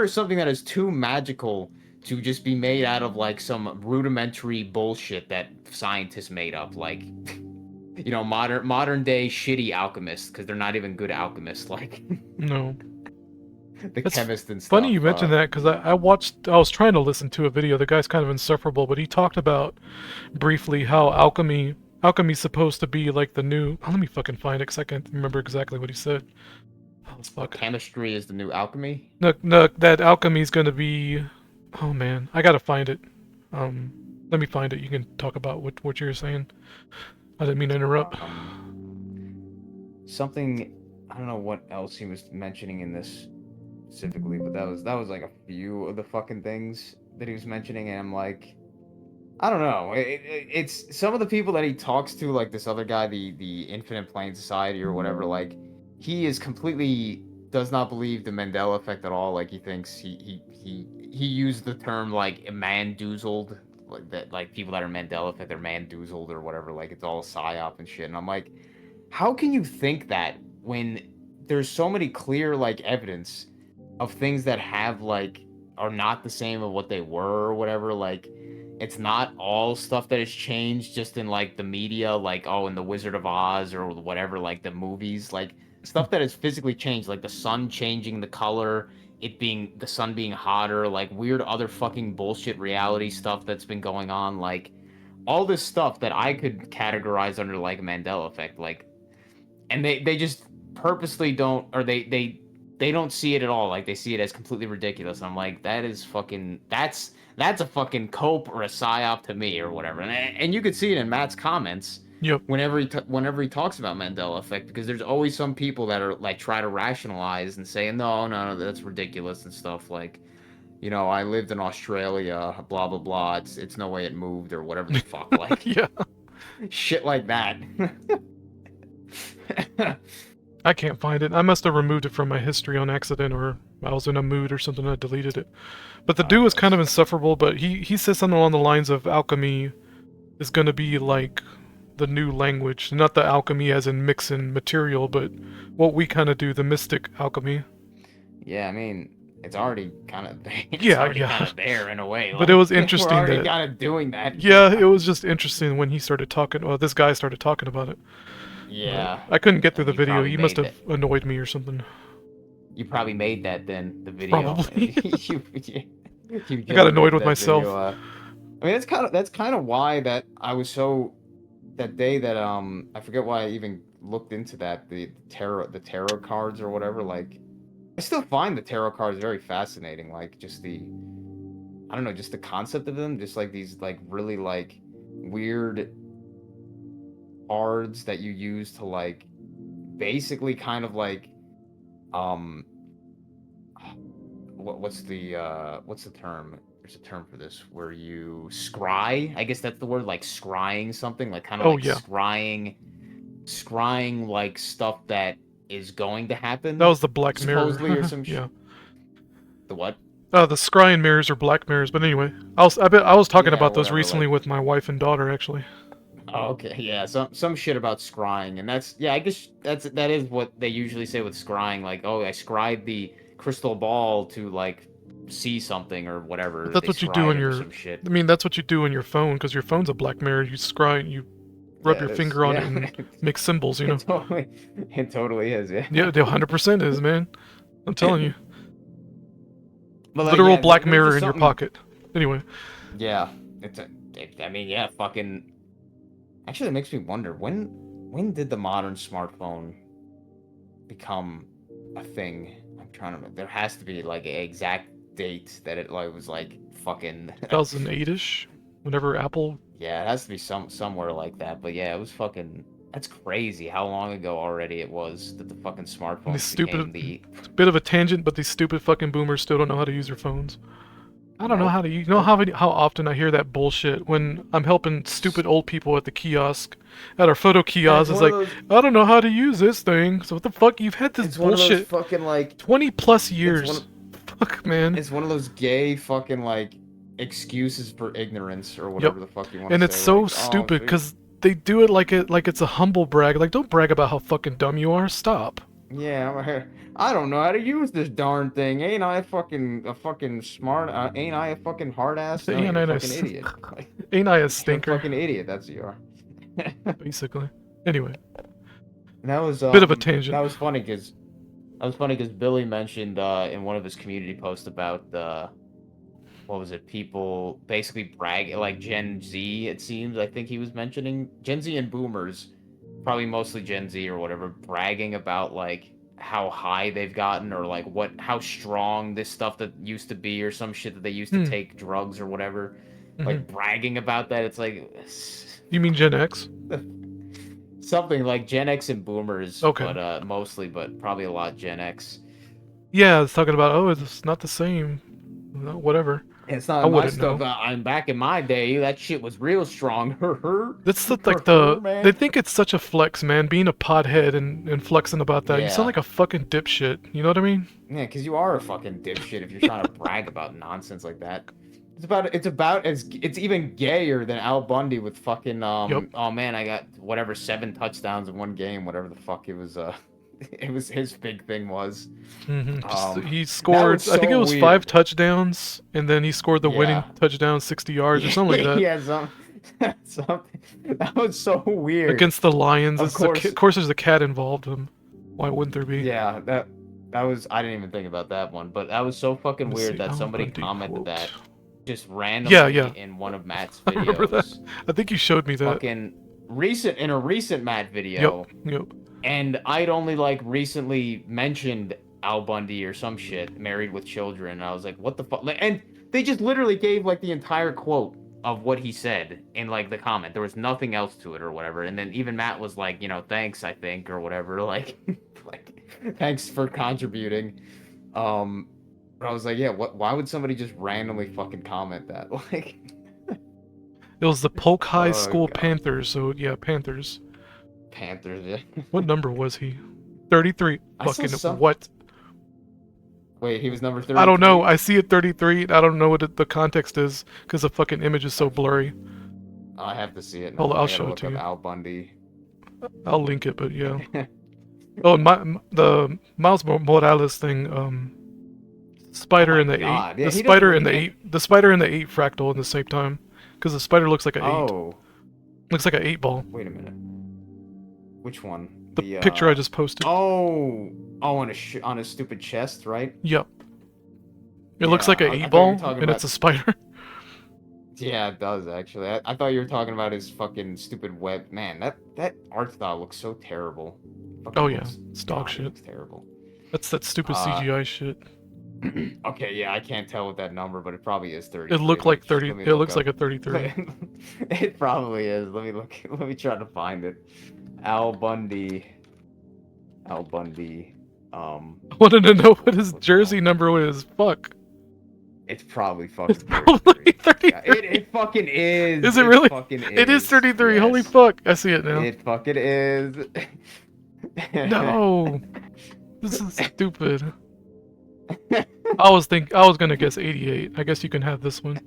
C: is something that is too magical to just be made out of like some rudimentary bullshit that scientists made up. Like, modern day shitty alchemists because they're not even good alchemists. Like
B: No.
C: the
B: That's
C: chemist and
B: funny
C: stuff.
B: you mentioned that because I was trying to listen to a video. The guy's kind of insufferable, but he talked about briefly how alchemy's supposed to be like the new. Oh, let me fucking find it because I can't remember exactly what he said. Oh fuck.
C: Chemistry is the new alchemy.
B: No, that alchemy's gonna be. Oh man, I gotta find it. Let me find it. You can talk about what you're saying. I didn't mean to interrupt.
C: Something I don't know what else he was mentioning in this specifically, but that was like a few of the fucking things that he was mentioning, and I'm like, I don't know. It's some of the people that he talks to, like this other guy, the Infinite Plane Society or whatever. Like, he is completely does not believe the Mandela effect at all. Like, he thinks he used the term like man-doozled, like that, like people that are Mandela effect, they're man-doozled or whatever. Like, it's all psyop and shit. And I'm like, how can you think that when there's so many clear like evidence of things that have like are not the same of what they were or whatever? Like, it's not all stuff that has changed just in like the media, like, oh, in the Wizard of Oz or whatever, like the movies, like stuff that has physically changed, like the sun changing the color, the sun being hotter, like weird other fucking bullshit reality stuff that's been going on, like all this stuff that I could categorize under like Mandela effect, like, and they just purposely don't, or they don't see it at all. Like they see it as completely ridiculous. And I'm like, that is fucking, that's a fucking cope or a psyop to me or whatever. And you could see it in Matt's comments
B: Yep.
C: whenever he talks about Mandela effect, because there's always some people that are like try to rationalize and say no, that's ridiculous and stuff. Like, you know, I lived in Australia, blah blah blah. It's no way it moved or whatever the fuck. Like
B: Yeah.
C: shit like that.
B: I can't find it. I must have removed it from my history on accident, or I was in a mood or something and I deleted it. But the dude was kind of insufferable, but he says something along the lines of alchemy is going to be like the new language. Not the alchemy as in mixing material, but what we kind of do, the mystic alchemy.
C: Yeah, I mean, it's already kind of
B: Yeah.
C: kind of there in a way.
B: But it was interesting
C: we're already
B: that
C: kind of doing that.
B: yeah, it was just interesting when he started talking. Well, this guy started talking about it.
C: Yeah.
B: I couldn't get through the
C: You
B: video.
C: probably
B: He must
C: made
B: have annoyed me or something.
C: You probably made that then, the video.
B: Probably.
C: You
B: I got annoyed with
C: that
B: myself.
C: video, I mean, that's kind of why that I was so that day that I forget why I even looked into that, the tarot cards or whatever. Like, I still find the tarot cards very fascinating. Like, just I don't know, just the concept of them, just like these like really like weird cards that you use to like basically kind of like what's the term? There's a term for this where you scry. I guess that's the word, like scrying something, like kind of
B: Oh,
C: like
B: yeah.
C: scrying like stuff that is going to happen.
B: That was the Black Mirror.
C: supposedly or some
B: Yeah.
C: The what?
B: The scrying mirrors or black mirrors, but anyway, I was talking
C: Yeah,
B: about those
C: whatever,
B: recently
C: like-
B: with my wife and daughter, actually.
C: Oh, okay, yeah, some shit about scrying, and that's, yeah, I guess that is what they usually say with scrying, like, oh, I scryed the crystal ball to like see something or whatever.
B: But that's
C: They
B: what you
C: scryed
B: do on
C: it or
B: your.
C: some shit.
B: I mean, that's what you do on your phone, because your phone's a black mirror. You scry, you rub
C: Yeah,
B: your
C: it is.
B: finger on
C: Yeah.
B: it and make symbols. You know.
C: It totally is, yeah.
B: Yeah, it 100% is, man. I'm telling you.
C: But, like,
B: Literal
C: yeah,
B: black
C: there's
B: mirror
C: just
B: in your
C: something-
B: pocket. Anyway.
C: Yeah, I mean, yeah, fucking. Actually, it makes me wonder when did the modern smartphone become a thing? I'm trying to remember. There has to be like an exact date that it like was like fucking
B: 2008-ish, whenever Apple.
C: Yeah, it has to be somewhere like that. But yeah, it was fucking. That's crazy how long ago already it was that the fucking smartphone became the.
B: It's a bit of a tangent, but these stupid fucking boomers still don't know how to use their phones. I don't know
C: Nope.
B: how to use. You know how often I hear that bullshit when I'm helping stupid old people at the kiosk, at our photo kiosk. It's
C: one
B: like,
C: of
B: I don't know how to use this thing. So what the fuck? You've had this
C: It's one of
B: bullshit
C: those fucking like.
B: 20 plus years. Fuck, man.
C: It's one of those gay fucking like excuses for ignorance or whatever the fuck you want to say.
B: And it's so
C: like,
B: stupid
C: so
B: because they do it like it's a humble brag. Like, don't brag about how fucking dumb you are. Stop.
C: yeah, I don't know how to use this darn thing. Ain't I a fucking smart? Ain't I a fucking hard ass? No,
B: Ain't
C: you're
B: I
C: a
B: a
C: fucking
B: s-
C: idiot.
B: Ain't I a
C: You're a
B: stinker?
C: fucking idiot. That's what you are.
B: Basically. Anyway,
C: That was
B: bit of a tangent.
C: That was funny because Billy mentioned in one of his community posts about what was it? People basically brag like Gen Z. It seems I think he was mentioning Gen Z and Boomers, probably mostly Gen Z or whatever, bragging about like how high they've gotten or like how strong this stuff that used to be or some shit that they used to take drugs or whatever. Like bragging about that. It's like
B: You mean Gen X?
C: something like Gen X and Boomers,
B: Okay.
C: but mostly, but probably a lot Gen X.
B: Yeah, it's talking about, oh, it's not the same. No, whatever.
C: It's
B: I
C: not my
B: wouldn't
C: stuff.
B: know.
C: I'm back in my day. That shit was real strong.
B: That's
C: Man.
B: they think it's such a flex, man, being a pothead and flexing about that. You
C: Yeah.
B: sound like a fucking dipshit. You know what I mean?
C: Yeah, because you are a fucking dipshit if you're trying to brag about nonsense like that. It's even gayer than Al Bundy with fucking
B: Yep.
C: oh man, I got whatever 7 touchdowns in one game, whatever the fuck it was it was his big thing was.
B: He scored,
C: was
B: I think it
C: so
B: was
C: weird.
B: 5 touchdowns, and then he scored the winning
C: Yeah.
B: touchdown, 60 yards or something like that.
C: Yeah, something. That was so weird.
B: Against the Lions.
C: Of
B: Of course, there's a cat involved. Why wouldn't there be?
C: Yeah, that was, I didn't even think about that one, but that was so fucking
B: Let me
C: weird
B: see,
C: that
B: Al
C: somebody
B: Bundy
C: commented
B: quote.
C: that just randomly
B: Yeah.
C: in one of Matt's
B: I remember
C: videos.
B: that. I think you showed me that.
C: Fucking in a recent Matt video.
B: Yep.
C: And I'd only like recently mentioned Al Bundy or some shit, married with children. And I was like, what the fuck? And they just literally gave like the entire quote of what he said in like the comment. There was nothing else to it or whatever. And then even Matt was like, thanks, I think, or whatever. Like, like thanks for contributing. But I was like, yeah, why would somebody just randomly fucking comment that? Like,
B: It was the Polk High
C: oh
B: School
C: god,
B: Panthers, so yeah, Panthers.
C: Panthers. Yeah.
B: What number was he? 33.
C: I saw
B: Fucking
C: some.
B: what?
C: Wait, he was number
B: I don't know.
C: 33.
B: I see it 33. I don't know what the context is because the fucking image is so blurry.
C: I have to see it
B: I'll
C: now. I gotta
B: show it
C: look
B: to
C: up
B: you.
C: Al Bundy.
B: I'll link it, but yeah. Oh, the Miles Morales thing. Spider
C: Oh
B: in
C: my
B: the
C: God. Yeah,
B: the
C: he
B: spider
C: doesn't
B: in the
C: really
B: eight, the spider in the 8 fractal in the same time, because the spider looks like an 8.
C: Oh,
B: Looks like an 8 ball.
C: wait a minute. Which one?
B: The picture I just posted.
C: Oh, on a stupid chest, right?
B: Yep. It
C: Yeah,
B: looks like an
C: I
B: 8
C: thought you
B: ball,
C: were talking
B: and
C: about.
B: it's a spider.
C: Yeah, it does actually. I thought you were talking about his fucking stupid web. Man, that art style looks so terrible.
B: Oh
C: Fucking
B: yeah,
C: looks,
B: it's dog
C: God, it
B: shit.
C: looks terrible.
B: That's that stupid CGI shit.
C: Okay, yeah, I can't tell with that number, but it probably is 33.
B: It looked like 30.
C: Let me
B: It
C: look
B: looks
C: up.
B: like a 33.
C: It probably is. Let me look. Let me try to find it. Al Bundy. Al Bundy.
B: I wanted to know what his
C: what's
B: jersey
C: wrong?
B: number is. Fuck.
C: It's probably fucking
B: It's probably
C: 33.
B: 33.
C: Yeah, it fucking is.
B: Is it really?
C: Fucking
B: It is 33.
C: Yes.
B: Holy fuck. I see it now.
C: It fucking is.
B: No. This is stupid. I was gonna guess 88. I guess you can have this one.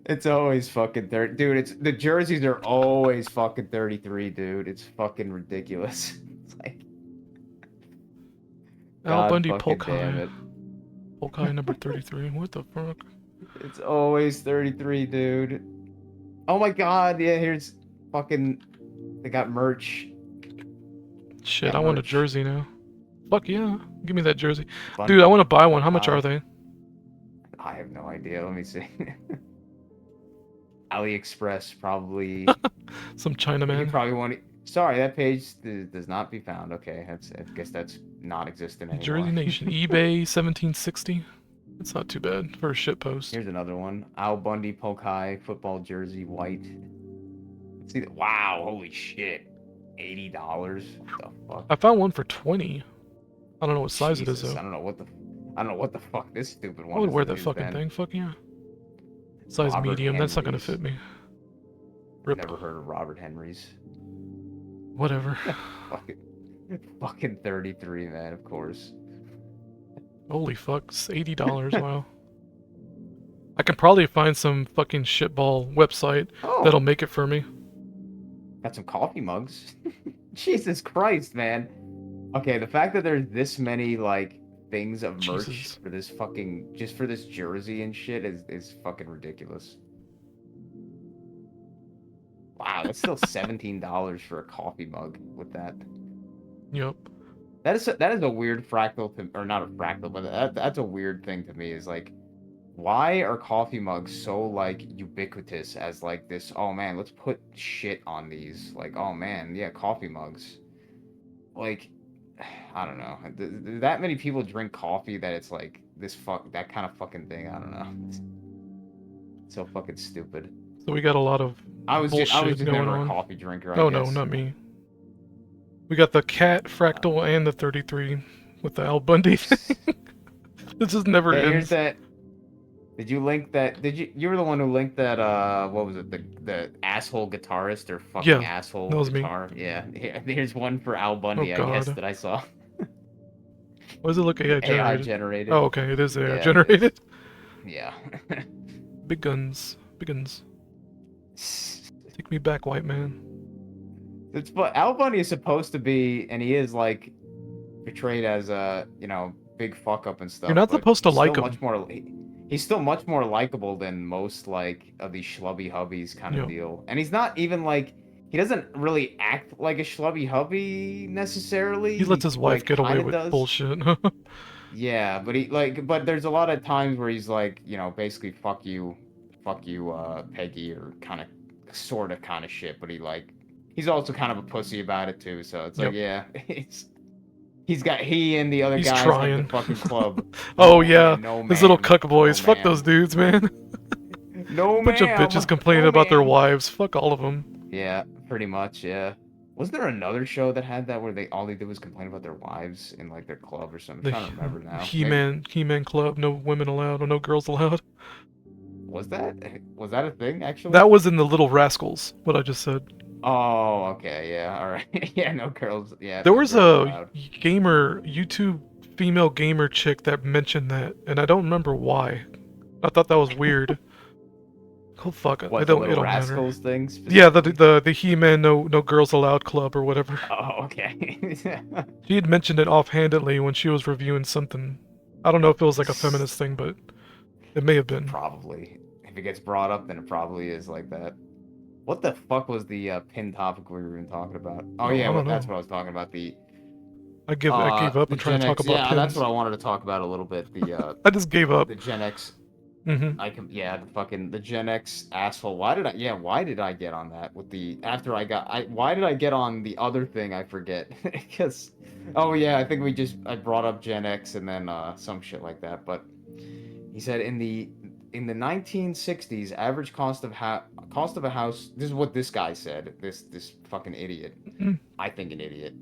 C: It's always fucking 30. Dude, the jerseys are always fucking 33, dude. It's fucking ridiculous. It's like,
B: Al
C: God
B: Bundy
C: fucking damn
B: Polkai.
C: it.
B: Polkai number 33. What the fuck?
C: It's always 33, dude. Oh my god, yeah, here's fucking. They got merch.
B: Shit,
C: Got
B: I want a
C: merch.
B: jersey now. Fuck yeah. Give me that jersey.
C: Bundy,
B: Dude, I want to buy one. How much
C: Polkai.
B: are they?
C: I have no idea. Let me see. AliExpress, probably.
B: Some
C: You
B: Chinaman.
C: probably want to. Sorry, that page does not be found. Okay, I guess that's non-existent anymore.
B: Jersey Nation. eBay 1760. That's not too bad for a shit post.
C: Here's another one. Al Bundy, Polkai, football jersey, white. Let's see. Wow, holy shit. $80. What the fuck?
B: I found one for 20. I don't know what size it is
C: Jesus,
B: though.
C: I don't know what the fuck this stupid one
B: I would
C: is.
B: wear that
C: is
B: fucking
C: then.
B: thing. Fuck yeah. Size
C: Robert
B: medium. That's not gonna
C: Henry's.
B: fit me. Rip.
C: Never heard of Robert Henry's.
B: Whatever.
C: Fucking 33, man, of course.
B: Holy fuck. It's $80. Wow. I can probably find some fucking shitball website
C: Oh,
B: that'll make it for me.
C: got some coffee mugs. Jesus Christ, man. Okay, the fact that there's this many like things of merch
B: Jesus.
C: for this fucking just for this jersey and shit is fucking ridiculous. Wow, that's still $17 for a coffee mug with that.
B: Yep.
C: That is a weird fractal to, or not a fractal, but that's a weird thing to me. Is like, why are coffee mugs so like ubiquitous as like this? Oh man, let's put shit on these. Like, oh man, yeah, coffee mugs. Like, I don't know. That many people drink coffee that it's like that kind of fucking thing. I don't know. It's so fucking stupid.
B: So we got a lot of
C: I was
B: bullshit
C: just
B: going
C: never
B: on.
C: a coffee drinker. I
B: No,
C: guess.
B: no, not me. We got the cat fractal and the 33 with the Al Bundy thing. This just never
C: Hey,
B: ends.
C: here's that. Did you link that? You were the one who linked that? What was it? The asshole guitarist or fucking
B: Yeah,
C: asshole
B: that was me.
C: guitar? Yeah. Here's one for Al Bundy.
B: Oh,
C: I guess
B: God.
C: that I saw.
B: Why does it look AI
C: AI
B: generated?
C: generated.
B: Oh, okay, it is AI
C: Yeah, it
B: generated.
C: Yeah.
B: Big guns, big guns. Take me back, white man.
C: It's but Al Bundy is supposed to be, and he is like portrayed as a big fuck up and stuff.
B: You're not
C: but
B: supposed to
C: he's
B: like
C: still
B: him.
C: much more. He's still much more likable than most like of these schlubby hubbies kind of
B: Yeah.
C: deal. And he's not even like he doesn't really act like a schlubby hubby necessarily.
B: He lets his wife get away
C: kinda
B: with
C: does.
B: bullshit.
C: Yeah, but there's a lot of times where he's like, basically fuck you, Peggy, or kind of, sort of shit. But he like he's also kind of a pussy about it too. So it's
B: Yep.
C: like, yeah, he and the other
B: He's
C: guys
B: trying.
C: have the fucking club.
B: Oh yeah,
C: no
B: his little
C: ma'am,
B: cuck boys.
C: no
B: Fuck those
C: ma'am,
B: dudes, man.
C: no
B: Bunch of
C: ma'am,
B: bitches complaining
C: no
B: about their
C: ma'am.
B: wives. Fuck all of them.
C: Yeah, pretty much. Yeah. Was there another show that had that where all they did was complain about their wives in like their club or something?
B: The
C: I'm trying to remember now.
B: He-Man Club. No women allowed or no girls allowed.
C: Was that a thing actually?
B: That was in the Little Rascals. What I just said.
C: Oh, okay, yeah, all right. Yeah, no girls. Yeah,
B: There
C: no
B: was
C: girls
B: a
C: allowed.
B: YouTube female gamer chick that mentioned that, and I don't remember why. I thought that was weird. Oh fuck,
C: What,
B: it
C: the
B: don't
C: Little
B: matter.
C: Rascals thing
B: Yeah,
C: specifically?
B: the He-Man no girls allowed club or whatever.
C: Oh, okay.
B: She had mentioned it offhandedly when she was reviewing something. I don't know if it was like a feminist thing, but it may have been.
C: Probably. If it gets brought up, then it probably is like that. What the fuck was the pin topic we were even talking about? Oh
B: Oh,
C: yeah,
B: I don't
C: that's
B: know.
C: what I was talking about.
B: I gave up
C: The
B: on trying
C: Gen
B: to talk
C: X.
B: about
C: Yeah, that's
B: pins.
C: what I wanted to talk about a little bit.
B: I just gave up.
C: The Gen X.
B: Mm-hmm.
C: The Gen X asshole. Why did I get on that with the after I got why did I get on the other thing? I forget. Because oh yeah, I think I brought up Gen X and then some shit like that. But he said in the 1960s, average cost of a house. This is what this guy said. This fucking idiot.
B: Mm.
C: I think an idiot.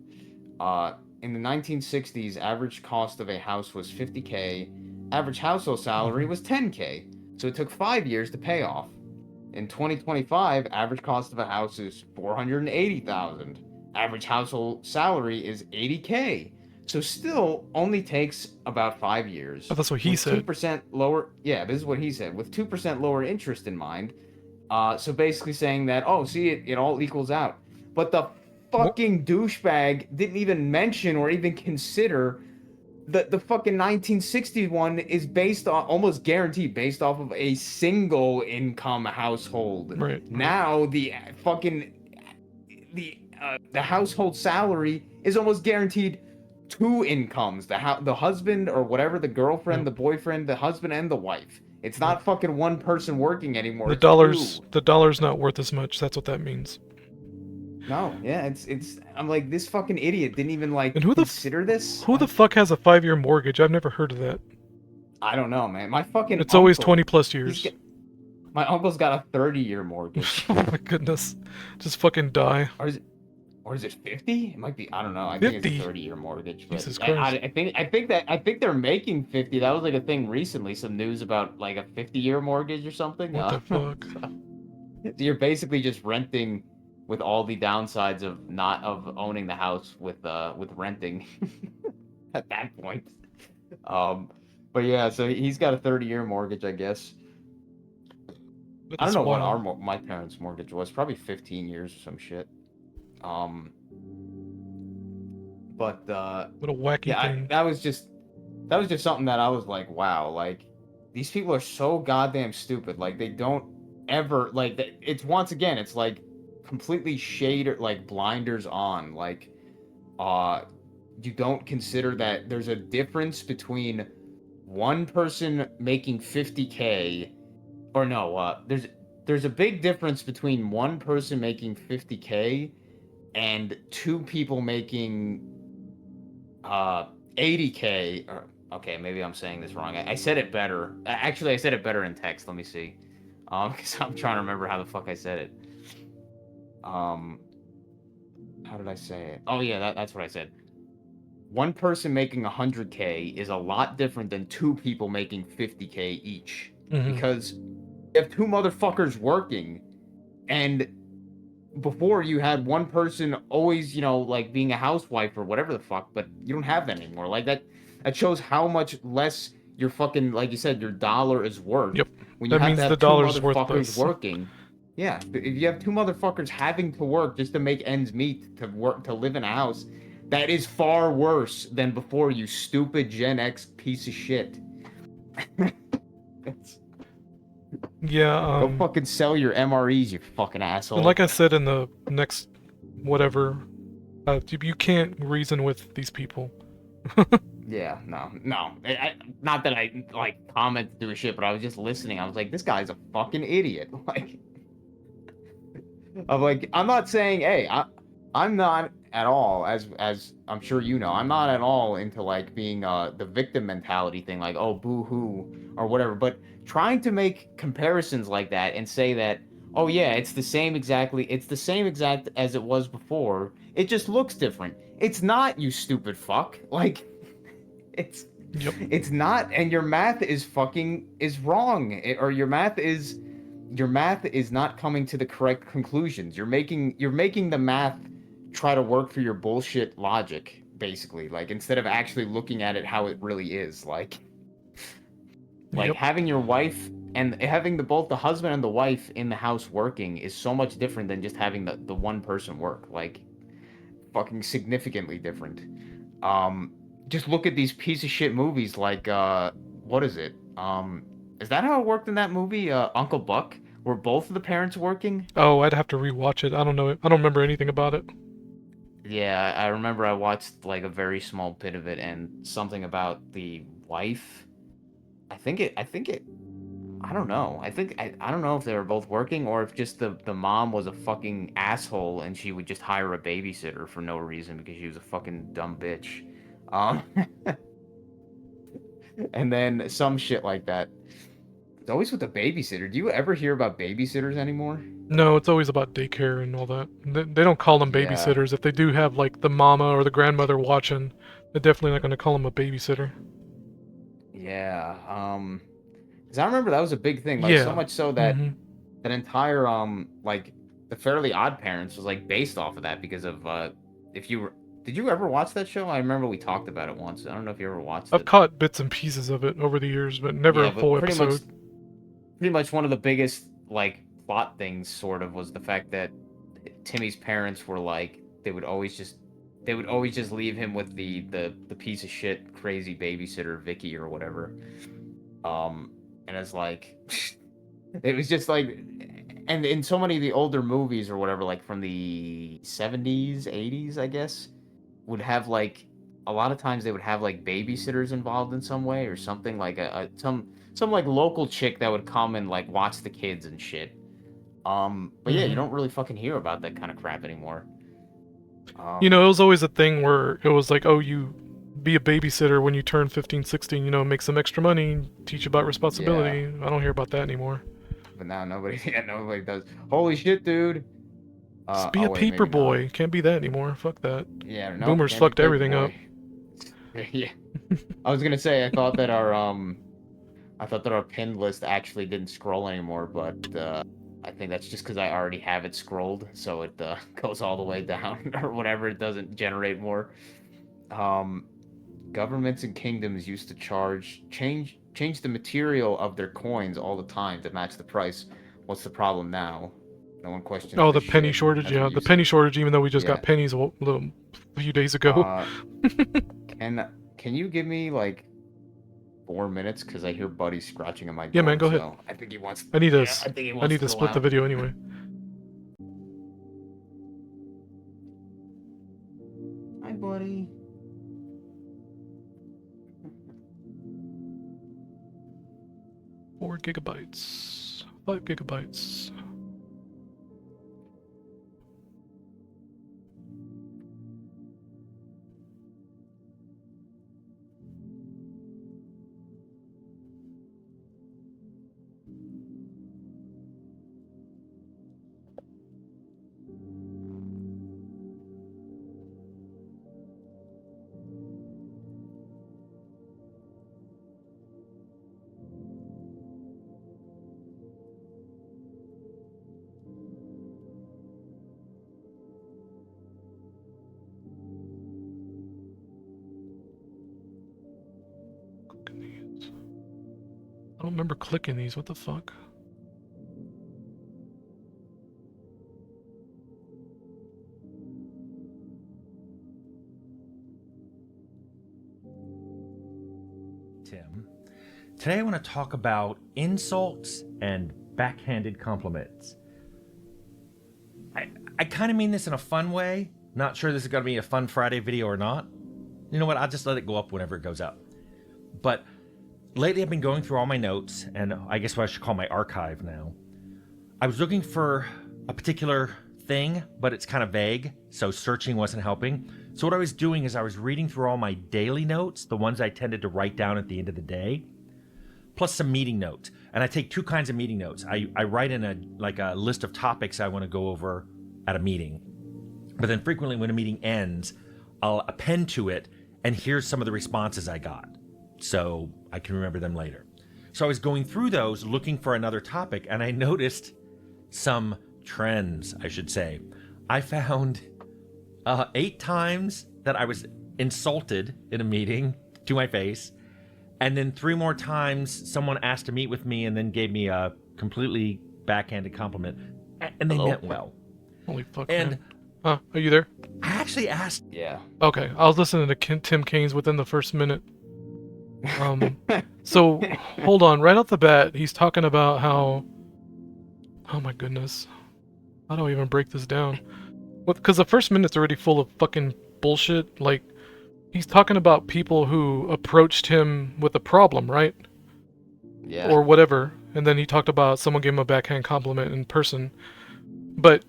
C: In the 1960s, average cost of a house was 50K. Average household salary was 10K. So it took 5 years to pay off. In 2025, average cost of a house is 480,000. Average household salary is 80K. So still only takes about 5 years.
B: Oh, that's what he
C: with
B: said.
C: 2% lower. Yeah, this is what he said. With 2% lower interest in mind. So basically saying that, oh, see, it all equals out. But the fucking douchebag didn't even mention or even consider the fucking 1961 is based on almost guaranteed based off of a single income household.
B: Right.
C: Now the fucking the household salary is almost guaranteed two incomes, the husband or whatever, the girlfriend,
B: Yep.
C: the boyfriend, the husband and the wife. It's not fucking one person working anymore.
B: The
C: it's two.
B: dollar's not worth as much. That's what that means.
C: No, yeah, it's. I'm like, this fucking idiot didn't even like
B: And
C: consider this.
B: Who the fuck has a 5-year mortgage? I've never heard of that.
C: I don't know, man. My fucking
B: It's always
C: uncle,
B: 20 plus years.
C: my uncle's got a 30-year mortgage.
B: Oh my goodness. Just fucking die.
C: Or is it 50? It might be. I don't know. I
B: 50?
C: think it's a 30-year mortgage. But
B: Jesus Christ.
C: I think they're making 50. That was like a thing recently. Some news about like a 50-year mortgage or something.
B: What the fuck?
C: So you're basically just renting with all the downsides of owning the house with renting at that point. But yeah, so he's got a 30-year mortgage, I guess.
B: But
C: I don't
B: that's
C: know what
B: wild.
C: my parents' mortgage was. Probably 15 years or some shit. But
B: What a wacky thing.
C: that was just something that I was like, wow, like these people are so goddamn stupid. Like they don't ever like it's once again, it's like completely shade or like blinders on. Like you don't consider that there's a difference between one person making 50K or no, there's a big difference between one person making 50K and two people making 80K. Or okay, maybe I'm saying this wrong. I said it better. Actually, I said it better in text. Let me see. Because I'm trying to remember how the fuck I said it. How did I say it? Oh yeah, that's what I said. One person making 100K is a lot different than two people making 50K each.
B: Mm-hmm.
C: Because you have two motherfuckers working, and before you had one person always, like being a housewife or whatever the fuck, but you don't have that anymore. Like that shows how much less your fucking, like you said, your dollar is worth.
B: Yep.
C: When you
B: That
C: have
B: means
C: to
B: the
C: have two
B: dollar's worth
C: motherfuckers
B: less.
C: working. Yeah, if you have two motherfuckers having to work just to make ends meet to live in a house, that is far worse than before, you stupid Gen X piece of shit.
B: Yeah,
C: Go fucking sell your MREs, you fucking asshole.
B: and like I said in the next whatever, you can't reason with these people.
C: Yeah, no. Not that I like comment to do a shit, but I was just listening. I was like, this guy's a fucking idiot. Like, I'm like, I'm not saying, hey, I'm not at all, as I'm sure you know, I'm not at all into like being the victim mentality thing, like, oh, boo hoo or whatever. But trying to make comparisons like that and say that, oh yeah, it's the same exact as it was before. It just looks different. It's not, you stupid fuck. Like, it's
B: Yep.
C: it's not, and your math is wrong, or your math is not coming to the correct conclusions. You're making the math try to work for your bullshit logic, basically. Like, instead of actually looking at it how it really is. Like
B: Yep.
C: having your wife and having both the husband and the wife in the house working is so much different than just having the one person work. Like, fucking significantly different. Just look at these piece of shit movies like what is it? Is that how it worked in that movie, Uncle Buck? Were both of the parents working?
B: Oh, I'd have to rewatch it. I don't know. I don't remember anything about it.
C: Yeah, I remember I watched like a very small bit of it, and something about the wife. I think it I don't know. I don't know if they were both working or if just the mom was a fucking asshole and she would just hire a babysitter for no reason because she was a fucking dumb bitch. Um and then some shit like that. It's always with the babysitter. Do you ever hear about babysitters anymore?
B: No, it's always about daycare and all that. They don't call them
C: Yeah,
B: babysitters. If they do have like the mama or the grandmother watching, they're definitely not going to call them a babysitter.
C: yeah. 'Cause I remember that was a big thing. Like, so
B: Yeah.
C: much so that
B: Hmm.
C: that entire like the Fairly Odd Parents was like based off of that because of if you were did you ever watch that show? I remember we talked about it once. I don't know if you ever watched
B: I've
C: it.
B: caught bits and pieces of it over the years, but never
C: Yeah,
B: a
C: but
B: full episode.
C: pretty much one of the biggest like plot things sort of was the fact that Timmy's parents were like they would always just leave him with the piece of shit crazy babysitter Vicky or whatever. And it's like it was just like, and in so many of the older movies or whatever, like from the 70s, 80s, I guess, would have like a lot of times they would have like babysitters involved in some way or something like some like local chick that would come and like watch the kids and shit. But yeah, you
B: Hmm.
C: don't really fucking hear about that kind of crap anymore.
B: You know,
C: Um,
B: it was always a thing where it was like, oh, you be a babysitter when you turn 15, 16, make some extra money, teach about
C: yeah,
B: responsibility. I don't hear about that anymore.
C: but now nobody, yeah, nobody does. Holy shit, dude.
B: Just be
C: Oh
B: a
C: wait,
B: paper
C: maybe not.
B: boy. Can't be that anymore. Fuck that.
C: Yeah, nope,
B: Boomers
C: can't be
B: fucked everything
C: Paperboy.
B: up.
C: Yeah, I was gonna say I thought that our pinned list actually didn't scroll anymore, but I think that's just because I already have it scrolled, so it goes all the way down or whatever. It doesn't generate more. Um, Governments and kingdoms used to change the material of their coins all the time to match the price. What's the problem now? No one questions
B: Oh,
C: this
B: the penny
C: shit.
B: shortage.
C: That's what
B: Yeah,
C: you
B: the
C: said.
B: penny shortage. Even though we just got
C: Yeah.
B: pennies a few days ago.
C: Uh, can you give me like 4 minutes? Because I hear Buddy scratching at my
B: Yeah, man,
C: door,
B: go ahead.
C: so I think he wants.
B: I need to.
C: Yeah, I think he
B: I
C: wants
B: need
C: to
B: to
C: go
B: split the
C: out.
B: video anyway.
C: Hi, Buddy.
B: 4 gigabytes. 5 gigabytes. Clicking these. I don't remember clicking these. What the fuck?
D: Tim. Today I want to talk about insults and backhanded compliments. I kind of mean this in a fun way. Not sure this is going to be a fun Friday video or not. You know what? I'll just let it go up whenever it goes up. But lately I've been going through all my notes, and I guess what I should call my archive now. I was looking for a particular thing, but it's kind of vague, so searching wasn't helping. So what I was doing is I was reading through all my daily notes, the ones I tended to write down at the end of the day, plus some meeting notes. And I take two kinds of meeting notes. I write in a list of topics I want to go over at a meeting. But then frequently when a meeting ends, I'll append to it, and here's some of the responses I got, so I can remember them later. So I was going through those looking for another topic, and I noticed some trends, I should say. I found 8 times that I was insulted in a meeting to my face, and then 3 more times someone asked to meet with me and then gave me a completely backhanded compliment, and they meant well.
B: Holy fuck,
D: And
B: man. Huh, are you there?
D: I actually asked.
C: Yeah.
B: Okay, I was listening to Tim Kaines within the first minute. So, hold on. Right off the bat, he's talking about how... Oh my goodness. How do I even break this down? Because the first minute's already full of fucking bullshit. Like, he's talking about people who approached him with a problem, right?
C: Yeah.
B: Or whatever. And then he talked about someone gave him a backhand compliment in person. But,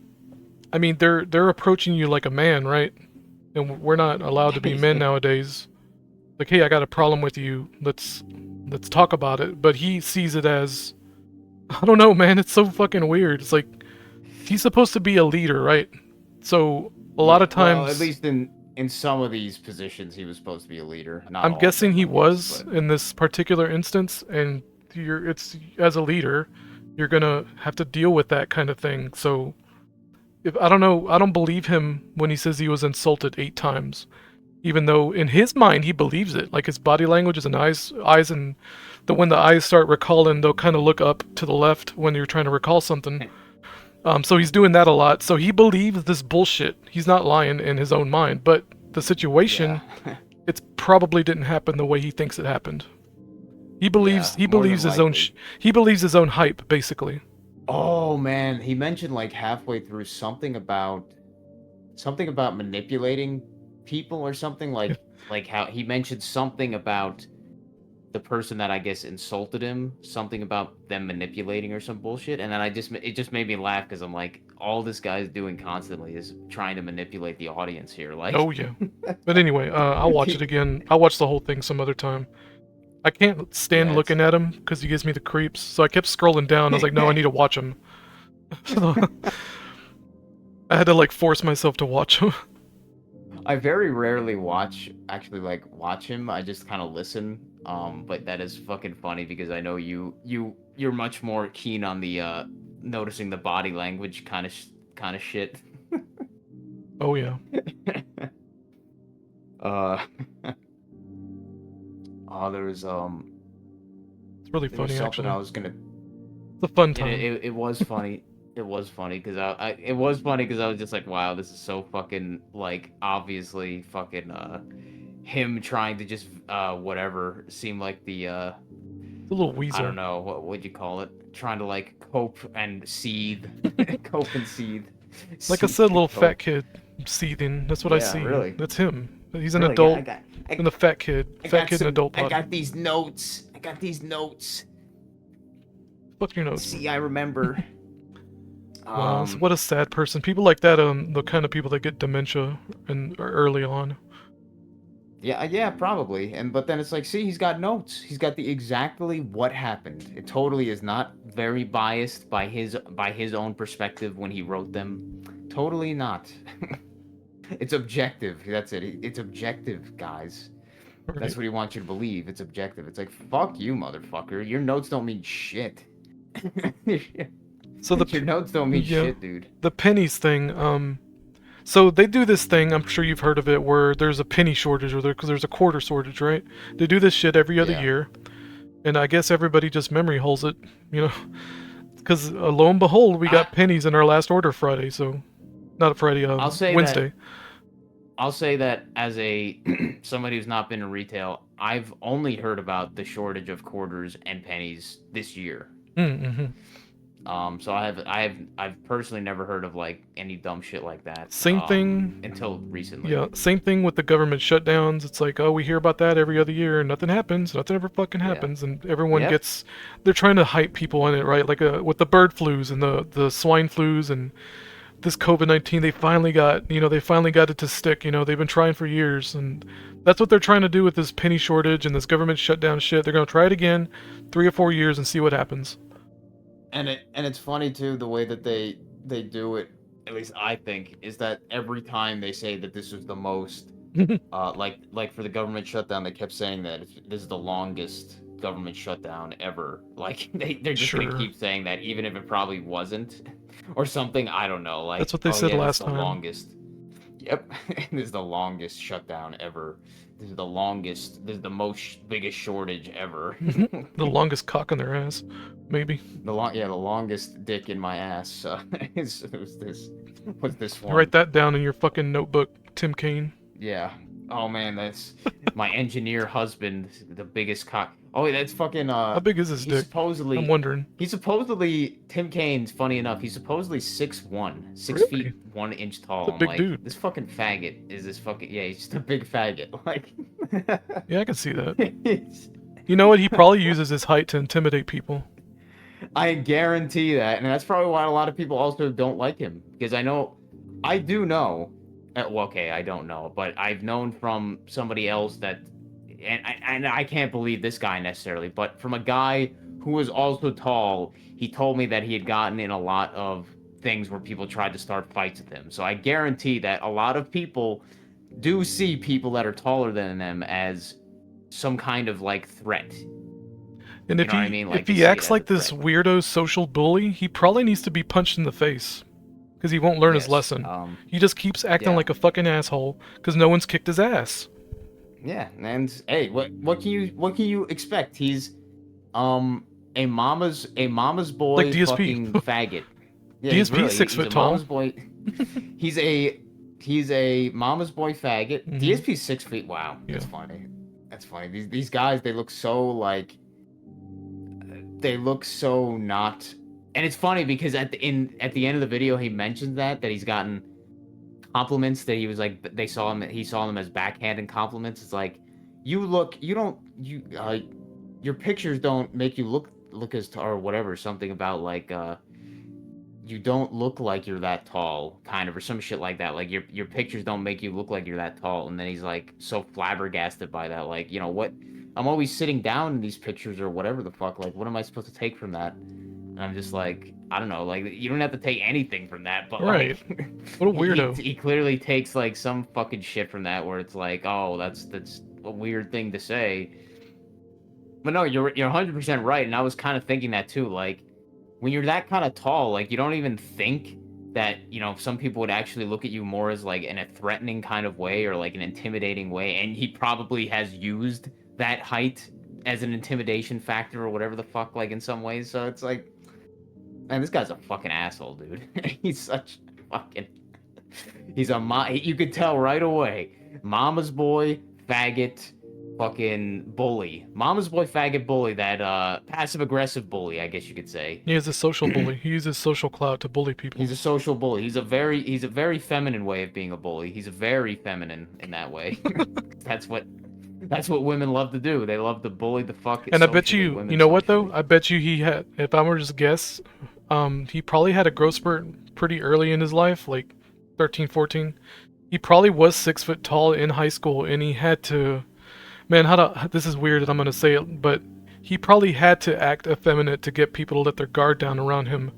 B: I mean, they're approaching you like a man, right? And we're not allowed to be men nowadays. Like, hey, I got a problem with you. Let's talk about it. But he sees it as, I don't know, man. It's so fucking weird. It's like, he's supposed to be a leader, right? So a lot of times,
C: well, at least in some of these positions, he was supposed to be a leader. Not
B: I'm
C: all
B: guessing
C: of them,
B: he
C: of
B: was
C: course, but-
B: in this particular instance, and it's as a leader, you're gonna have to deal with that kind of thing. So, if I don't know, I don't believe him when he says he was insulted 8 times, even though in his mind he believes it. Like his body language and eyes, and when the eyes start recalling, they'll kind of look up to the left when you're trying to recall something. So he's doing that a lot. So he believes this bullshit. He's not lying in his own mind, but the situation,
C: Yeah.
B: it's probably didn't happen the way he thinks it happened. He believes
C: Yeah,
B: he
C: more
B: believes
C: than
B: his own
C: likely.
B: he believes his own hype, basically.
C: Oh man, he mentioned like halfway through something about manipulating people or something, like how he mentioned something about the person that I guess insulted him, something about them manipulating or some bullshit, and then it just made me laugh because I'm like, all this guy's doing constantly is trying to manipulate the audience here. Like,
B: Oh yeah. But anyway, I'll watch it again. I'll watch the whole thing some other time. I can't stand
C: Yeah,
B: looking at him because he gives me the creeps. So I kept scrolling down. I was like, no, I need to watch him. I had to like force myself to watch him.
C: I very rarely watch him. I just kind of listen. But that is fucking funny because I know you're much more keen on the noticing the body language kind of shit.
B: Oh yeah.
C: Oh, there was
B: It's really
C: there was
B: funny
C: something
B: actually.
C: I was gonna.
B: It's a fun
C: It,
B: time.
C: it was funny. It was funny because it was funny because I was just like, wow, this is so fucking like obviously fucking him trying to just whatever seem like the
B: It's a little weasel.
C: I don't know what would you call it, trying to like cope and seethe, cope and seethe.
B: Like I
C: Seethe
B: said,
C: and
B: little
C: cope.
B: fat kid seething. That's what I
C: Yeah,
B: see.
C: really.
B: That's him. He's an
C: Really,
B: adult
C: I
B: and a fat kid.
C: I
B: Fat
C: got
B: kid in
C: some-
B: adult
C: I
B: body.
C: got these notes. I got these notes.
B: Fuck your nose.
C: See, I remember.
B: Wow, so what a sad person. People like that, the kind of people that get dementia early on.
C: Yeah, probably. But then it's like, see, he's got notes. He's got the exactly what happened. It totally is not very biased by his own perspective when he wrote them. Totally not. It's objective. That's it. It's objective, guys. That's what he wants you to believe. It's objective. It's like, fuck you, motherfucker. Your notes don't mean shit.
B: So
C: Your notes don't mean
B: yeah.
C: shit, dude.
B: The pennies thing, so they do this thing, I'm sure you've heard of it, where there's a penny shortage or there's a quarter shortage, right? They do this shit every other
C: Yeah.
B: year, and I guess everybody just memory holes it, you know, because lo and behold, we got pennies in our last order Friday, so not a Friday,
C: I'll say
B: Wednesday.
C: I'll say that as a somebody who's not been in retail, I've only heard about the shortage of quarters and pennies this year.
B: Mm-hmm.
C: So I've personally never heard of like any dumb shit like that.
B: Same thing.
C: Until recently.
B: Yeah, same thing with the government shutdowns. It's like, oh, we hear about that every other year, and nothing happens. Nothing ever fucking happens, and everyone
C: Yep.
B: gets. They're trying to hype people on it, right? Like with the bird flus and the swine flus and this COVID-19, they finally got it to stick. They've been trying for years, and that's what they're trying to do with this penny shortage and this government shutdown shit. They're gonna try it again, 3 or 4 years, and see what happens.
C: And it's funny too, the way that they do it. At least I think is that every time they say that this was the most, like for the government shutdown, they kept saying that this is the longest government shutdown ever. Like they're just gonna
B: Sure.
C: keep saying that, even if it probably wasn't, or something. I don't know. Like
B: That's what they
C: oh,
B: said
C: yeah,
B: last
C: this is the
B: time.
C: longest. Yep, this is the longest shutdown ever. This is the longest. This is the biggest shortage ever.
B: The longest cock on their ass, maybe.
C: The longest dick in my ass was this one.
B: Write that down in your fucking notebook, Tim Kaine.
C: Yeah. Oh man, that's my engineer husband, the biggest cock. Oh, that's fucking.
B: How big is his
C: he's
B: dick?
C: supposedly.
B: I'm wondering.
C: He's supposedly Tim Kaine's. Funny enough, he's supposedly 6'1", 6
B: Really?
C: feet 1 inch tall.
B: That's a
C: I'm
B: big
C: like,
B: dude.
C: this fucking faggot is this fucking. Yeah, he's just a big faggot. Like.
B: Yeah, I can see that. You know what? He probably uses his height to intimidate people.
C: I guarantee that, and that's probably why a lot of people also don't like him, because I do know. Well, okay, I don't know, but I've known from somebody else that, and I can't believe this guy necessarily, but from a guy who was also tall, he told me that he had gotten in a lot of things where people tried to start fights with him. So I guarantee that a lot of people do see people that are taller than them as some kind of like threat.
B: And if
C: You know what I mean? Like,
B: if
C: to
B: he
C: see it
B: acts
C: as
B: like
C: a
B: this
C: threat.
B: weirdo social bully, he probably needs to be punched in the face. Because he won't learn his
C: Yes,
B: lesson. He just keeps acting
C: yeah.
B: like a fucking asshole because no one's kicked his ass.
C: Yeah, and hey, what can you expect? He's a mama's boy,
B: Like DSP.
C: fucking faggot. Yeah,
B: DSP 6
C: he's
B: foot
C: a
B: tall.
C: mama's boy. he's a mama's boy faggot.
B: Mhm.
C: DSP 6 feet. Wow, that's
B: Yeah.
C: funny. That's funny. These guys, they look so like. They look so not. And it's funny because at the end of the video, he mentions that he's gotten compliments, that he was like, he saw them as backhanded compliments. It's like, your pictures don't make you look as tall, or whatever, something about like you don't look like you're that tall, kind of, or some shit like that. Like your pictures don't make you look like you're that tall. And then he's like so flabbergasted by that, like, what, I'm always sitting down in these pictures or whatever the fuck, like, what am I supposed to take from that? And I'm just like, I don't know, like, you don't have to take anything from that, but
B: Right.
C: like,
B: What a weirdo.
C: he clearly takes like some fucking shit from that, where it's like, oh, that's a weird thing to say. But no, you're 100% right, and I was kind of thinking that too. Like, when you're that kind of tall, like, you don't even think that, some people would actually look at you more as like in a threatening kind of way, or like an intimidating way, and he probably has used that height as an intimidation factor or whatever the fuck, like, in some ways. So it's like, man, this guy's a fucking asshole, dude. He's such fucking. You could tell right away. Mama's boy, faggot, fucking bully. Mama's boy, faggot, bully. That passive aggressive bully, I guess you could say.
B: He is a social bully. He uses social clout to bully people.
C: He's a social bully. He's a very feminine way of being a bully. He's a very feminine in that way. That's what women love to do. They love to bully the fuck.
B: And I bet
C: socially,
B: you,
C: women
B: you know what though?
C: socially.
B: I bet you he had, if I were to just guess, he probably had a growth spurt pretty early in his life, like 13, 14. He probably was 6 foot tall in high school, and he had to, man, this is weird that I'm gonna say it, but he probably had to act effeminate to get people to let their guard down around him.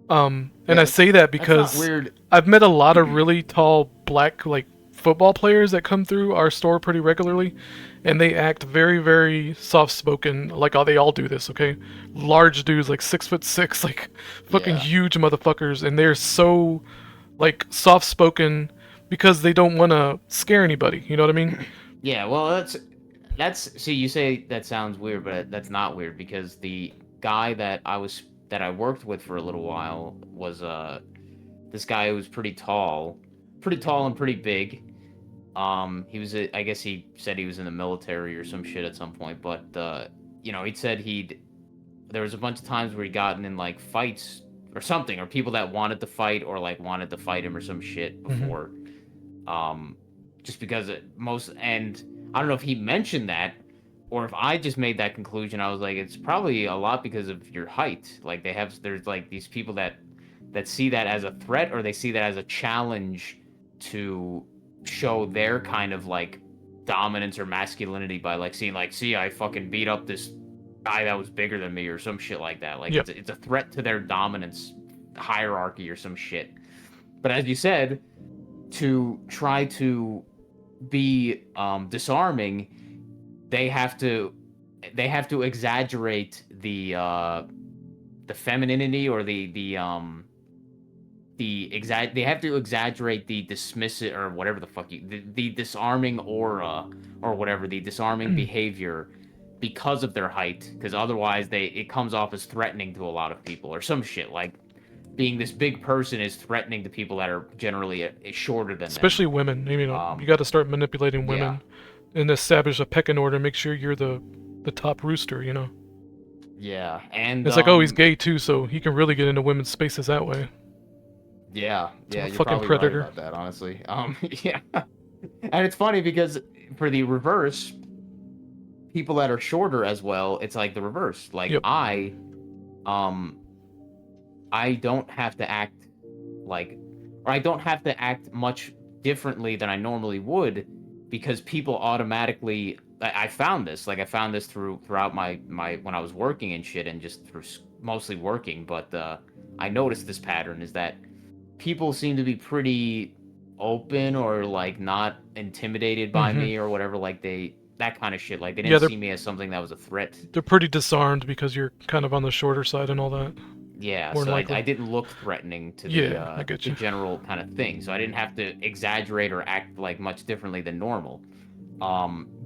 B: And I say that
C: That's
B: because
C: not weird.
B: I've met a lot of really tall black, like, football players that come through our store pretty regularly, and they act very, very soft-spoken. Like, they all do this, okay? Large dudes, like 6'6", like fucking
C: Yeah.
B: huge motherfuckers, and they're so, like, soft-spoken because they don't want to scare anybody. You know what I mean?
C: Yeah, well, that's. See, you say that sounds weird, but that's not weird, because the guy that I worked with for a little while was this guy who was pretty tall and pretty big. He was I guess he said he was in the military or some shit at some point, but he said there was a bunch of times where he'd gotten in like fights or something, or people that wanted to fight, or like wanted to fight him or some shit before. Just because and I don't know if he mentioned that, or if I just made that conclusion. I was like, it's probably a lot because of your height. Like, there's like these people that that see that as a threat, or they see that as a challenge to show their kind of like dominance or masculinity by like seeing like, see, I fucking beat up this guy that was bigger than me or some shit like that. Like
B: Yep.
C: it's a threat to their dominance hierarchy or some shit. But as you said, to try to be disarming, they have to exaggerate the femininity or they have to exaggerate the dismissive or whatever the fuck the disarming aura or whatever, the disarming behavior, because of their height, because otherwise it comes off as threatening to a lot of people or some shit. Like being this big person is threatening to people that are generally shorter than
B: Especially
C: them.
B: women. You know, you got to start manipulating women and establish a pecking order. Make sure you're the top rooster. You know.
C: Yeah, and
B: It's like, oh, he's gay too, so he can really get into women's spaces that way.
C: Yeah,
B: a
C: you're
B: fucking
C: probably
B: predator.
C: right about that, honestly. Yeah, and it's funny because for the reverse, people that are shorter as well, it's like the reverse. Like
B: Yep.
C: I don't have to act like, or I don't have to act much differently than I normally would, because people automatically. I found this throughout my when I was working and shit, and just through mostly working. But I noticed this pattern is that people seem to be pretty open or like not intimidated by me or whatever. Like that kind of shit. Like they didn't see me as something that was a threat.
B: They're pretty disarmed because you're kind of on the shorter side and all that.
C: Yeah,
B: More
C: so
B: likely.
C: I didn't look threatening to
B: I get
C: the
B: you.
C: general kind of thing. So I didn't have to exaggerate or act like much differently than normal.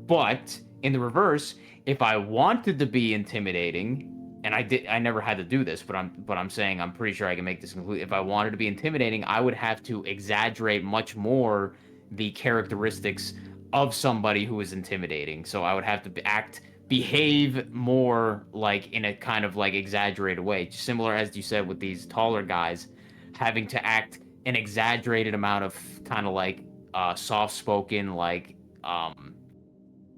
C: But in the reverse, if I wanted to be intimidating, and I never had to do this, but I'm saying I'm pretty sure I can make this conclude. If I wanted to be intimidating, I would have to exaggerate much more the characteristics of somebody who is intimidating. So I would have to behave more like in a kind of like exaggerated way, similar as you said with these taller guys having to act an exaggerated amount of kind of like soft-spoken, like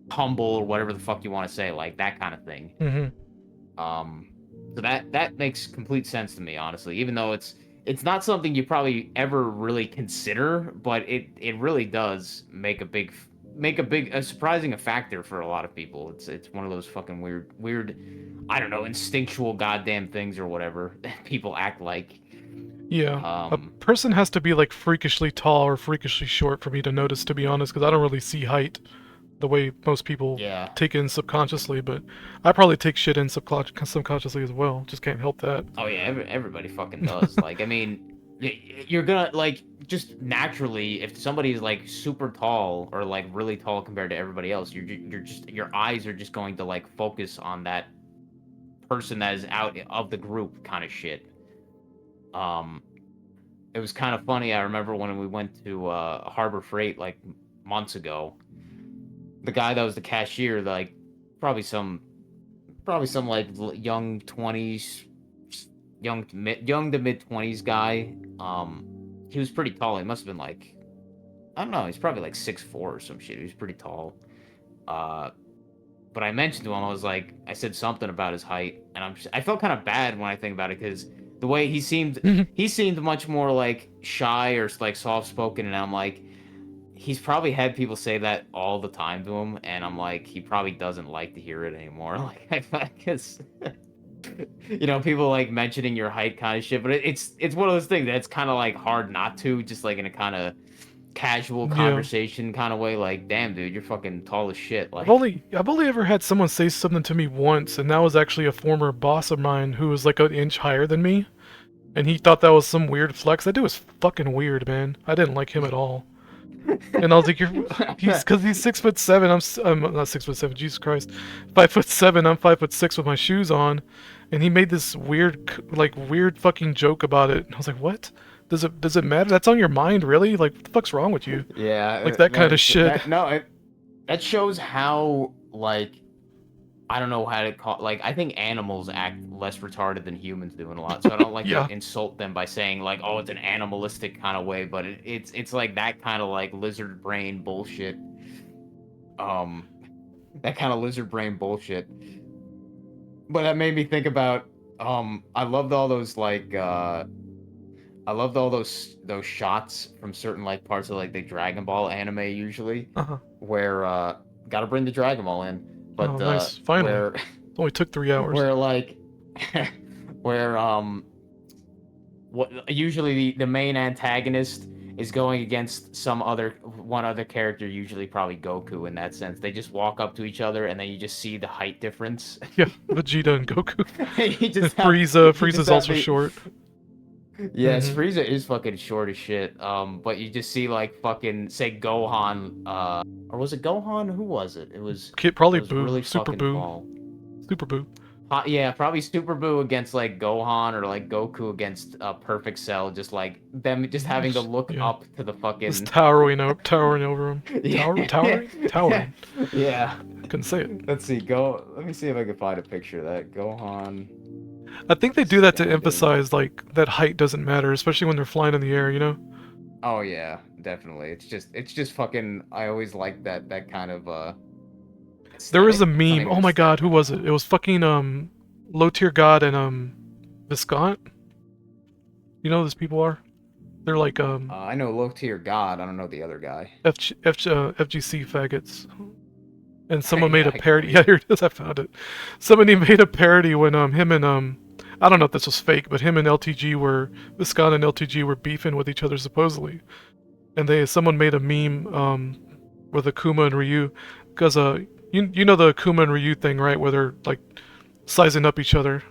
C: humble or whatever the fuck you want to say, like that kind of thing. So that makes complete sense to me, honestly, even though it's not something you probably ever really consider, but it really does make a surprising factor for a lot of people. It's one of those fucking weird, I don't know, instinctual goddamn things or whatever that people act like.
B: Yeah, a person has to be like freakishly tall or freakishly short for me to notice, to be honest, because I don't really see height the way most people take it in subconsciously, but I probably take shit in subconsciously as well. Just can't help that.
C: Oh yeah, everybody fucking does. Like, I mean, you're gonna like just naturally, if somebody is like super tall or like really tall compared to everybody else, your eyes are just going to like focus on that person that is out of the group, kind of shit. It was kind of funny. I remember when we went to Harbor Freight like months ago. The guy that was the cashier, like probably some like young 20s, young to mid 20s guy. He was pretty tall. He must have been like, I don't know, he's probably like 6'4" or some shit. He was pretty tall. But I mentioned to him, I said something about his height, and I felt kind of bad when I think about it, because the way he seemed much more like shy or like soft spoken, and I'm like, he's probably had people say that all the time to him, and I'm like, he probably doesn't like to hear it anymore. Like, because you know, people like mentioning your height kind of shit, but it's one of those things that's kind of like hard not to, just like in a kind of casual conversation kind of way. Like, damn, dude, you're fucking tall as shit. Like,
B: I've only ever had someone say something to me once, and that was actually a former boss of mine who was like an inch higher than me, and he thought that was some weird flex. That dude was fucking weird, man. I didn't like him at all. And I was like, he's 6'7". I'm not 6'7". Jesus Christ, 5'7". I'm 5'6" with my shoes on, and he made this weird fucking joke about it. And I was like, what? Does it matter? That's on your mind, really? Like, what the fuck's wrong with you?
C: Yeah,
B: like that kind of shit.
C: That shows how, like, I don't know how to call. Like, I think animals act less retarded than humans do in a lot. So I don't like to insult them by saying like, oh, it's an animalistic kind of way, but it's like that kind of like lizard brain bullshit. That kind of lizard brain bullshit. But that made me think about. I loved all those like I loved all those shots from certain like parts of like the Dragon Ball anime usually,
B: Uh-huh.
C: where gotta bring the Dragon Ball in, but
B: Oh, nice. Finally.
C: where
B: It only took 3 hours.
C: where like where what usually the main antagonist is going against one other character, usually probably Goku in that sense. They just walk up to each other and then you just see the height difference.
B: Yeah, Vegeta and Goku.
C: You just have-
B: Frieza.
C: you
B: Frieza's
C: just have
B: also
C: the-
B: short.
C: Yes,
B: Mhm.
C: Frieza is fucking short as shit. But you just see like fucking say Gohan, or was it Gohan? Who was it? It was
B: Probably
C: it was
B: Boo.
C: really
B: Super
C: fucking
B: Boo.
C: tall.
B: Super Boo.
C: Yeah, probably Super Boo against like Gohan or like Goku against Perfect Cell, just like them just having to look
B: Yeah.
C: up to the fucking
B: Just towering over him.
C: Yeah.
B: Towering?
C: Yeah.
B: Couldn't say it.
C: Let's see. Let me see if I can find a picture of that. Gohan.
B: I think they do that to
C: Standing.
B: emphasize like that height doesn't matter, especially when they're flying in the air, you know?
C: Oh yeah, definitely. It's just fucking. I always like that kind of
B: There was a
C: aesthetic. Not
B: meme.
C: even
B: Oh my god, who
C: aesthetic.
B: was it? It was fucking Low Tier God and Viscount. You know who these people are? They're like
C: I know Low Tier God. I don't know the other guy.
B: FGC faggots. And someone made
C: Yeah,
B: a parody. Yeah, here it is. I found it. Somebody made a parody when him and I don't know if this was fake, but him and Viscount and LTG were beefing with each other supposedly. And someone made a meme with Akuma and Ryu, because you know the Akuma and Ryu thing, right? Where they're like sizing up each other.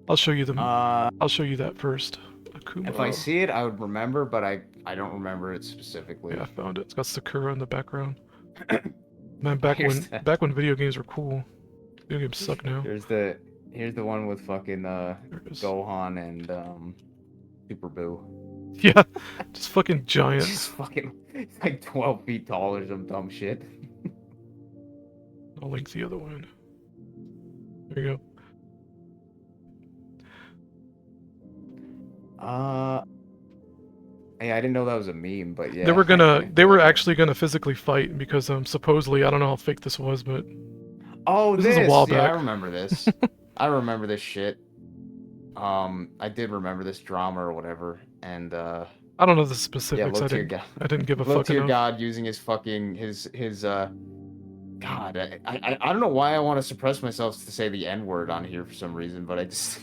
B: I'll show you them. I'll show you that first. Akuma.
C: If I see it, I would remember, but I don't remember it specifically.
B: Yeah, I found it. It's got Sakura in the background. Man, back
C: Here's that.
B: when video games were cool. Video games suck now.
C: Here's the one with fucking
B: There it is.
C: Gohan and Super Boo.
B: Yeah, just fucking giants.
C: Just fucking like 12 feet tall or some dumb shit.
B: I'll link the other one. There you go.
C: Yeah, I didn't know that was a meme, but yeah.
B: They were actually gonna physically fight because supposedly, I don't know how fake this was, but
C: Oh,
B: this is a while
C: yeah, I
B: back.
C: remember this. I remember this shit. I did remember this drama or whatever, and
B: I don't know the
C: yeah,
B: specifics.
C: Low Tier God.
B: I didn't give a
C: Low
B: fuck
C: Tier
B: enough.
C: God using his fucking God, I don't know why I want to suppress myself to say the N word on here for some reason, but I just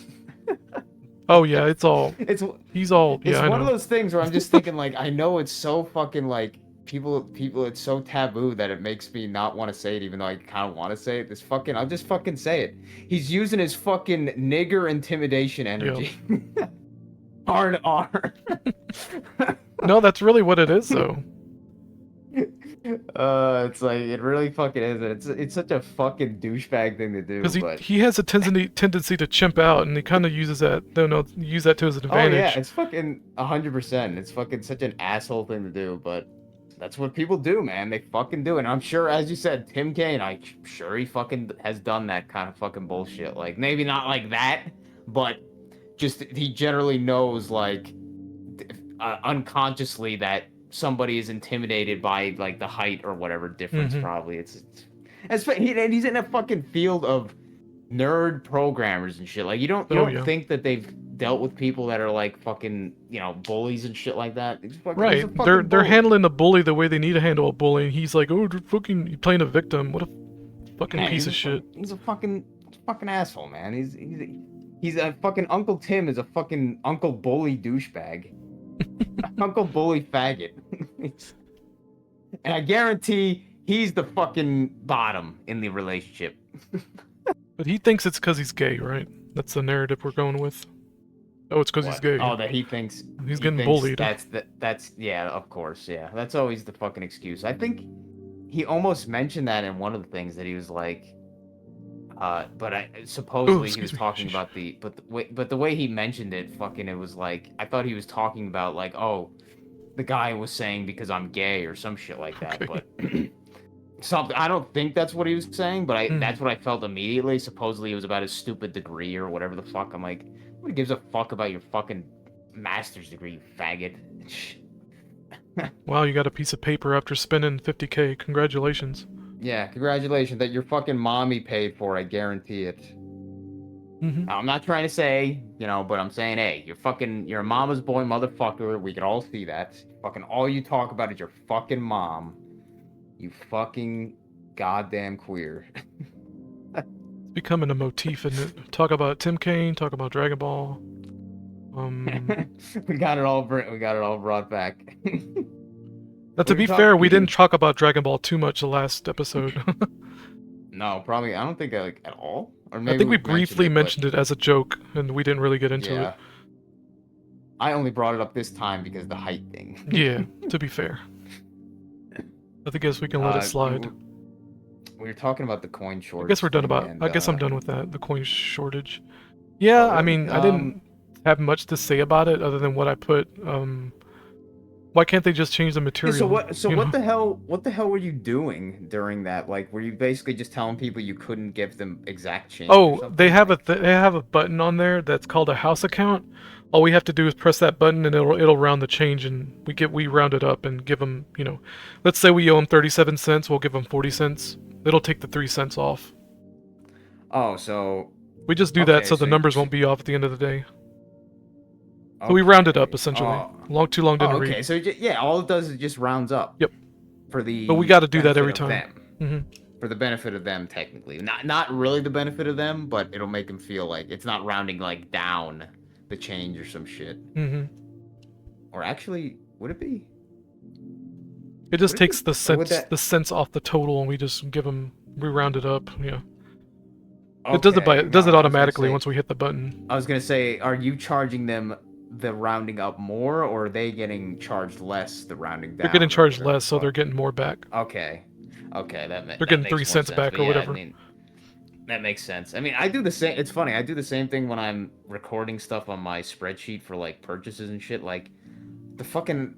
B: Oh yeah, it's all.
C: it's
B: He's all.
C: it's
B: Yeah, I
C: one
B: know.
C: of those things where I'm just thinking like I know it's so fucking like people it's so taboo that it makes me not want to say it even though I kind of want to say it. I'll just fucking say it. He's using his fucking nigger intimidation energy. R and R.
B: No, that's really what it is, though.
C: It's like it really fucking is. It's such a fucking douchebag thing to do.
B: Because
C: But
B: he has a tendency to chimp out, and he kind of uses that. Use that to his
C: oh
B: advantage.
C: yeah, it's fucking 100%. It's fucking such an asshole thing to do, but that's what people do, man. They fucking do, and I'm sure, as you said, Tim Kaine, I'm sure he fucking has done that kind of fucking bullshit. Like maybe not like that, but just he generally knows like unconsciously that somebody is intimidated by like the height or whatever difference.
B: Mhm.
C: Probably it's and he's in a fucking field of nerd programmers and shit. Like you don't
B: yeah.
C: think that they've dealt with people that are like fucking bullies and shit like that. He's a
B: Right.
C: fucking
B: They're
C: bully.
B: handling the bully the way they need to handle a bully, and he's like, oh, fucking, you're playing a victim. What a fucking
C: Man,
B: piece
C: he's
B: of shit.
C: He's a fucking asshole, man. He's a fucking Uncle Tim is a fucking Uncle Bully douchebag. Uncle Bully faggot. And I guarantee he's the fucking bottom in the relationship.
B: But he thinks it's because he's gay, right? That's the narrative we're going with. Oh, it's because he's
C: What?
B: gay.
C: Oh, that he thinks
B: He's
C: he
B: getting
C: thinks
B: bullied.
C: That's yeah, of course, yeah. That's always the fucking excuse. I think he almost mentioned that in one of the things that he was like, but supposedly he was
B: excuse me.
C: talking
B: Sheesh.
C: about but the way he mentioned it, fucking, it was like I thought he was talking about like, oh, the guy was saying because I'm gay or some shit like that,
B: Okay.
C: but something I don't think that's what he was saying, but
B: Hmm.
C: that's what I felt immediately. Supposedly it was about his stupid degree or whatever the fuck. I'm like, who gives a fuck about your fucking master's degree, you faggot?
B: Wow, you got a piece of paper after spending 50K. Congratulations.
C: Yeah, congratulations that your fucking mommy paid for. I guarantee it.
B: Mm-hmm.
C: I'm not trying to say, but I'm saying, hey, you're a mama's boy motherfucker. We can all see that. Fucking all you talk about is your fucking mom. You fucking goddamn queer.
B: It's becoming a motif, isn't it? Talk about Tim Kaine, talk about Dragon Ball.
C: We got it all brought back.
B: Now, to
C: We were
B: be fair, we
C: talking-
B: didn't talk about Dragon Ball too much the last episode.
C: No, probably. I don't think like at all. Or
B: I
C: maybe
B: think we
C: we've
B: briefly mentioned
C: but
B: it as a joke, and we didn't really get into
C: yeah.
B: it.
C: I only brought it up this time because of the height thing.
B: Yeah, to be fair. I guess we can let it slide.
C: We were talking about the coin shortage.
B: I guess we're done
C: thing,
B: about.
C: and,
B: I guess I'm done with that. The coin shortage. Yeah,
C: Oh,
B: I
C: really?
B: mean, I didn't have much to say about it other than what I put. Why can't they just change the
C: Yeah,
B: material?
C: so what? So
B: you
C: what
B: know?
C: the hell? What the hell were you doing during that? Like, were you basically just telling people you couldn't give them exact change?
B: Oh,
C: or
B: they
C: something?
B: have
C: Like,
B: they have a button on there that's called a house account. All we have to do is press that button and it'll round the change, and we round it up and give them, let's say we owe them 37 cents, we'll give them 40 cents. It'll take the 3 cents off.
C: Oh, so
B: We just do that
C: Okay,
B: so the
C: so-
B: numbers won't be off at the end of the day. So we round it up
C: okay.
B: essentially.
C: Oh,
B: Too long didn't
C: okay.
B: read.
C: So yeah, all it does is just rounds up.
B: Yep.
C: For the.
B: But we got to do that
C: benefit
B: every
C: of
B: time.
C: them.
B: hmm
C: For the benefit of them, technically, not really the benefit of them, but it'll make them feel like it's not rounding like down the change or some shit.
B: hmm
C: Or actually, would it be?
B: It just
C: Would it
B: takes
C: be-
B: the
C: or would
B: cents
C: that-
B: the cents off the total, and we just we round it up. Yeah. It does it
C: Okay,
B: it does
C: no,
B: it
C: I was gonna
B: automatically
C: say-
B: once we hit the button.
C: I was gonna say, are you charging them the rounding up more, or are they getting charged less the rounding down?
B: They're getting
C: or
B: charged
C: whatever
B: less,
C: the
B: so
C: fuck?
B: they're getting more back.
C: Okay, that
B: They're getting 3
C: makes more
B: cents
C: sense,
B: back
C: but
B: or
C: yeah,
B: whatever.
C: I mean, that makes sense. I mean, I do the same. It's funny. I do the same thing when I'm recording stuff on my spreadsheet for like purchases and shit. Like, the fucking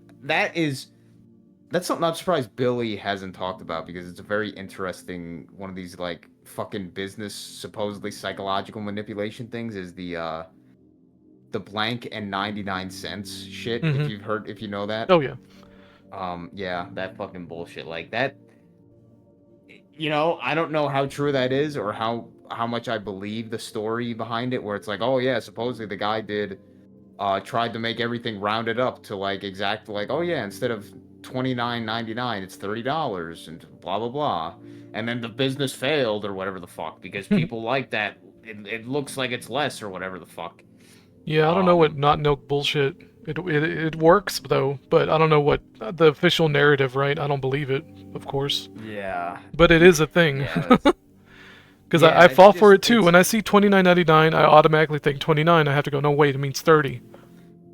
C: that's something I'm surprised Billy hasn't talked about, because it's a very interesting one of these like fucking business supposedly psychological manipulation things, is the blank and 99 cents shit.
B: Mhm.
C: If you know that.
B: Oh yeah.
C: Yeah, that fucking bullshit. Like that, I don't know how true that is, or how much I believe the story behind it, where it's like, oh yeah, supposedly the guy tried to make everything rounded up to like exact, like, oh yeah, instead of $29.99 it's $30 and blah blah blah, and then the business failed or whatever the fuck, because people like that, it looks like it's less or whatever the fuck.
B: Yeah, I don't know what not milk bullshit. It works though, but I don't know what the official narrative, right? I don't believe it, of course.
C: Yeah.
B: But it is a thing.
C: Yeah, that's-
B: Because
C: Yeah,
B: I
C: it's
B: fall for
C: just-
B: it too.
C: it's-
B: When I see $29.99, I automatically think 29. I have to go, no wait, it means 30. You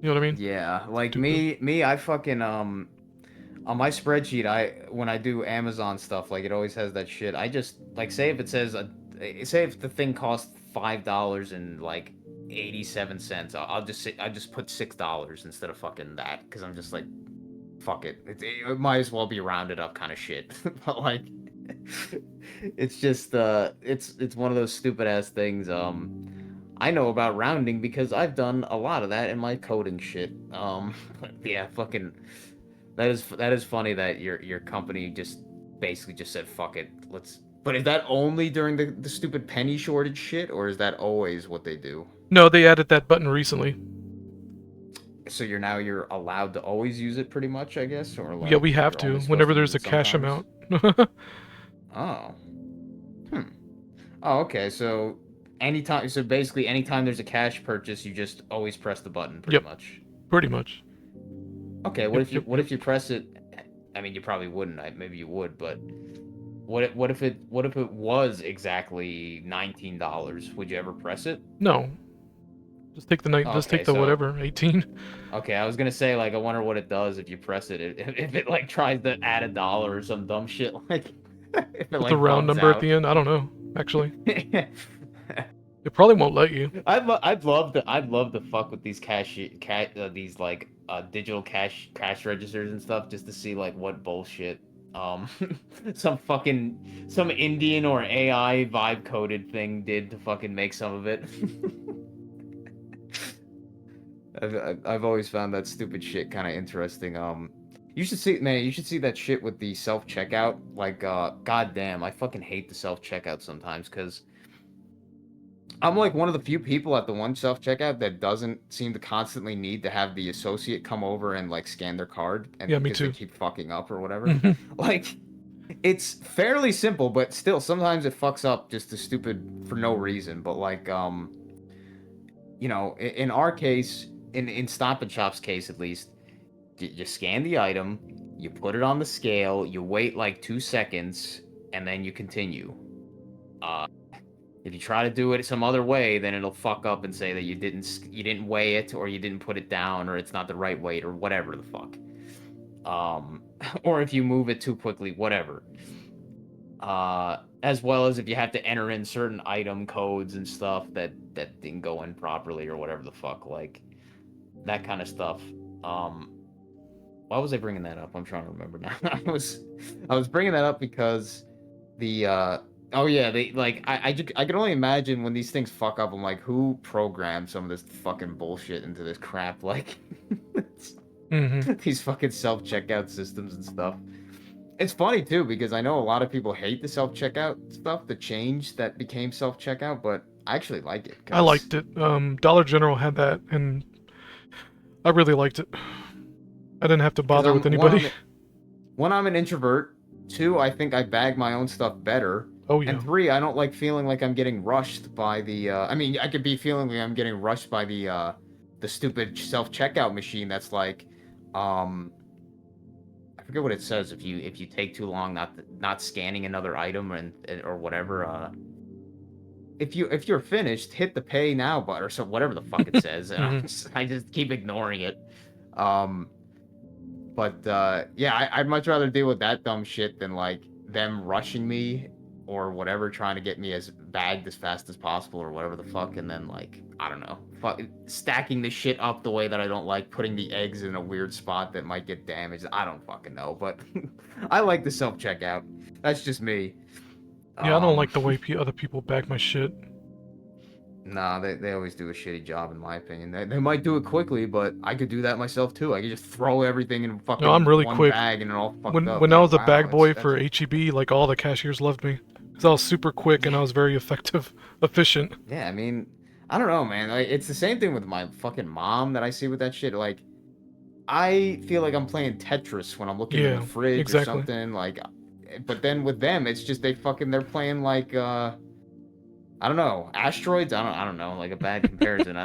B: know what I mean?
C: Yeah, like
B: Stupid.
C: me, I fucking on my spreadsheet, when I do Amazon stuff, like it always has that shit. I just like, say if it says say if the thing costs $5 and like 87 cents, I just put $6 instead of fucking that, because I'm just like, fuck it. It might as well be rounded up kind of shit. But like, it's just it's one of those stupid ass things. I know about rounding because I've done a lot of that in my coding shit. Yeah, fucking, that is funny that your company just basically just said fuck it, let's. But is that only during the stupid penny shortage shit, or is that always what they do?
B: No, they added that button recently.
C: So you're allowed to always use it, pretty much, I guess, or like,
B: Yeah, we have
C: you're
B: to
C: only supposed
B: whenever
C: to
B: there's a
C: use it
B: cash
C: sometimes?
B: amount.
C: Oh. Oh, okay. So basically anytime there's a cash purchase, you just always press the button, pretty
B: Yep.
C: much.
B: Pretty much.
C: Okay, what
B: Yep,
C: if you press it? I mean, you probably wouldn't. Maybe you would, but what if it was exactly $19? Would you ever press it?
B: No. Just take the just
C: Okay,
B: take the
C: so-
B: whatever, 18.
C: Okay, I was gonna say, like, I wonder what it does if you press it. If it like tries to add $1 or some dumb shit, like if it
B: With
C: like
B: the round
C: bumps
B: number
C: out.
B: at the end. I don't know, actually. It probably won't let you.
C: I'd love to fuck with these these like digital cash registers and stuff, just to see like what bullshit some Indian or AI vibe coded thing did to fucking make some of it. I've always found that stupid shit kind of interesting. You should see that shit with the self checkout. Like, goddamn, I fucking hate the self checkout sometimes, because I'm like one of the few people at the one self checkout that doesn't seem to constantly need to have the associate come over and like scan their card, and
B: Yeah, me
C: because they
B: too.
C: keep fucking up or whatever. Like, it's fairly simple, but still sometimes it fucks up just the stupid for no reason. But like, you know, in our case, in Stop and Shop's case at least, you scan the item, you put it on the scale, you wait like 2 seconds, and then you continue. Uh, if you try to do it some other way, then it'll fuck up and say that you didn't weigh it, or you didn't put it down, or it's not the right weight, or whatever the fuck. Or if you move it too quickly, whatever. As well as if you have to enter in certain item codes and stuff that didn't go in properly or whatever the fuck, like that kind of stuff. Why was I bringing that up? I'm trying to remember now. I was bringing that up because the oh yeah, they like I can only imagine when these things fuck up. I'm like, who programmed some of this fucking bullshit into this crap? Like these fucking self checkout systems and stuff. It's funny too because I know a lot of people hate the self checkout stuff, the change that became self checkout, but I actually like it.
B: I liked it. Dollar General had that, and I really liked it. I didn't have to bother with anybody.
C: One, I'm an introvert. Two, I think I bag my own stuff better.
B: Oh yeah.
C: And three, I don't like feeling like I'm getting rushed by the. I mean, I could be feeling like I'm getting rushed by the stupid self checkout machine. That's like, I forget what it says if you take too long not scanning another item or whatever. If you're finished, hit the pay now button or so whatever the fuck it says. And I just keep ignoring it. But yeah, I'd much rather deal with that dumb shit than like them rushing me or whatever, trying to get me as bagged as fast as possible or whatever the fuck, and then like I don't know, stacking the shit up the way that I don't like, putting the eggs in a weird spot that might get damaged. I don't fucking know, but I like the self checkout. That's just me.
B: Yeah, I don't like the way other people bag my shit.
C: Nah, they always do a shitty job in my opinion. They might do it quickly, but I could do that myself too. I could just throw everything in fucking
B: I'm really
C: one
B: quick.
C: bag and it all fucked up.
B: When I was a
C: Wow,
B: bag boy
C: that's-
B: for HEB, like all the cashiers loved me because I was super quick and I was very effective, efficient.
C: Yeah, I mean, I don't know, man. Like, it's the same thing with my fucking mom that I see with that shit. Like, I feel like I'm playing Tetris when I'm looking in
B: Yeah,
C: the fridge
B: exactly.
C: or something. Like, but then with them, it's just they're playing like I don't know, asteroids. I don't know, like a bad comparison.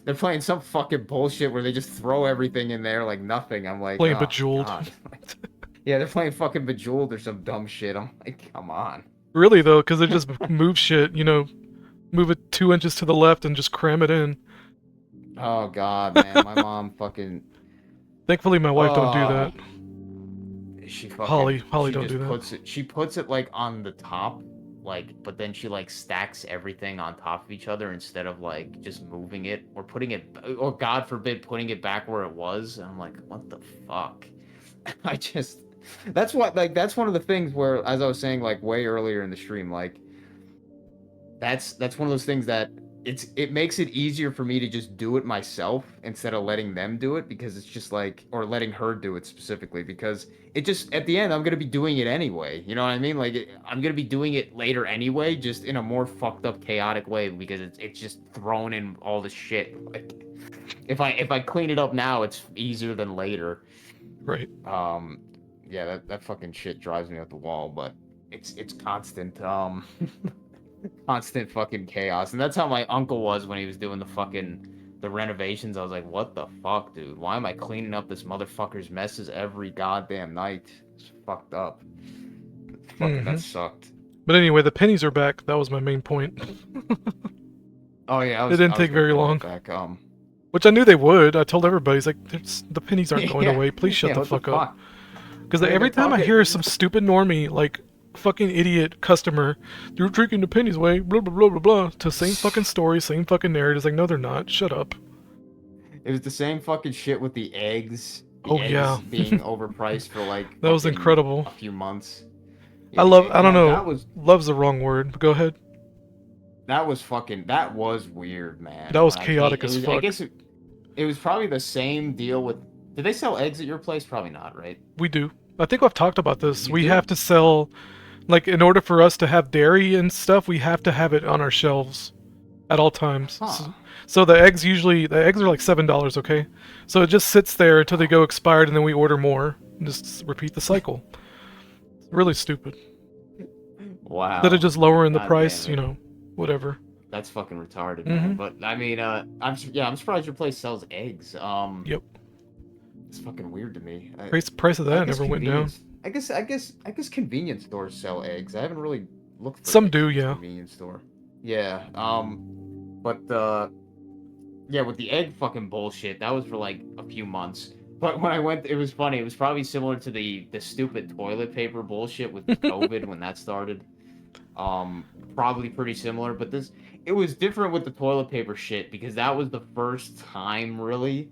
C: They're playing some fucking bullshit where they just throw everything in there like nothing. I'm like,
B: Playing
C: oh,
B: Bejeweled.
C: God. Yeah, they're playing fucking Bejeweled or some dumb shit. I'm like, come on.
B: Really though, because they just move shit. You know, move it 2 inches to the left and just cram it in.
C: Oh God, man, my mom fucking.
B: Thankfully, my wife don't do that.
C: She fucking,
B: Holly
C: she
B: don't
C: just
B: do that.
C: She puts it like on the top, like, but then she like stacks everything on top of each other instead of like just moving it or putting it, or God forbid, putting it back where it was. And I'm like, what the fuck? That's what, like, that's one of the things where, as I was saying, like way earlier in the stream, like, that's one of those things that it makes it easier for me to just do it myself instead of letting them do it, because it's just like, or letting her do it specifically, because it just, at the end, I'm gonna be doing it anyway. You know what I mean? Like, I'm gonna be doing it later anyway, just in a more fucked up, chaotic way, because it's just thrown in all the shit. Like, if I clean it up now, it's easier than later.
B: Right.
C: Yeah, that fucking shit drives me up the wall, but it's constant. Constant fucking chaos. And that's how my uncle was when he was doing the renovations. I was like, what the fuck, dude? Why am I cleaning up this motherfucker's messes every goddamn night? It's fucked up. Fucking that sucked.
B: But anyway, the pennies are back. That was my main point.
C: Oh yeah,
B: It didn't take very long.
C: Back.
B: Which I knew they would. I told everybody, it's like, the pennies aren't going
C: Yeah.
B: away. Please shut
C: Yeah,
B: the
C: what
B: fuck up. Because
C: I mean,
B: every
C: the
B: time I
C: fuck
B: hear
C: it-
B: some stupid normie, like, fucking idiot customer, you're drinking the pennies away, blah, blah, blah, blah, blah, to same fucking story, same fucking narrative. It's like, no, they're not. Shut up.
C: It was the same fucking shit with the eggs.
B: Oh,
C: Eggs
B: yeah.
C: being overpriced for like
B: That was
C: fucking
B: incredible.
C: a few months.
B: I don't know.
C: That was
B: Love's the wrong word, but go ahead.
C: that was weird, man.
B: That was
C: When I
B: chaotic
C: came-
B: as
C: I
B: fuck.
C: guess it was probably the same deal with. Did they sell eggs at your place? Probably not, right?
B: We do. I think I've talked about this.
C: You
B: We
C: do?
B: have to sell, like, in order for us to have dairy and stuff, we have to have it on our shelves. at all times.
C: Huh.
B: So the eggs are like $7, okay? So it just sits there until they go expired, and then we order more. And just repeat the cycle. It's really stupid.
C: Wow.
B: Instead of just lowering the
C: God
B: price,
C: damn it.
B: Whatever.
C: That's fucking retarded, man.
B: Mhm.
C: But I mean, I'm surprised your place sells eggs.
B: Yep.
C: It's fucking weird to me.
B: Price of
C: I
B: that
C: guess
B: never went down.
C: I guess convenience stores sell eggs. I haven't really looked for
B: Some
C: eggs
B: do,
C: at the
B: yeah.
C: convenience store. Yeah. But yeah, with the egg fucking bullshit, that was for like a few months. But when I went, it was funny. It was probably similar to the stupid toilet paper bullshit with COVID when that started. Probably pretty similar, but it was different with the toilet paper shit because that was the first time really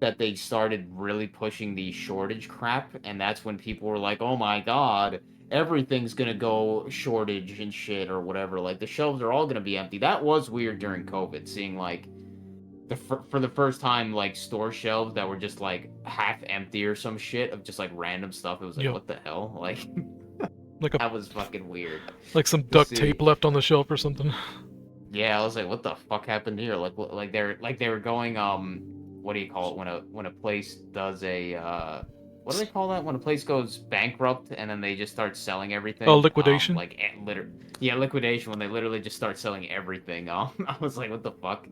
C: that they started really pushing the shortage crap, and that's when people were like, "Oh my god, everything's gonna go shortage and shit or whatever. Like the shelves are all gonna be empty." That was weird during COVID, seeing like for the first time like store shelves that were just like half empty or some shit of just like random stuff. It was like,
B: Yeah.
C: what the hell? Like
B: Like
C: that was fucking weird.
B: like some
C: to
B: duct
C: see.
B: tape left on the shelf or something.
C: Yeah, I was like, what the fuck happened here? Like they were going what do you call it when a place does a what do they call that when a place goes bankrupt and then they just start selling everything?
B: Oh, liquidation?
C: Yeah, liquidation when they literally just start selling everything. I was like, what the fuck?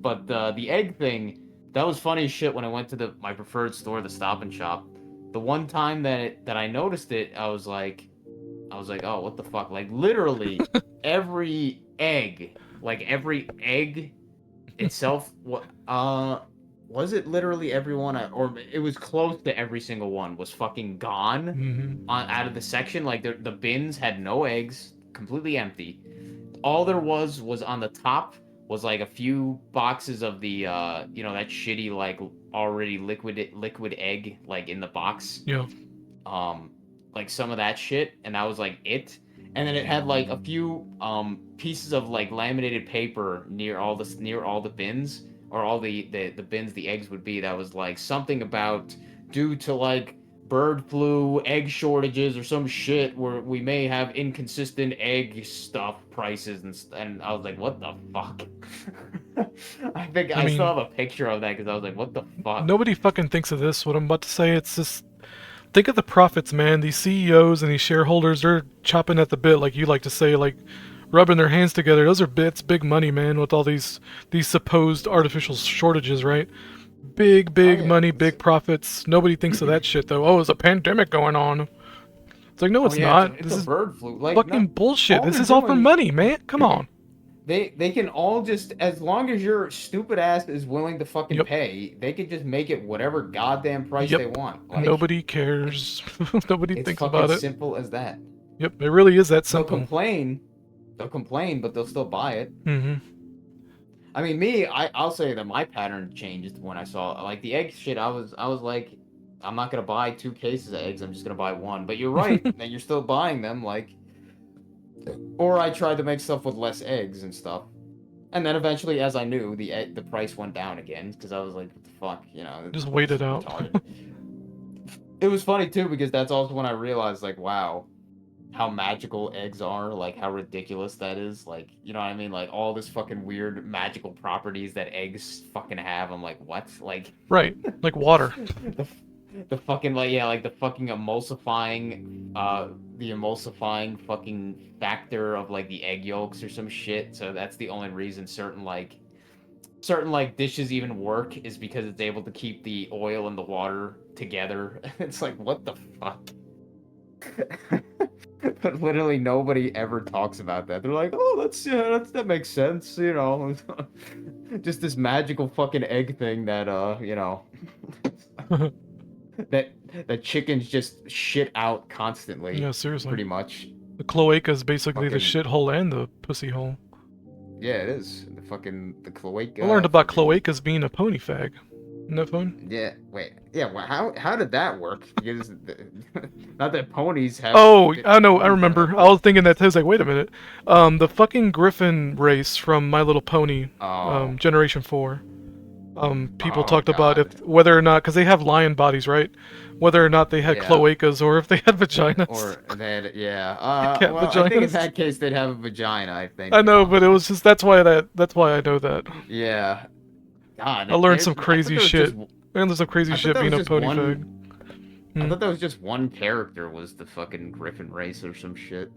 C: But the egg thing, that was funny as shit when I went to my preferred store, the Stop and Shop. The one time that I noticed it, I was like, oh, what the fuck? Like literally every egg itself, was it literally everyone, or it was close to every single one was fucking gone out of the section. Like the bins had no eggs, completely empty. All there was on the top was like a few boxes of the that shitty like already liquid egg like in the box.
B: Yeah.
C: Like some of that shit, and that was like it. And then it had like a few pieces of like laminated paper near all the bins, or all the bins the eggs would be. That was like something about due to like bird flu, egg shortages, or some shit where we may have inconsistent egg stuff prices, and I was like, what the fuck? I
B: mean,
C: still have a picture of that because I was like, what the fuck?
B: Nobody fucking thinks of this. What I'm about to say, it's just think of the profits, man. These CEOs and these shareholders, they're chopping at the bit, like you like to say, like rubbing their hands together. Those are big money, man, with all these supposed artificial shortages, right? Big money, big profits. Nobody thinks of that shit though. Oh, there's a pandemic going on. It's like, no, it's not.
C: It's
B: this
C: a
B: is
C: bird flu. Like,
B: fucking bullshit.
C: all
B: This
C: they're
B: is all for
C: doing-
B: money, man. Come on.
C: They can all just, as long as your stupid ass is willing to fucking
B: Yep.
C: pay, they can just make it whatever goddamn price
B: Yep.
C: they want. Like,
B: Nobody cares. Nobody
C: it's
B: thinks
C: fucking
B: about it.
C: simple as that.
B: Yep, it really is that
C: They'll
B: simple.
C: complain, but they'll still buy it.
B: Mm-hmm.
C: I mean, I'll say that my pattern changed when I saw like the egg shit. I was like, I'm not gonna buy 2 cases of eggs. I'm just gonna buy 1. But you're right, and you're still buying them. Like, or I tried to make stuff with less eggs and stuff, and then eventually, as I knew, the price went down again because I was like, what the fuck,
B: Just wait it out.
C: retarded. It was funny too because that's also when I realized, like, wow, how magical eggs are, like how ridiculous that is, like, you know what I mean, like all this fucking weird magical properties that eggs fucking have. I'm like, what? Like
B: Right, like water.
C: the fucking like the fucking emulsifying fucking factor of like the egg yolks or some shit. So that's the only reason certain dishes even work, is because it's able to keep the oil and the water together. It's like, what the fuck? But literally nobody ever talks about that. They're like, oh, that makes sense, just this magical fucking egg thing that that chickens just shit out constantly.
B: Yeah, seriously.
C: Pretty much.
B: The cloaca is basically the
C: Fucking-
B: shithole and the pussy hole.
C: Yeah, it is. The cloaca.
B: I learned about
C: fucking-
B: cloacas being a pony fag. Isn't that fun?
C: Yeah, wait. Yeah, well, how did that work? Because not that ponies have.
B: Oh, I know, I remember. I was thinking that, I was like, wait a minute. The fucking Griffin race from My Little Pony,
C: Oh.
B: Generation 4. People
C: Oh,
B: talked about
C: God.
B: if whether or not, because they have lion bodies, right? Whether or not they had
C: Yeah.
B: cloacas or if they had vaginas.
C: Or that, yeah.
B: Cat
C: Well, I think in
B: vaginas.
C: that case they'd have a vagina. I think.
B: I know, but it was just that's why I know that.
C: Yeah. God,
B: I learned some crazy shit. I learned some crazy
C: I thought
B: shit
C: that
B: being
C: was
B: a
C: just
B: pony
C: one.
B: fag.
C: I
B: Hmm.
C: thought that was just one character was the fucking Griffin race or some shit.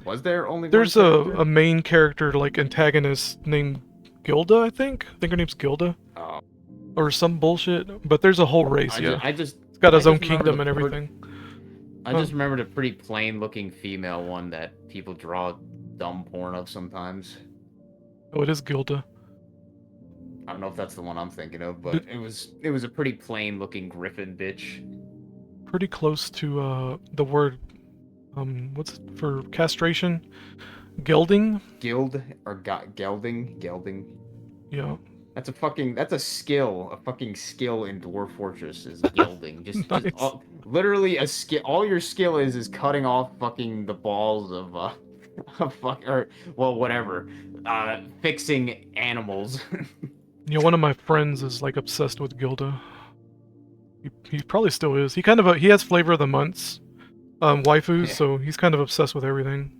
C: Was there only
B: There's
C: one character?
B: a main character, like antagonist, named Gilda, I think. I think her name's Gilda.
C: Oh,
B: Or some bullshit. But there's a whole race, yeah.
C: I just
B: It's got
C: I
B: his own
C: just remember
B: kingdom and
C: the
B: everything.
C: I just remembered a pretty plain looking female one that people draw dumb porn of sometimes.
B: Oh, it is Gilda.
C: I don't know if that's the one I'm thinking of, but it was a pretty plain looking Griffin bitch.
B: Pretty close to the word, what's it for castration? Gelding?
C: Guild or gelding?
B: Yeah.
C: That's a skill, a fucking skill in Dwarf Fortress is gelding.
B: Nice.
C: Literally a skill. All your skill is cutting off fucking the balls of whatever, fixing animals.
B: Yeah, one of my friends is like obsessed with Gilda. He probably still is. He kind of he has flavor of the months, waifus,
C: Yeah.
B: so he's kind of obsessed with everything.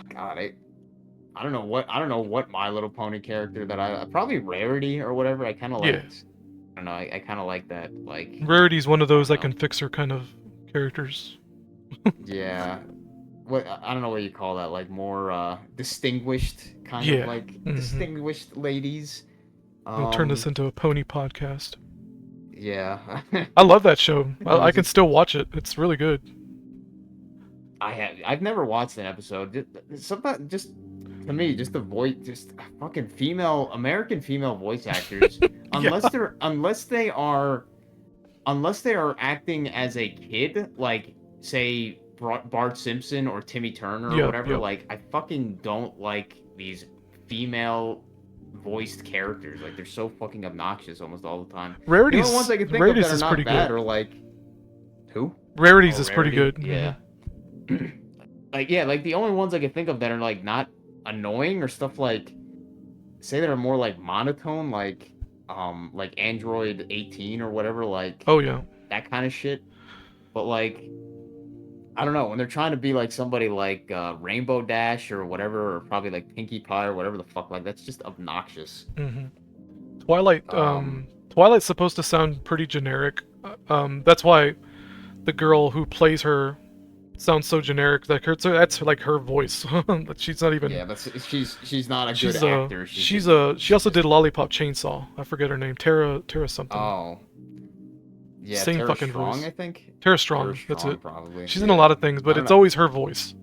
C: God, I don't know what My Little Pony character that I probably Rarity or whatever. I kind of like.
B: Yeah.
C: I don't know. I kind of like that. Like.
B: Rarity's one of those
C: I
B: I
C: don't
B: can
C: know.
B: fix her kind of characters.
C: Yeah. What I don't know what you call that. Like more distinguished kind
B: Yeah.
C: of like distinguished ladies.
B: We'll turn this into a pony podcast.
C: Yeah.
B: I love that show. I can still watch it. It's really good.
C: I've never watched an episode. Sometimes just to me, just the voice, just fucking American female voice actors, unless they are acting as a kid, like say Bart Simpson or Timmy Turner or whatever. Like I fucking don't like these female voiced characters. Like they're so fucking obnoxious almost all the time.
B: Rarity's,
C: the only ones I can think
B: Rarity's
C: of that
B: is
C: are
B: pretty
C: not bad
B: good.
C: are like who?
B: Rarity's
C: Oh,
B: is pretty
C: Rarity?
B: good.
C: Yeah. Like the only ones I can think of that are like not annoying or stuff like say that are more like monotone, like Android 18 or whatever, like
B: Oh yeah.
C: that kind of shit. But like I don't know, when they're trying to be like somebody like Rainbow Dash or whatever, or probably like Pinkie Pie or whatever the fuck, like that's just obnoxious.
B: Twilight's supposed to sound pretty generic. That's why the girl who plays her sounds so generic. Like that's like her voice. But she's not even.
C: Yeah, but she's not a good actor.
B: She also did Lollipop Chainsaw. I forget her name. Tara something.
C: Oh. Yeah,
B: Same
C: Tara
B: fucking
C: Strong,
B: voice.
C: I think.
B: Tara Strong. That's it.
C: Probably.
B: She's in a lot of things, but it's always her voice.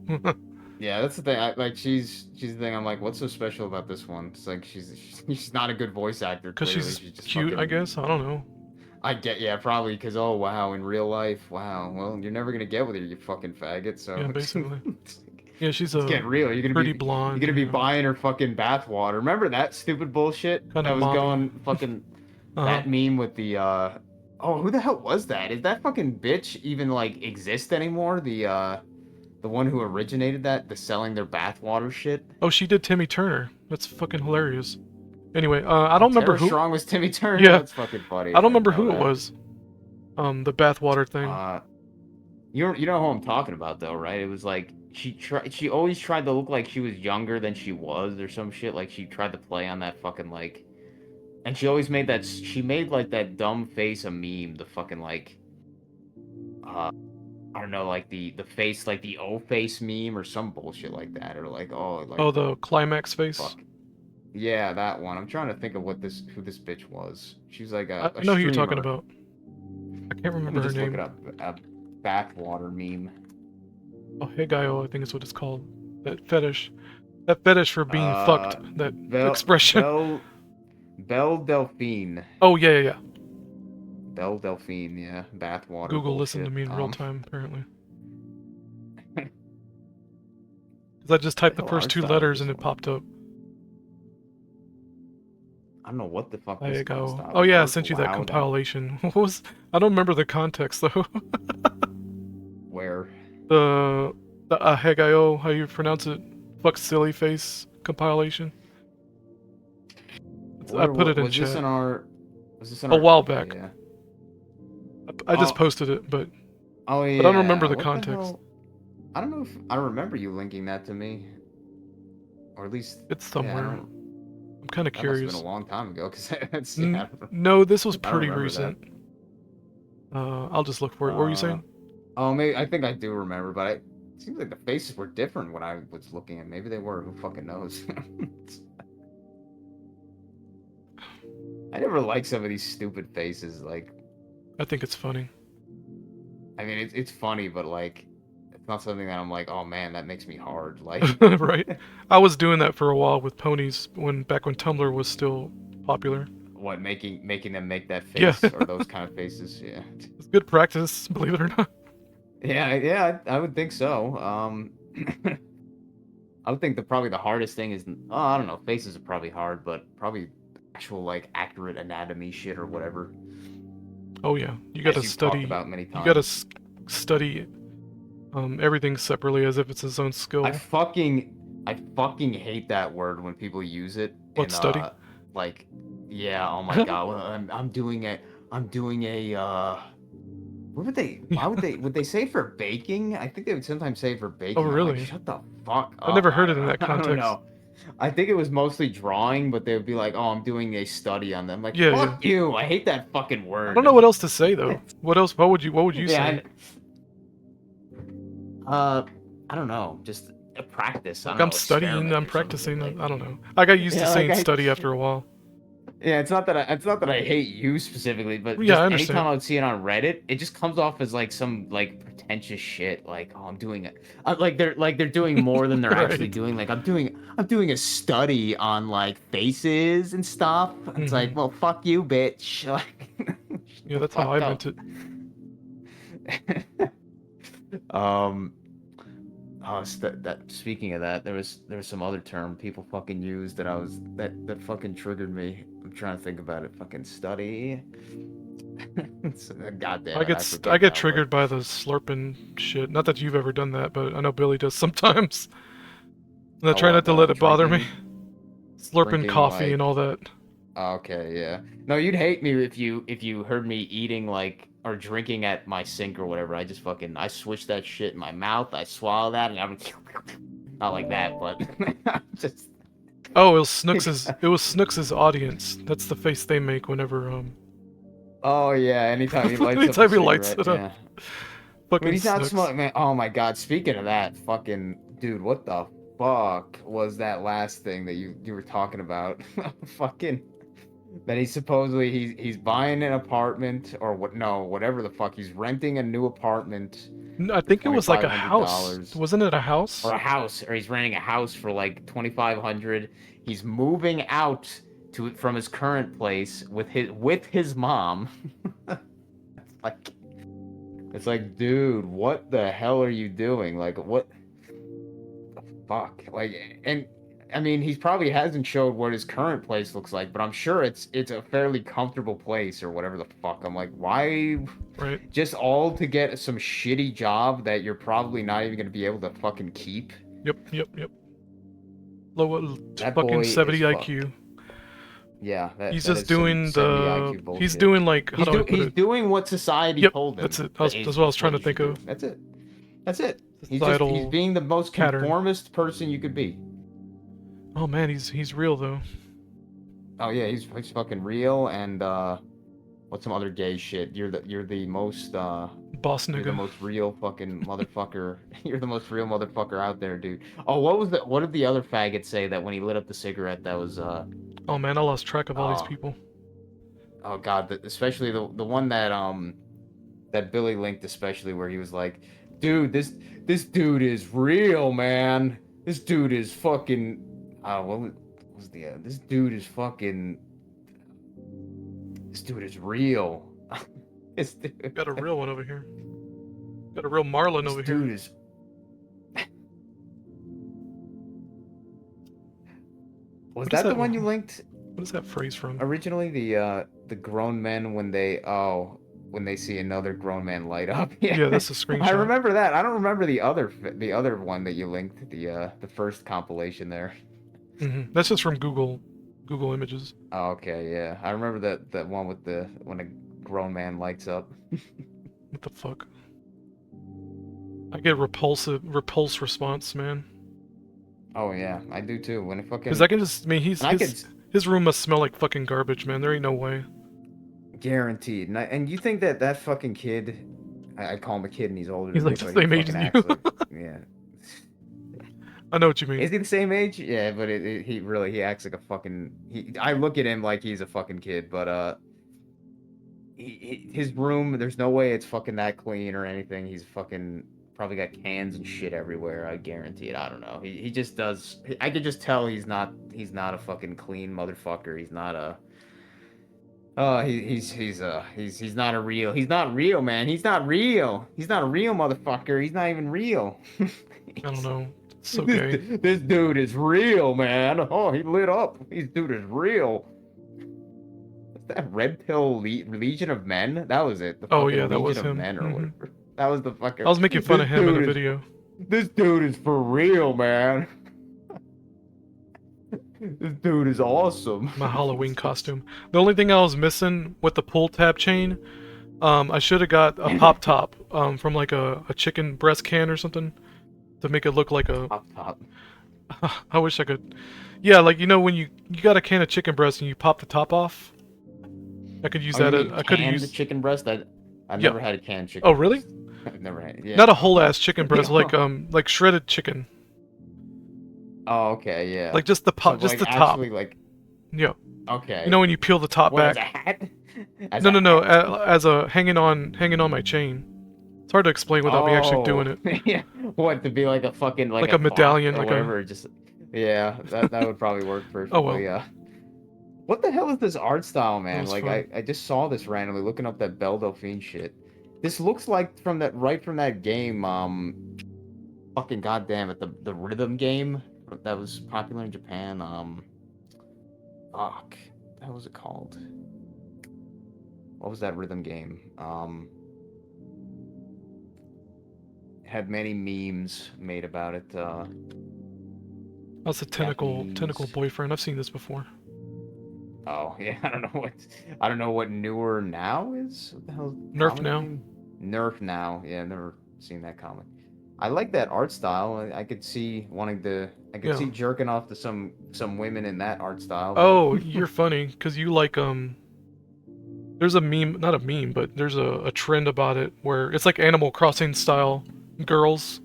C: Yeah, that's the thing. She's the thing. I'm like, what's so special about this one? It's like she's not a good voice actor.
B: Because
C: Clearly.
B: she's
C: just
B: cute,
C: fucking,
B: I guess. I don't know.
C: Probably because oh wow, in real life, wow. Well, you're never gonna get with her, you fucking faggot. So
B: Yeah, basically. Yeah, she's
C: it's getting real. You're gonna
B: pretty
C: be
B: blonde.
C: You're gonna be buying her fucking bath water. Remember that stupid bullshit
B: Kinda
C: that was
B: mobby.
C: going fucking that meme with the oh, who the hell was that? Is that fucking bitch even like exist anymore? The one who originated that, the selling their bathwater shit.
B: Oh, she did Timmy Turner. That's fucking hilarious. Anyway, I don't remember
C: Tara
B: who.
C: Strong was Timmy Turner.
B: Yeah.
C: That's fucking funny.
B: I don't remember who
C: know
B: it
C: that.
B: was. The bathwater thing.
C: You know who I'm talking about though, right? It was like she always tried to look like she was younger than she was or some shit. Like she tried to play on that fucking like, and she always made like that dumb face a meme. The fucking like, I don't know, like the face, like the O face meme or some bullshit like that, or like
B: the climax face.
C: fuck. Yeah, that one. I'm trying to think of who this bitch was. She's like
B: I know who you're talking
C: streamer.
B: about. I can't
C: Let
B: remember
C: me
B: her
C: just look
B: name.
C: it up. A bathwater meme.
B: Oh, Hegaio, I think is what it's called. That fetish for being fucked. That expression.
C: Belle Delphine.
B: Oh yeah.
C: Belle Delphine, yeah. Bathwater.
B: Google
C: bullshit.
B: listened to me in real time, apparently. Because I just typed the
C: Hell,
B: first
C: art
B: 2
C: style
B: letters
C: this
B: and it
C: one.
B: popped up.
C: I don't know what the fuck
B: There
C: this
B: you go.
C: style
B: Oh yeah, I
C: is.
B: sent you that
C: Loud.
B: compilation. What was? I don't remember the context though.
C: Where?
B: the Hegaio, how you pronounce it? Fuck silly face compilation. I put it in
C: was this
B: chat
C: in our? Was this in
B: a
C: our?
B: while
C: Okay,
B: back.
C: Yeah.
B: I just
C: Oh.
B: posted it, but
C: Oh yeah.
B: I don't remember the
C: What
B: context.
C: hell? I don't know if I remember you linking that to me, or at least
B: It's
C: yeah. I
B: somewhere.
C: don't.
B: I'm kind of
C: That must have
B: curious.
C: been a long time ago, because that's yeah.
B: No, this was
C: I don't
B: pretty
C: remember that.
B: recent. I'll just look for it. What were you saying?
C: Oh, maybe I think I do remember, but it seems like the faces were different when I was looking at. Maybe they were. Who fucking knows? I never liked some of these stupid faces. Like,
B: I think it's funny.
C: I mean, it's funny, but like, it's not something that I'm like, oh man, that makes me hard. Like,
B: Right? I was doing that for a while with ponies back when Tumblr was still popular.
C: what making them make that
B: Yeah.
C: face or those kind of faces? Yeah.
B: It's good practice, believe it or not.
C: Yeah, I would think so. I would think probably the hardest thing is, oh, I don't know, faces are probably hard, but probably actual like accurate anatomy shit or whatever.
B: Oh yeah, you
C: As
B: gotta
C: you've
B: study.
C: talked about many
B: You gotta
C: times.
B: study everything separately as if it's its own skill.
C: I fucking hate that word when people use it.
B: What,
C: in,
B: study?
C: Like, yeah, oh my god, well, I'm doing a what would they say for baking? I think they would sometimes say for baking.
B: Oh
C: I'm like,
B: really?
C: shut the fuck up.
B: I've never heard it in that
C: I don't
B: context.
C: know. I think it was mostly drawing, but they would be like, "Oh, I'm doing a study on them." Like,
B: Yeah,
C: fuck you! I hate that fucking word.
B: I don't know what else to say though. What else? What would you say?
C: I don't know. Just a practice. I
B: Like
C: don't
B: I'm
C: know,
B: studying,
C: experiment
B: I'm
C: or something,
B: practicing.
C: like-
B: I don't know. I got used to
C: Yeah,
B: saying
C: like,
B: study after a while.
C: Yeah, it's not that I hate you specifically, but
B: Yeah,
C: just
B: I understand.
C: anytime I would see it on Reddit, it just comes off as like some like pretentious shit. Like, oh, I'm doing it. Like they're doing more than they're actually
B: Right.
C: doing. Like I'm doing a study on like faces and stuff. It's like, well, fuck you, bitch. Like,
B: Yeah, that's how I meant it.
C: um. Oh, that speaking of that, there was some other term people fucking used that fucking triggered me. I'm trying to think about it. Fucking study. God damn it,
B: I get triggered by the slurping shit. Not that you've ever done that, but I know Billy does sometimes. And I try not to let it bother me. Slurping
C: drinking,
B: coffee
C: like-
B: and all that.
C: Okay, yeah. No, you'd hate me if you heard me eating like or drinking at my sink or whatever. I swish that shit in my mouth. I swallow that and I'm not like that, but just.
B: Oh, it was Snooks's audience. That's the face they make whenever
C: Oh yeah, anytime he lights
B: Anytime
C: up a
B: he lights
C: cigarette,
B: it up.
C: yeah.
B: fucking
C: When he's not
B: Snooks.
C: smoking, man. Oh my god. Speaking of that, fucking dude, what the fuck was that last thing that you were talking about? Fucking that he's buying an apartment or what? No, whatever the fuck. He's renting a new apartment
B: No, I think it was like a house.
C: $2,500.
B: Wasn't it a house?
C: or a house, or he's renting a house for like 2,500. He's moving out from his current place with his mom. It's like, dude, what the hell are you doing? Like, what the fuck? Like, and I mean, he probably hasn't showed what his current place looks like, but I'm sure it's a fairly comfortable place or whatever the fuck. I'm like, why?
B: Right.
C: Just all to get some shitty job that you're probably not even gonna be able to fucking keep.
B: Yep. Low,
C: That
B: fucking
C: boy is
B: 70
C: fucked.
B: IQ.
C: Yeah,
B: He's
C: that
B: just
C: is some
B: doing
C: 70 IQ bullshit.
B: he's doing like how do I put
C: he's
B: it?
C: doing what society
B: Yep,
C: told him.
B: that's it.
C: that
B: That's what I was trying to
C: he should
B: think of.
C: do. That's it. He's
B: Societal
C: being the most
B: pattern.
C: conformist person you could be.
B: Oh man, he's real though.
C: Oh yeah, he's fucking real. And what's some other gay shit? You're the most
B: Boss
C: you're the
B: nigga.
C: most real fucking motherfucker. You're the most real motherfucker out there, dude. Oh, what did the other faggot say that when he lit up the cigarette that was
B: Oh man, I lost track of all these
C: Oh.
B: people.
C: oh god, especially the one that that Billy linked, especially where he was like, dude, this dude is real, man. This dude is fucking what was the this dude is fucking this dude is real. This dude,
B: Got a real one over here. Got a real Marlin
C: this
B: over
C: dude
B: here.
C: is Was
B: What is
C: that the
B: that
C: one
B: one?
C: you linked
B: What is that phrase from?
C: originally? The grown men when they see another grown man light up.
B: Yeah, that's a screenshot.
C: I remember that. I don't remember the other one that you linked, the first compilation there.
B: That's just from Google Google Images.
C: Oh, okay, yeah. I remember that one with the when a grown man lights up.
B: What the fuck? I get repulse response, man.
C: Oh yeah, I do too. When it
B: Because I
C: fucking
B: can just, I mean,
C: and I could
B: his room must smell like fucking garbage, man. There ain't no way.
C: guaranteed. And you think that that fucking kid, I call him a kid and he's older
B: He's
C: than me,
B: like the
C: but he
B: same age
C: fucking
B: as you.
C: acts like yeah.
B: I know what you mean.
C: Is he the same age? Yeah, but he acts like a fucking I look at him like he's a fucking kid, but his room, there's no way it's fucking that clean or anything. He's fucking probably got cans and shit everywhere. I guarantee it. I don't know. He just does. I could just tell he's not a fucking clean motherfucker. He's not a. He's not a real. He's not real, man. He's not real. He's not a real motherfucker. He's not even real.
B: I don't know. It's so gay.
C: This dude is real, man. Oh, he lit up. This dude is real. That Red Pill Legion of Men? That was it. The
B: Oh,
C: fucking
B: yeah, that was
C: Legion of
B: him.
C: Men or
B: Mhm.
C: whatever. That was the fucking.
B: I was making fun of
C: This
B: him in a
C: dude is-
B: video.
C: This dude is for real, man. This dude is awesome.
B: My Halloween costume. The only thing I was missing with the pull tab chain, I should have got a pop top from like a chicken breast can or something to make it look like a.
C: Pop top.
B: I wish I could. Yeah, like you know when you got a can of chicken breast and you pop the top off. I could use
C: Oh, you
B: that.
C: mean
B: I could have
C: canned
B: used.
C: chicken breast. I've
B: Yeah.
C: never had a canned chicken.
B: Oh really?
C: breast. I've never had. Yeah.
B: Not a whole ass chicken breast, like shredded chicken.
C: Oh, okay, yeah.
B: Like just the
C: So,
B: pop, just
C: like,
B: the top.
C: actually, like,
B: Yeah.
C: okay.
B: You know when you peel the top
C: What, as
B: back.
C: a hat? As
B: No,
C: a
B: no, no.
C: hat?
B: As a hanging on my chain. It's hard to explain without me actually doing it.
C: Yeah. What, to be like a fucking
B: Like a
C: clock
B: medallion,
C: or
B: like a-
C: whatever? Just yeah, that would probably work perfectly.
B: Oh, well.
C: Yeah. What the hell is this art style, man?
B: was
C: Like
B: fun.
C: I just saw this randomly looking up that Belle Delphine shit. This looks like from that game. Fucking goddamn it, the rhythm game that was popular in Japan. Fuck, what was it called? What was that rhythm game? It had many memes made about it.
B: That's a tentacle
C: Japanese.
B: boyfriend. I've seen this before.
C: Oh yeah, I don't know what newer now is. What the hell?
B: Nerf Now.
C: Nerf Now. Yeah, I've never seen that comic. I like that art style. I could see wanting to. I could
B: Yeah.
C: see jerking off to some women in that art style. but-
B: Oh, you're funny because you like There's a meme, not a meme, but there's a trend about it where it's like Animal Crossing style girls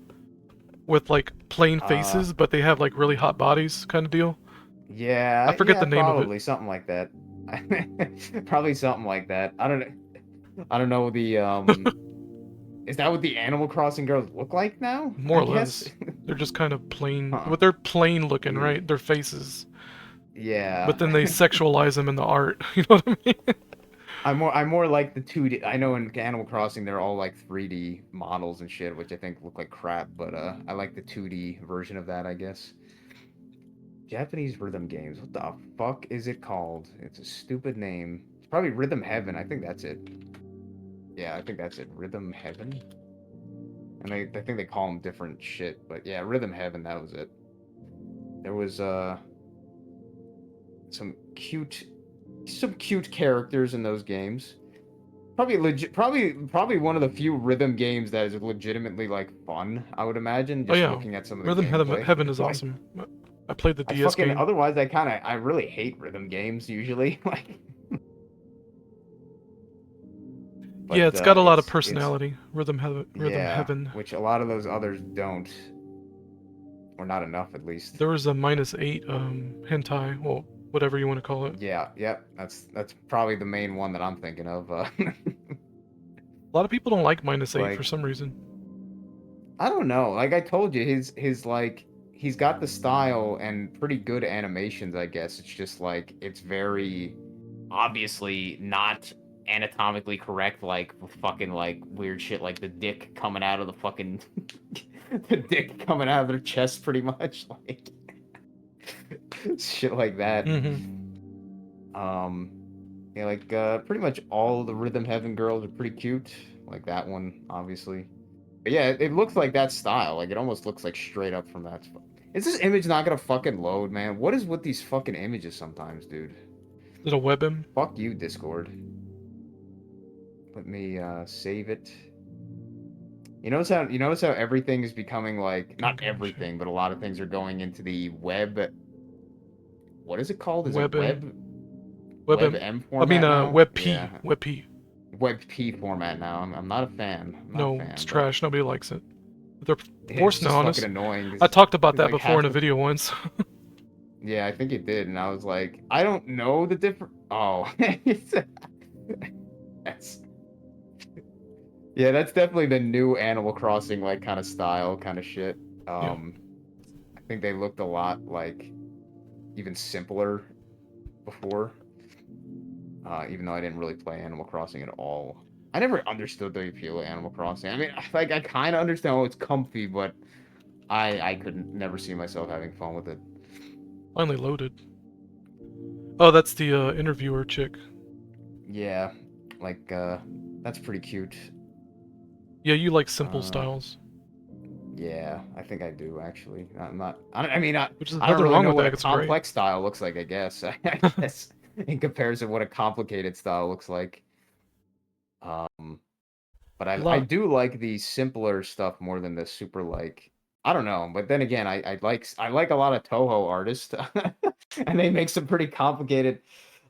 B: with like plain faces, but they have like really hot bodies, kind of deal.
C: Yeah,
B: I forget
C: yeah,
B: the name of it.
C: probably something like that. Probably something like that. I don't know the Is that what the Animal Crossing girls look like now?
B: More or
C: I guess?
B: less. They're just kind of plain,
C: Huh.
B: but they're plain looking,
C: Yeah.
B: right? Their faces,
C: Yeah.
B: but then they sexualize them in the art. You know what I mean?
C: I'm more like the 2D. I know in Animal Crossing they're all like 3D models and shit, which I think look like crap, but I like the 2D version of that, I guess. Japanese rhythm games. What the fuck is it called? It's a stupid name. It's probably Rhythm Heaven. I think that's it. Yeah, I think that's it. Rhythm Heaven. And I think they call them different shit, but yeah, Rhythm Heaven, that was it. There was some cute characters in those games. Probably one of the few rhythm games that is legitimately like fun, I would imagine, just
B: Oh, yeah.
C: looking at some of the
B: Rhythm
C: gameplay.
B: Heaven is
C: Like,
B: awesome. I played the
C: I
B: DS
C: fucking
B: game.
C: otherwise I really hate rhythm games usually. Like
B: Yeah,
C: But,
B: it's got a lot of
C: it's-
B: personality. Rhythm
C: yeah,
B: Heaven.
C: which a lot of those others don't, or not enough at least.
B: There was a -8 hentai, well, whatever you want to call it.
C: Yeah, yep, that's probably the main one that I'm thinking of.
B: A lot of people don't like -8
C: Like-
B: for some reason.
C: I don't know. Like I told you, his like he's got the style and pretty good animations, I guess. It's just like it's very obviously not anatomically correct, like fucking like weird shit like the dick coming out of the fucking the dick coming out of their chest pretty much. Like shit like that. Yeah, like pretty much all the Rhythm Heaven girls are pretty cute. Like that one, obviously. But yeah, it looks like that style. Like it almost looks like straight up from that. Is this image not gonna fucking load, man? What is with these fucking images sometimes, dude?
B: Little web him.
C: Fuck you, Discord. Let me save it. You notice how everything is becoming like not everything, but a lot of things are going into the web. What is it called? Is it
B: WebM.
C: WebM
B: I mean,
C: format now?
B: WebP.
C: Yeah,
B: WebP.
C: WebP format now. I'm not a fan. I'm not a
B: No,
C: fan,
B: it's
C: but
B: trash. Nobody likes it. They're
C: it's
B: forcing it
C: just
B: on
C: fucking
B: us.
C: annoying. 'Cause
B: I talked about that
C: like
B: before in a
C: half the
B: video once.
C: yeah, I think it did, and I was like, I don't know the different. Oh, that's yeah, that's definitely the new Animal Crossing like kind of style, kind of shit.
B: Yeah.
C: I think they looked a lot like even simpler before. Even though I didn't really play Animal Crossing at all. I never understood the appeal of Animal Crossing. I mean, like I kind of understand, oh, it's comfy, but I couldn't never see myself having fun with it.
B: Finally loaded. Oh, that's the interviewer chick.
C: Yeah, like that's pretty cute.
B: Yeah, you like simple
C: Uh,
B: styles.
C: Yeah, I think I do actually. I'm not. I mean,
B: Which is
C: I don't
B: nothing
C: really
B: wrong
C: know
B: with
C: what
B: that.
C: a
B: It's great.
C: complex style looks like. I guess. I guess in comparison, what a complicated style looks like. But
B: A
C: I
B: lot.
C: do like the simpler stuff more than the super like. I don't know, but then again, I like a lot of Toho artists, and they make some pretty complicated.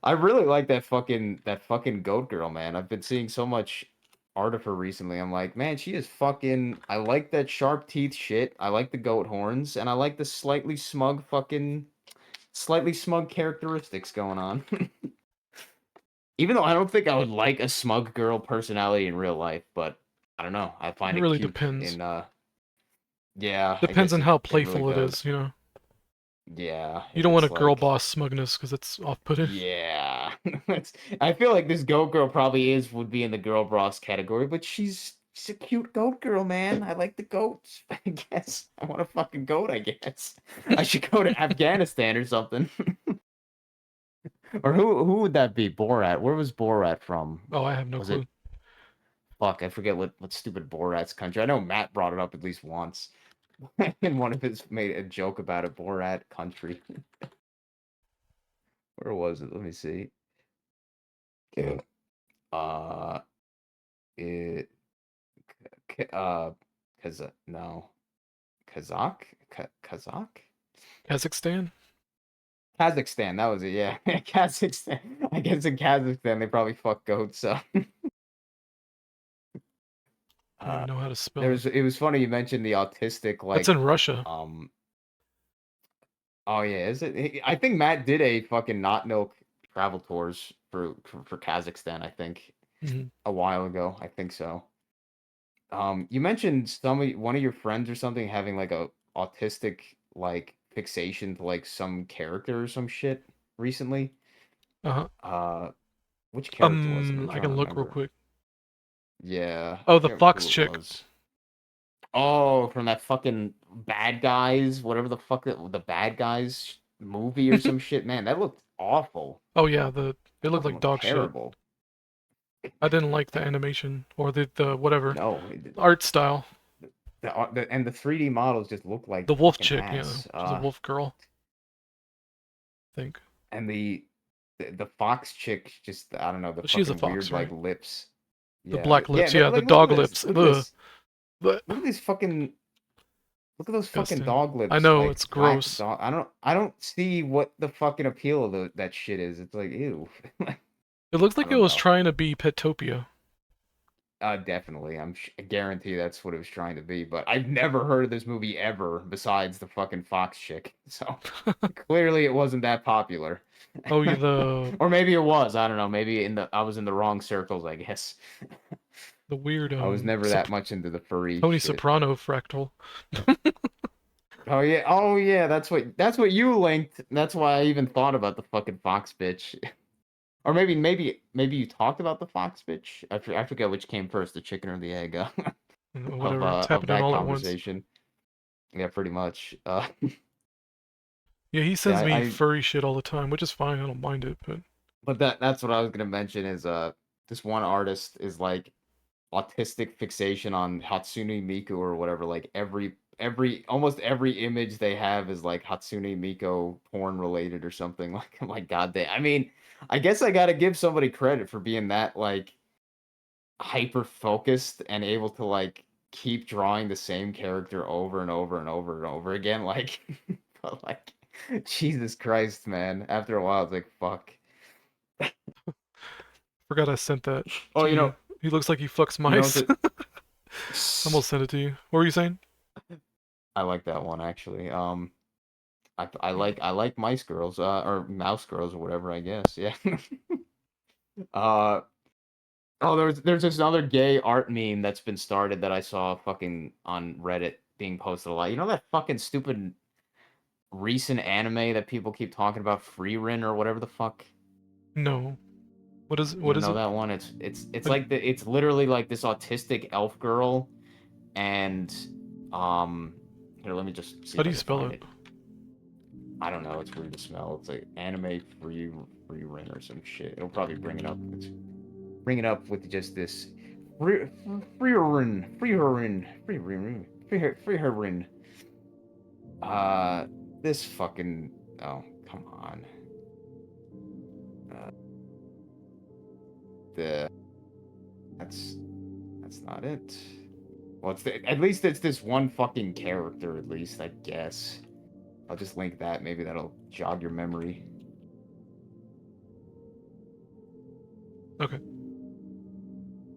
C: I really like that fucking goat girl, man. I've been seeing so much art of her recently. I'm like, man, she is fucking. I like that sharp teeth shit. I like the goat horns, and I like the slightly smug characteristics going on. Even though I don't think I would like a smug girl personality in real life, but I don't know. I
B: It
C: find it
B: really
C: cute
B: depends.
C: in yeah, I
B: Depends
C: guess
B: on how
C: it really
B: playful it
C: does.
B: is, you know.
C: Yeah,
B: You
C: if
B: don't want a
C: it's
B: girl
C: like
B: boss smugness because it's off-putting.
C: yeah. I feel like this goat girl probably would be in the girl boss category, but she's a cute goat girl, man. I like the goats. I guess I want a fucking goat, I guess. I should go to Afghanistan or something. Or who would that be? Borat. Where was Borat from?
B: Oh, I have no
C: Was
B: clue.
C: it fuck, I forget what stupid Borat's country. I know Matt brought it up at least once. And one of his made a joke about it, Borat country. Where was it? Let me see. Yeah. Uh it uh no. Kazakh? Kazakh?
B: Kazakhstan?
C: Kazakhstan, that was it, yeah. Kazakhstan. I guess in Kazakhstan they probably fuck goats, so
B: I don't
C: uh
B: even know how to spell it.
C: it was funny you mentioned the autistic
B: That's
C: like
B: in Russia.
C: oh yeah, is it? I think Matt did a fucking not milk travel tours for Kazakhstan, I think,
B: Hmm.
C: a while ago. I think so. You mentioned one of your friends or something having like a autistic like fixation to like some character or some shit recently.
B: Uh-huh.
C: Uh, which character was it? I'm
B: I
C: trying
B: can
C: to
B: look real
C: remember.
B: quick.
C: Yeah, I
B: Oh, the
C: forget who
B: fox
C: it
B: chick.
C: was. Oh, from that fucking Bad Guys, whatever the fuck the Bad Guys movie or some shit. Man, that looked awful.
B: Oh yeah, they
C: That
B: look
C: fucking
B: like
C: looked
B: dog shit.
C: terrible.
B: I didn't like the animation or the whatever
C: No,
B: art style.
C: and the 3D models just look like
B: The wolf
C: fucking
B: chick, yeah,
C: ass.
B: she's a wolf girl, I think.
C: And the fox chick just I don't know the
B: But she's a
C: fucking
B: fox,
C: weird like
B: right?
C: lips.
B: The
C: Yeah,
B: black lips, yeah, the
C: like look at
B: dog
C: this.
B: lips.
C: Look at
B: Ugh,
C: this.
B: but
C: Look at these fucking. Look at those fucking
B: disgusting.
C: dog
B: I
C: lips,
B: know
C: like
B: it's
C: black
B: gross.
C: dog. I don't see what the fucking appeal of that shit is. It's like ew.
B: It looks
C: I
B: like it
C: don't
B: was
C: know.
B: trying to be Petopia.
C: Definitely. I guarantee that's what it was trying to be. But I've never heard of this movie ever besides the fucking fox chick. So clearly it wasn't that popular.
B: Oh, yeah, the
C: Or maybe it was. I don't know. Maybe I was in the wrong circles, I guess.
B: the weird
C: I was never that much into the furry
B: Tony
C: shit.
B: Soprano fractal.
C: Oh yeah. Oh yeah. That's what you linked. That's why I even thought about the fucking fox bitch. Or maybe you talked about the fox bitch. I forget which came first, the chicken or the egg
B: Whatever, it's
C: of
B: happening
C: that
B: all at once.
C: conversation. Yeah, pretty much.
B: Yeah, he
C: Yeah,
B: sends me furry shit all the time, which is fine. I don't mind it, but
C: but that's what I was gonna mention is this one artist is like autistic fixation on Hatsune Miku or whatever. Like every almost every image they have is like Hatsune Miku porn related or something. Like, I'm like, God damn. I mean, I guess I gotta give somebody credit for being that like hyper focused and able to like keep drawing the same character over and over and over and over again. Like, but like, Jesus Christ, man. After a while, it's like, fuck.
B: Forgot I sent that
C: Oh,
B: to you. He looks like he fucks
C: you know,
B: mice. I'm gonna send it to you. What were you saying?
C: I like that one actually. I like mice girls, or mouse girls or whatever, I guess. Yeah. uh, oh, there's this other gay art meme that's been started that I saw fucking on Reddit being posted a lot. You know that fucking stupid recent anime that people keep talking about, Freerin or whatever the fuck?
B: No. What is
C: You know
B: it?
C: that one? It's
B: I-
C: like it's literally like this autistic elf girl, and here, let me just see
B: How
C: if
B: do
C: I
B: you
C: can
B: spell
C: find
B: it?
C: it. I don't know. It's weird to smell. It's like anime free run or some shit. It'll probably bring it up. Bring it up with just this free run. This fucking, oh, come on. Uh, the that's not it. Well, at least it's this one fucking character. At least I guess. I'll just link that. Maybe that'll jog your memory.
B: Okay.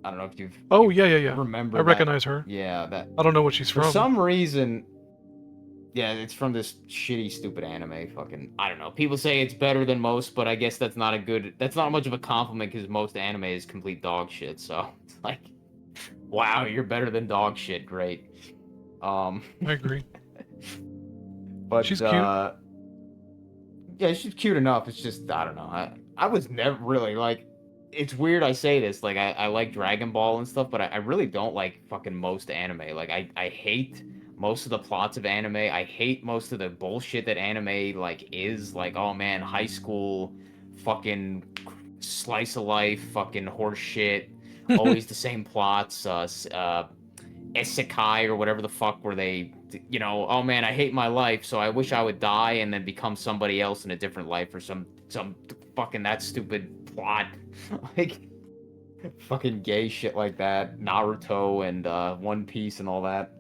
C: I don't know if
B: Oh,
C: you've
B: yeah.
C: remember
B: I
C: that.
B: recognize her.
C: Yeah, that
B: I don't know what she's
C: for
B: from.
C: some reason. Yeah, it's from this shitty, stupid anime. Fucking, I don't know. People say it's better than most, but I guess that's not a good. That's not much of a compliment because most anime is complete dog shit. So it's like, wow, you're better than dog shit. Great.
B: I agree.
C: But
B: She's cute.
C: yeah, she's cute enough. It's just I don't know. I was never really like. It's weird I say this. Like I like Dragon Ball and stuff, but I really don't like fucking most anime. Like I hate most of the plots of anime. I hate most of the bullshit that anime like is. Like, oh man, high school, fucking slice of life, fucking horse shit. Always the same plots. Isekai or whatever the fuck where they, you know, oh man, I hate my life, so I wish I would die and then become somebody else in a different life, or some fucking that stupid plot. Like fucking gay shit like that, Naruto and One Piece and all that.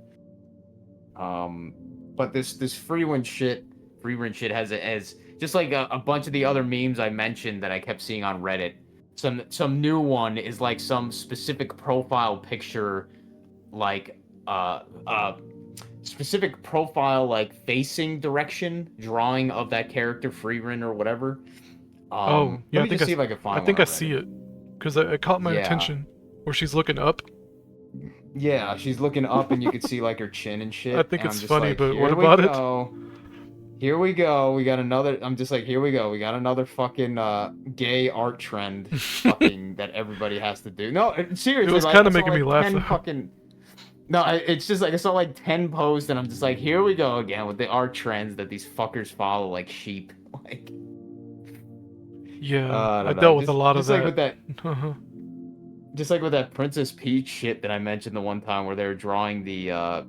C: But this free run shit has just like a bunch of the other memes I mentioned that I kept seeing on Reddit. Some new one is like some specific profile picture, like specific profile, like facing direction drawing of that character, Freerin or whatever.
B: Oh, yeah.
C: Let me just see if I can
B: I
C: find one
B: think I
C: on
B: see
C: Reddit.
B: it because it caught my
C: Yeah.
B: attention where she's looking up.
C: Yeah, she's looking up and you can see like her chin and shit.
B: I think
C: and
B: it's
C: I'm just
B: funny,
C: like,
B: but
C: here
B: what
C: we
B: about it?
C: go. Here we go. We got another. I'm just like, here we go. We got another fucking gay art trend, fucking that everybody has to do. No, seriously,
B: It was
C: like,
B: kind
C: I
B: of
C: saw
B: making me
C: like
B: laugh
C: 10
B: though.
C: fucking. No, it's just like I saw like 10 posts, and I'm just like, here we go again with the art trends that these fuckers follow like sheep. Like,
B: Yeah,
C: I
B: I
C: don't know.
B: dealt with a lot of
C: Just like
B: that.
C: with that, just like with that Princess Peach shit that I mentioned the one time where they were drawing the a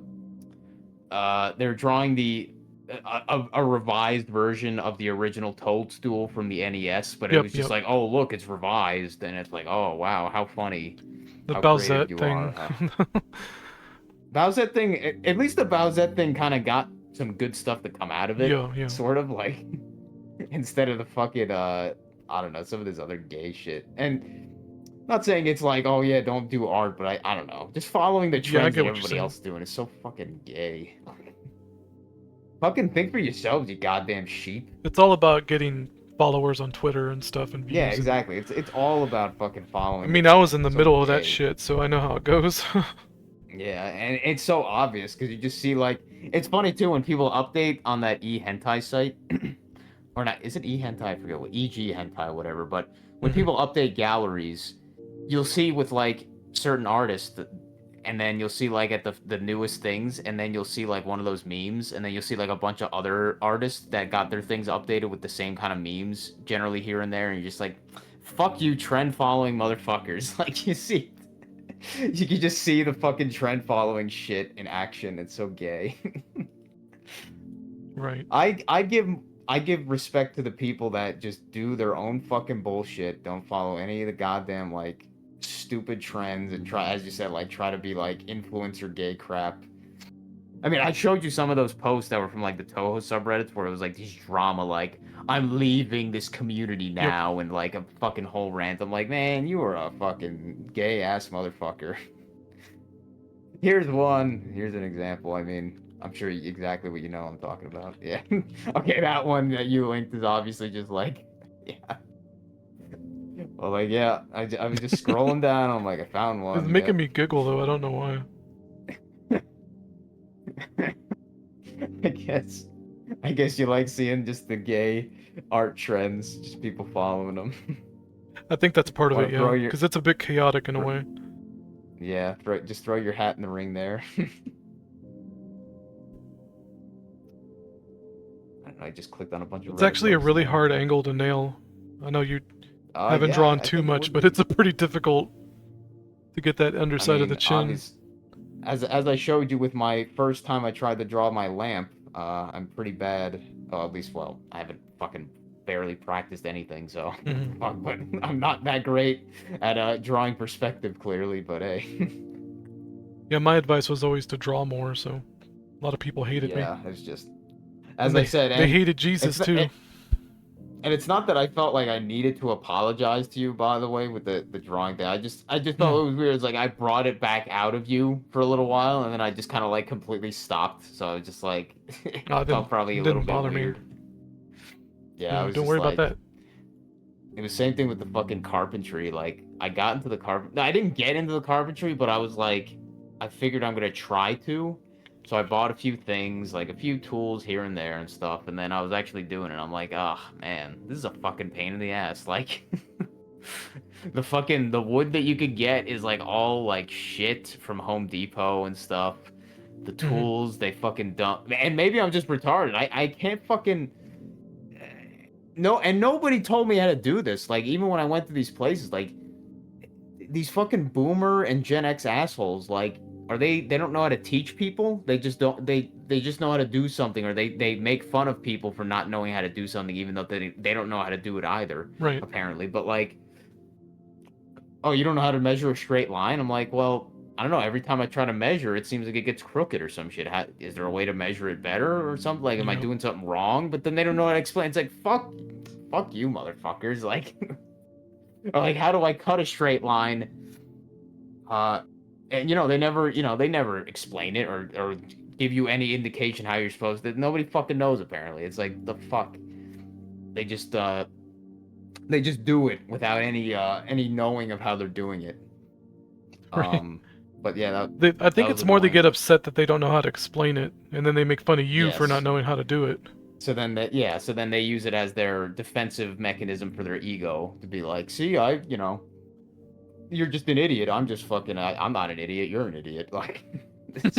C: revised version of the original Toadstool from the NES, but it was just
B: Yep.
C: like, oh look, it's revised, and it's like, oh wow, how funny,
B: The
C: how creative
B: Bowsette
C: you
B: thing.
C: are. Bowsette thing, at least the Bowsette thing kind of got some good stuff to come out of it,
B: Yeah.
C: sort of like instead of the fucking I don't know, some of this other gay shit. And not saying it's like, oh yeah, don't do art, but I don't know, just following the
B: Yeah, I
C: trends
B: get
C: that
B: what you're
C: everybody
B: saying.
C: else is doing is so fucking gay. Fucking think for yourselves, you goddamn sheep.
B: It's all about getting followers on Twitter and stuff and views.
C: Yeah,
B: and-
C: exactly. It's all about fucking following.
B: I
C: the
B: mean, I was in
C: trends.
B: the
C: So
B: middle of that
C: gay.
B: shit, so I know how it goes.
C: Yeah, and it's so obvious because you just see like it's funny too when people update on that hentai site, or not? Is it hentai? I forget what hentai, whatever. But when
B: Mhm.
C: people update galleries, you'll see with like certain artists, and then you'll see like at the newest things, and then you'll see like one of those memes, and then you'll see like a bunch of other artists that got their things updated with the same kind of memes, generally here and there, and you're just like, fuck you, trend following motherfuckers. Like you see. You can just see the fucking trend following shit in action. It's so gay.
B: Right.
C: I give respect to the people that just do their own fucking bullshit, don't follow any of the goddamn like stupid trends and try, as you said, like try to be like influencer gay crap. I mean, I showed you some of those posts that were from like the Toho subreddits where it was like these drama, like I'm leaving this community now, and like a fucking whole rant. I'm like, man, you are a fucking gay ass motherfucker. Here's an example. I mean, I'm sure exactly what you know I'm talking about. Yeah. Okay, that one that you linked is obviously just like, yeah. Well, like, yeah, I was just scrolling down. I'm like, I found one.
B: It's making me giggle though. I don't know why.
C: I guess you like seeing just the gay art trends, just people following them.
B: I think that's part of
C: Wanna
B: it,
C: throw
B: yeah,
C: your-
B: because it's a bit chaotic in a way.
C: Yeah, just throw your hat in the ring there. I don't know, I just clicked on a bunch of.
B: It's
C: Reddit
B: actually a
C: posts
B: really
C: now.
B: hard angle to nail. I know you haven't
C: Yeah,
B: drawn
C: I
B: too
C: think it
B: much,
C: would
B: but
C: be.
B: it's a pretty difficult to get that underside of the chin.
C: As I showed you with my first time I tried to draw my lamp, I'm pretty bad. Oh, at least, well, I haven't fucking barely practiced anything, so
B: Mhm.
C: fuck, but I'm not that great at drawing perspective, clearly. But hey,
B: Yeah, my advice was always to draw more, so a lot of people hated me.
C: yeah, it's just as
B: And
C: I said,
B: they
C: and
B: hated Jesus
C: it's
B: too.
C: and it's not that I felt like I needed to apologize to you, by the way, with the drawing thing. I just felt it was weird. It's like I brought it back out of you for a little while, and then I just kind of like completely stopped. So I was just like, it
B: No,
C: felt probably a
B: didn't
C: little bit
B: bother me.
C: weird. Yeah, I was
B: Don't
C: just
B: worry
C: like,
B: about that.
C: it was same thing with the fucking carpentry. Like I got into the no, I didn't get into the carpentry, but I was like, I figured I'm gonna try to. So I bought a few things, like a few tools here and there and stuff, and then I was actually doing it. I'm like, oh man, this is a fucking pain in the ass. Like the wood that you could get is like all like shit from Home Depot and stuff. The tools they fucking dump, and maybe I'm just retarded. I can't fucking no, and nobody told me how to do this. Like even when I went to these places, like these fucking boomer and Gen X assholes, like they don't know how to teach people. They just don't they just know how to do something, or they make fun of people for not knowing how to do something, even though they don't know how to do it either,
B: Right.
C: apparently. But like, oh, you don't know how to measure a straight line? I'm like, well, I don't know. Every time I try to measure, it seems like it gets crooked or some shit. Is there a way to measure it better or something? Like, am I
B: Yeah.
C: doing something wrong? But then they don't know how to explain. It's like, fuck you, motherfuckers. Like, or like, how do I cut a straight line? And they never explain it or give you any indication how you're supposed to. Nobody fucking knows apparently. It's like the fuck. They just do it without any knowing of how they're doing it.
B: Right.
C: But yeah,
B: I think
C: that
B: it's
C: was
B: more they
C: annoying.
B: get upset that they don't know how to explain it, and then they make fun of you for
C: Yes.
B: not knowing how to do it.
C: So then they use it as their defensive mechanism for their ego to be like, see, you're just an idiot. I'm just fucking. I'm not an idiot. You're an idiot. Like, it's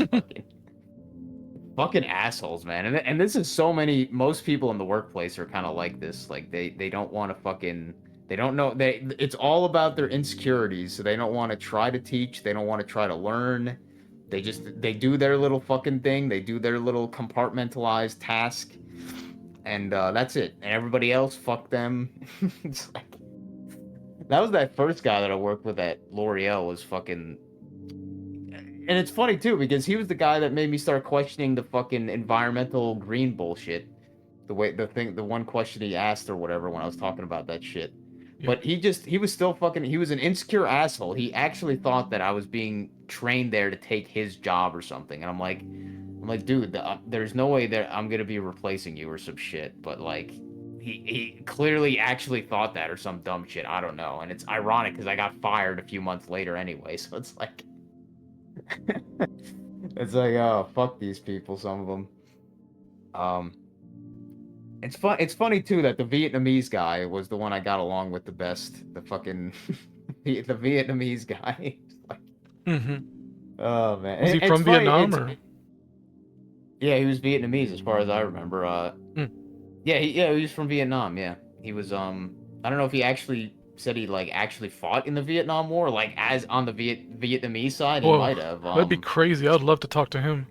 C: fucking assholes, man. And this is so many. Most people in the workplace are kind of like this. Like they don't want to fucking. They don't know. It's all about their insecurities. So they don't want to try to teach. They don't want to try to learn. They do their little fucking thing. They do their little compartmentalized task, and that's it. And everybody else, fuck them. It's like. That was that first guy that I worked with at L'Oreal was fucking. And it's funny too because he was the guy that made me start questioning the fucking environmental green bullshit. The one question he asked or whatever when I was talking about that shit.
B: Yeah.
C: But he was still fucking. He was an insecure asshole. He actually thought that I was being trained there to take his job or something. And I'm like, dude, there's no way that I'm gonna be replacing you or some shit. But like. He clearly actually thought that or some dumb shit. I don't know. And it's ironic because I got fired a few months later anyway. So it's like, oh, fuck these people. Some of them. It's funny too that the Vietnamese guy was the one I got along with the best. The fucking the Vietnamese guy. Like, oh man,
B: Was he from Vietnam or?
C: Yeah, he was Vietnamese as far as I remember. Yeah, he was from Vietnam. Yeah, he was. I don't know if he actually said he like actually fought in the Vietnam War, like as on the Vietnamese side. He
B: Whoa,
C: might have.
B: that'd be crazy. I'd love to talk to him.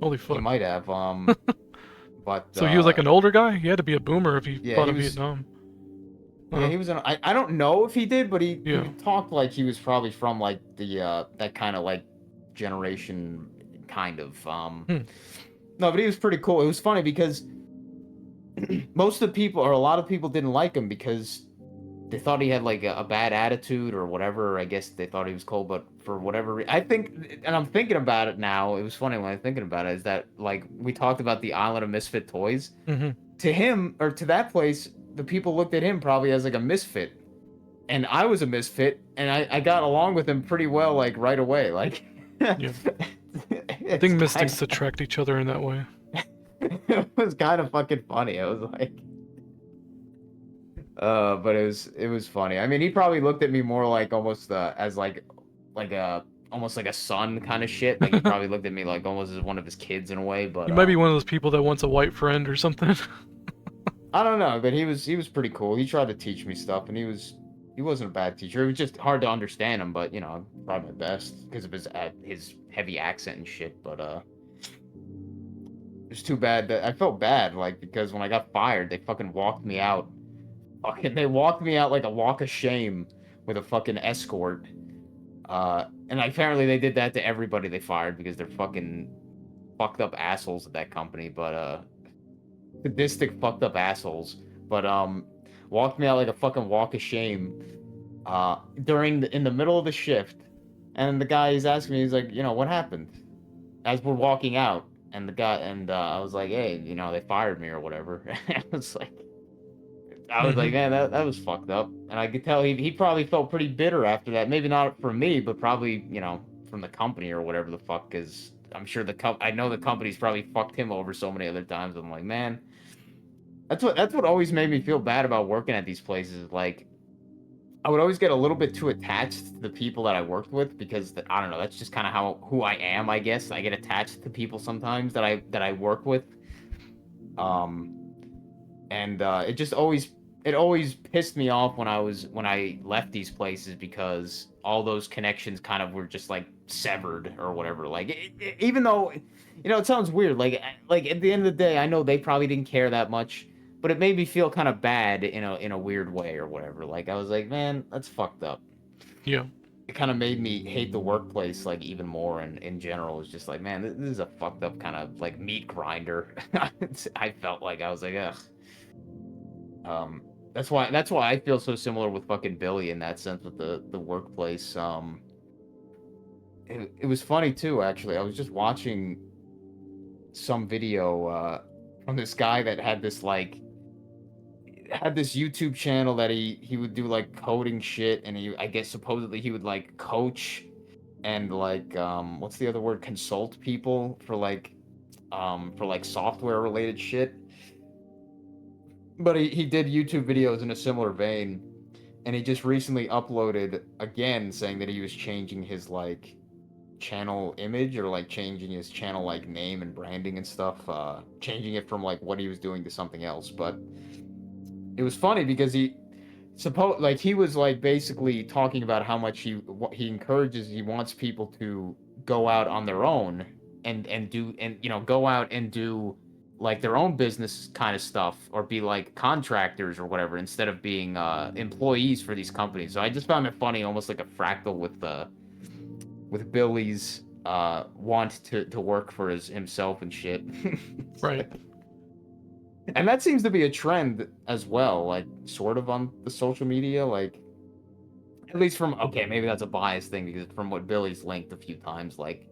B: Holy
C: He
B: fuck.
C: might have. But
B: So he was like an older guy? He had to be a boomer if he
C: yeah,
B: fought
C: he
B: in
C: was.
B: Vietnam.
C: Yeah, he was. I don't know if he did, but he
B: Yeah.
C: talked like he was probably from like the that kind of like generation, kind of. No, but he was pretty cool. It was funny because most of the people, or a lot of people, didn't like him because they thought he had like a bad attitude or whatever. I guess they thought he was cold, but for whatever I think, and I'm thinking about it now. It was funny when I'm thinking about it. Is that like we talked about the Island of Misfit Toys?
B: Mm-hmm.
C: To him, or to that place, the people looked at him probably as like a misfit, and I was a misfit, and I got along with him pretty well, like right away. Like,
B: Yeah. I think mystics attract each other in that way.
C: It was kind of fucking funny. I was like, but it was funny. I mean, he probably looked at me more like almost as like a almost like a son kind of shit. Like he probably looked at me like almost as one of his kids in a way. But
B: You might be one of those people that wants a white friend or something.
C: I don't know. But he was pretty cool. He tried to teach me stuff, and he wasn't a bad teacher. It was just hard to understand him. But you know, I tried my best because of his heavy accent and shit. But it's too bad that I felt bad, like, because when I got fired, they fucking walked me out. Fucking, they walked me out like a walk of shame with a fucking escort. And apparently they did that to everybody they fired because they're fucking fucked up assholes at that company. But sadistic fucked up assholes. But walked me out like a fucking walk of shame. In the middle of the shift, and the guy is asking me, he's like, you know, what happened? As we're walking out. And the guy, I was like, hey, you know, they fired me or whatever. I was like, man, that was fucked up. And I could tell he probably felt pretty bitter after that. Maybe not from me, but probably, you know, from the company or whatever the fuck. Because I'm sure I know the company's probably fucked him over so many other times. I'm like, man, that's what always made me feel bad about working at these places. Like, I would always get a little bit too attached to the people that I worked with because I don't know, that's just kind of who I am, I guess. I get attached to people sometimes that I work with. It just always pissed me off when I left these places because all those connections kind of were just like severed or whatever. Like even though, you know, it sounds weird. Like at the end of the day, I know they probably didn't care that much. But it made me feel kind of bad in a weird way or whatever. Like I was like, man, that's fucked up.
B: Yeah.
C: It kind of made me hate the workplace like even more. And in general, it's just like, man, this is a fucked up kind of like meat grinder. I felt like I was like, ugh. That's why I feel so similar with fucking Billy in that sense with the workplace. It was funny too. Actually, I was just watching some video from this guy that had this YouTube channel that he would do like coding shit, and I guess supposedly he would like coach and like what's the other word, consult people for like software related shit. But he did YouTube videos in a similar vein, and he just recently uploaded again saying that he was changing his like channel image or like changing his channel like name and branding and stuff, changing it from like what he was doing to something else. But it was funny because he was like basically talking about how much he wants people to go out on their own and do, and you know, go out and do like their own business kind of stuff or be like contractors or whatever instead of being employees for these companies. So I just found it funny, almost like a fractal with Billy's want to work for himself and shit.
B: Right.
C: And that seems to be a trend as well, like sort of on the social media, like at least from, okay, maybe that's a biased thing because from what Billy's linked a few times, like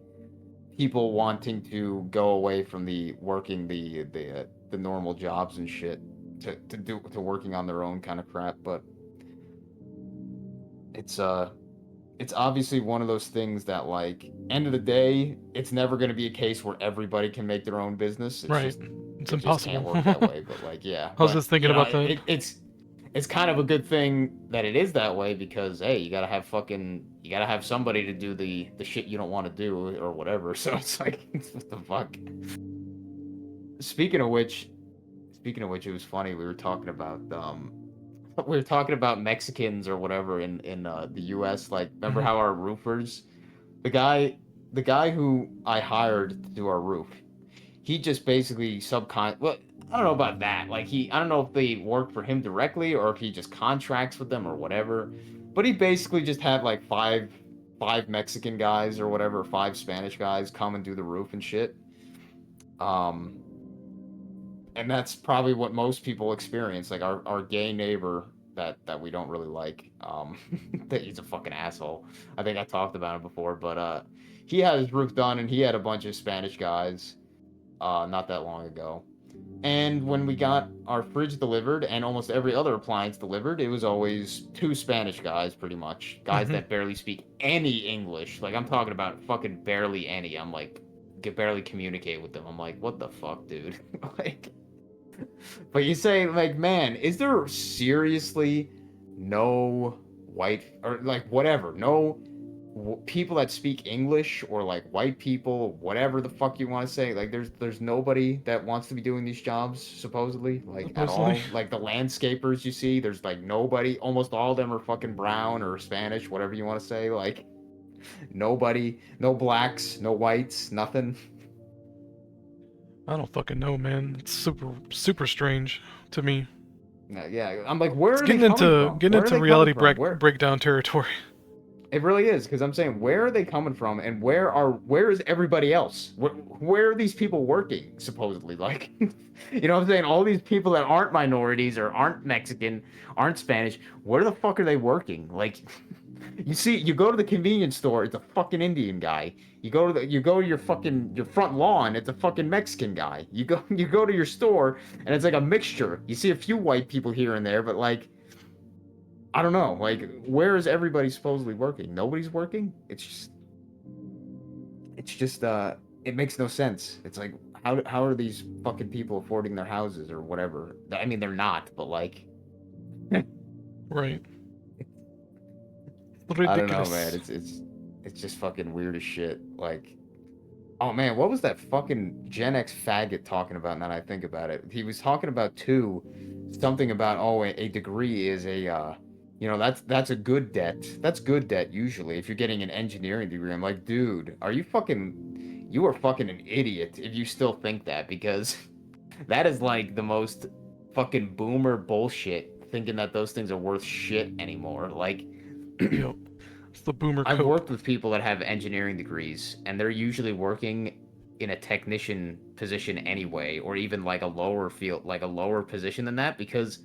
C: people wanting to go away from working the normal jobs and shit to working on their own kind of crap. But it's obviously one of those things that, like, end of the day, it's never going to be a case where everybody can make their own business. It's
B: Right.
C: just,
B: It's
C: it
B: impossible.
C: just can't work that way. But like, yeah.
B: I was
C: But,
B: just thinking
C: you know,
B: about that.
C: It's kind of a good thing that it is that way because hey, you gotta have somebody to do the shit you don't want to do or whatever. So it's like, what the fuck. Speaking of which, it was funny. We were talking about we were talking about Mexicans or whatever in the U.S. Like, remember how our roofers, the guy who I hired to do our roof, he just basically well, I don't know about that. Like, I don't know if they work for him directly or if he just contracts with them or whatever. But he basically just had like five Mexican guys or whatever, five Spanish guys come and do the roof and shit. Um, and that's probably what most people experience. Like our gay neighbor that we don't really like, that he's a fucking asshole. I think I talked about him before, but he had his roof done and he had a bunch of Spanish guys not that long ago. And when we got our fridge delivered and almost every other appliance delivered, it was always two Spanish guys, pretty much. Guys that barely speak any English. Like, I'm talking about fucking barely any. I'm like, can barely communicate with them. I'm like, what the fuck, dude? Like, but you say, like, man, is there seriously no white, or like whatever, no people that speak English, or like white people, whatever the fuck you want to say? Like, there's nobody that wants to be doing these jobs, supposedly, like, at all.
B: Supposedly.
C: Like, the landscapers you see, there's like nobody. Almost all of them are fucking brown or Spanish, whatever you want to say. Like, nobody, no blacks, no whites, nothing.
B: I don't fucking know, man. It's super strange to me.
C: Yeah, I'm like, where
B: It's
C: are
B: getting
C: they coming
B: into
C: from?
B: getting
C: Where are
B: into
C: they
B: reality
C: coming from? Where?
B: breakdown territory.
C: It really is, because I'm saying, where are they coming from, and where is everybody else? Where are these people working, supposedly? Like, you know what I'm saying? All these people that aren't minorities or aren't Mexican, aren't Spanish, where the fuck are they working? Like, you go to the convenience store, it's a fucking Indian guy. You go to your front lawn, it's a fucking Mexican guy. You go to your store, and it's like a mixture. You see a few white people here and there, but like, I don't know. Like, where is everybody supposedly working? Nobody's working? It makes no sense. It's like, how are these fucking people affording their houses or whatever? I mean, they're not, but like,
B: Right.
C: I don't know,
B: Ridiculous.
C: man. It's just fucking weird as shit. Like, oh man, what was that fucking Gen X faggot talking about now that I think about it? He was talking about something about, oh, a degree is that's a good debt. That's good debt usually if you're getting an engineering degree. I'm like, dude, you are fucking an idiot if you still think that, because that is like the most fucking boomer bullshit, thinking that those things are worth shit anymore. Like,
B: Yep. It's the boomer
C: I've
B: cope.
C: worked with people that have engineering degrees, and they're usually working in a technician position anyway, or even like a lower field, like a lower position than that, because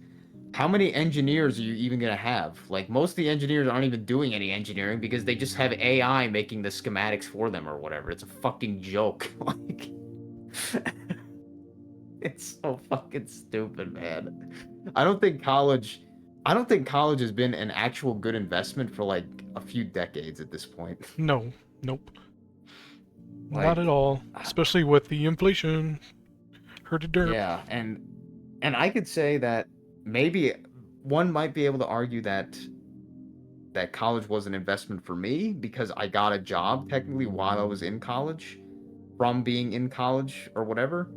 C: how many engineers are you even gonna have? Like, most of the engineers aren't even doing any engineering because they just have AI making the schematics for them or whatever. It's a fucking joke. Like, it's so fucking stupid, man. I don't think college has been an actual good investment for like a few decades at this point.
B: No. Nope.
C: Like,
B: Not at all. Especially with the inflation. Heard it derp.
C: yeah, and I could say that maybe one might be able to argue that college was an investment for me because I got a job technically while I was in college, from being in college or whatever.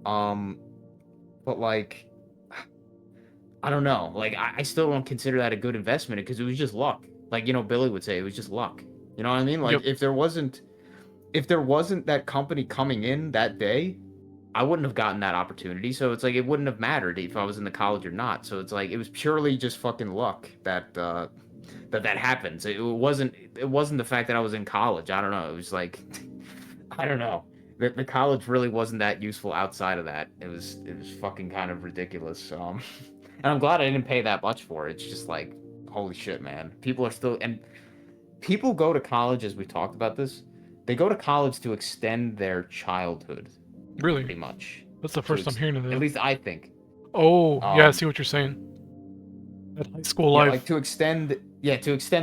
C: But like, I don't know. Like, I still don't consider that a good investment because it was just luck. Like, Billy would say, it was just luck. You know what I mean? Like,
B: Yep.
C: if there wasn't that company coming in that day, I wouldn't have gotten that opportunity. So it's like, it wouldn't have mattered if I was in the college or not. So it's like, it was purely just fucking luck that that happened. So it wasn't the fact that I was in college. I don't know. It was like, I don't know. The college really wasn't that useful outside of that. It was fucking kind of ridiculous. And I'm glad I didn't pay that much for it. It's just like, holy shit, man. People go to college, as we talked about this. They go to college to extend their childhood,
B: Really?
C: pretty much.
B: That's the first I'm hearing of that.
C: At least I think.
B: Oh, yeah, I see what you're saying. That high school
C: Yeah,
B: life.
C: like to extend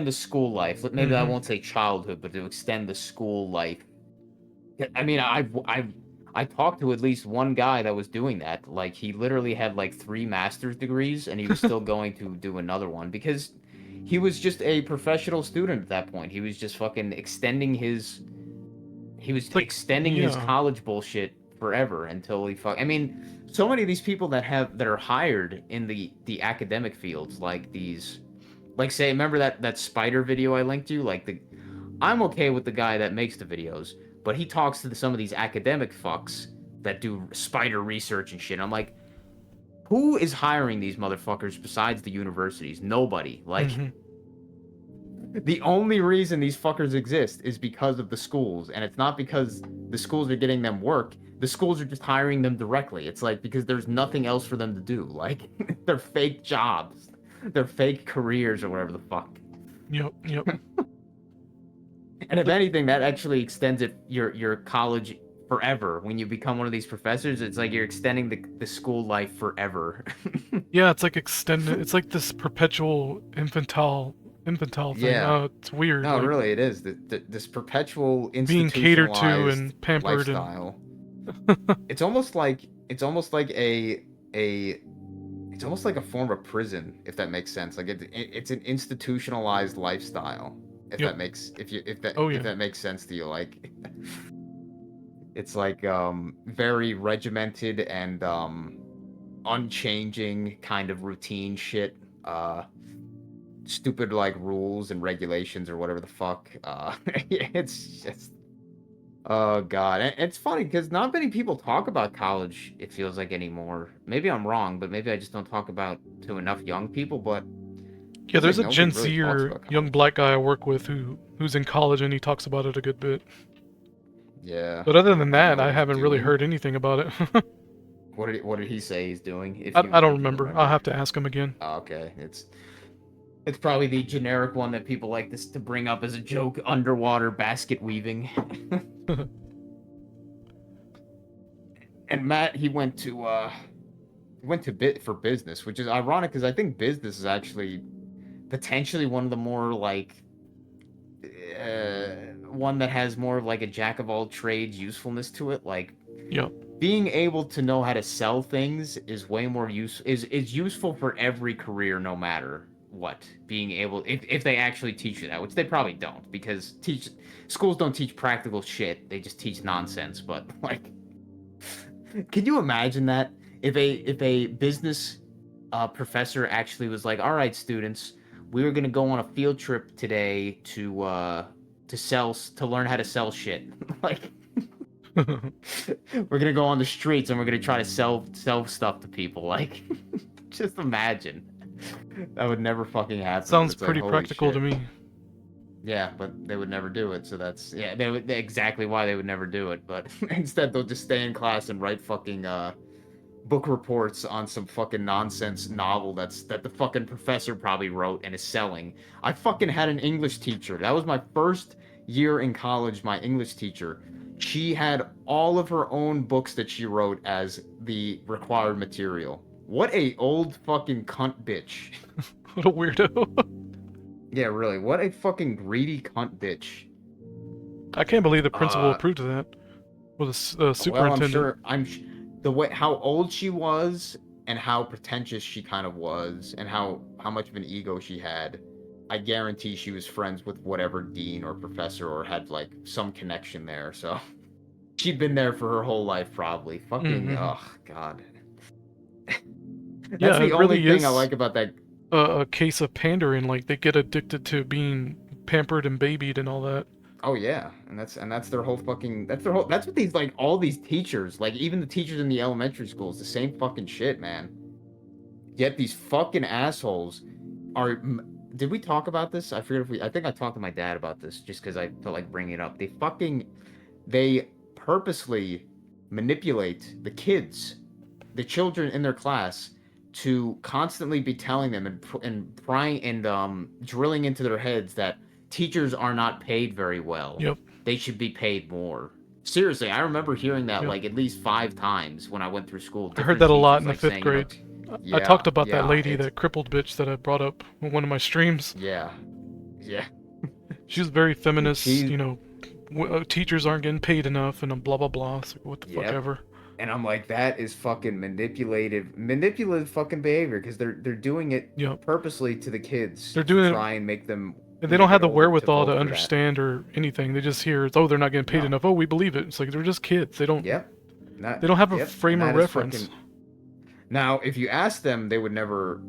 C: the school life. Maybe I
B: Mhm.
C: won't say childhood, but to extend the school life. I mean, I talked to at least one guy that was doing that. Like, he literally had like 3 master's degrees, and he was still going to do another one because he was just a professional student at that point. He was just fucking extending his
B: like,
C: extending his
B: yeah.
C: college bullshit forever until he fuck. I mean, so many of these people that are hired in the academic fields, like these, like say, remember that spider video I linked you? Like I'm okay with the guy that makes the videos, but he talks to some of these academic fucks that do spider research and shit. I'm like, who is hiring these motherfuckers besides the universities? Nobody. Like, the only reason these fuckers exist is because of the schools, and it's not because the schools are getting them work. The schools are just hiring them directly. It's like because there's nothing else for them to do. Like, they're fake jobs. They're fake careers or whatever the fuck.
B: Yep.
C: And if anything, that actually extends your college forever. When you become one of these professors, it's like you're extending the school life forever.
B: Yeah, it's like extended. It's like this perpetual infantile thing.
C: Yeah.
B: It's weird.
C: No,
B: like,
C: really, it is. This perpetual
B: being catered to
C: institutionalized
B: and pampered
C: lifestyle. It's almost like it's almost like a form of prison, if that makes sense. Like it's an institutionalized lifestyle. If
B: Yep.
C: that makes if
B: Yeah.
C: that makes sense to you, like it's like very regimented and unchanging kind of routine shit. Stupid like rules and regulations or whatever the fuck. It's just oh god, and it's funny because not many people talk about college. It feels like anymore. Maybe I'm wrong, but maybe I just don't talk about to enough young people. But
B: Yeah, there's
C: like
B: a Gen
C: nobody really
B: Z
C: talks
B: or
C: about
B: young
C: college.
B: black guy I work with who's in college and he talks about it a good bit.
C: Yeah.
B: But other than
C: I don't
B: that,
C: know
B: I
C: what he's
B: haven't really
C: doing.
B: heard anything about it.
C: What did he say he's doing? If
B: I
C: you
B: don't
C: if you
B: remember. I'll have to ask him again.
C: Oh, okay, it's probably the generic one that people like this to bring up as a joke: underwater basket weaving. And Matt, he went to bit for business, which is ironic because I think business is actually potentially one of the more like one that has more of like a jack of all trades usefulness to it. Like
B: Yep.
C: being able to know how to sell things is way more is useful for every career, no matter what. Being able, if they actually teach you that, which they probably don't, because schools don't teach practical shit, they just teach nonsense. But like, can you imagine that if a business professor actually was like, all right, students, we were gonna go on a field trip today to learn how to sell shit. Like, we're gonna go on the streets and we're gonna try to sell stuff to people. Like, just imagine. That would never fucking happen.
B: Sounds
C: It's like,
B: pretty
C: holy
B: practical to
C: shit.
B: me.
C: Yeah, but they would never do it. So that's exactly why they would never do it. But instead, they'll just stay in class and write fucking book reports on some fucking nonsense novel that the fucking professor probably wrote and is selling. I fucking had an English teacher. That was my first year in college. My English teacher. She had all of her own books that she wrote as the required material. What a old fucking cunt bitch.
B: What a weirdo.
C: Yeah, really. What a fucking greedy cunt bitch.
B: I can't believe the principal approved of that. Well, the superintendent.
C: Well, I'm sure. The way how old she was and how pretentious she kind of was and how much of an ego she had. I guarantee she was friends with whatever dean or professor or had like some connection there. So she'd been there for her whole life probably. Fucking oh god. That's
B: Yeah,
C: the
B: it
C: only
B: really
C: thing I
B: is
C: like about that.
B: a case of pandering. Like they get addicted to being pampered and babied and all that.
C: Oh yeah, and that's their whole fucking that's what these like all these teachers, like even the teachers in the elementary schools, the same fucking shit, man. Yet these fucking assholes are. Did we talk about this? I forget if I think I talked to my dad about this just because I felt like bringing it up. They purposely manipulate the kids, the children in their class, to constantly be telling them and prying and drilling into their heads that teachers are not paid very well.
B: Yep.
C: They should be paid more. Seriously, I remember hearing that
B: Yep.
C: like at least 5 times when I went through school.
B: I heard that a lot in the
C: Different
B: fifth
C: teachers,
B: grade.
C: saying,
B: I talked about
C: yeah,
B: that lady,
C: it's-
B: that crippled bitch that I brought up in one of my streams.
C: Yeah.
B: She was very feminist.
C: She-
B: You know, teachers aren't getting paid enough, and blah blah blah. So what the fuck
C: Yep.
B: ever.
C: And I'm like, that is fucking manipulative fucking behavior because they're doing it
B: Yep.
C: purposely to the kids.
B: They're doing
C: to
B: it-
C: try and make them.
B: And they don't have the
C: older
B: wherewithal
C: vote
B: to
C: for that.
B: understand or anything. They just hear, oh, they're not getting paid
C: No.
B: enough. Oh, we believe it. It's like they're just kids. They don't.
C: Yep.
B: They don't have a
C: Yep,
B: frame
C: and
B: of
C: that is
B: reference.
C: fucking- Now, if you ask them, they would never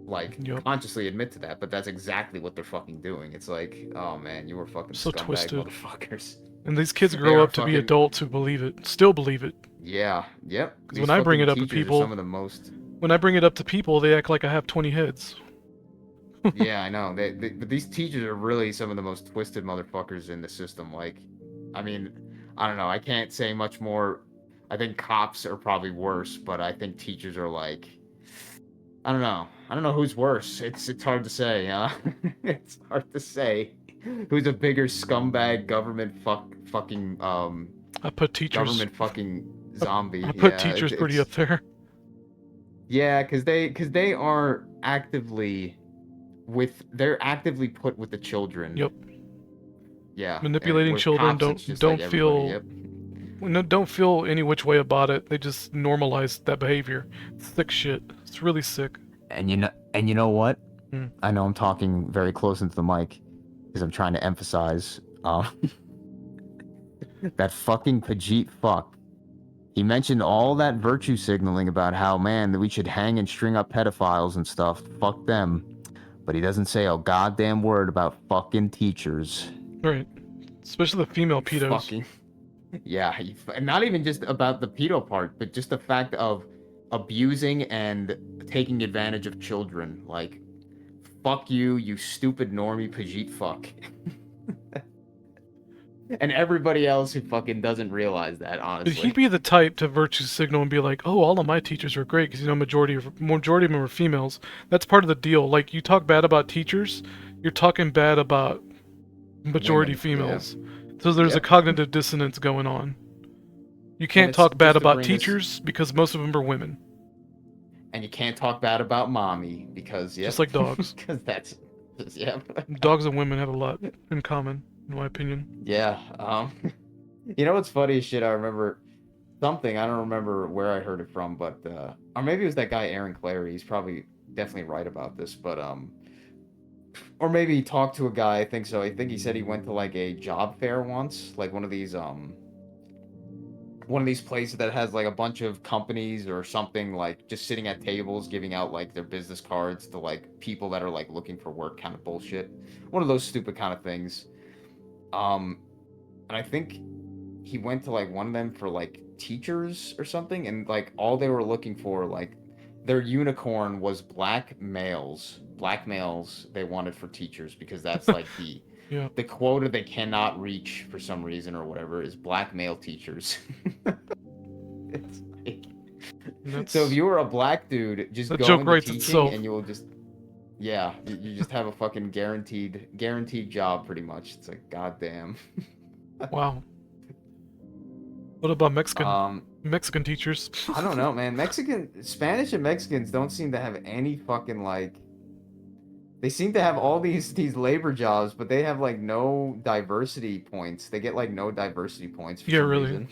C: like
B: Yep.
C: consciously admit to that, but that's exactly what they're fucking doing. It's like, oh man, you were fucking
B: So
C: scumbag
B: twisted.
C: motherfuckers.
B: And these kids
C: They
B: grow
C: are
B: up to be
C: fucking-
B: adults who believe it, still believe it.
C: Yeah, yep.
B: 'Cause
C: These
B: when I bring
C: fucking
B: it up to
C: teachers are
B: people-
C: some of the most.
B: When I bring it up to people, they act like I have 20 heads.
C: Yeah, I know. But these teachers are really some of the most twisted motherfuckers in the system. Like, I mean, I don't know. I can't say much more. I think cops are probably worse, but I think teachers are like, I don't know. I don't know who's worse. It's hard to say. It's hard to say who's a bigger scumbag government fucking
B: I put teachers.
C: government fucking zombie.
B: I put
C: Yeah,
B: teachers pretty
C: it's-
B: up there.
C: Yeah, because they are actively they're actively put with the children.
B: Yep.
C: Yeah.
B: Manipulating
C: with
B: children
C: cops, it's just
B: don't
C: like
B: feel-
C: everybody,
B: No, don't feel any which way about it. They just normalize that behavior. It's sick shit. It's really sick.
C: And you know what?
B: Hmm.
C: I know I'm talking very close into the mic because I'm trying to emphasize that fucking Pajit fuck. He mentioned all that virtue signaling about how, man, that we should hang and string up pedophiles and stuff. Fuck them. But he doesn't say a goddamn word about fucking teachers.
B: Right. Especially the female pedos.
C: Fucking. Yeah, and not even just about the pedo part, but just the fact of abusing and taking advantage of children. Like, fuck you, you stupid normie Pajit fuck. And everybody else who fucking doesn't realize that,
B: But
C: honestly.
B: he'd be the type to virtue signal and be like, "Oh, all of my teachers are great because majority of them are females." That's part of the deal. Like, you talk bad about teachers, you're talking bad about majority
C: Women, yeah.
B: females. So there's a
C: Yep.
B: cognitive dissonance going on. You can't
C: it's
B: talk bad
C: just to
B: about
C: bring this-
B: teachers because most of them are women.
C: And you can't talk bad about mommy because, yeah.
B: Just like dogs.
C: Because that's, yeah.
B: Dogs and women have a lot in common, in my opinion.
C: Yeah. You know what's funny as shit? I remember something. I don't remember where I heard it from, but or maybe it was that guy Aaron Clary. He's probably definitely right about this, but or maybe he talked to a guy. I think so. I think he said he went to like a job fair once, like one of these places that has like a bunch of companies or something, like just sitting at tables giving out like their business cards to like people that are like looking for work, kind of bullshit. One of those stupid kind of things. And I think he went to like one of them for like teachers or something, and like all they were looking for, like their unicorn was black males they wanted for teachers, because that's like
B: Yeah.
C: the quota they cannot reach for some reason or whatever is black male teachers. It's like,
B: That's-
C: so if you were a black dude, just
B: That
C: go
B: joke
C: into
B: writes
C: teaching
B: itself.
C: and you will just, yeah, you just have a fucking guaranteed job pretty much. It's like, goddamn.
B: Wow. What about Mexican teachers?
C: I don't know, man. Spanish and Mexicans don't seem to have any fucking like. They seem to have all these labor jobs, but they have like no diversity points. They get like no diversity points for
B: Yeah,
C: some
B: really.
C: reason.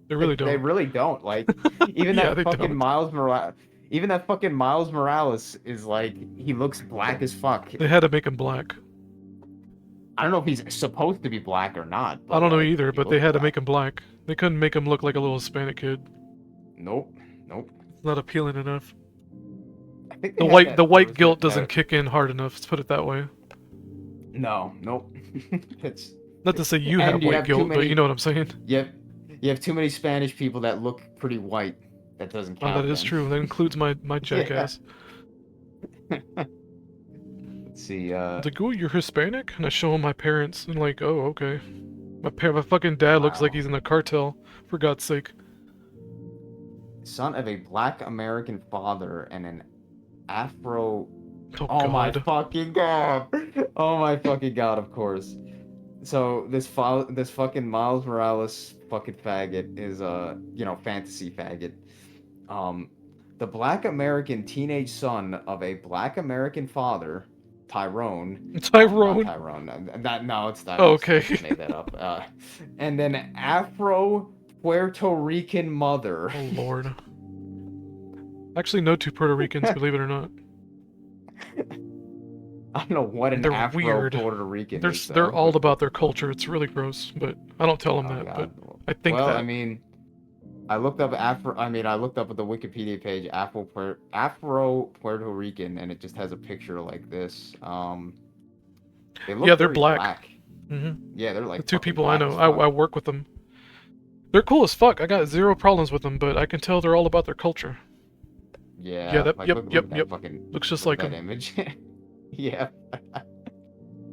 B: They really don't.
C: They really don't. Like, even
B: Yeah,
C: that
B: they
C: fucking
B: don't.
C: Miles Morales. Even that fucking Miles Morales is like, he looks black as fuck.
B: They had to make him black.
C: I don't know if he's supposed to be black or not. But
B: I don't know
C: like,
B: either,
C: he
B: but they
C: looks
B: had to
C: black.
B: make him black. They couldn't make him look like a little Hispanic kid.
C: Nope.
B: It's not appealing enough.
C: I think
B: The
C: they had
B: white
C: that-
B: the
C: there
B: white
C: was
B: guilt
C: that-
B: doesn't kick in hard enough. Let's put it that way.
C: No, nope. It's
B: Not to say you
C: And
B: have
C: you
B: white
C: have too
B: guilt, but
C: many-
B: you know what I'm saying.
C: you have too many Spanish people that look pretty white. That doesn't
B: Oh,
C: count.
B: that is
C: then.
B: true. That includes my jackass.
C: Let's see.
B: It's like, oh, you're Hispanic? And I show him my parents, and like, oh, okay. My fucking dad looks like
C: Wow.
B: he's in the cartel, for God's sake.
C: Son of a black American father and an Afro.
B: Oh,
C: Oh my
B: God.
C: fucking god! Oh my fucking god! Of course. So this fucking Miles Morales fucking faggot is fantasy faggot. The black American teenage son of a black American father, Tyrone.
B: Tyrone.
C: Not Tyrone. No, it's Tyrone.
B: Oh, okay.
C: I just made that up. And then Afro Puerto Rican mother.
B: Oh, Lord. I actually know 2 Puerto Ricans, believe it or not.
C: I don't know what an
B: They're
C: Afro
B: weird.
C: Puerto Rican is.
B: They're
C: though,
B: all
C: but-
B: about their culture. It's really gross, but I don't tell them
C: Oh,
B: that,
C: God.
B: but I think
C: well,
B: that.
C: I mean, I looked up Afro. I mean, I looked up at the Wikipedia page Afro Puerto Rican, and it just has a picture like this. They look
B: Yeah, they're
C: very
B: black.
C: black.
B: Hmm.
C: Yeah, they're
B: The
C: like
B: two
C: fucking
B: people I
C: black
B: know,
C: as
B: I
C: fuck.
B: work with them. They're cool as fuck. I got zero problems with them, but I can tell they're all about their culture.
C: Yeah,
B: that,
C: like
B: yep,
C: look
B: yep,
C: at that
B: yep.
C: fucking
B: Looks just
C: look
B: like
C: at that
B: them.
C: image. Yeah.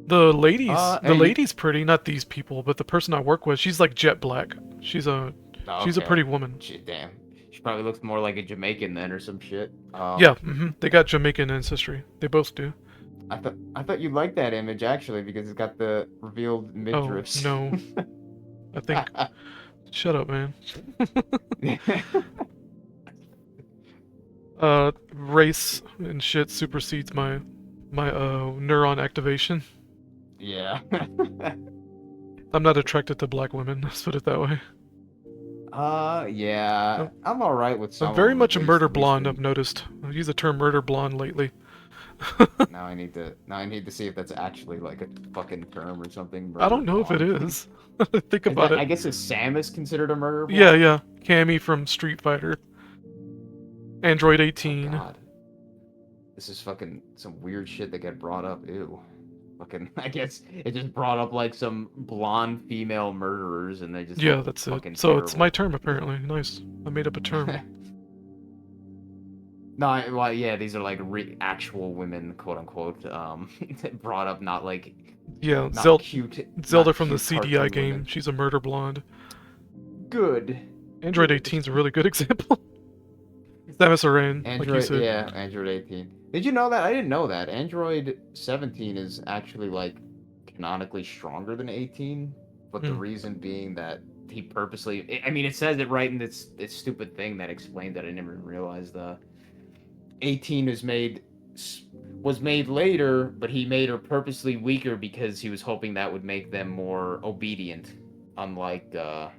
B: The ladies, the
C: Hey,
B: lady's pretty. Not these people, but the person I work with, she's like jet black. She's a
C: okay.
B: pretty woman.
C: Shit, damn. She probably looks more like a Jamaican then or some shit.
B: Yeah, they got Jamaican ancestry. They both do.
C: I thought you liked that image actually because it's got the revealed
B: Oh
C: midriffs.
B: no, I think. Shut up, man. Race and shit supersedes my neuron activation.
C: Yeah.
B: I'm not attracted to black women. Let's put it that way.
C: Yeah.
B: I'm,
C: I'm all right with some
B: I'm
C: of
B: very
C: them
B: much a murder
C: at least
B: blonde. I've noticed. I've used the term murder blonde lately.
C: now I need to see if that's actually like a fucking term or something.
B: I
C: Murder
B: don't know if it
C: blonde.
B: is. Think about it.
C: I guess is Samus considered a murder
B: Yeah,
C: blonde?
B: yeah. Cammy from Street Fighter. Android
C: Oh
B: 18.
C: god. This is fucking some weird shit that got brought up. Ew. Fucking I guess it just brought up like some blonde female murderers and they just
B: Yeah,
C: look
B: that's it.
C: fucking
B: So it's my
C: terrible.
B: term apparently. Nice. I made up a term.
C: No, well, yeah, these are like actual women, quote unquote, brought up, not like
B: Yeah,
C: not cute,
B: Zelda
C: not
B: from the
C: cute
B: CDI
C: cartoon
B: game.
C: women.
B: She's a murder blonde.
C: Good.
B: Android 18 is a really good example. Samus Aran, like you
C: Android,
B: said.
C: yeah, Android 18. Did you know that? I didn't know that. Android 17 is actually like canonically stronger than 18, but the
B: Hmm.
C: reason being that he purposely. I mean, it says it right in this stupid thing that explained that I never even realized. 18 was made later, but he made her purposely weaker because he was hoping that would make them more obedient, unlike the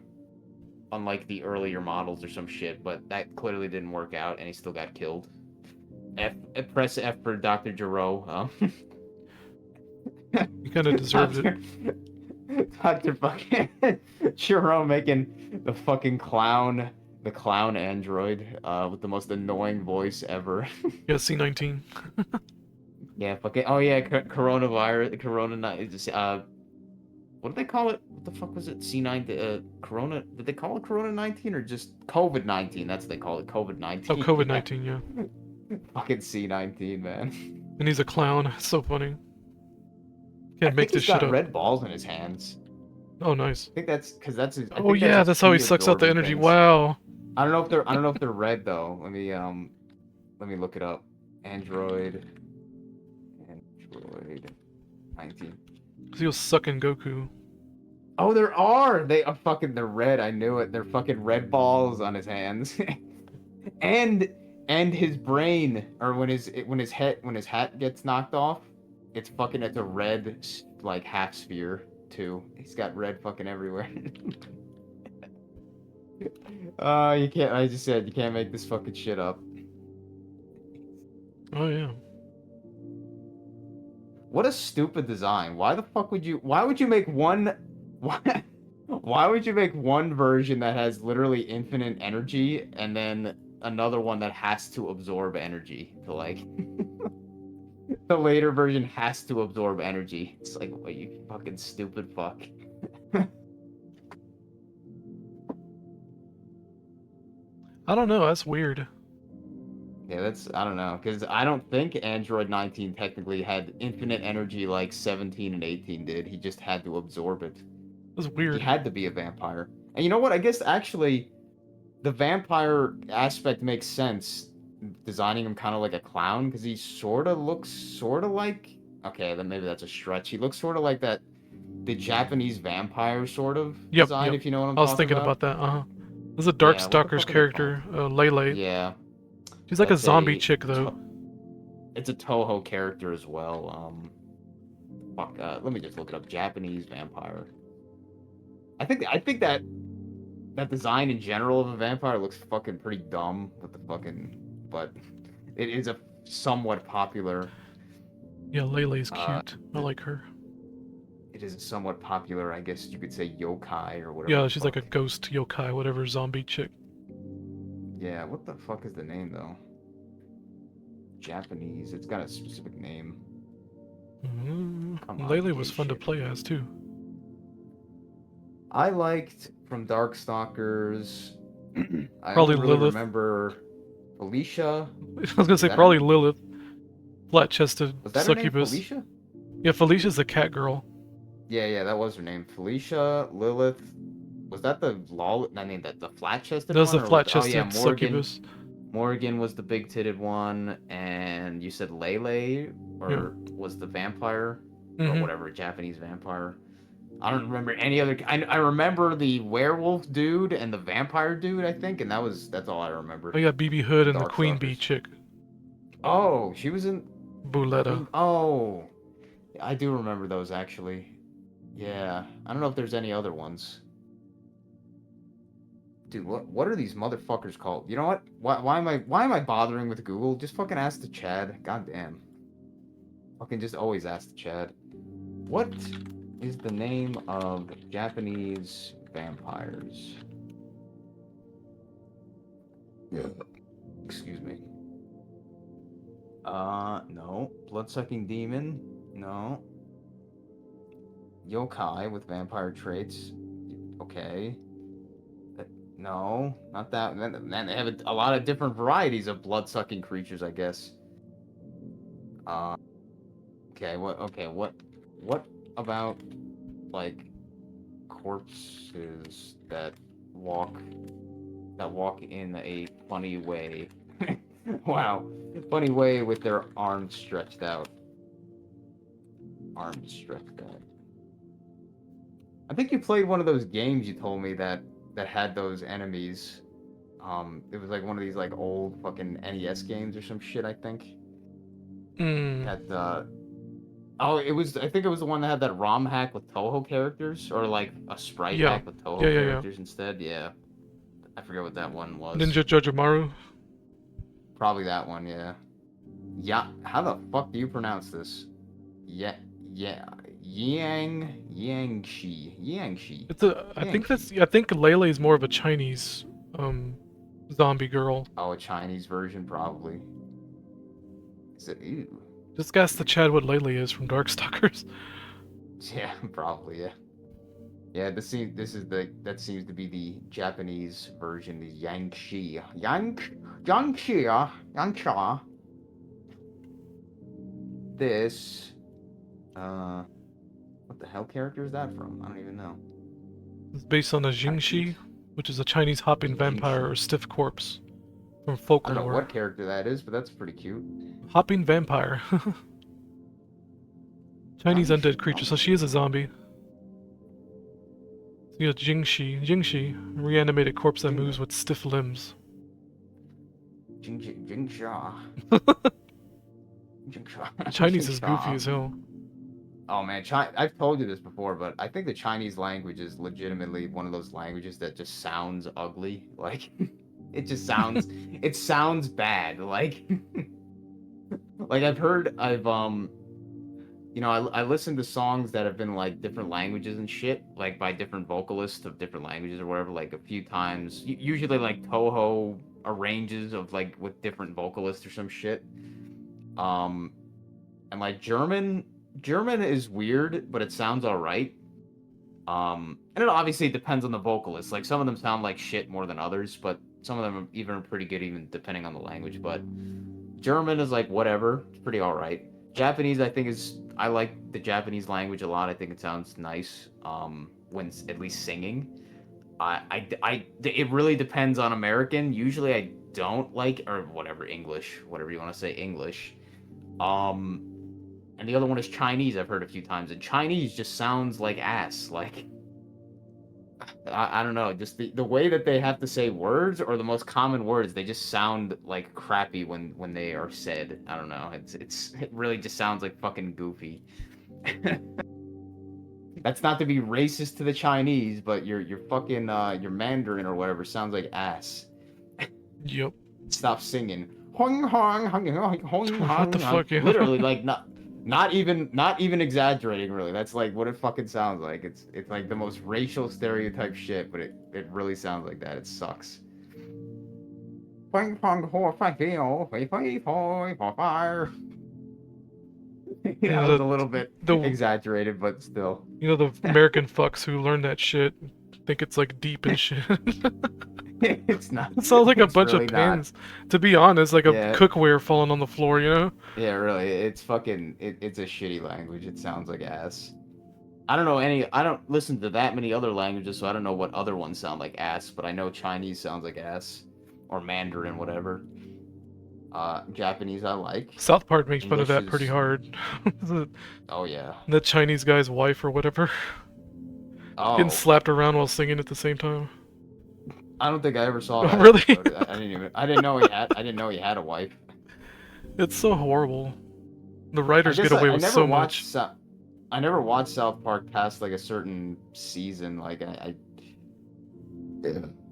C: earlier models or some shit. But that clearly didn't work out, and he still got killed. Press F for Dr. Gero.
B: You kind of deserved it.
C: Dr. fucking Gero making the fucking clown, the clown android, with the most annoying voice ever.
B: Yeah, C19.
C: Yeah, fucking. Oh yeah, coronavirus, what did they call it? What the fuck was it? C9, Corona. Did they call it Corona 19 or just COVID 19? That's what they call it, COVID 19.
B: Oh, COVID-19, yeah.
C: Fucking C19, man.
B: And he's a clown. It's so funny.
C: I
B: Can't make
C: think
B: this
C: he's
B: shit
C: got
B: up.
C: red balls in his hands.
B: Oh, nice.
C: I think that's because that's his. I
B: Oh
C: think
B: yeah, that's how he
C: key
B: sucks out the
C: absorbing
B: energy.
C: things.
B: Wow.
C: I don't know if they're red though. Let me look it up. Android 19.
B: Cause he was sucking Goku.
C: Oh, there are. They're red. I knew it. They're fucking red balls on his hands. and his brain, or when his hat gets knocked off, it's a red like half sphere too. He's got red fucking everywhere. You can't. I just said you can't make this fucking shit up.
B: Oh yeah.
C: What a stupid design. Why the fuck would you? Why would you make one? Why would you make one version that has literally infinite energy and then another one that has to absorb energy? To like, the later version has to absorb energy. It's like, what, you fucking stupid fuck.
B: I don't know. That's weird.
C: Yeah, I don't know, because I don't think Android 19 technically had infinite energy like 17 and 18 did. He just had to absorb it.
B: That's
C: He
B: weird.
C: had to be a vampire. And you know what? I guess actually the vampire aspect makes sense, designing him kind of like a clown, because he looks sort of like, okay, then maybe that's a stretch. He looks sort of like the Japanese vampire sort of design, if you know what I'm
B: I was
C: talking
B: thinking about that. This is a Darkstalker's character, Lele.
C: Yeah.
B: She's like a zombie chick though.
C: It's a Toho character as well. Let me just look it up. Japanese vampire. I think that design in general of a vampire looks fucking pretty dumb with the fucking, but it is a somewhat popular.
B: Yeah, Lele's cute. I like her.
C: It is a somewhat popular, I guess you could say, yokai or whatever.
B: Yeah, she's like a ghost yokai, whatever zombie chick.
C: Yeah, what the fuck is the name though? Japanese. It's got a specific name. Come on,
B: Lele
C: gay
B: was fun to
C: shit.
B: play as too.
C: I liked from Darkstalkers. I
B: Probably
C: only really
B: Lilith.
C: remember Felicia.
B: I was gonna say
C: that her
B: probably
C: name?
B: Lilith. Flat-chested
C: Was that her name,
B: succubus.
C: Felicia?
B: Yeah, Felicia's the cat girl.
C: Yeah, that was her name. Felicia, Lilith. Was that the I mean, the flat-chested
B: That's
C: one,
B: the
C: or was? Oh yeah,
B: flat-chested
C: Morgan.
B: succubus.
C: Morgan was the big-titted one, and you said Lele,
B: Yeah.
C: or was the vampire, or
B: Mhm.
C: whatever, Japanese vampire. I don't remember any other. I remember the werewolf dude and the vampire dude, I think, and that's all I remember.
B: Oh yeah, BB Hood and the Queen Bee
C: Darkstalkers.
B: chick.
C: Oh, she was in
B: Buletta.
C: Oh, I do remember those actually. Yeah, I don't know if there's any other ones. Dude, what are these motherfuckers called? You know what? Why am I bothering with Google? Just fucking ask the Chad. God damn. Fucking just always ask the Chad. What is the name of Japanese vampires? Yeah. Excuse me. No. Blood-sucking demon? No. Yokai with vampire traits. Okay. No, not that. Man, they have a lot of different varieties of blood-sucking creatures, I guess. Uh, okay, what about, like, corpses that walk in a funny way? Wow, funny way with their arms stretched out. Arms stretched out. I think you played one of those games you told me that had those enemies. It was like one of these like old fucking NES games or some shit, I think. That I think it was the one that had that ROM hack with Toho characters, or like a sprite
B: Yeah.
C: hack with Toho
B: Yeah.
C: characters instead. Yeah. I forget what that one was.
B: Ninja Jojomaru.
C: Probably that one, yeah. Yeah, how the fuck do you pronounce this? Yeah. Yangshi.
B: It's a. I think Lele is more of a Chinese, zombie girl.
C: Oh, a Chinese version, probably. Is it? Ew.
B: Just ask the Chad what Lele is from Darkstalkers.
C: Yeah, probably, yeah. Yeah, that seems to be the Japanese version, the Yangshi. Yangsha. This, what the hell character is that from? I don't even know.
B: It's based on a Jingshi, which is a Chinese hopping vampire or stiff corpse from folklore.
C: I don't know what character that is, but that's pretty cute.
B: Hopping vampire. Chinese undead creature, so she is a zombie. So you got Jingshi, a reanimated corpse that moves with stiff limbs.
C: Jingsha.
B: Chinese is goofy as hell.
C: Oh man, I've told you this before, but I think the Chinese language is legitimately one of those languages that just sounds ugly. Like, it just sounds, it sounds bad. Like, like I listened to songs that have been like different languages and shit, like by different vocalists of different languages or whatever, like a few times. Usually like Toho arranges of like with different vocalists or some shit. And like German is weird, but it sounds alright. And it obviously depends on the vocalist. Like some of them sound like shit more than others, but some of them are even pretty good, even depending on the language. But German is like whatever, it's pretty alright. Japanese, I like the Japanese language a lot. I think it sounds nice. When at least singing. It really depends on American. Usually I don't like, or whatever, English, whatever you want to say, English. And the other one is Chinese, I've heard a few times, and Chinese just sounds like ass. Like, I don't know, just the way that they have to say words, or the most common words, they just sound like crappy when they are said. I don't know, it really just sounds like fucking goofy. That's not to be racist to the Chinese, but your fucking your Mandarin or whatever sounds like ass.
B: Yep.
C: Stop singing. Hong hong hong hong hong.
B: What the fuck? Yeah.
C: Literally, like not even exaggerating. Really, that's like what it fucking sounds like. It's like the most racial stereotype shit, but it really sounds like that. It sucks. Ping pong horse, I feel, fire. That
B: Yeah,
C: was a little bit
B: the
C: exaggerated, but still.
B: the American fucks who learn that shit think it's like deep and shit.
C: It's not.
B: It sounds like a
C: It's
B: bunch
C: really
B: of
C: not.
B: pins. To be honest, like a
C: Yeah.
B: cookware falling on the floor, you know?
C: Yeah, really. It's fucking. It's a shitty language. It sounds like ass. I don't know any. I don't listen to that many other languages, so I don't know what other ones sound like ass. But I know Chinese sounds like ass, or Mandarin, whatever. Japanese I like.
B: South Park makes fun of
C: English
B: that pretty
C: is-
B: hard.
C: Oh yeah.
B: The Chinese guy's wife or whatever.
C: Oh,
B: Getting slapped around while singing at the same time.
C: I don't think I ever saw
B: Oh,
C: that.
B: really?
C: episode. I didn't even. I didn't know he had. I didn't know he had a wife.
B: It's so horrible. The writers
C: I
B: get
C: guess
B: away
C: I
B: with
C: never
B: so
C: watched
B: much.
C: I never watched South Park past like a certain season. Like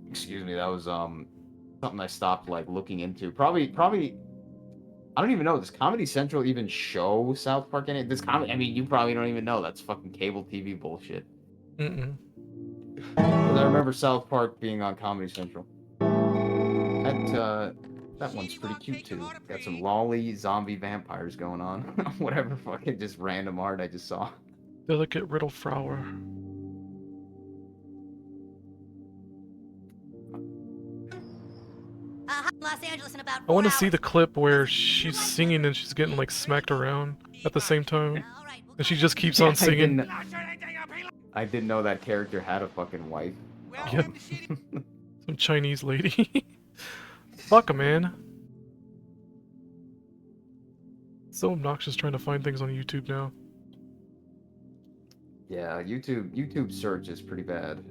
C: excuse me, that was something I stopped like looking into. Probably I don't even know. Does Comedy Central even show South Park in it? Does comedy? I mean, you probably don't even know. That's fucking cable TV bullshit.
B: Mm-mm.
C: 'Cause I remember South Park being on Comedy Central. That one's pretty cute too. Got some lolly zombie vampires going on. Whatever fucking just random art I just saw.
B: Delicate Riddle Flower.
E: Los Angeles in about
B: I want to
E: 4
B: see the
E: hours.
B: clip where she's singing and she's getting like smacked around at the same time.
E: All right, we'll
B: And she
E: go.
B: just keeps
C: Yeah,
B: on singing.
C: I didn't know that character had a fucking wife.
B: Yeah. Some Chinese lady. Fuck, man. So obnoxious trying to find things on YouTube now.
C: Yeah, YouTube search is pretty bad.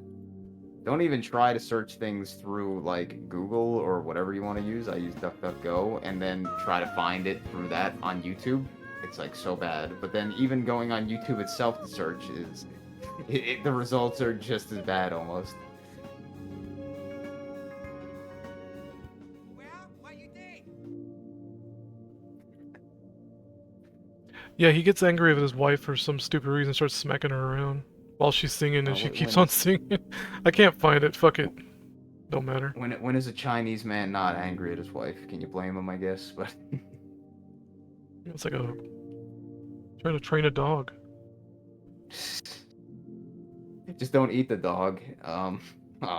C: Don't even try to search things through like Google or whatever you want to use. I use DuckDuckGo and then try to find it through that on YouTube. It's like so bad. But then even going on YouTube itself to search is the results are just as bad almost.
B: Yeah, he gets angry with his wife for some stupid reason, starts smacking her around while she's singing, and
C: Oh,
B: she
C: when-
B: keeps
C: when
B: on singing. I can't find it. Fuck it. Don't matter.
C: When is a Chinese man not angry at his wife? Can you blame him? I guess, but
B: It's like a trying to train a dog.
C: just don't eat the dog. Oh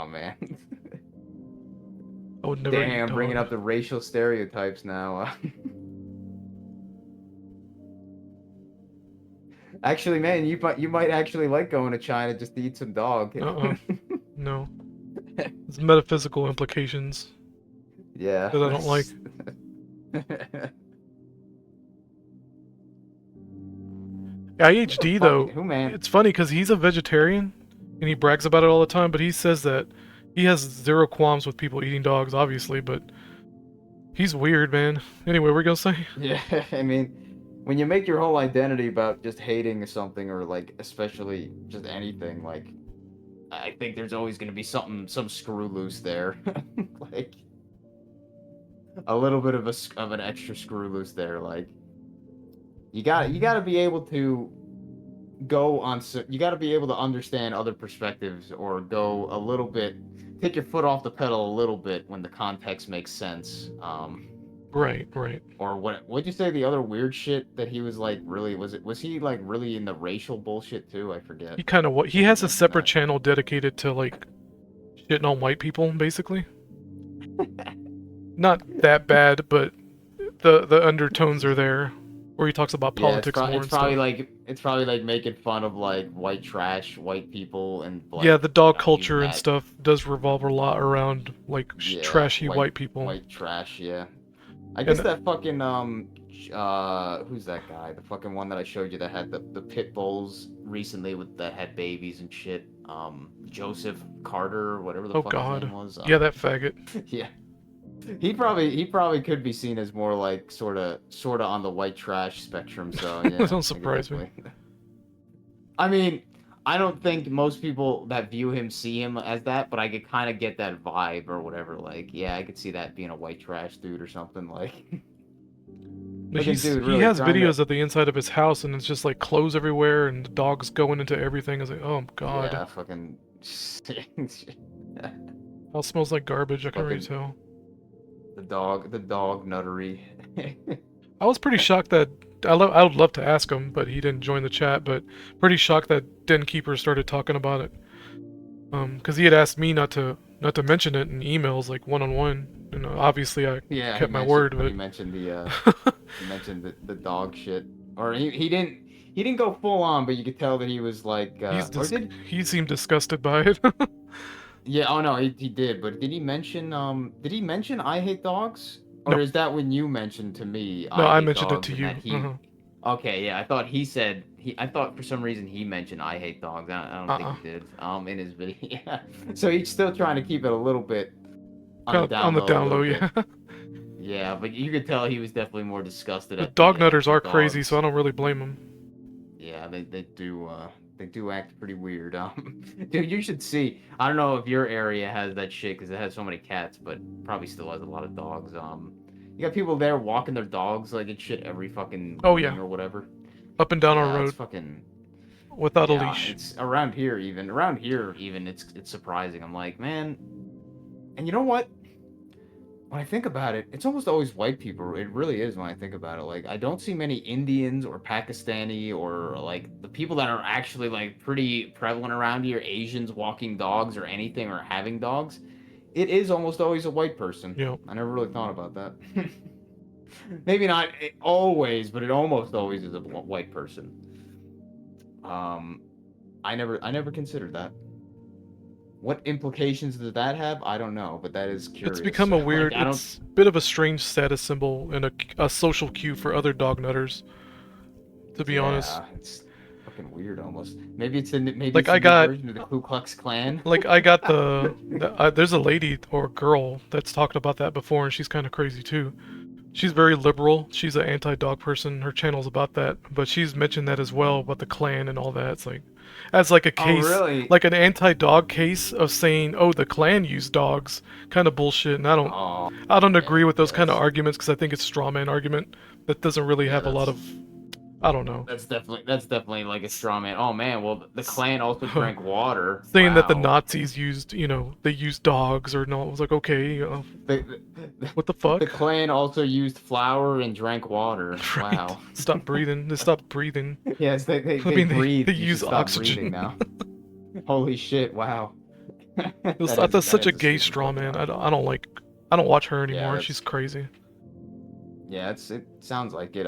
C: man.
B: I would never. eat
C: Damn, bringing
B: dog.
C: up the racial stereotypes now. Actually, man, you might actually like going to China just to eat some dog.
B: No. It's metaphysical implications.
C: Yeah.
B: That I don't like. IHD though,
C: Who, man?
B: it's funny because he's a vegetarian and he brags about it all the time, but he says that he has zero qualms with people eating dogs, obviously, but he's weird, man. Anyway, we're gonna say.
C: Yeah, I mean, when you make your whole identity about just hating something or like especially just anything, like I think there's always going to be some screw loose there. Like a little bit of an extra screw loose there, like you got to be able to you got to be able to understand other perspectives or go a little bit take your foot off the pedal a little bit when the context makes sense.
B: Right.
C: Or what'd you say the other weird shit that he was like really was he like really in the racial bullshit too? I forget.
B: He kind of he has a separate channel dedicated to like shitting on white people, basically. Not that bad, but the undertones are there, where he talks about politics more and
C: it's probably
B: stuff.
C: it's probably like making fun of like white trash, white people, and like,
B: Yeah, the dog
C: you know,
B: culture
C: using
B: and
C: that-
B: stuff does revolve a lot around like
C: Yeah,
B: trashy white people.
C: White trash, yeah. I guess
B: And-
C: that fucking who's that guy? The fucking one that I showed you that had the pit bulls recently that had babies and shit. Joseph Carter, or whatever the
B: Oh
C: fuck his
B: God.
C: name was.
B: Yeah, that faggot.
C: Yeah. He probably could be seen as more like sorta on the white trash spectrum, so yeah.
B: That don't
C: I could
B: surprise me.
C: definitely- I mean, I don't think most people that view him see him as that, but I could kind of get that vibe or whatever. Like, yeah, I could see that being a white trash dude or something. Like,
B: But
C: Fucking dude,
B: he
C: really
B: has
C: trying to-
B: videos at the inside of his house, and it's just like clothes everywhere, and the dogs going into everything. It's like, oh God,
C: yeah, fucking.
B: house smells like garbage. I can already
C: Fucking-
B: tell.
C: The dog nuttery.
B: I was pretty shocked that I would love to ask him, but he didn't join the chat. But pretty shocked that Den Keeper started talking about it. Because he had asked me not to mention it in emails, like one-on-one. And obviously I
C: Yeah,
B: kept my word. But
C: he mentioned the dog shit, or he didn't go full on, but you could tell that he was like,
B: he seemed disgusted by it.
C: yeah, oh no, he did, but did he mention I hate dogs, or
B: No.
C: is that when you mentioned to me
B: No, I
C: hate
B: mentioned it
C: dogs
B: to
C: and
B: you.
C: that he? Okay, yeah, I thought he said I thought for some reason he mentioned I hate dogs. I don't think he did. In his video. Yeah. So he's still trying to keep it a little bit on the down
B: low, yeah.
C: Yeah, but you could tell he was definitely more disgusted
B: The
C: at
B: dog
C: the
B: nutters are
C: dogs.
B: crazy, so I don't really blame them.
C: Yeah, they do act pretty weird. Dude, you should see. I don't know if your area has that shit because it has so many cats, but probably still has a lot of dogs. You got people there walking their dogs like it's shit every fucking morning or whatever.
B: Up and down our
C: Yeah,
B: road.
C: it's fucking
B: without a leash.
C: It's around here even it's surprising. I'm like, man, and you know what? When I think about it, it's almost always white people. It really is when I think about it. Like, I don't see many Indians or Pakistani or like the people that are actually like pretty prevalent around here, Asians walking dogs or anything or having dogs. It is almost always a white person.
B: Yeah.
C: I never really thought about that. Maybe not always, but it almost always is a white person. I never considered that. What implications does that have? I don't know, but that is curious.
B: It's become a weird, it's a bit of a strange status symbol and a social cue for other dog nutters. To be honest.
C: Yeah, it's fucking weird almost. Maybe it's a new version of the Ku Klux Klan.
B: Like I got there's a lady or a girl that's talked about that before, and she's kind of crazy too. She's very liberal. She's an anti-dog person. Her channel's about that, but she's mentioned that as well about the Klan and all that. It's like, as like a case, like an anti-dog case of saying, "Oh, the Klan used dogs," kind of bullshit. And I don't agree with those kind of arguments because I think it's straw man argument that doesn't really have a lot of. I don't know.
C: That's definitely like a straw man. Oh man, well the Klan also drank water.
B: Saying that the Nazis used, they used dogs or no, it was like okay, what the fuck?
C: The Klan also used flour and drank water. Right. Wow.
B: Stop breathing. They stopped breathing.
C: Yes, they breathe.
B: They use oxygen
C: now. Holy shit! Wow.
B: That's such a gay straw man. I don't watch her anymore. Yeah, she's crazy.
C: Yeah, it sounds like it.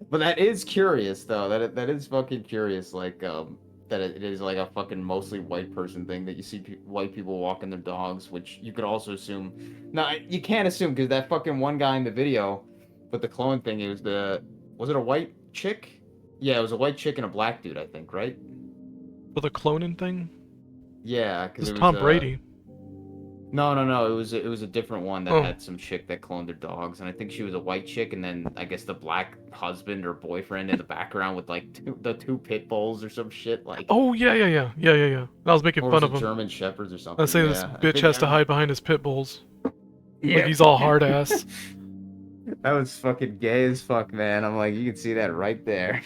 C: But that is curious though. That is fucking curious. Like that it is like a fucking mostly white person thing that you see white people walking their dogs, which you could also assume. No, you can't assume because that fucking one guy in the video with the clone thing. Was it a white chick? Yeah, it was a white chick and a black dude. I think, right?
B: For the cloning thing.
C: Yeah, because it was
B: Tom Brady.
C: No. It was a different one that had some chick that cloned their dogs, and I think she was a white chick, and then I guess the black husband or boyfriend in the background with like the two pit bulls or some shit like.
B: Oh yeah. I was making fun of him.
C: German shepherds or something.
B: I say this bitch has to hide behiand his pit bulls.
C: Yeah,
B: like he's all hard ass.
C: That was fucking gay as fuck, man. I'm like, you can see that right there.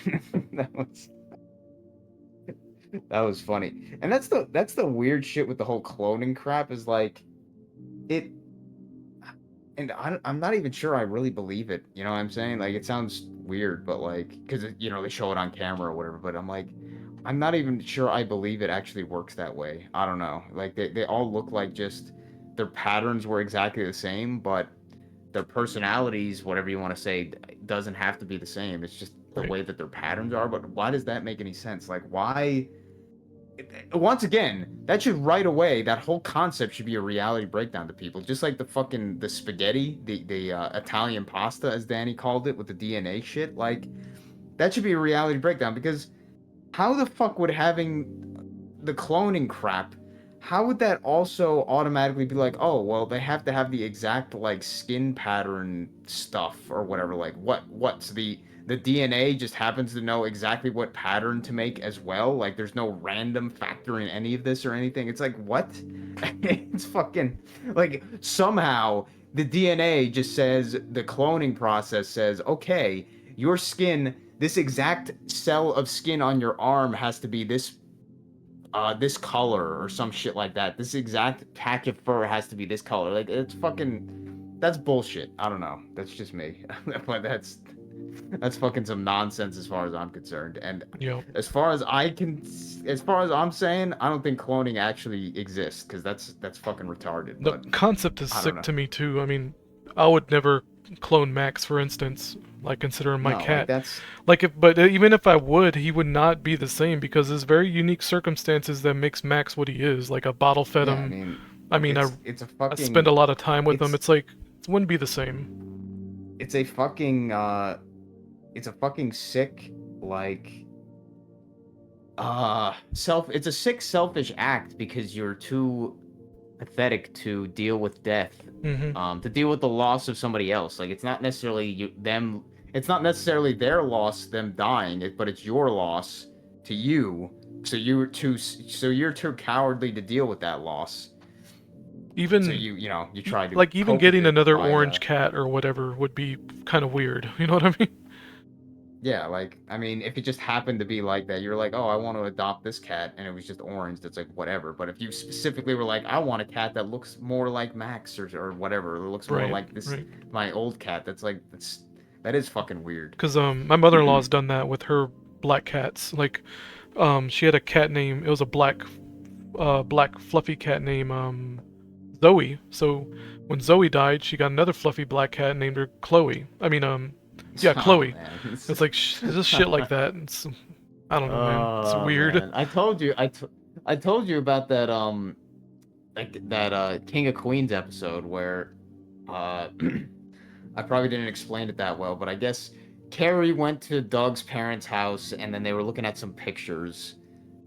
C: That was funny, and that's the weird shit with the whole cloning crap is like. I'm not even sure I really believe it. You know what I'm saying? Like, it sounds weird, but like, because they show it on camera or whatever. But I'm like, I'm not even sure I believe it actually works that way. I don't know. Like, they all look like just their patterns were exactly the same, but their personalities, whatever you want to say, doesn't have to be the same. It's just the way that their patterns are. But why does that make any sense? Like, why? Once again, that should right away, that whole concept should be a reality breakdown to people. Just like the spaghetti, the Italian pasta, as Danny called it, with the DNA shit. Like, that should be a reality breakdown, because how the fuck would having the cloning crap, how would that also automatically be like, oh, well, they have to have the exact, like, skin pattern stuff or whatever. Like, what? So the DNA just happens to know exactly what pattern to make as well. Like, there's no random factor in any of this or anything. It's like, what? It's fucking like somehow the DNA just says, the cloning process says, okay, your skin, this exact cell of skin on your arm has to be this this color or some shit like that. This exact patch of fur has to be this color. Like, it's fucking, that's bullshit. I don't know. That's just me. But that's fucking some nonsense as far as I'm concerned. And
B: Yep.
C: as far as I'm saying, I don't think cloning actually exists, because that's fucking retarded.
B: The
C: But
B: concept is
C: I don't
B: sick
C: know.
B: to me too. I mean, I would never clone Max, for instance, like consider him my
C: No, like
B: cat.
C: that's
B: But even if I would, he would not be the same because there's very unique circumstances that makes Max what he is. Like I bottle fed
C: yeah. I
B: him.
C: mean,
B: I mean,
C: it's a
B: I spend a
C: fucking
B: lot of time with him.
C: it's
B: It's like it wouldn't be the same.
C: it's a fucking it's a fucking sick, like, it's a sick, selfish act, because you're too pathetic to deal with death,
B: Hmm.
C: to deal with the loss of somebody else. Like, it's not necessarily them, it's not necessarily their loss, them dying, but it's your loss to you. So you're too cowardly to deal with that loss. So
B: Even
C: you try to
B: like even
C: cope with
B: getting
C: it
B: another
C: by
B: orange cat or whatever would be kind of weird. You know what I mean?
C: yeah, like, I mean, if it just happened to be like that, you're like, oh, I want to adopt this cat, and it was just orange, that's like, whatever. But if you specifically were like, I want a cat that looks more like Max, or whatever, or looks more
B: Right.
C: like this,
B: Right.
C: my old cat, that is fucking weird.
B: Because my mother-in-law's done that with her black cats. Like she had a cat named, it was a black fluffy cat named Zoe. So when Zoe died, she got another fluffy black cat named her Chloe. I mean yeah,
C: Oh,
B: Chloe.
C: man.
B: It's like just shit like that. I don't know, man. It's
C: Oh,
B: weird.
C: man. I told you about that, like that King of Queens episode where I probably didn't explain it that well, but I guess Carrie went to Doug's parents' house, and then they were looking at some pictures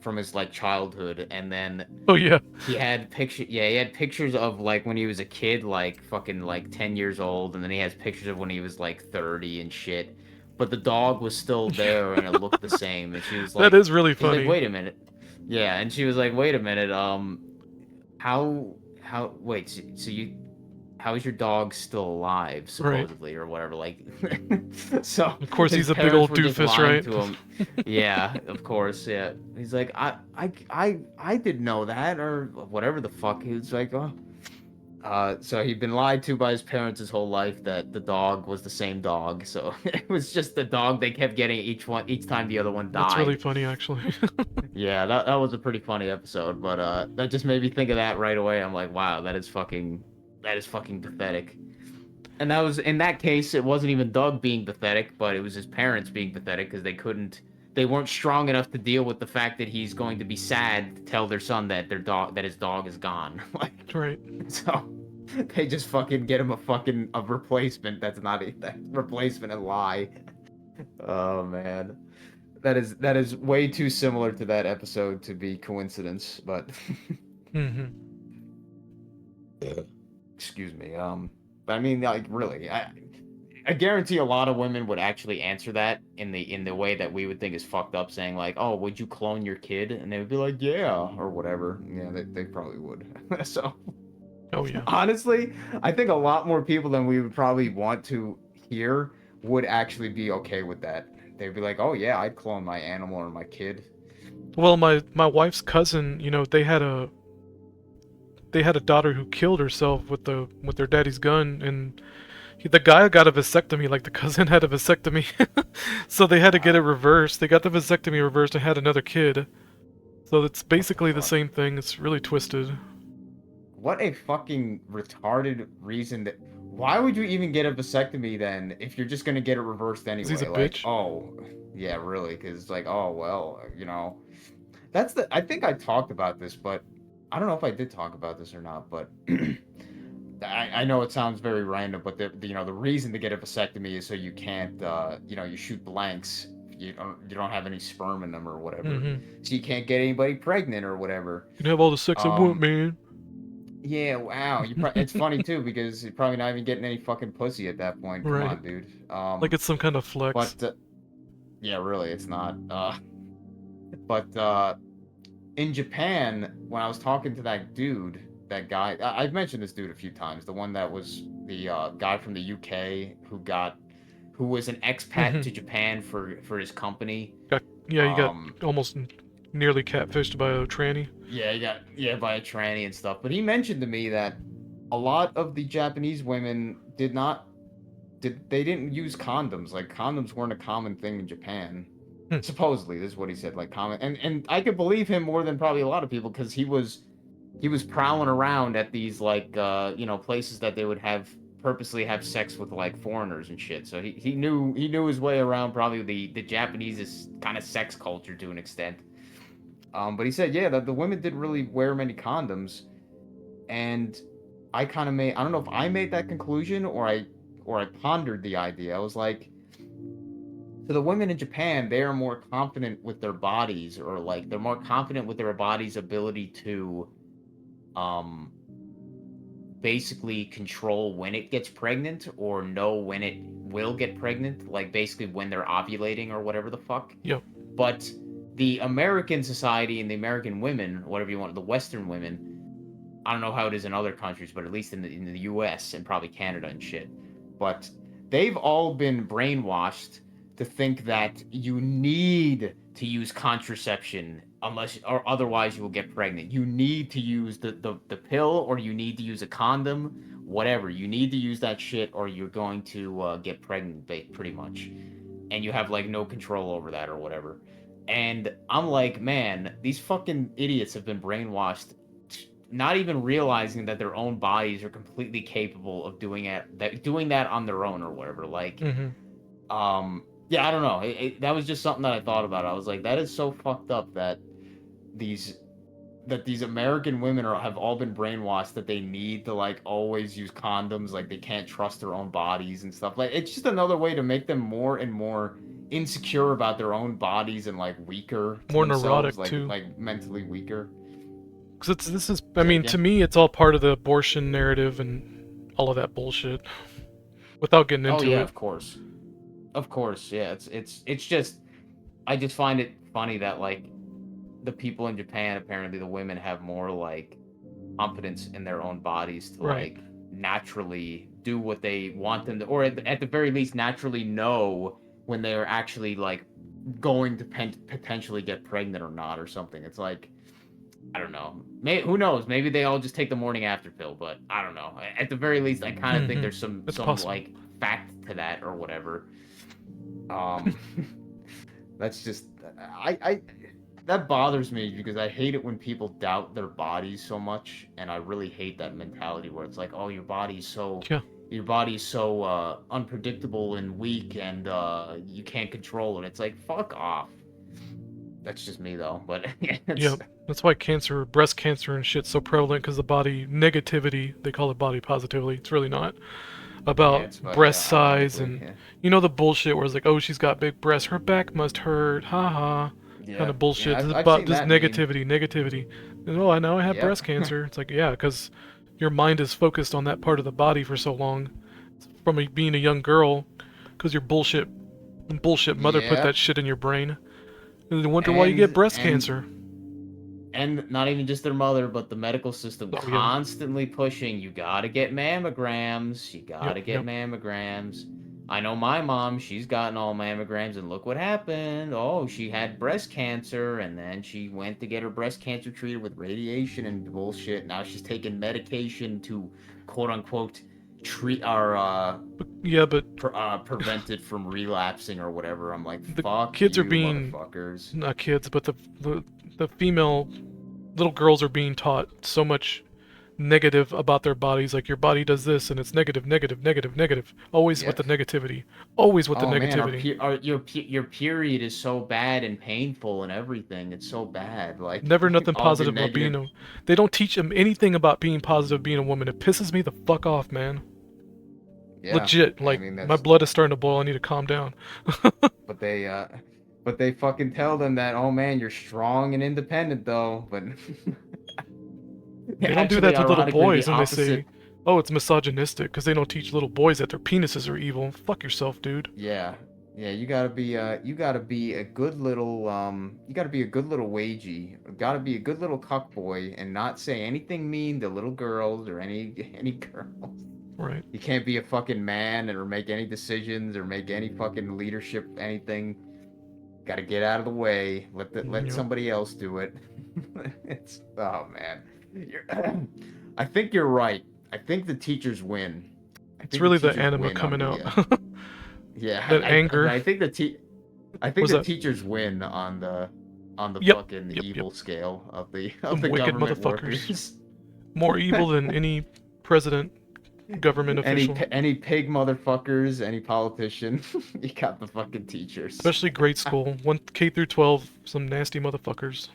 C: from his, like, childhood, and then
B: Oh yeah.
C: he had pictures of, like, when he was a kid, like fucking like 10 years old, and then he has pictures of when he was like 30 and shit. But the dog was still there and it looked the same, and
B: That is really
C: she's like,
B: funny.
C: wait a minute. Yeah, and she was like, wait a minute, how wait, so you how is your dog still alive,
B: Right.
C: supposedly, or whatever? Like, so
B: Of course,
C: his
B: he's a big
C: parents
B: old
C: were just
B: doofus,
C: lying
B: right?
C: to him. Yeah, of course. Yeah, he's like, I didn't know that, or whatever the fuck. He was like, oh. So he'd been lied to by his parents his whole life that the dog was the same dog. So it was just the dog they kept getting each time the other one died.
B: That's really funny, actually.
C: Yeah, that was a pretty funny episode, but that just made me think of that right away. I'm like, wow, that is fucking pathetic. And that was, in that case, it wasn't even Doug being pathetic, but it was his parents being pathetic, because they weren't strong enough to deal with the fact that he's going to be sad to tell their son that his dog is gone. Like,
B: Right.
C: so they just fucking get him a replacement that's not that replacement and lie. Oh, man. That is way too similar to that episode to be coincidence, but
B: Hmm.
C: excuse me. But I mean, like, really, I guarantee a lot of women would actually answer that in the way that we would think is fucked up, saying like, "Oh, would you clone your kid?" And they would be like, "Yeah," or whatever. Yeah, they probably would. So
B: Oh yeah.
C: honestly, I think a lot more people than we would probably want to hear would actually be okay with that. They'd be like, "Oh yeah, I'd clone my animal or my kid."
B: Well, my wife's cousin, they had a daughter who killed herself with their daddy's gun, and the guy got a vasectomy, like the cousin had a vasectomy, so they had to get it reversed. They got the vasectomy reversed and had another kid. So it's basically the
C: fuck?
B: same thing. It's really twisted.
C: What a fucking retarded reason that. Why would you even get a vasectomy then if you're just gonna get it reversed anyway?
B: He's a
C: Like,
B: bitch.
C: oh, yeah, really? Because like, oh well, that's the. I think I talked about this, but I don't know if I did talk about this or not. But I know it sounds very random, but the reason to get a vasectomy is so you can't you shoot blanks. You don't have any sperm in them or whatever,
B: Hmm.
C: so you can't get anybody pregnant or whatever.
B: You can have all the sex I want,
C: Um,
B: man.
C: Yeah, wow. It's funny too because you're probably not even getting any fucking pussy at that point. Come
B: Right.
C: on, dude.
B: Like it's some kind of flex.
C: But yeah, really, it's not. But in Japan, when I was talking to that dude, that guy, I've mentioned this dude a few times. The one that was the guy from the UK who was an expat
B: Hmm.
C: to Japan for his company.
B: Yeah, you got
C: Um,
B: almost nearly catfished by a tranny.
C: Yeah, he got by a tranny and stuff. But he mentioned to me that a lot of the Japanese women they didn't use condoms. Like condoms weren't a common thing in Japan.
B: Hmm.
C: Supposedly, this is what he said. Like common, and I could believe him more than probably a lot of people because he was prowling around at these like places that they would purposely have sex with like foreigners and shit. So he knew his way around probably the Japanese kind of sex culture to an extent. But he said, yeah, that the women didn't really wear many condoms, and I kind of I don't know if I made that conclusion or I pondered the idea. I was like, so the women in Japan, they are more confident with their bodies, or like they're more confident with their body's ability to, um, basically control when it gets pregnant or know when it will get pregnant, like basically when they're ovulating or whatever the fuck.
B: Yep.
C: But the American society and the American women, whatever you want, the Western women, I don't know how it is in other countries, but at least in the U.S. and probably Canada and shit, but they've all been brainwashed to think that you need to use contraception unless or otherwise you will get pregnant. You need to use the pill or you need to use a condom, whatever. You need to use that shit or you're going to get pregnant, pretty much. And you have like no control over that or whatever. And I'm like, man, these fucking idiots have been brainwashed, not even realizing that their own bodies are completely capable of doing that on their own or whatever. Like, yeah, I don't know. That was just something that I thought about. I was like, that is so fucked up that these American women have all been brainwashed that they need to like always use condoms, like they can't trust their own bodies and stuff. Like it's just another way to make them more and more insecure about their own bodies and like weaker,
B: More neurotic
C: like,
B: too,
C: like mentally weaker.
B: Because this is, I mean, to me, it's all part of the abortion narrative and all of that bullshit. Without getting into it.
C: Of course, yeah. It's just, I just find it funny that like the people in Japan, apparently the women have more like confidence in their own bodies to like naturally do what they want them to, or at the very least naturally know when they're actually like going to potentially get pregnant or not or something. It's like, I don't know. Who knows? Maybe they all just take the morning after pill, but I don't know. At the very least, I kind of think there's some
B: possible.
C: like fact to that or whatever. That's just I that bothers me because I hate it when people doubt their bodies so much, and I really hate that mentality where it's like, oh, your body's so unpredictable and weak, and you can't control it. It's like, fuck off. That's just me though, but
B: yeah, that's why breast cancer and shit's so prevalent, because the body negativity, they call it body positivity. It's really not about breast size and you know the bullshit where it's like, oh, she's got big breasts, her back must hurt, haha. Kind of bullshit. It's about this negativity. And, oh, I know I have breast cancer. It's like, yeah, because your mind is focused on that part of the body for so long, from being a young girl, because your bullshit mother put that shit in your brain. And they wonder why you get breast cancer.
C: And not even just their mother, but the medical system constantly pushing, you gotta get mammograms, you gotta get mammograms. I know my mom, she's gotten all mammograms, and look what happened. Oh, she had breast cancer, and then she went to get her breast cancer treated with radiation and bullshit. Now she's taking medication to, quote-unquote, treat our prevent it from relapsing or whatever. I'm like, fuck
B: kids
C: you,
B: are being
C: motherfuckers.
B: Not kids, but the female little girls are being taught so much negative about their bodies. Like, your body does this and it's negative. Always with the negativity.
C: Man, your period is so bad and painful and everything. It's so bad. Like,
B: never nothing positive about being they don't teach them anything about being positive being a woman. It pisses me the fuck off, man. Yeah, legit. Like, I mean, my blood is starting to boil. I need to calm down.
C: But they fucking tell them that, oh man, you're strong and independent though. But
B: they don't do that to little boys, and they say, oh, it's misogynistic because they don't teach little boys that their penises are evil. Fuck yourself, dude.
C: Yeah, you gotta be a good little wagey. You gotta be a good little cuckboy and not say anything mean to little girls or any girls.
B: Right.
C: You can't be a fucking man or make any decisions or make any fucking leadership anything. Gotta get out of the way. Let
B: Yep.
C: somebody else do it. It's oh man. I think you're right. I think the teachers win. I
B: It's
C: think
B: really the
C: teachers
B: anima
C: win on
B: coming out.
C: yeah.
B: That anger.
C: I think I think
B: Was
C: the
B: that-
C: teachers win on the
B: Yep,
C: fucking
B: yep,
C: evil
B: yep.
C: scale of the
B: Them wicked
C: government
B: motherfuckers.
C: workers.
B: More evil than any president, government official.
C: Any pig motherfuckers, any politician, you got the fucking teachers.
B: Especially grade school. 1K through 12, some nasty motherfuckers.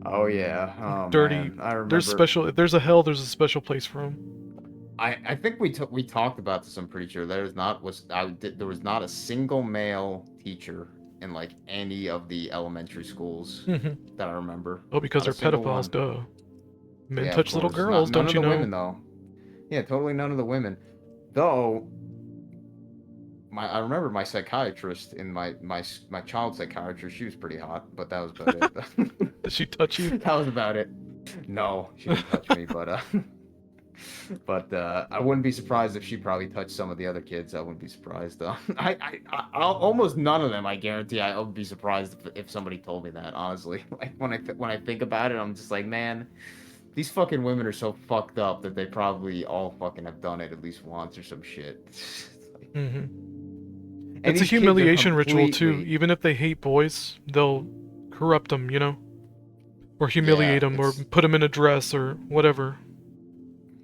C: Oh yeah, oh
B: Dirty.
C: man. I remember.
B: There's special. If there's a hell, there's a special place for them.
C: I think we talked about this. I'm pretty sure there was not a single male teacher in like any of the elementary schools that I remember.
B: Oh, because
C: Not
B: they're
C: a single
B: pedophiles,
C: one.
B: duh. Men
C: Yeah, of
B: touch little
C: course.
B: girls,
C: None
B: don't
C: of
B: you
C: the
B: know?
C: women though. Yeah, totally none of the women. Though I remember my psychiatrist in my child psychiatrist, she was pretty hot, but that was about it.
B: Did she touch you?
C: That was about it. No, she didn't touch me, but I wouldn't be surprised if she probably touched some of the other kids. I wouldn't be surprised though. Almost none of them. I guarantee. I would be surprised if somebody told me that. Honestly, like when I think about it, I'm just like, man, these fucking women are so fucked up that they probably all fucking have done it at least once or some shit. And
B: It's a
C: these kids are
B: humiliation ritual too.
C: completely-
B: Even if they hate boys, they'll corrupt them, you know, or humiliate them, or
C: it's-
B: put them in a dress or whatever.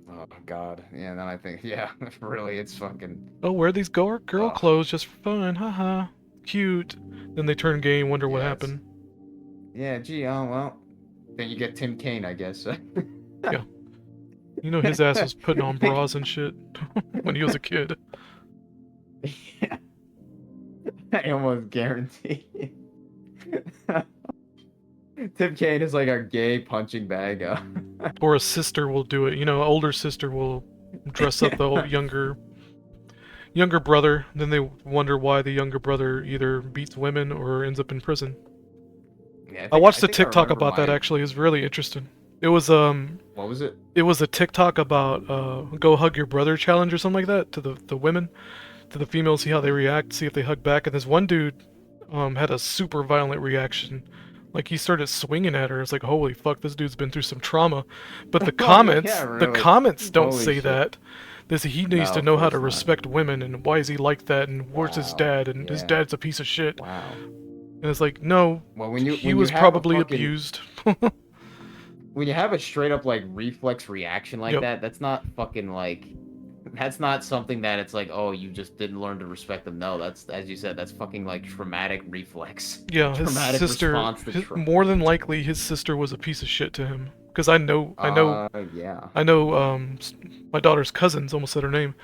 C: Oh god, yeah. And then I think, yeah, really, it's fucking.
B: Oh, wear these girl
C: Ugh.
B: clothes just for fun, haha, cute. Then they turn gay and wonder what
C: Yeah,
B: happened.
C: Yeah, gee, oh well. Then you get Tim Kaine, I guess.
B: You know, his ass was putting on bras and shit when he was a kid.
C: Yeah. I almost guarantee. Tim Kaine is like our gay punching bag.
B: Or a sister will do it. You know, older sister will dress up the younger brother. Then they wonder why the younger brother either beats women or ends up in prison.
C: Yeah,
B: I watched a
C: think I
B: TikTok
C: remember
B: about that
C: my-
B: actually. It was really interesting. It was
C: What was it?
B: it was a TikTok about go hug your brother challenge or something like that to the women, to the females, see how they react, see if they hug back. And this one dude had a super violent reaction. Like he started swinging at her. It's like, holy fuck, this dude's been through some trauma. But the comments,
C: yeah,
B: the
C: really.
B: comments don't
C: Holy
B: say
C: shit.
B: that. He needs
C: No,
B: to
C: of
B: know how to
C: course not.
B: respect women, and why is he like that, and where's his
C: Wow,
B: dad, and his
C: yeah.
B: dad's a piece of shit.
C: Wow.
B: And it's like, no,
C: Well, when you
B: he
C: when
B: was
C: you have
B: probably
C: a fucking,
B: abused.
C: When you have a straight up like reflex reaction like
B: Yep.
C: that, that's not fucking like. That's not something that it's like, oh, you just didn't learn to respect them. No, that's, as you said, that's fucking like traumatic reflex.
B: Yeah, his
C: Traumatic
B: sister.
C: response to
B: More than likely, his sister was a piece of shit to him. Because I know,
C: Yeah.
B: my daughter's cousins. Almost said her name.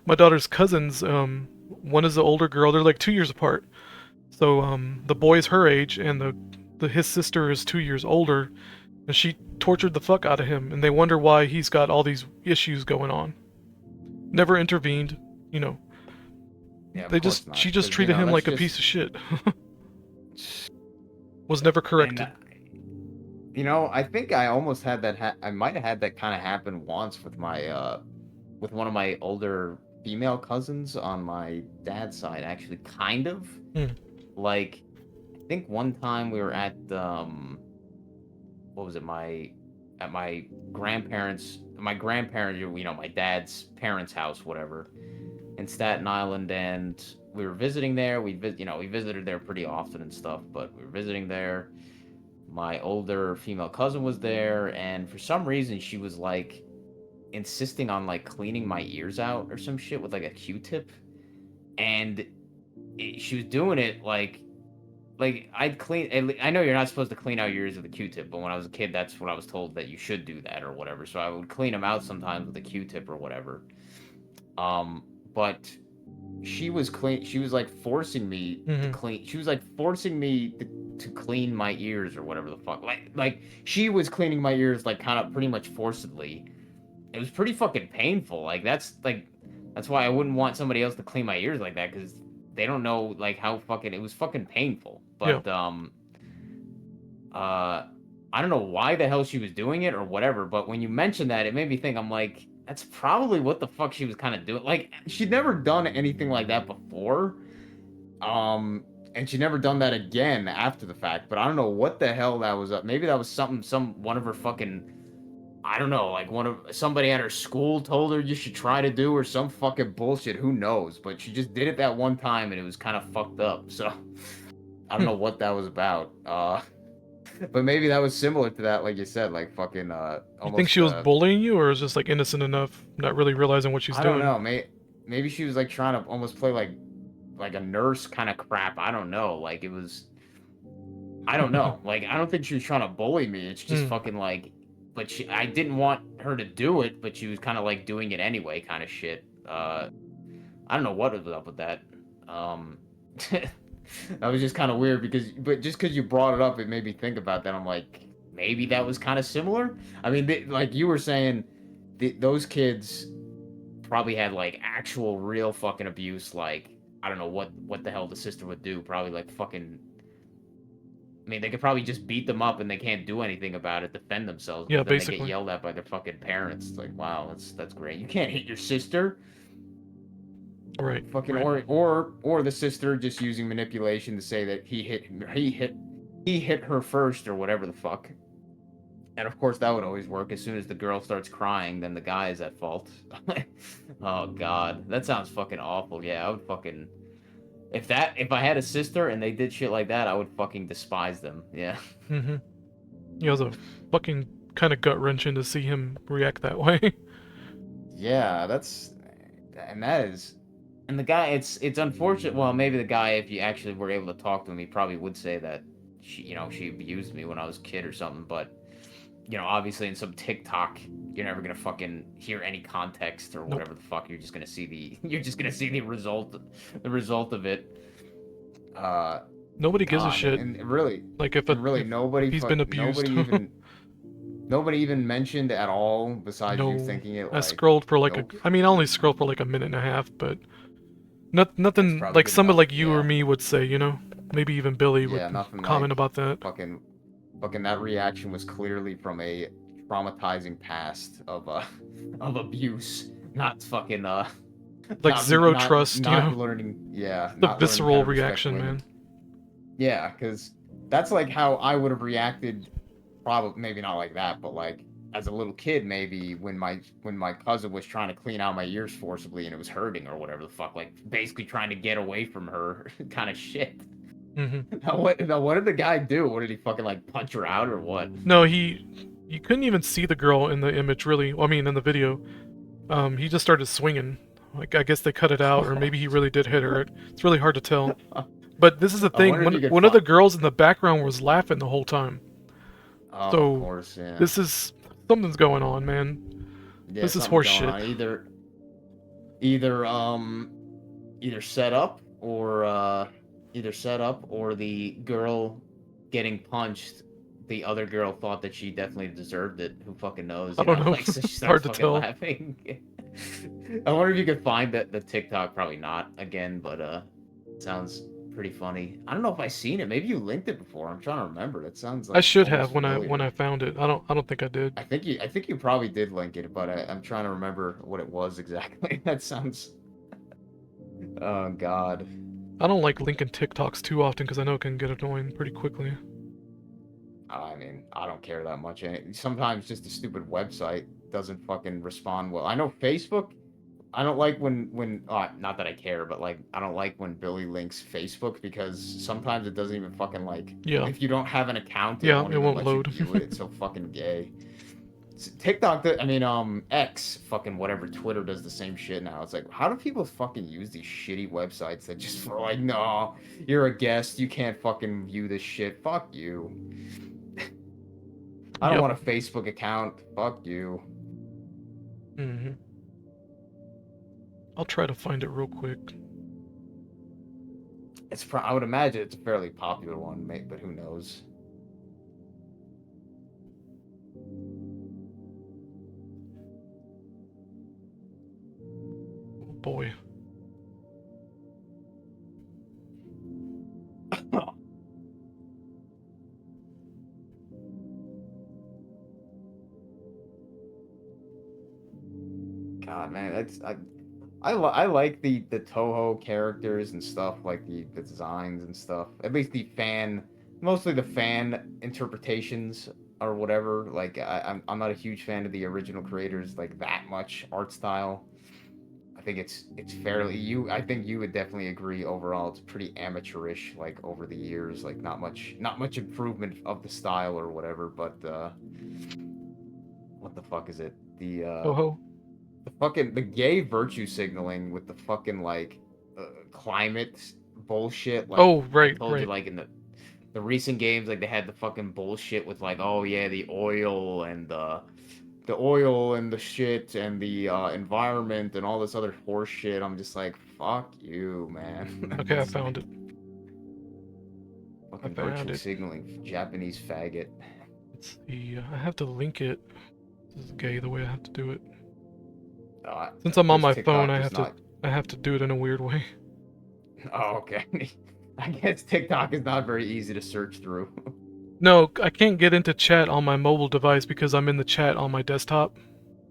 B: My daughter's cousins. One is the older girl. They're like 2 years apart. So the boy's her age, and his sister is 2 years older, and she tortured the fuck out of him. And they wonder why he's got all these issues going on. Never intervened, you know.
C: Yeah, of
B: They
C: course
B: just
C: not,
B: she
C: 'cause,
B: just
C: you
B: treated
C: know,
B: him
C: that's
B: like a
C: just-
B: piece of shit. Was never corrected.
C: And, you know, I think I almost had that. I might have had that kind of happen once with my with one of my older female cousins on my dad's side. Actually, kind of.
B: Hmm.
C: Like, I think one time we were at what was it? My grandparents. My grandparents, you know, my dad's parents' house, whatever, in Staten Island, and we were visiting there. We visited there pretty often and stuff, but we were visiting there. My older female cousin was there, and for some reason she was like insisting on like cleaning my ears out or some shit with like a Q-tip, and she was doing it like I'd clean. I know you're not supposed to clean out your ears with a Q-tip, but when I was a kid, that's what I was told, that you should do that or whatever. So I would clean them out sometimes with a Q-tip or whatever. But she was like forcing me to clean. She was like forcing me to clean my ears or whatever the fuck. Like she was cleaning my ears like kind of pretty much forcibly. It was pretty fucking painful. Like that's why I wouldn't want somebody else to clean my ears like that, because they don't know like how fucking it was fucking painful. But I don't know why the hell she was doing it or whatever, but when you mentioned that, it made me think. I'm like, that's probably what the fuck she was kind of doing. Like, she'd never done anything like that before. and she never done that again after the fact. But I don't know what the hell that was up. Maybe that was one of her fucking, I don't know, like somebody at her school told her you should try to do, or some fucking bullshit. Who knows? But she just did it that one time, and it was kind of fucked up. So I don't know what that was about. But maybe that was similar to that, like you said, like fucking
B: You think
C: almost.
B: she was bullying you, or is just like innocent enough, not really realizing what she's
C: I
B: doing?
C: don't know. Maybe she was like trying to almost play like a nurse kind of crap. I don't know. Like it was. I don't know. Like I don't think she was trying to bully me. It's just fucking like. But I didn't want her to do it, but she was kind of like doing it anyway, kind of shit. I don't know what was up with that. That was just kind of weird but just because you brought it up, it made me think about that. I'm like, maybe that was kind of similar. I mean, like you were saying, those kids probably had like actual real fucking abuse. Like I don't know what the hell the sister would do. Probably like fucking. I mean, they could probably just beat them up and they can't do anything about it, defend themselves. But
B: Yeah,
C: then they
B: basically.
C: get yelled at by their fucking parents. It's like, wow, that's great. You can't hit your sister.
B: Right.
C: Fucking
B: right.
C: or the sister just using manipulation to say that he hit her first or whatever the fuck. And of course that would always work. As soon as the girl starts crying, then the guy is at fault. Oh god, that sounds fucking awful. Yeah, I would fucking if I had a sister and they did shit like that, I would fucking despise them. Yeah.
B: Mm-hmm. Yeah, it was a fucking kind of gut wrenching to see him react that way.
C: Yeah, and the guy, it's unfortunate. Well, maybe the guy, if you actually were able to talk to him, he probably would say that she abused me when I was a kid or something. But obviously in some TikTok, you're never gonna fucking hear any context or whatever the fuck. You're just gonna see the result of it.
B: Nobody gives a
C: God,
B: shit.
C: and really,
B: Like if he's been abused.
C: nobody even mentioned at all besides you
B: No,
C: thinking it.
B: I
C: Like,
B: scrolled for like
C: nope.
B: I only scrolled for like a minute and a half, but
C: That's
B: nothing
C: probably
B: like
C: good
B: somebody
C: enough.
B: like you or
C: Yeah.
B: me would say, maybe even Billy would
C: Yeah, nothing
B: comment
C: like
B: about that.
C: fucking that reaction was clearly from a traumatizing past of of abuse, not fucking
B: Like zero trust,
C: not learning, yeah,
B: the
C: not learning how
B: visceral
C: to respect
B: reaction,
C: women.
B: man.
C: Yeah, because that's like how I would have reacted, probably maybe not like that, but like as a little kid, maybe when my cousin was trying to clean out my ears forcibly and it was hurting or whatever the fuck, like basically trying to get away from her, kind of shit.
B: Mm-hmm.
C: Now what did the guy do? What did he fucking like punch her out or what?
B: No, you couldn't even see the girl in the image, really. Well, I mean, in the video. He just started swinging. Like, I guess they cut it out, or maybe he really did hit her. It's really hard to tell. But this is the
C: I
B: thing.
C: wonder if you could
B: One of the girls in the background was laughing the whole time.
C: Oh, of
B: So
C: course, yeah.
B: this is something's going on, man.
C: Yeah,
B: This is
C: something's
B: horse
C: going
B: shit.
C: on. Either set up or the girl getting punched, the other girl thought that she definitely deserved it. Who fucking knows?
B: I don't know.
C: Like, so she
B: Hard
C: starts
B: to
C: fucking
B: tell.
C: laughing. I wonder if you could find the TikTok. Probably not again, but sounds pretty funny. I don't know if I seen it. Maybe you linked it before. I'm trying to remember. It sounds
B: I
C: like
B: should
C: almost
B: have when
C: familiar.
B: I found it. I don't think I did.
C: I think you probably did link it, but I'm trying to remember what it was exactly. That sounds. Oh God.
B: I don't like linking TikToks too often because I know it can get annoying pretty quickly.
C: I mean, I don't care that much. And sometimes just a stupid website doesn't fucking respond well. I know Facebook. I don't like when not that I care, but like I don't like when Billy links Facebook because sometimes it doesn't even fucking like.
B: Yeah.
C: If you don't have an account, it
B: Yeah,
C: won't
B: it
C: even
B: won't
C: let
B: load.
C: you view it. It's so fucking gay. TikTok, I mean, X, fucking whatever, Twitter does the same shit now. It's like, how do people fucking use these shitty websites that just for like, no, you're a guest, you can't fucking view this shit. Fuck you. I don't want a Facebook account. Fuck you.
B: Mm-hmm. I'll try to find it real quick.
C: I would imagine it's a fairly popular one, mate, but who knows?
B: Oh boy.
C: God, man, I like the Toho characters and stuff, like the designs and stuff. At least mostly the fan interpretations or whatever. Like I'm not a huge fan of the original creators like that much art style. I think it's fairly I think you would definitely agree overall it's pretty amateurish like over the years, like not much improvement of the style or whatever, but what the fuck is it?
B: Oh ho.
C: The gay virtue signaling with the fucking like climate bullshit. Like
B: Oh,
C: I
B: right,
C: told you,
B: right.
C: like in the recent games, like they had the fucking bullshit with like, oh yeah, the oil and the shit and the environment and all this other horse shit. I'm just like, fuck you, man.
B: Okay, I found it. I
C: Fucking
B: found
C: virtue
B: it.
C: signaling, Japanese faggot.
B: Let's see. I have to link it. This is gay the way I have to do it. Since I'm on
C: This
B: my phone,
C: TikTok is
B: I have to do it in a weird way.
C: Oh, okay. I guess TikTok is not very easy to search through.
B: No, I can't get into chat on my mobile device because I'm in the chat on my desktop.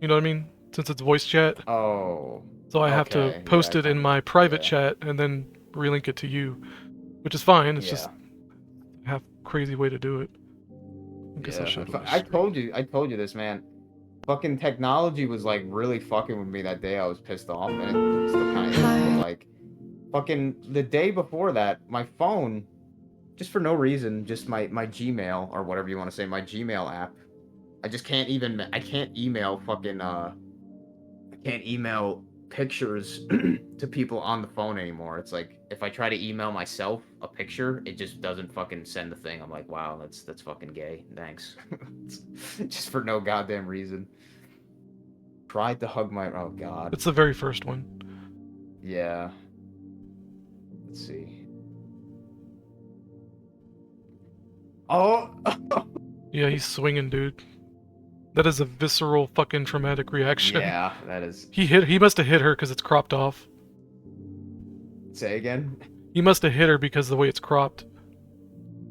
B: You know what I mean? Since it's voice chat.
C: Oh,
B: So I have to
C: okay. Yeah,
B: post
C: I
B: it in
C: kind of.
B: my private
C: Yeah,
B: chat and then relink it to you. Which is fine, it's just
C: yeah,
B: a half crazy way to do it. I guess I'll
C: yeah.
B: show it on the
C: I
B: screen.
C: told you this, man. Fucking technology was like really fucking with me that day. I was pissed off, and it still kind of is. But like, fucking the day before that, my phone, just for no reason, just my Gmail or whatever you want to say, my Gmail app. I can't email fucking I can't email pictures to people on the phone anymore. It's like if I try to email myself a picture, it just doesn't fucking send the thing. I'm like, wow, that's fucking gay. Thanks. Just for no goddamn reason. Tried to hug my oh god.
B: It's the very first one.
C: Yeah. Let's see. Oh.
B: Yeah, he's swinging, dude. That is a visceral fucking traumatic reaction.
C: Yeah, that is.
B: He must have hit her because it's cropped off.
C: Say again.
B: He must have hit her because of the way it's cropped.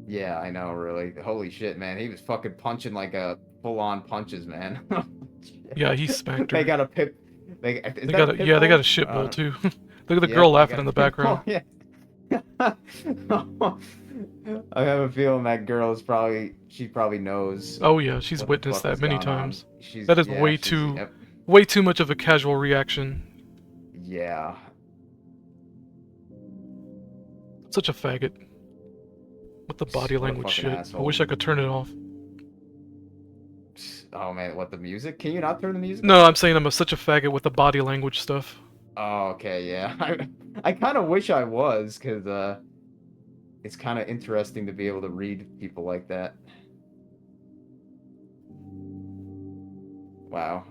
C: Yeah, I know, really. Holy shit, man. He was fucking punching like a full-on punches, man.
B: Yeah, he smacked her.
C: They got a pit.
B: They got a, yeah, they got a shit bull too. Look at the
C: Yep,
B: girl
C: they
B: laughing
C: got
B: in
C: a
B: the
C: pit bull,
B: background.
C: yeah. I have a feeling that girl is she probably knows
B: Oh yeah, she's
C: what the
B: witnessed
C: fuck
B: that
C: is
B: many
C: going on.
B: times. That is
C: Yep,
B: way too much of a casual reaction.
C: yeah.
B: Such a faggot. With the body
C: What a
B: language
C: fucking
B: shit. I
C: asshole.
B: wish I could turn it off.
C: Oh man, what the music? Can you not turn the music
B: No,
C: off?
B: I'm saying such a faggot with the body language stuff.
C: Oh, okay, yeah. I kind of wish I was, cause it's kind of interesting to be able to read people like that. Wow.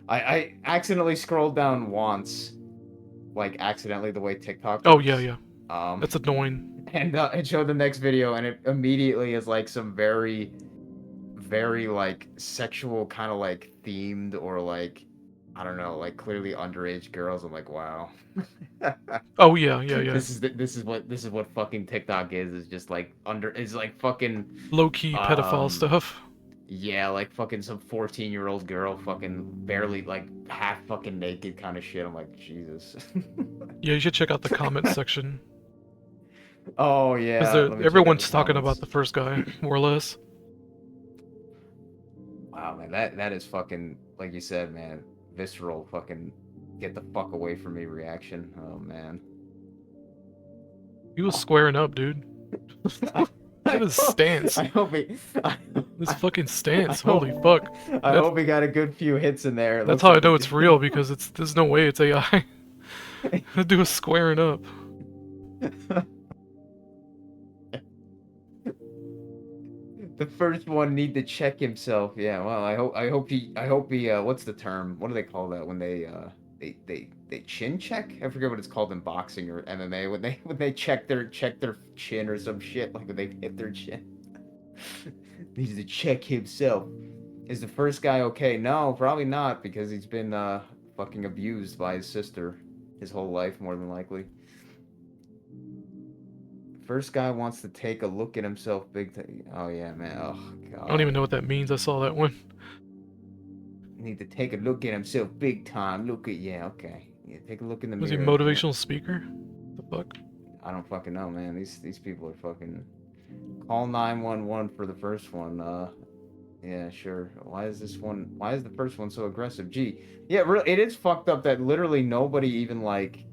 C: I accidentally scrolled down once, like accidentally the way TikTok
B: Oh
C: works.
B: yeah, yeah.
C: Um,
B: That's annoying.
C: and it showed the next video, and it immediately is like some very, very like sexual kind of like themed or like I don't know, like clearly underage girls. I'm like, wow.
B: Oh yeah, yeah, yeah.
C: This is what fucking TikTok is just like is like fucking
B: Low key pedophile
C: um
B: stuff.
C: yeah, like fucking some 14-year-old girl fucking barely like half fucking naked kind of shit. I'm like, Jesus.
B: Yeah, you should check out the comments section.
C: Oh yeah,
B: Because
C: let me check out
B: everyone's
C: the
B: talking about
C: comments.
B: the first guy, more or less.
C: Wow, man, that is fucking like you said, man, visceral fucking get the fuck away from me reaction. Oh man.
B: He was squaring up, dude. Look at his stance.
C: I hope he.
B: This fucking stance.
C: I hope-
B: Holy fuck.
C: I hope he got a good few hits in there. It
B: That's
C: looks
B: how I
C: like
B: know
C: he
B: it's
C: did.
B: real because there's no way it's AI. That dude was squaring up.
C: The first one need to check himself. Yeah, well, I hope he what's the term? What do they call that when they chin check? I forget what it's called in boxing or MMA when they check their chin or some shit like when they hit their chin. Needs to check himself. Is the first guy okay? No, probably not because he's been fucking abused by his sister his whole life more than likely. First guy wants to take a look at himself big time. Oh yeah, man. Oh god.
B: I don't even know what that means. I saw that one.
C: Need to take a look at himself big time. Look at yeah, okay. Yeah, take a look in the
B: Was he a
C: mirror.
B: motivational speaker? The fuck?
C: I don't fucking know, man. These people are fucking. Call 911 for the first one. Yeah, sure. Why is the first one so aggressive? Gee, yeah, it is fucked up that literally nobody even like.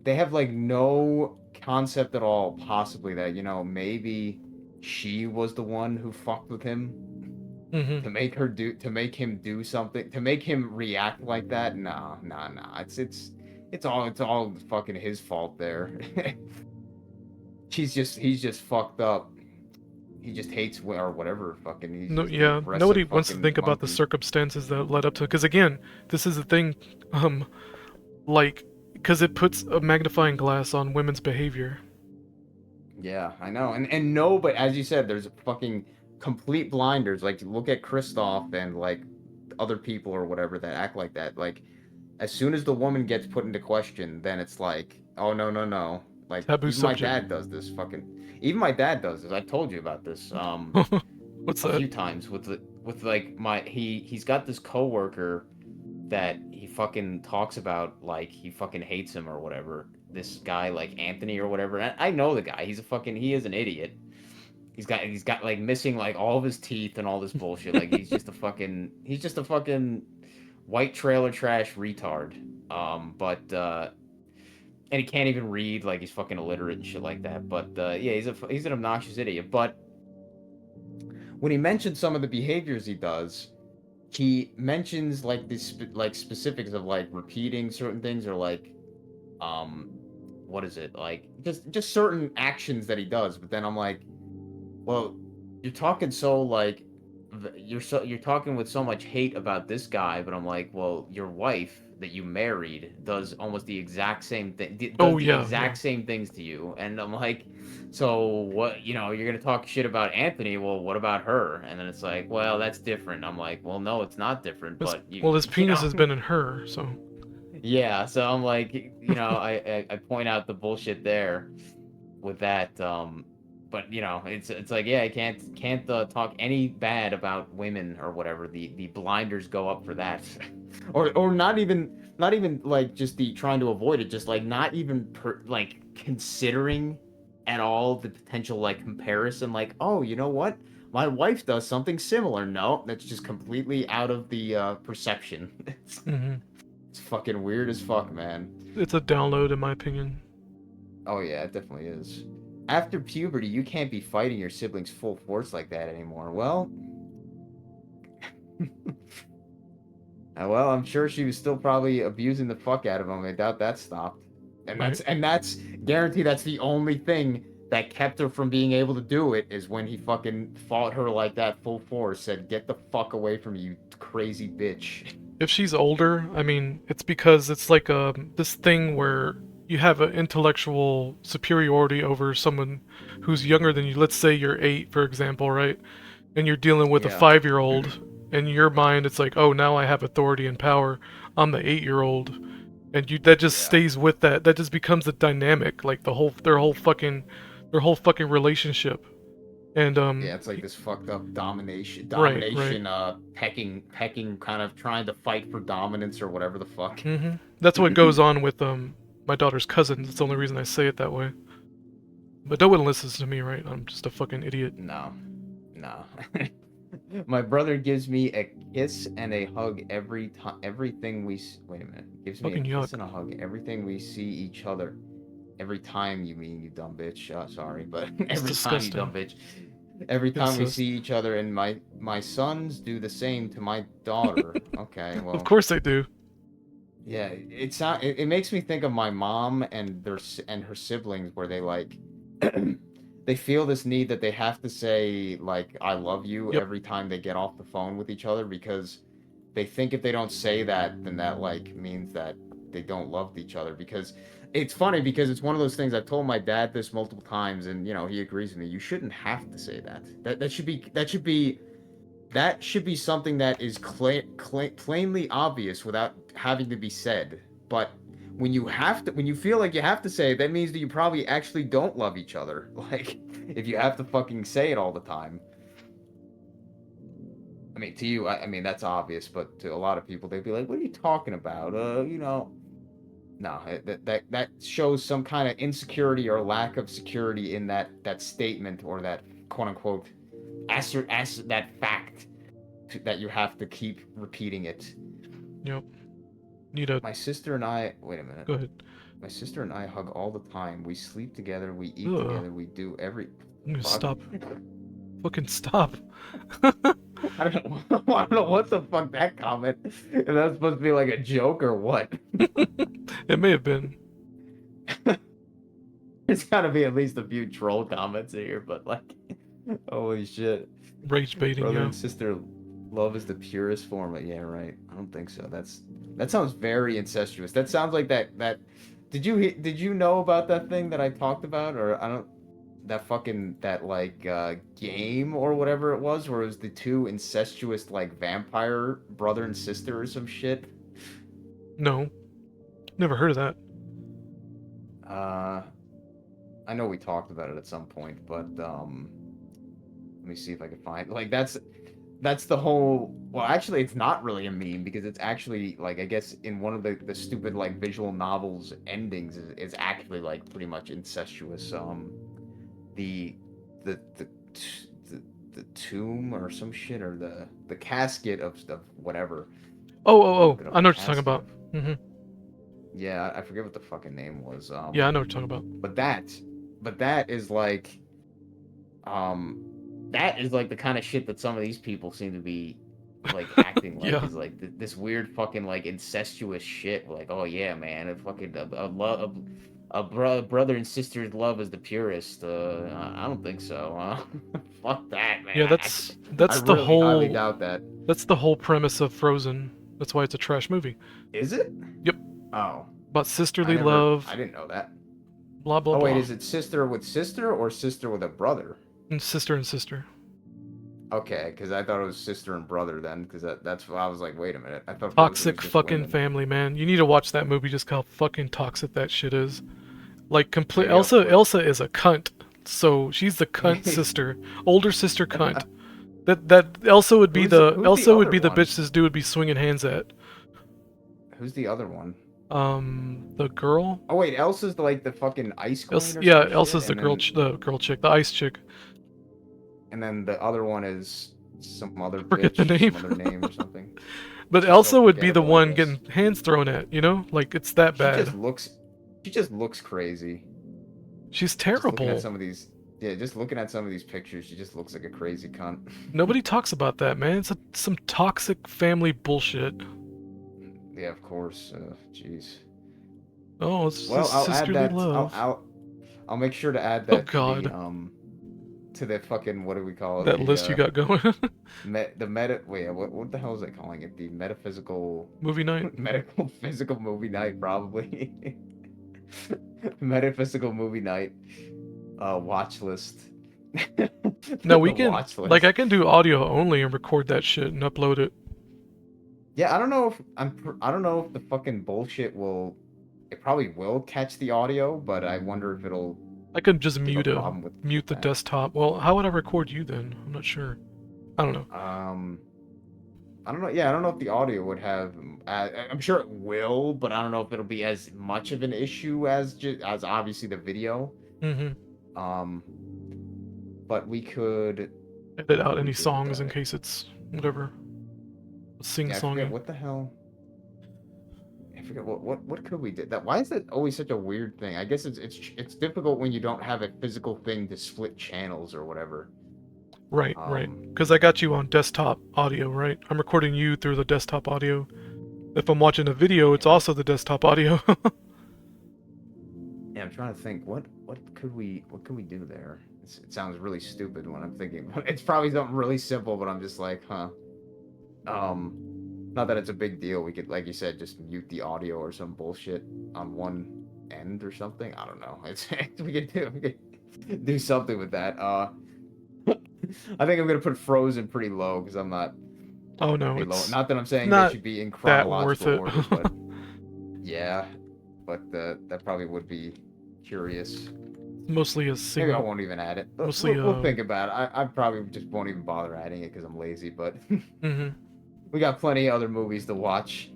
C: They have like no concept at all, possibly that maybe she was the one who fucked with him
B: Mm-hmm.
C: to make him do something, to make him react like that. No, no, no. It's all fucking his fault there. He's just fucked up. He just hates or whatever. Fucking, he's
B: No,
C: just an
B: yeah.
C: aggressive
B: Nobody wants to
C: fucking
B: think about the
C: monkey.
B: circumstances that led up to. Because again, this is the thing. Like, because it puts a magnifying glass on women's behavior.
C: Yeah, I know. And no, but as you said, there's fucking complete blinders. Like, look at Kristoff and like other people or whatever that act like that. Like, as soon as the woman gets put into question, then it's like, oh no, no, no. Like,
B: Taboo
C: even my
B: subject.
C: dad does this. Even my dad does this. I told you about this.
B: What's
C: A
B: that?
C: few times with like he's got this coworker that he fucking talks about like he fucking hates him or whatever. This guy like Anthony or whatever. And I know the guy. He is an idiot. He's got like missing like all of his teeth and all this bullshit. Like he's just a fucking white trailer trash retard. But and he can't even read, like he's fucking illiterate and shit like that. But yeah, he's an obnoxious idiot. But when he mentions some of the behaviors he does, he mentions like this like specifics of like repeating certain things or like um what is it, like just certain actions that he does. But then I'm like, well, you're talking so like you're talking with so much hate about this guy. But I'm like, well, your wife that you married does almost the exact same thing, does
B: Oh
C: the
B: yeah, yeah.
C: exact same things to you. And I'm like, so what, you're gonna talk shit about Anthony, well, what about her? And then it's like, well, that's different. I'm like, well, no, it's not different. But
B: Well, his
C: you
B: penis
C: know
B: has been in her, so.
C: yeah, so I'm like, I point out the bullshit there with that. But it's like, yeah, I can't talk any bad about women or whatever. The blinders go up for that, or not even like just the trying to avoid it, just like not even like considering at all the potential like comparison. Like, oh, you know what? My wife does something similar. No, that's just completely out of the perception.
B: Hmm.
C: It's fucking weird as fuck, man.
B: It's a download, in my opinion.
C: Oh yeah, it definitely is. After puberty, you can't be fighting your siblings full force like that anymore. Well, well, I'm sure she was still probably abusing the fuck out of him. I doubt that stopped. And
B: Right.
C: that's guaranteed. That's the only thing that kept her from being able to do it, is when he fucking fought her like that full force. Said, "Get the fuck away from me, you crazy bitch."
B: If she's older, I mean, it's because it's like this thing where you have an intellectual superiority over someone who's younger than you. Let's say you're 8, for example, right? And you're dealing with a
C: Yeah.
B: 5-year-old. In your mind, it's like, oh, now I have authority and power. I'm the 8-year-old, and that just
C: Yeah.
B: stays with that. That just becomes a dynamic, like their whole fucking relationship. And
C: Yeah, it's like this fucked up domination,
B: right, right.
C: pecking, kind of trying to fight for dominance or whatever the fuck.
B: That's what goes on with my daughter's cousins. It's the only reason I say it that way. But no one listens to me, right? I'm just a fucking idiot.
C: No, no. My brother gives me a kiss and a hug every time. Wait a minute. Gives me a
B: Fucking
C: kiss
B: yuck.
C: and a hug everything we see each other. Every time, you mean, you dumb bitch. Sorry, but
B: It's
C: every time, you dumb
B: disgusting.
C: bitch. Every time we
B: Incest.
C: see each other, and my sons do the same to my daughter. Okay,
B: Of
C: well.
B: course they do.
C: Yeah, it makes me think of my mom and her siblings, where they like they feel this need that they have to say like I love you
B: Yep.
C: every time they get off the phone with each other, because they think if they don't say that, then that like means that they don't love each other. Because it's funny, because it's one of those things. I've told my dad this multiple times, and he agrees with me. You shouldn't have to say that. That should be something that is plainly obvious without having to be said. But when you feel like you have to say it, that means that you probably actually don't love each other. Like, if you have to fucking say it all the time. I mean, to you, I mean, that's obvious, but to a lot of people, they'd be like, "What are you talking about?" No, that shows some kind of insecurity or lack of security in that statement or that quote unquote that fact that you have to keep repeating it.
B: Yep. Need a.
C: My sister and I. Wait a minute.
B: Go ahead.
C: My sister and I hug all the time. We sleep together. We eat
B: Ugh.
C: together. We do every.
B: I'm gonna
C: Fuck.
B: stop. Fucking stop.
C: I don't know. I don't know what the fuck that comment. Is that supposed to be like a joke or what?
B: It may have been.
C: There's got to be at least a few troll comments here, but like, holy shit.
B: Rage baiting,
C: Brother
B: yeah.
C: and sister love is the purest form of, yeah, right. I don't think so. That sounds very incestuous. That sounds like that did you know about that thing that I talked about, or I don't, that fucking that like game or whatever it was, where it was the two incestuous like vampire brother and sister or some shit?
B: No. Never heard of that.
C: I know we talked about it at some point, but let me see if I can find, like, that's the whole, well, actually it's not really a meme because it's actually like, I guess in one of the stupid like visual novels endings is actually like pretty much incestuous. The tomb or some shit, or the casket of whatever.
B: Oh. I know what you're talking about. Mm-hmm.
C: Yeah, I forget what the fucking name was.
B: Yeah, I know what you're talking about.
C: But that is like, that is like the kind of shit that some of these people seem to be like acting like.
B: Yeah.
C: Is like this weird fucking like incestuous shit. Like, oh yeah, man, brother and sister's love is the purest. I don't think so. Fuck that, man.
B: Yeah, that's
C: I
B: the
C: really
B: whole.
C: highly doubt that.
B: That's the whole premise of Frozen. That's why it's a trash movie.
C: Is it?
B: Yep.
C: Oh.
B: About sisterly love.
C: I didn't know that.
B: Blah blah
C: Oh
B: blah.
C: wait, is it sister with sister or sister with a brother?
B: And sister.
C: Okay, because I thought it was sister and brother then, because that's why I was like, wait a minute. I thought Frozen
B: Toxic
C: was just
B: fucking
C: women.
B: family, man. You need to watch that movie. Just how fucking toxic that shit is. Like complete.
C: Maybe I'll put-
B: Elsa is a cunt. So she's the cunt sister, older sister cunt. That Elsa would be
C: Who's
B: the
C: the
B: Elsa would
C: other
B: be the
C: one?
B: bitch this dude would be swinging hands at.
C: Who's the other one?
B: The girl.
C: Oh wait, Elsa's like the fucking ice queen. Or
B: Yeah,
C: some
B: Elsa's
C: shit,
B: the girl, the girl chick, the ice chick.
C: And then the other one is some other
B: Forget
C: bitch,
B: the name.
C: some other name or something.
B: But
C: She's
B: Elsa
C: so
B: would be the
C: forgettable, I
B: one
C: guess.
B: getting hands thrown at. You know, like it's that bad.
C: She just looks crazy.
B: She's
C: Just looking
B: terrible.
C: at some of these, just looking at some of these pictures, she just looks like a crazy cunt.
B: Nobody talks about that, man. It's some toxic family bullshit.
C: Yeah, of course. Jeez.
B: Oh, it's
C: Well,
B: just
C: I'll add
B: sisterly
C: that.
B: love.
C: I'll make sure to add
B: Oh,
C: that
B: God.
C: to the fucking, what do we call it?
B: That list you got going.
C: What the hell is it calling it? The metaphysical
B: Movie night.
C: medical physical movie night, probably. Metaphysical movie night watch list.
B: No, we
C: The
B: can.
C: watch list.
B: Like, I can do audio only and record that shit and upload it.
C: Yeah, I don't know if the fucking bullshit will. It probably will catch the audio, but I wonder if it'll.
B: I could just
C: have a
B: mute
C: problem with
B: the
C: that.
B: desktop. Well, how would I record you then? I'm not sure. I don't know.
C: I don't know. Yeah, I don't know if the audio would have. I'm sure it will, but I don't know if it'll be as much of an issue as obviously the video.
B: Mm-hmm.
C: But we could
B: Edit out any
C: we could,
B: songs in case it's whatever. Sing
C: I
B: song.
C: forget what the hell. I forget what could we do. Why is that always such a weird thing? I guess it's difficult when you don't have a physical thing to split channels or whatever.
B: Right. Because I got you on desktop audio, right? I'm recording you through the desktop audio. If I'm watching a video, it's also the desktop audio.
C: Yeah, I'm trying to think. What could we do there? It sounds really stupid when I'm thinking. It's probably something really simple, but I'm just like, huh. Not that it's a big deal. We could, like you said, just mute the audio or some bullshit on one end or something. I don't know. We could do something with that. I think I'm gonna put Frozen pretty low because I'm not.
B: Oh no,
C: pretty
B: it's
C: low. Not that I'm saying
B: not
C: they should be in
B: that worth
C: chronological
B: it.
C: order, but yeah, but that probably would be curious.
B: mostly a
C: Maybe I
B: single.
C: won't even add it. But
B: Mostly,
C: we'll think about it. I probably just won't even bother adding it because I'm lazy. But
B: Mm-hmm.
C: we got plenty of other movies to watch.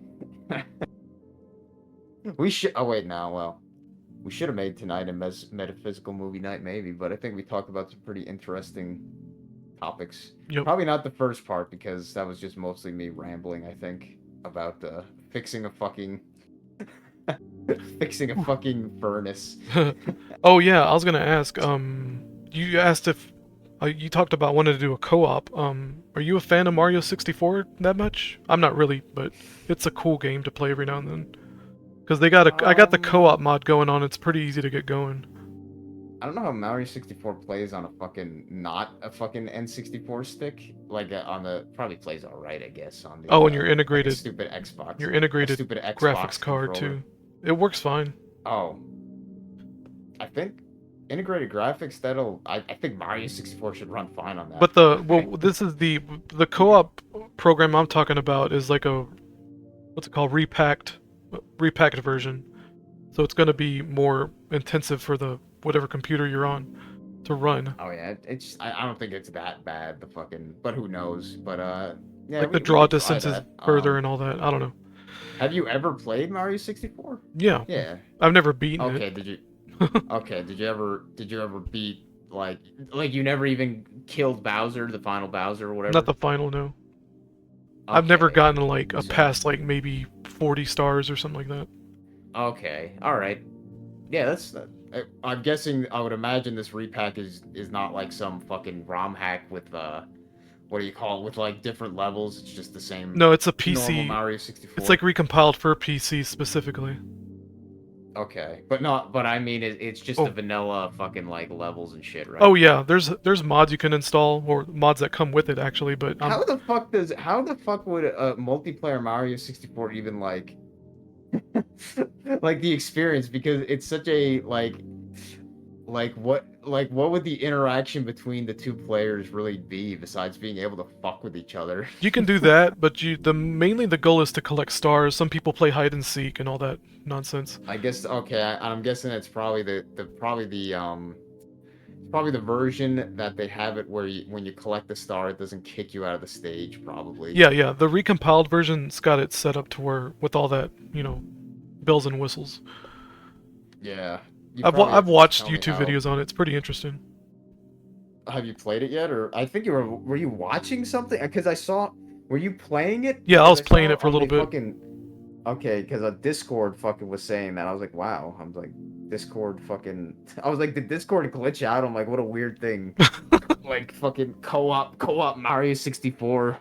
C: We should. Oh wait, no. Well, we should have made tonight a metaphysical movie night, maybe. But I think we talked about some pretty interesting topics.
B: Yep.
C: Probably not the first part because that was just mostly me rambling. I think about fixing a fucking fixing a fucking furnace.
B: Oh yeah, I was gonna ask. You asked if you talked about wanting to do a co-op. Are you a fan of Mario 64 that much? I'm not really, but it's a cool game to play every now and then. Because I got the co-op mod going on. It's pretty easy to get going.
C: I don't know how Mario 64 plays on a fucking not a fucking N64 stick. Like on the probably plays all right, I guess. On the
B: Oh, and your integrated
C: like stupid Xbox.
B: your integrated
C: stupid Xbox
B: graphics card
C: controller.
B: too. It works fine.
C: Oh, I think integrated graphics. I think Mario 64 should run fine on that.
B: But this is the co-op program I'm talking about is like a what's it called, repacked version. So it's going to be more intensive for the whatever computer you're on to run.
C: Oh yeah, I don't think it's that bad. The fucking, but who knows? But yeah,
B: Like the
C: we
B: draw
C: could try
B: distances
C: that.
B: further and all that. I don't know.
C: Have you ever played Mario 64?
B: Yeah.
C: Yeah.
B: I've never beaten
C: Okay.
B: it.
C: Did you? Okay. Did you ever beat like you never even killed Bowser, the final Bowser or whatever?
B: Not the final, no. I've never
C: Okay.
B: gotten like a
C: So-
B: past like maybe 40 stars or something like that.
C: Okay. All right. Yeah, I'm guessing. I would imagine this repack is not like some fucking ROM hack with what do you call it, with like different levels. It's just the same.
B: No, it's a
C: Normal
B: PC.
C: Mario 64.
B: It's like recompiled for PC specifically.
C: Okay, but I mean, it's just
B: Oh.
C: the vanilla fucking like levels and shit, right?
B: Oh yeah, there's mods you can install or mods that come with it actually, but
C: How the fuck would a multiplayer Mario 64 even like like the experience, because it's such a what would the interaction between the two players really be besides being able to fuck with each other?
B: you can do that, but mainly the goal is to collect stars. Some people play hide and seek and all that nonsense.
C: I guess okay, I'm guessing it's probably probably the version that they have it where when you collect the star, it doesn't kick you out of the stage, probably.
B: Yeah, the recompiled version's got it set up to where with all that, bells and whistles.
C: Yeah. You
B: I've
C: probably have to
B: watched
C: tell me
B: YouTube
C: how-
B: videos on it. It's pretty interesting.
C: Have you played it yet, or I think were you watching something? Because I saw. Were you playing it?
B: Yeah, I was
C: Because
B: playing
C: saw
B: it for a
C: on
B: little
C: the
B: bit.
C: Fucking, okay, because a Discord fucking was saying that. I was like, wow. I'm like, Discord fucking. I was like, did Discord glitch out? I'm like, what a weird thing. Like fucking co-op Mario 64.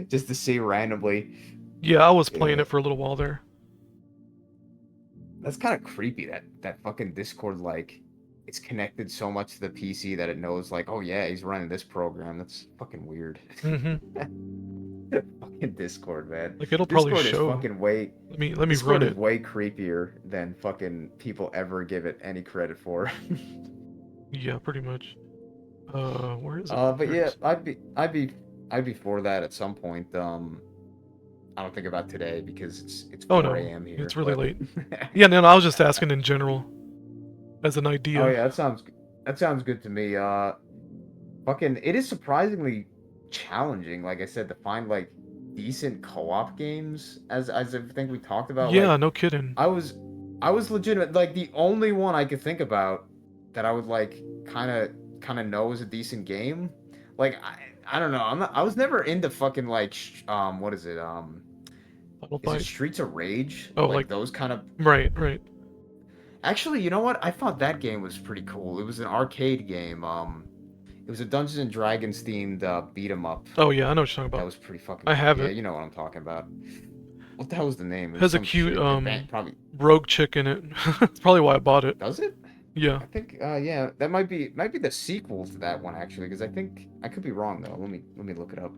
C: Just to see randomly.
B: Yeah, I was playing
C: Yeah.
B: it for a little while there.
C: That's kind of creepy that fucking Discord, like, it's connected so much to the PC that it knows, like, oh yeah, he's running this program. That's fucking weird.
B: hmm
C: Fucking Discord, man.
B: Like it'll probably
C: Discord
B: show.
C: is fucking way.
B: Let me
C: Discord
B: run
C: is
B: it.
C: way creepier than fucking people ever give it any credit for.
B: Yeah, pretty much. Where is it?
C: But
B: There it
C: yeah,
B: is.
C: I'd be for that at some point. I don't think about today because it's
B: Oh
C: 4
B: no,
C: a.m. here.
B: it's really
C: but-
B: late. Yeah, no, I was just asking in general, as an idea.
C: Oh yeah, that sounds good to me. Fucking, it is surprisingly challenging, like I said, to find like decent co-op games. As I think we talked about.
B: Yeah,
C: like,
B: no kidding.
C: I was legitimate. Like the only one I could think about that I would like kind of know is a decent game. Like I don't know. I was never into fucking like what is it
B: Final
C: is it
B: Fight.
C: Streets of Rage?
B: Oh, like-
C: those kind of.
B: Right.
C: Actually, you know what? I thought that game was pretty cool. It was an arcade game. It was a Dungeons and Dragons themed beat 'em up.
B: Oh yeah, I know what you're talking
C: That
B: about.
C: was pretty fucking.
B: I have
C: yeah,
B: it.
C: you know what I'm talking about. What the hell was the name? It
B: Has
C: was
B: a
C: some
B: cute,
C: shit. Probably
B: Rogue chick in it. That's probably why I bought it.
C: does it?
B: Yeah.
C: I think yeah, that might be the sequel to that one actually, because I think I could be wrong though. Let me look it up.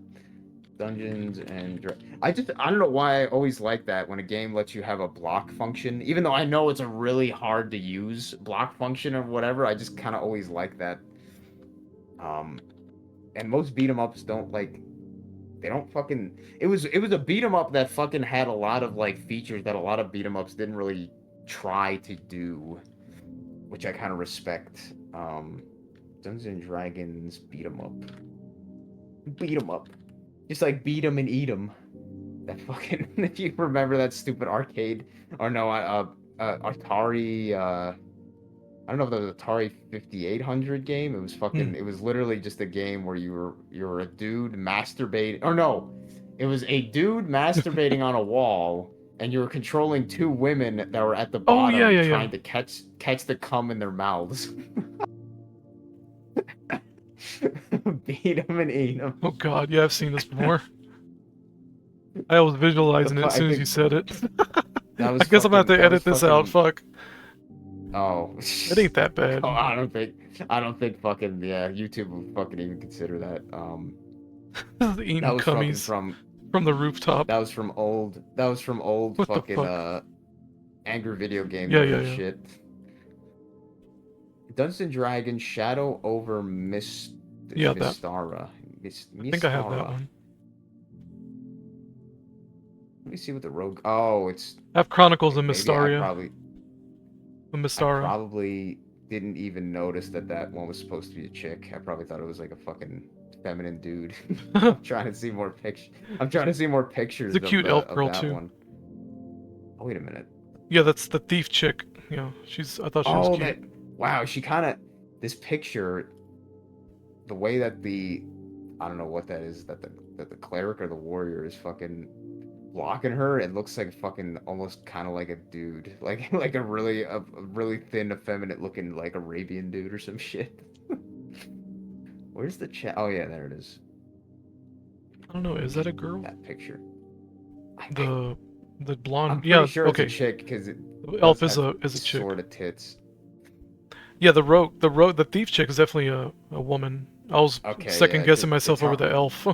C: Dungeons and I don't know why I always like that when a game lets you have a block function, even though I know it's a really hard to use block function or whatever. I just kind of always like that. And most beat 'em ups don't like. They don't fucking. It was a beat 'em up that fucking had a lot of like features that a lot of beat 'em ups didn't really try to do, which I kind of respect. Dungeons and Dragons beat 'em up. Beat 'em up. Just like beat 'em and eat 'em. That fucking if you remember that stupid arcade or no Atari I don't know if that was Atari 5800 game. It was fucking it was literally just a game where you were a dude masturbating or no. It was a dude masturbating on a wall and you were controlling two women that were at the
B: Oh yeah,
C: bottom
B: yeah, yeah.
C: trying to catch the cum in their mouths. Beat them and eat them.
B: Oh god, yeah, I've seen this before. I was visualizing it as
C: I
B: soon as you
C: think
B: said it.
C: that was
B: I guess I'm gonna have to
C: that was
B: edit this out.
C: fucking-
B: Fuck.
C: Oh,
B: It ain't that bad.
C: Oh, I don't think fucking YouTube will fucking even consider that.
B: Eating
C: That was fucking
B: cummies
C: from
B: the rooftop.
C: that was from old
B: What the
C: fucking
B: fuck?
C: angry video game
B: Yeah,
C: nerd
B: yeah, yeah.
C: shit. Dungeons and Dragons Shadow over
B: Yeah, that.
C: Mystara.
B: I think I have that
C: Mystara.
B: one.
C: Let me see what the rogue. Oh, it's
B: I have Chronicles of
C: maybe
B: Mystaria. The
C: I
B: Mystara.
C: probably didn't even notice that one was supposed to be a chick. I probably thought it was like a fucking feminine dude. I'm trying to see more pictures. I'm trying to see more pictures
B: It's a cute elf
C: of
B: girl,
C: that
B: too.
C: one. Oh, wait a minute.
B: Yeah, that's the thief chick. Yeah, I thought she was
C: Oh,
B: cute.
C: wow, she kind of this picture, the way that I don't know what that is, that the cleric or the warrior is fucking blocking her. It looks like fucking almost kind of like a dude, like a really thin, effeminate looking like Arabian dude or some shit. Where's the chat? Oh yeah, there it is.
B: I don't know. Is that a girl?
C: That picture.
B: The blonde.
C: I'm pretty
B: Yeah.
C: sure
B: Okay.
C: it's a chick because it
B: The elf
C: does have
B: is a chick.
C: sort of tits.
B: Yeah, the thief chick is definitely a woman. I was
C: Okay,
B: second
C: yeah,
B: guessing myself
C: it's
B: over
C: hard.
B: the elf.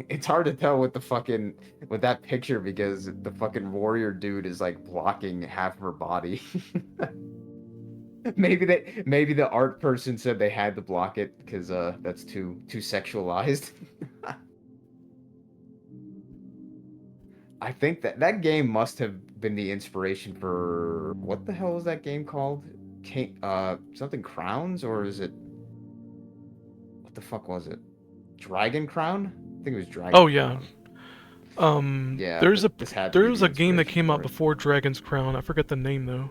C: It's hard to tell with with that picture because the fucking warrior dude is like blocking half of her body. Maybe the art person said they had to block it because that's too sexualized. I think that game must have been the inspiration for what the hell was that game called? Something Crowns, or is it what the fuck was it? Dragon Crown? I think it was Dragon
B: Oh yeah.
C: Crown. Yeah,
B: There's
C: this had to be
B: there's
C: the
B: a game that
C: inspiration
B: came out
C: for it.
B: before Dragon's Crown. I forget the name though.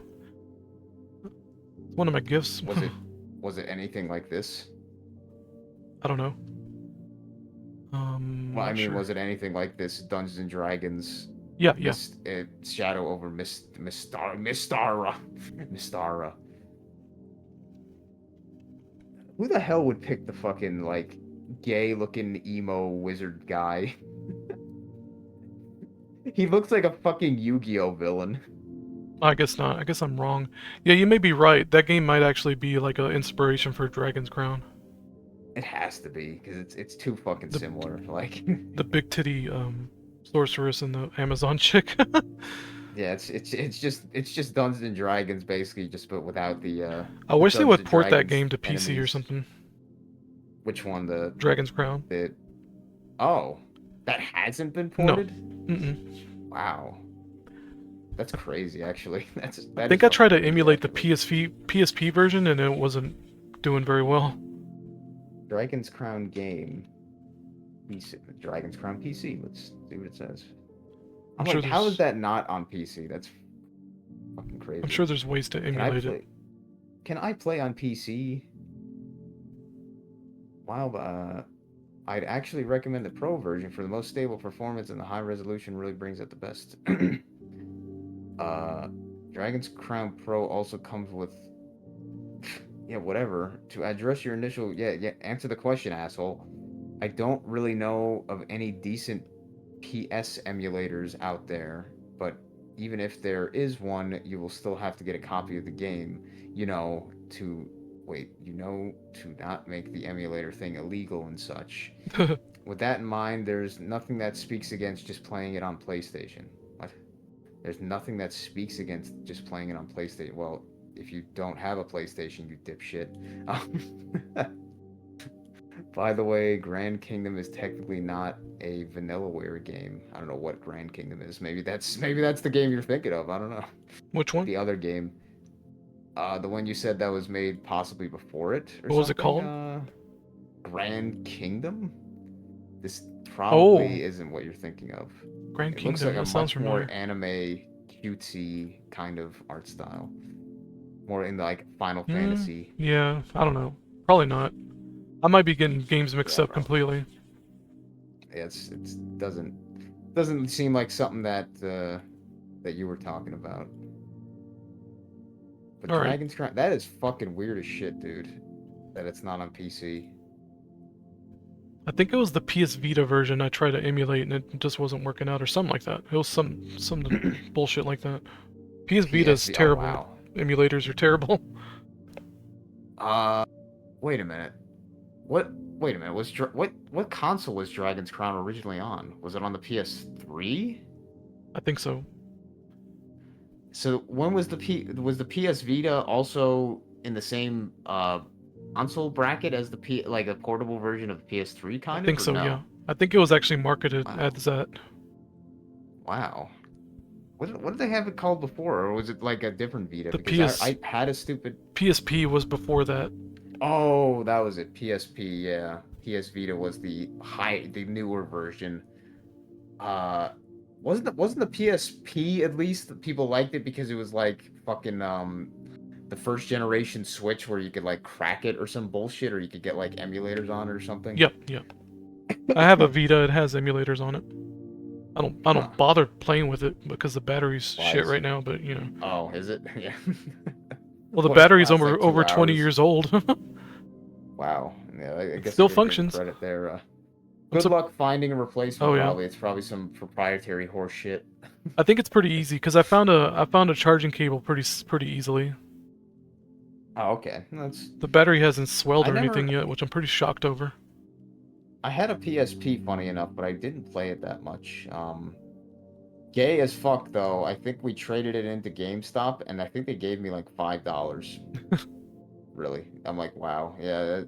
B: It's one of my gifts.
C: Was it anything like this?
B: I don't know.
C: Well, I
B: Not
C: mean,
B: sure.
C: was it anything like this Dungeons and Dragons
B: Yeah, yeah.
C: Shadow over Mystara. Who the hell would pick the fucking like gay looking emo wizard guy? He looks like a fucking Yu-Gi-Oh villain.
B: I guess not. I guess I'm wrong. Yeah, you may be right. That game might actually be like an inspiration for Dragon's Crown.
C: It has to be because it's too fucking similar. Like
B: The big titty sorceress and the Amazon chick.
C: yeah, it's just Dungeons and Dragons basically, just but without the.
B: I wish they
C: Dungeons
B: would
C: and
B: port that
C: Dragons
B: game to PC or
C: enemies.
B: something.
C: Which one? The
B: Dragon's Crown.
C: Oh, that hasn't been
B: No.
C: ported.
B: Mm-mm.
C: Wow, that's crazy. Actually,
B: I think I tried to emulate the PSP version and it wasn't doing very well.
C: Dragon's Crown game. Dragon's Crown PC. Let's see what it says. I'm
B: sure
C: like, how
B: there's-
C: is that not on PC? That's fucking crazy.
B: I'm sure there's ways to emulate it.
C: Can I play on PC? Wow, I'd actually recommend the Pro version for the most stable performance, and the high resolution really brings out the best. Dragon's Crown Pro also comes with yeah, whatever. To address your initial answer the question, asshole. I don't really know of any decent PS emulators out there, but even if there is one, you will still have to get a copy of the game, to not make the emulator thing illegal and such. With that in mind, there's nothing that speaks against just playing it on PlayStation. What? There's nothing that speaks against just playing it on PlayStation. Well, if you don't have a PlayStation, you dipshit. By the way, Grand Kingdom is technically not a Vanillaware game. I don't know what Grand Kingdom is. Maybe that's the game you're thinking of. I don't know.
B: Which one?
C: The other game. The one you said that was made possibly before it. Or
B: What was it
C: something?
B: called?
C: Grand Kingdom? This probably
B: Oh.
C: isn't what you're thinking of.
B: Grand
C: It looks
B: Kingdom.
C: like a
B: That sounds
C: much more
B: familiar.
C: anime, cutesy kind of art style. More in like Final
B: Hmm.
C: Fantasy.
B: Yeah. I don't know. Probably not. I might be getting games mixed
C: Yeah,
B: up
C: probably.
B: completely.
C: Yeah, it's doesn't seem like something that that you were talking about. But
B: All right.
C: Dragon's Crown, that is fucking weird as shit, dude. That it's not on PC.
B: I think it was the PS Vita version I tried to emulate and it just wasn't working out or something like that. It was some bullshit like that. PS Vita's
C: PSV. Oh
B: terrible.
C: wow.
B: Emulators are terrible.
C: Uh, wait a minute. What? Wait a minute. What console was Dragon's Crown originally on? Was it on the PS3?
B: I think so.
C: So when was the PS Vita also in the same console bracket as the like a portable version of the PS3
B: I
C: kind of,
B: think
C: or
B: so,
C: no?
B: yeah. I think it was actually marketed
C: Wow.
B: as that.
C: Wow. What did they have it called before, or was it like a different Vita?
B: The
C: Because
B: PS
C: I had a stupid.
B: PSP was before that.
C: Oh, that was it. PSP, yeah. PS Vita was the newer version. Uh, wasn't the PSP at least people liked it because it was like fucking the first generation Switch where you could like crack it or some bullshit, or you could get like emulators on it or something.
B: Yep, yep. I have a Vita, it has emulators on it. I
C: Huh.
B: don't bother playing with it because the battery's
C: Why
B: shit
C: is
B: right now, but you know.
C: Oh, is it? Yeah.
B: Well, the
C: What, it
B: battery's
C: lasts like
B: over 20
C: 2 hours?
B: years old.
C: Wow. Yeah, I
B: It
C: guess I
B: still
C: gotta give you
B: functions.
C: credit there.
B: What's
C: Good
B: up?
C: luck finding a replacement.
B: Oh yeah.
C: Probably it's probably some proprietary horse shit.
B: I think it's pretty easy because I found a charging cable pretty easily.
C: Oh, okay. That's
B: The battery hasn't swelled
C: I
B: or anything
C: never
B: yet, which I'm pretty shocked over.
C: I had a PSP, funny enough, but I didn't play it that much. Gay as fuck though. I think we traded it into GameStop, and I think they gave me like $5. Really, I'm like, wow, yeah,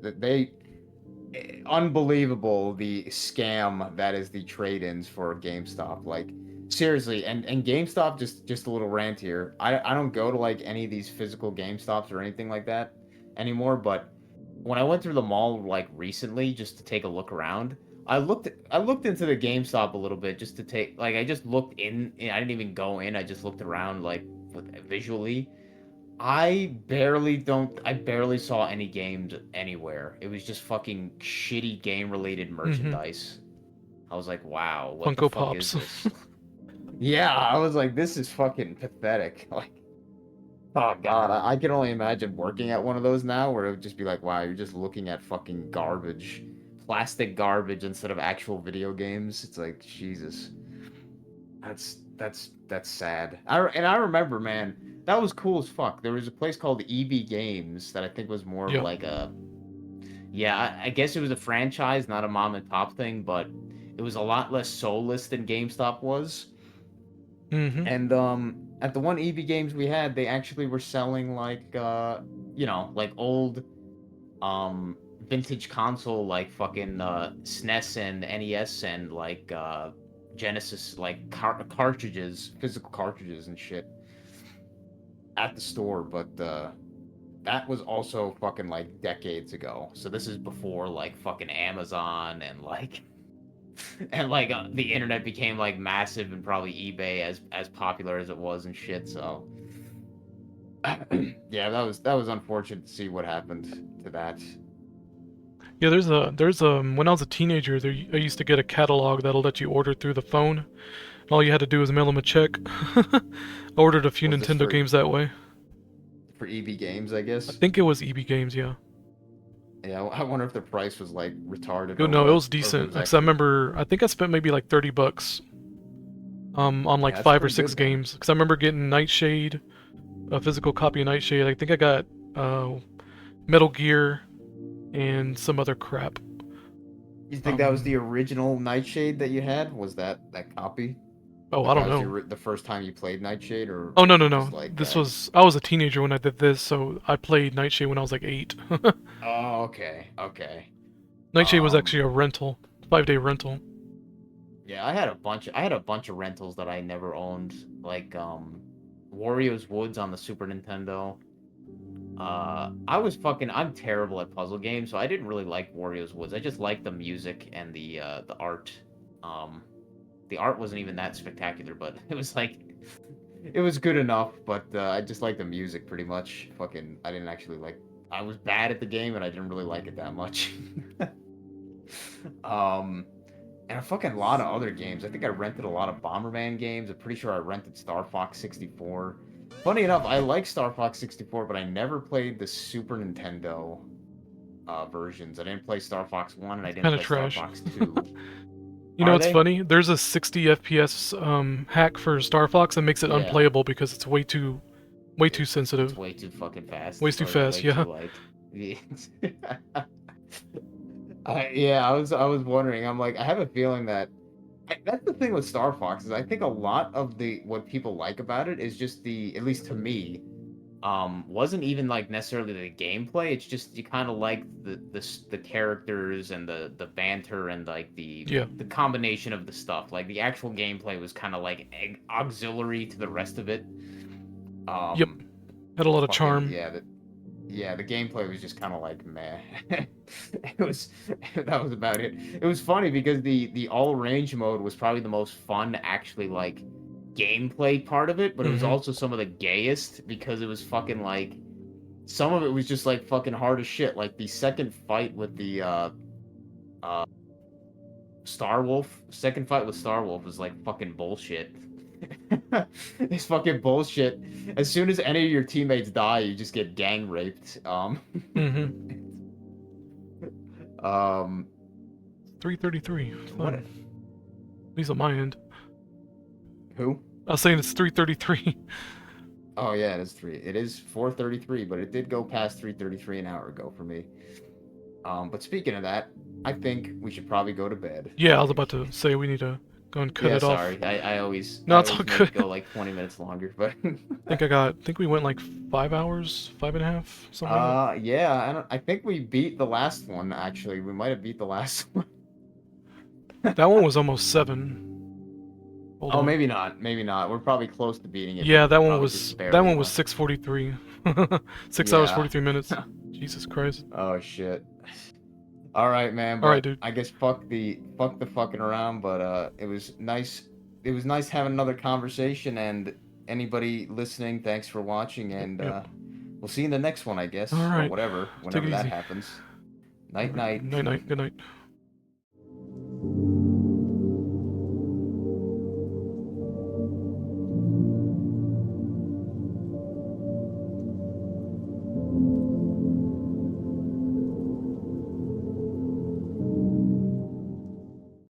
C: unbelievable the scam that is the trade-ins for GameStop. Like seriously, and GameStop, just a little rant here. I don't go to like any of these physical GameStops or anything like that anymore, but when I went through the mall like recently just to take a look around, I looked into the GameStop a little bit just to take like I just looked in. I didn't even go in. I just looked around like visually. I barely saw any games anywhere. It was just fucking shitty game related
B: Mm-hmm.
C: merchandise. I was like, wow, what the
B: Funko
C: fuck is
B: Pops.
C: this? Yeah, I was like, this is fucking pathetic. Like, oh god, I can only imagine working at one of those now where it would just be like, wow, you're just looking at fucking garbage. Plastic garbage instead of actual video games. It's like, Jesus. That's sad. I remember, man, that was cool as fuck. There was a place called EB Games that I think was more of
B: Yep.
C: like a yeah, I guess it was a franchise, not a mom and pop thing, but it was a lot less soulless than GameStop was.
B: Mm-hmm.
C: And at the one EB Games we had, they actually were selling like like old vintage console like fucking SNES and NES and like Genesis like cartridges, physical cartridges and shit at the store, but that was also fucking like decades ago. So this is before like fucking Amazon and like the internet became like massive and probably eBay as popular as it was and shit. So yeah, that was unfortunate to see what happened to that.
B: Yeah, there's a when I was a teenager, I used to get a catalog that'll let you order through the phone. And all you had to do was mail them a check. I ordered a few
C: Was this
B: Nintendo
C: for
B: games that way.
C: EB Games, I
B: I
C: guess?
B: think it was EB Games, yeah.
C: Yeah, I wonder if the price was like retarded
B: Oh,
C: or
B: no, it
C: what,
B: was
C: or if it
B: decent.
C: was
B: Because I
C: actually.
B: remember, I think I spent maybe like $30 on like
C: Yeah, that's
B: 5 or
C: pretty
B: 6
C: good then.
B: games. Because I remember getting Nightshade, a physical copy of Nightshade. I think I got Metal Gear and some other crap.
C: You think that was the original Nightshade that you had? Was that copy?
B: Oh, I
C: Like
B: don't
C: that was
B: know.
C: the first time you played Nightshade, or
B: Oh, no,
C: was
B: no,
C: it
B: no.
C: just like
B: This was, I was a teenager when I did this, so I played Nightshade when I was like 8.
C: Oh, okay, okay.
B: Nightshade was
C: Um,
B: actually a rental, 5-day rental.
C: yeah, I had a bunch of rentals that I never owned, like Wario's Woods on the Super Nintendo. I'm terrible at puzzle games, so I didn't really like Wario's Woods. I just liked the music and the art. Um, the art wasn't even that spectacular, but it was like it was good enough. But I just liked the music pretty much. I didn't actually like. I was bad at the game, and I didn't really like it that much. um, and a fucking lot of other games. I think I rented a lot of Bomberman games. I'm pretty sure I rented Star Fox 64. Funny enough, I like Star Fox 64, but I never played the Super Nintendo versions. I didn't play Star Fox 1 and I didn't
B: Kind of
C: play Star
B: trash.
C: Fox 2.
B: You know
C: Are
B: what's
C: they?
B: funny? There's a 60 FPS hack for Star Fox that makes it
C: Yeah.
B: unplayable because it's way too
C: It's
B: sensitive.
C: way too fucking fast.
B: Way too
C: Or
B: fast,
C: way
B: yeah.
C: too, like... yeah, I was wondering. I'm like, I have a feeling that that's the thing with Star Fox is I think a lot of the what people like about it is just at least to me, wasn't even like necessarily the gameplay. It's just you kind of like the characters and the banter and like
B: Yeah.
C: the combination of the stuff. Like the actual gameplay was kind of like auxiliary to the rest of it.
B: Yep. Had a lot of
C: Fucking
B: charm.
C: yeah, the gameplay was just kind of like meh. It was that was about it. It was funny because the all range mode was probably the most fun actually like gameplay part of it, but it was
B: Mhm.
C: also some of the gayest because it was fucking like some of it was just like fucking hard as shit. Like the second fight with the uh second fight with Star Wolf was like fucking bullshit. It's fucking bullshit. As soon as any of your teammates die, you just get gang raped.
B: Mhm.
C: Um,
B: 333.
C: what?
B: Fun. At least on my end.
C: Who?
B: I was saying it's 333.
C: Oh yeah, it is 3. It is 4:33, but it did go past 3:33 an hour ago for me. But speaking of that, I think we should probably go to bed.
B: Yeah, I was about to say we need to go and cut
C: Yeah,
B: it off.
C: sorry.
B: No,
C: I
B: it's all
C: always make it
B: good.
C: go like 20 minutes longer, but
B: I think we went like 5 hours, 5.5, something like
C: yeah, I think we beat the last one actually. We might have beat the last one.
B: that. That one was almost 7. Hold
C: Oh,
B: on.
C: maybe not. Maybe not. We're probably close to beating it.
B: Yeah,
C: But probably just
B: that
C: barely
B: one was
C: left.
B: 6:43. 6 hours
C: Yeah.
B: 43 minutes. Jesus Christ.
C: Oh shit. All right, man.
B: All right,
C: But
B: dude.
C: I guess fuck the fucking around. But it was nice. It was nice having another conversation. And anybody listening, thanks for watching. And
B: Yep.
C: we'll see you in the next one, I guess,
B: All
C: or
B: right.
C: whatever,
B: Take
C: whenever
B: it
C: that
B: easy.
C: happens. Night, night.
B: Night night. Good night.